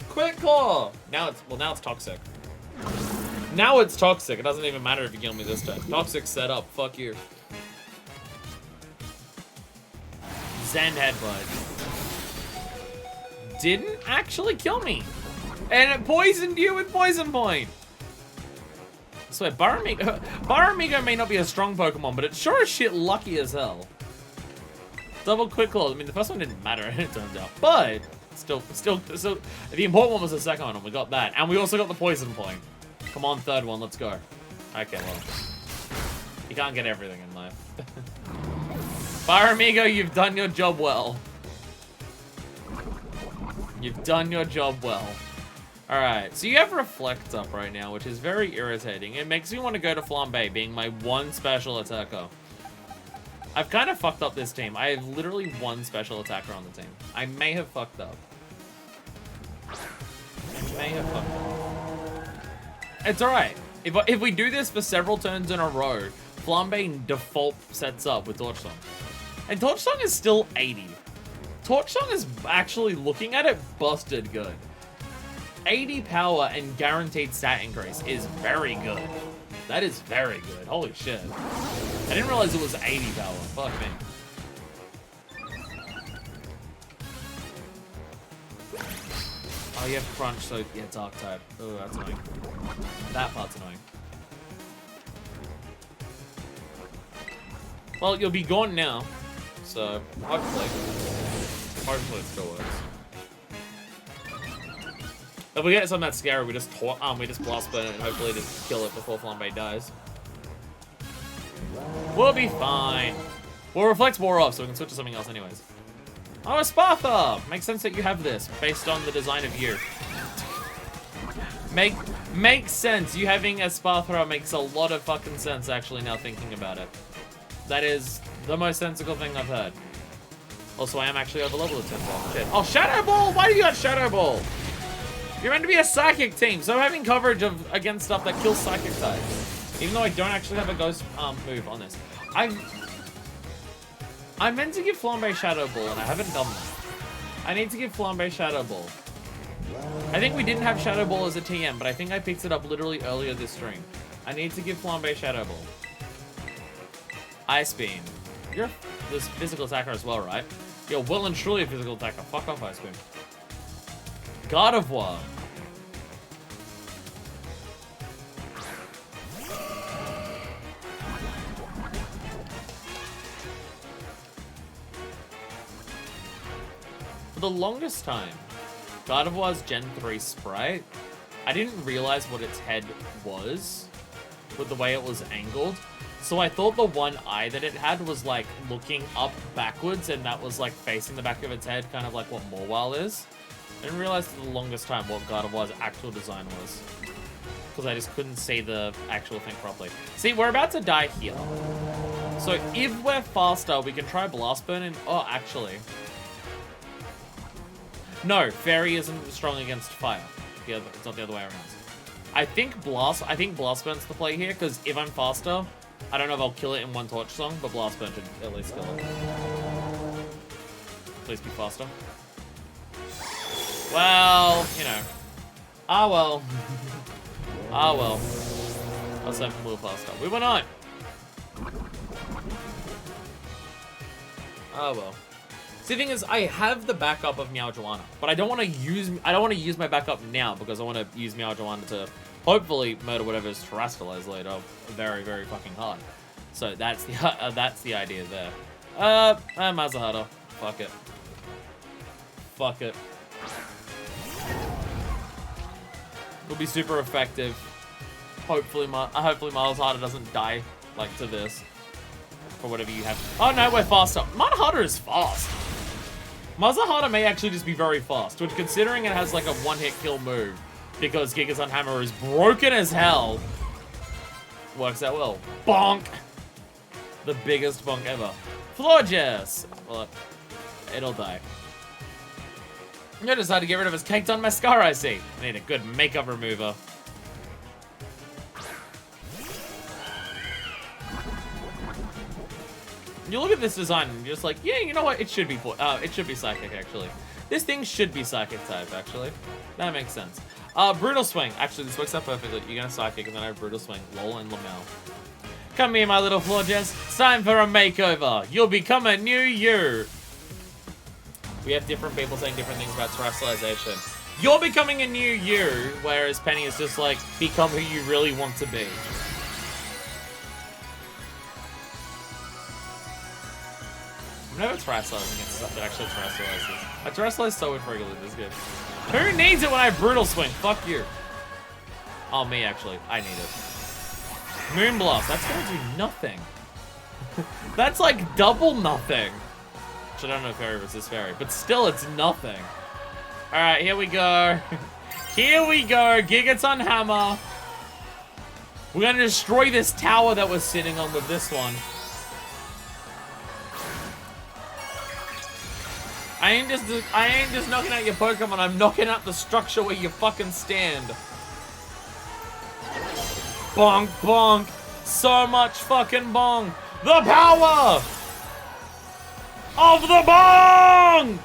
Quick Claw! Now it's Toxic. Now it's Toxic. It doesn't even matter if you kill me this time. Toxic setup. Fuck you. Zen Headbutt. Didn't actually kill me. And it poisoned you with Poison Point. I swear, Baramigo may not be a strong Pokemon, but it's sure as shit lucky as hell. Double Quick Claw. I mean, the first one didn't matter, it turns out. But, still, the important one was the second one, and we got that. And we also got the Poison Point. Come on, third one, let's go. Okay, well. You can't get everything in life. Baramigo, you've done your job well. You've done your job well. Alright, so you have Reflect up right now, which is very irritating. It makes me want to go to Flambe, being my one special attacker. I've kind of fucked up this team. I have literally one special attacker on the team. I may have fucked up. It's alright. If we do this for several turns in a row, Flambe default sets up with Torch Song. And Torch Song is still 80. Torch Song is actually, looking at it, busted good. 80 power and guaranteed stat increase is very good. That is very good. Holy shit. I didn't realize it was 80 power. Fuck me. Oh, you have Crunch, so yeah, Dark type. Oh, that's annoying. That part's annoying. Well, you'll be gone now. So, hopefully it still works. If we get something that's scary, we just Blast Burn it and hopefully just kill it before Flambe dies. We'll be fine. We'll Reflect more off so we can switch to something else anyways. Oh, a Spartha! Makes sense that you have this, based on the design of you. Makes sense. You having a Spartha makes a lot of fucking sense, actually, now thinking about it. That is the most sensible thing I've heard. Also, I am actually over level at 10 ball. Shit. Oh, Shadow Ball! Why do you got Shadow Ball? You're meant to be a Psychic team, so having coverage against stuff that kills Psychic types. Even though I don't actually have a Ghost move on this. I meant to give Flambe Shadow Ball, and I haven't done that. I need to give Flambe Shadow Ball. I think we didn't have Shadow Ball as a TM, but I think I picked it up literally earlier this stream. I need to give Flambe Shadow Ball. Ice Beam. You're this physical attacker as well, right? You're well and truly a physical attacker. Fuck off, Ice Beam. Gardevoir. For the longest time, Gardevoir's Gen 3 sprite, I didn't realize what its head was with the way it was angled. So I thought the one eye that it had was like looking up backwards and that was like facing the back of its head, kind of like what Mawile is. I didn't realize for the longest time what Gardevoir's actual design was. Because I just couldn't see the actual thing properly. See, we're about to die here. So if we're faster, we can try Blast Burn and... Oh, actually... No, Fairy isn't strong against fire. It's not the other way around. I think Blast Burn's the play here, because if I'm faster, I don't know if I'll kill it in one Torch Song, but Blast Burn should at least kill it. Please be faster. Well, you know. Ah, well. Ah, well. Let's have a little faster. We went on. Oh well. See, the thing is, I have the backup of Meowjoanna, but I don't want to use my backup now because I want to use Meowjoanna to hopefully murder whatever's terrestrialized later very, very fucking hard. So that's the idea there. Mazahata. Fuck it. Fuck it. It'll be super effective. Hopefully Mazahata doesn't die like to this. For whatever you have. Oh no, we're faster. Mazahata is fast. Mazahata may actually just be very fast, which considering it has like a one-hit kill move, because Gigaton Hammer is broken as hell, works out well. Bonk! The biggest bonk ever. Florges! Well, it'll die. I decided to get rid of his caked on mascara, I see. I need a good makeup remover. You look at this design and you're just like, yeah, you know what? It should be psychic, actually. This thing should be psychic type, actually. That makes sense. Brutal Swing. Actually, this works out perfectly. You're gonna psychic and then I have Brutal Swing. Lol and Lamel. Come here, my little Florges. It's time for a makeover. You'll become a new you. We have different people saying different things about terrestrialization. You're becoming a new you, whereas Penny is just like, become who you really want to be. I'm never terrestrializing against stuff that actually terrestrializes. I terrestrialize so infrequently this game. Who needs it when I have Brutal Swing? Fuck you. Oh, me, actually. I need it. Moonblast. That's gonna do nothing. That's like double nothing. Which I don't know if Fairy resists Fairy, but still, it's nothing. Alright, here we go. Here we go. Gigaton Hammer. We're gonna destroy this tower that we're sitting on with this one. I ain't just knocking out your Pokemon, I'm knocking out the structure where you fucking stand. Bonk, bonk. So much fucking bonk. The power of the bonk!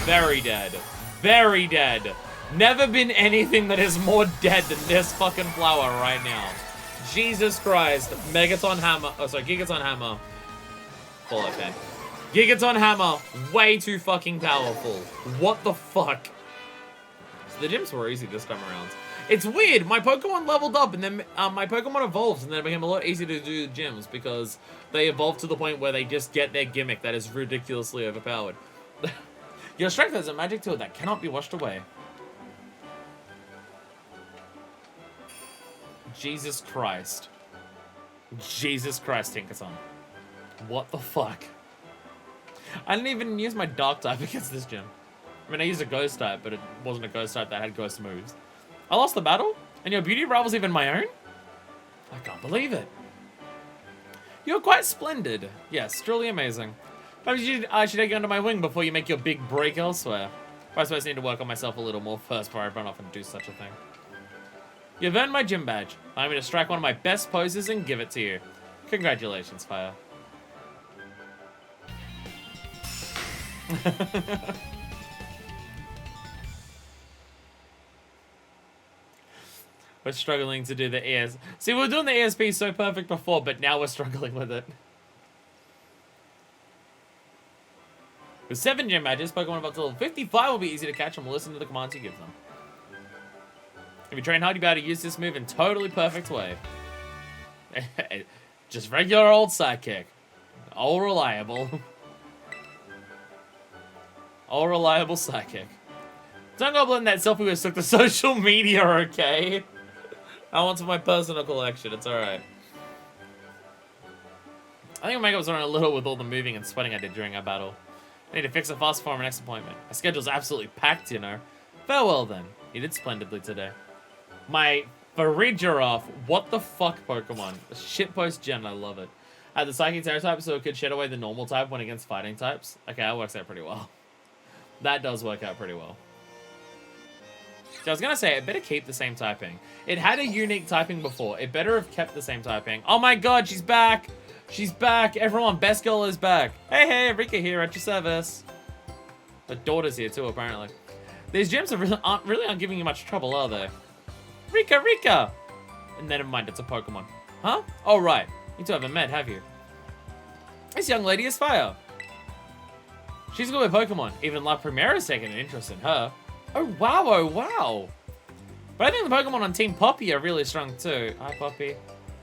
Very dead. Very dead. Never been anything that is more dead than this fucking flower right now. Jesus Christ. Megaton Hammer. Oh, sorry, Gigaton Hammer. Full okay. Gigaton Hammer, way too fucking powerful. What the fuck? So the gyms were easy this time around. It's weird, my Pokemon leveled up and then my Pokemon evolved and then it became a lot easier to do the gyms because they evolved to the point where they just get their gimmick that is ridiculously overpowered. Your strength is a magic tool that cannot be washed away. Jesus Christ. Jesus Christ, Tinkerton. What the fuck? I didn't even use my Dark type against this gym. I mean, I used a Ghost type, but it wasn't a Ghost type that had Ghost moves. I lost the battle, and your beauty rival's even my own? I can't believe it. You're quite splendid. Yes, truly amazing. Maybe I should take you under my wing before you make your big break elsewhere. I suppose I need to work on myself a little more first before I run off and do such a thing. You've earned my gym badge. I'm going to strike one of my best poses and give it to you. Congratulations, Fire. We're struggling to do the ES. See, we were doing the ESP so perfect before, but now we're struggling with it. With 7 gym badges, Pokemon up to level 55 will be easy to catch and will listen to the commands you give them. If you train hard, you'll be able to use this move in totally perfect way. Just regular old sidekick. All reliable. All reliable sidekick. Don't go blend that selfie we took to social media, okay? I want to my personal collection, it's alright. I think my makeup's running a little with all the moving and sweating I did during our battle. I need to fix it fast for my next appointment. My schedule's absolutely packed, you know. Farewell then. You did splendidly today. My Farigiraf, what the fuck Pokemon? Shitpost gen, I love it. I had the Psychic Terror type so it could shed away the normal type when against fighting types. Okay, that works out pretty well. That does work out pretty well. So I was gonna say, it better keep the same typing. It had a unique typing before. It better have kept the same typing. Oh my god, she's back! She's back! Everyone, Best Girl is back! Hey, hey, Rika here at your service. The daughter's here too, apparently. These gyms aren't giving you much trouble, are they? Rika! And never mind, it's a Pokemon. Huh? Oh, right. You two haven't met, have you? This young lady is Fire. She's good with Pokemon. Even La Primera's taken an interest in her. Oh, wow. But I think the Pokemon on Team Poppy are really strong, too. Hi, Poppy.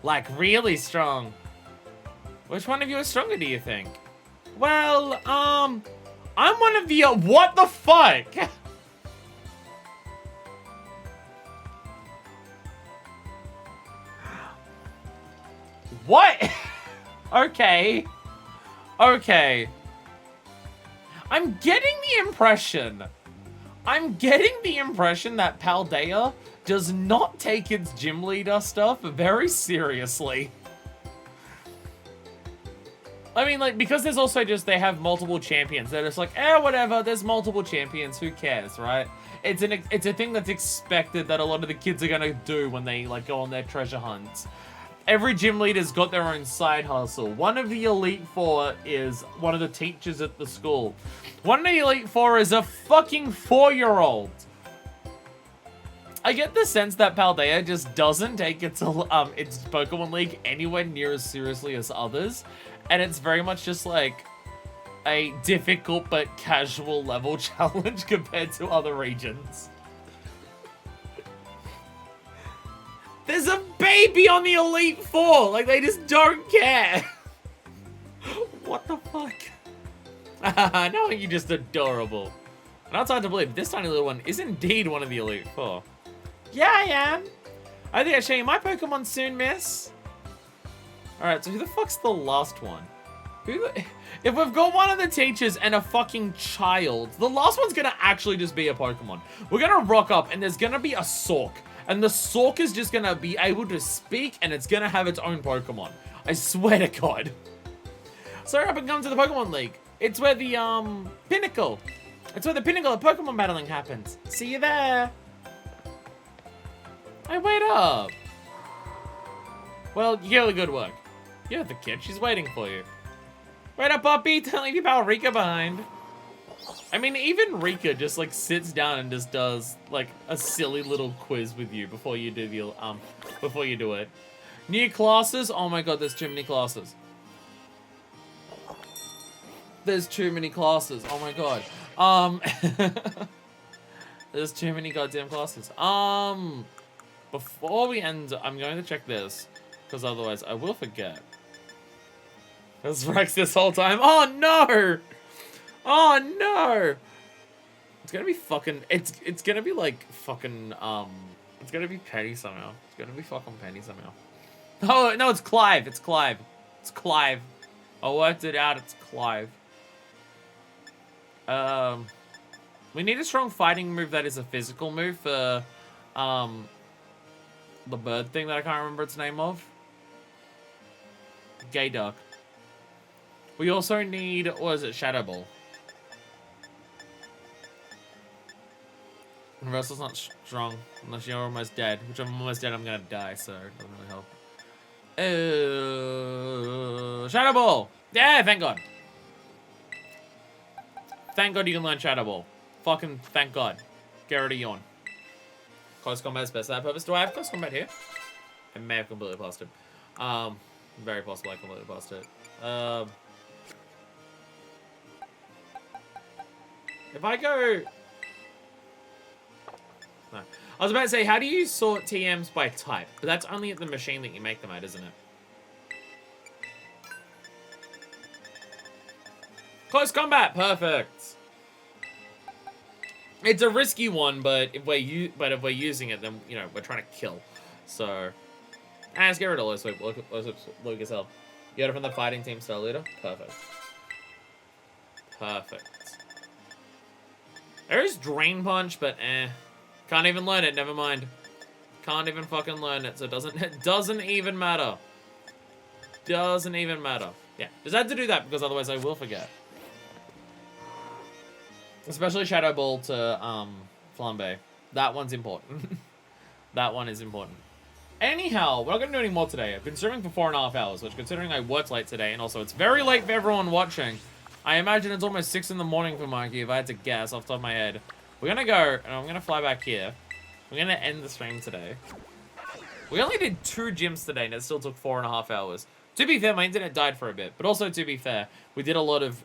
Like, really strong. Which one of you is stronger, do you think? Well, I'm one of the, what the fuck? What? Okay. I'm getting the impression that Paldea does not take its gym leader stuff very seriously. I mean, like, because there's also just, they have multiple champions. They're just like, whatever, there's multiple champions, who cares, right? It's a thing that's expected that a lot of the kids are gonna do when they, like, go on their treasure hunts. Every gym leader's got their own side hustle. One of the Elite Four is one of the teachers at the school. One of the Elite Four is a fucking 4-year-old. I get the sense that Paldea just doesn't take its Pokemon League anywhere near as seriously as others. And it's very much just like a difficult but casual level challenge compared to other regions. There's a baby on the Elite Four! Like, they just don't care! What the fuck? No, you're just adorable. And it's hard to believe this tiny little one is indeed one of the Elite Four. Yeah, I am! I think I'll show you my Pokemon soon, miss. Alright, so who the fuck's the last one? If we've got one of the teachers and a fucking child, the last one's gonna actually just be a Pokemon. We're gonna rock up and there's gonna be a Sork. And the Sork is just gonna be able to speak and it's gonna have its own Pokemon. I swear to God. So up and come to the Pokemon League. It's where the, pinnacle. It's where the pinnacle of Pokemon battling happens. See you there. Hey, wait up. Well, you did good work. You're the kid. She's waiting for you. Wait up, puppy. Don't leave your pal Rika behind. I mean, even Rika just, like, sits down and just does, like, a silly little quiz with you before you do the, before you do it. New classes? Oh my God, there's too many classes. There's too many classes. Oh my God. There's too many goddamn classes. Before we end, I'm going to check this, because otherwise I will forget. There's Rex this whole time. Oh no! Oh no! It's gonna be fucking. It's gonna be like fucking. It's gonna be Penny somehow. It's gonna be fucking Penny somehow. Oh no! It's Clive. It's Clive. It's Clive. I worked it out. It's Clive. We need a strong fighting move that is a physical move for the bird thing that I can't remember its name of. Gay Duck. We also need, what is it, Shadow Ball. Universal's not strong unless you're almost dead, which I'm almost dead, I'm gonna die, so it doesn't really help. Shadow Ball! Yeah, thank God. Thank God you can learn Shadow Ball. Fucking thank God. Get rid of yawn. Close combat is best for that purpose. Do I have close combat here? I may have completely passed it. Very possible I completely passed it. If I go... No. I was about to say, how do you sort TMs by type? But that's only at the machine that you make them at, isn't it? Close combat! Perfect! It's a risky one, but if we're using it, then, you know, we're trying to kill. So... let's get rid of low sweep. Lucas L. You got it from the fighting team style leader? Perfect. Perfect. There is Drain Punch, but can't even learn it, never mind. Can't even fucking learn it, so it doesn't even matter. Doesn't even matter. Yeah, just had to do that, because otherwise I will forget. Especially Shadow Ball to, Flambe. That one's important. That one is important. Anyhow, we're not going to do any more today. I've been streaming for 4.5 hours, which considering I worked late today, and also it's very late for everyone watching. I imagine it's almost 6 in the morning for Mikey, if I had to guess off the top of my head. We're gonna go, and I'm gonna fly back here. We're gonna end the stream today. We only did 2 gyms today, and it still took 4.5 hours. To be fair, my internet died for a bit, but also to be fair, we did a lot of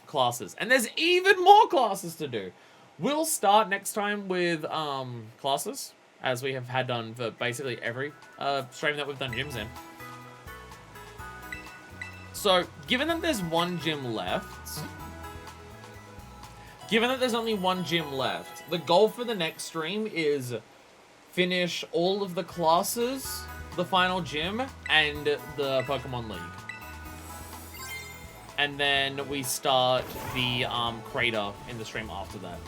classes, and there's even more classes to do. We'll start next time with classes, as we have had done for basically every stream that we've done gyms in. So, given that there's one gym left, given that there's only one gym left, the goal for the next stream is finish all of the classes, the final gym, and the Pokemon League. And then we start the crater in the stream after that.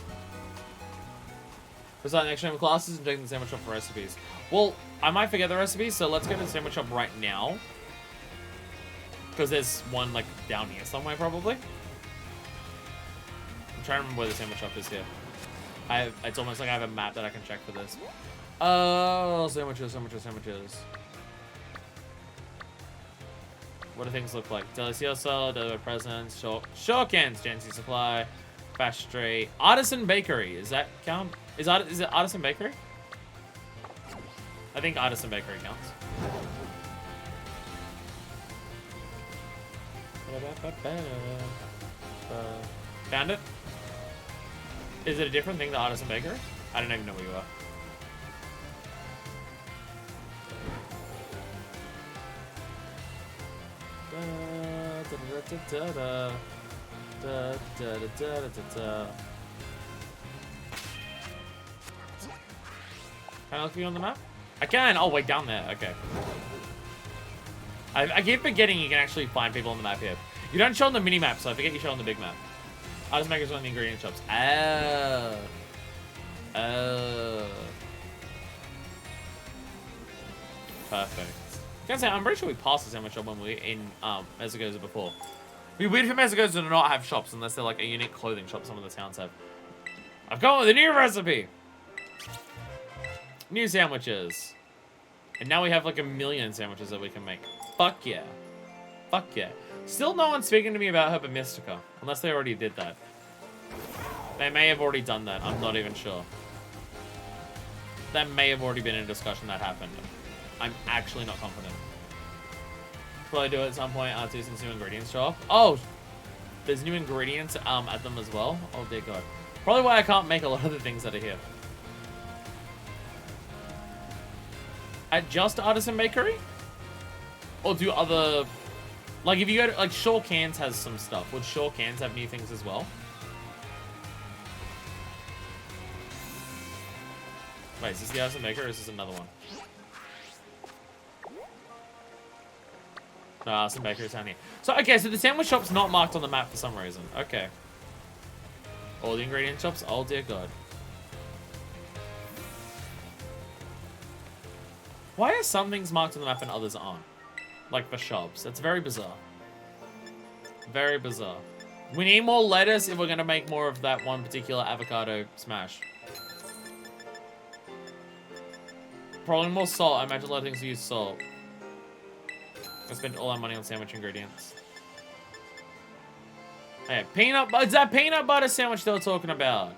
We start the next stream of classes and taking the sandwich shop for recipes. Well, I might forget the recipes, so let's go to the sandwich shop right now. Because there's one, like, down here somewhere, probably. I'm trying to remember where the sandwich shop is here. It's almost like I have a map that I can check for this. Oh, sandwiches. What do things look like? Delicioso, delivered presents, Shawkins, Jancy Supply, Bash Street, Artisan Bakery. Is that count? Is it Artisan Bakery? I think Artisan Bakery counts. Found it? Is it a different thing than Artisan Bakery? I don't even know where you are. Can I look for you on the map? I can! Oh, wait, down there. Okay. I keep forgetting you can actually find people on the map here. You don't show on the mini-map, so I forget you show on the big map. Artist Maker's on the ingredient shops. Oh. Oh. Perfect. I can say, I'm pretty sure we passed the sandwich shop when we were in Mesagoza before. It'd be weird for Mesagoza to not have shops unless they're like a unique clothing shop some of the towns have. I've gone with a new recipe! New sandwiches. And now we have like 1 million sandwiches that we can make. Fuck yeah. Fuck yeah. Still no one's speaking to me about Herba Mystica. Unless they already did that. They may have already done that. I'm not even sure. That may have already been a discussion that happened. I'm actually not confident. Probably do it at some point. Do some new ingredients show up. Oh! There's new ingredients at them as well. Oh dear god. Probably why I can't make a lot of the things that are here. At just Artisan Bakery? Or do other... Like, if you go to... Like, Shaw Cans has some stuff. Would Shaw Cans have new things as well? Wait, is this the Artisan Baker or is this another one? No, Artisan Baker is down here. So, okay, so the sandwich shop's not marked on the map for some reason. Okay. All the ingredient shops? Oh, dear god. Why are some things marked on the map and others aren't? Like for shops. That's very bizarre. Very bizarre. We need more lettuce if we're going to make more of that one particular avocado smash. Probably more salt. I imagine a lot of things use salt. I spent all our money on sandwich ingredients. Hey, peanut butter. It's that peanut butter sandwich they were talking about.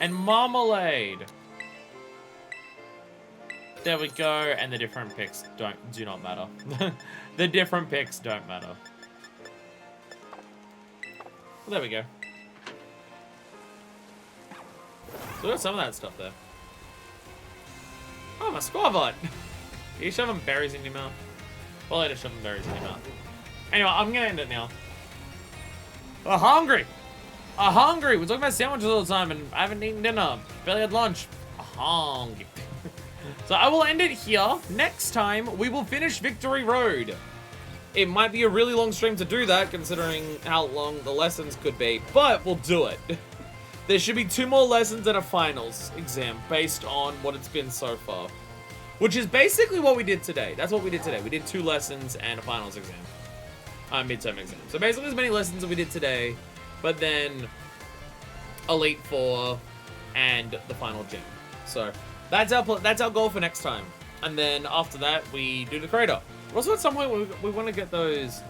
And marmalade. There we go, and the different picks do not matter. The different picks don't matter. Well, there we go. So we got some of that stuff there. Oh, my Squavot! Are you shoving berries in your mouth? Well, I just shoving berries in your mouth. Anyway, I'm gonna end it now. I'm hungry! I'm hungry! We're talking about sandwiches all the time, and I haven't eaten dinner. Barely had lunch. I'm hungry. So I will end it here. Next time, we will finish Victory Road. It might be a really long stream to do that, considering how long the lessons could be, but we'll do it. There should be 2 more lessons and a finals exam based on what it's been so far. Which is basically what we did today. That's what we did today. We did 2 lessons and a finals exam. Midterm exam. So basically as many lessons as we did today, but then Elite Four and the final gym. So that's our goal for next time. And then after that, we do the crater. Also, at some point, we want to get those...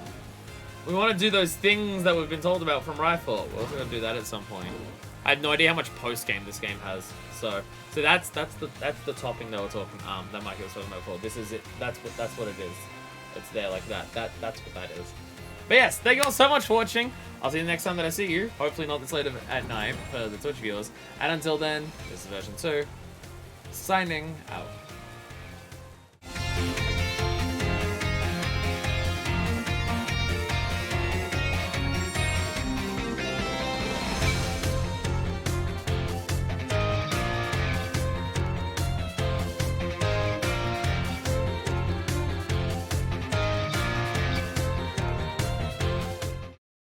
We want to do those things that we've been told about from Rifle. We're also going to do that at some point. I have no idea how much post game this game has. So that's the topping that we're talking. That Mikey was talking about before. This is it. That's what it is. It's there like that. That's what that is. But yes, thank you all so much for watching. I'll see you the next time that I see you. Hopefully not this late at night for the Twitch viewers. And until then, this is version 2. Signing out.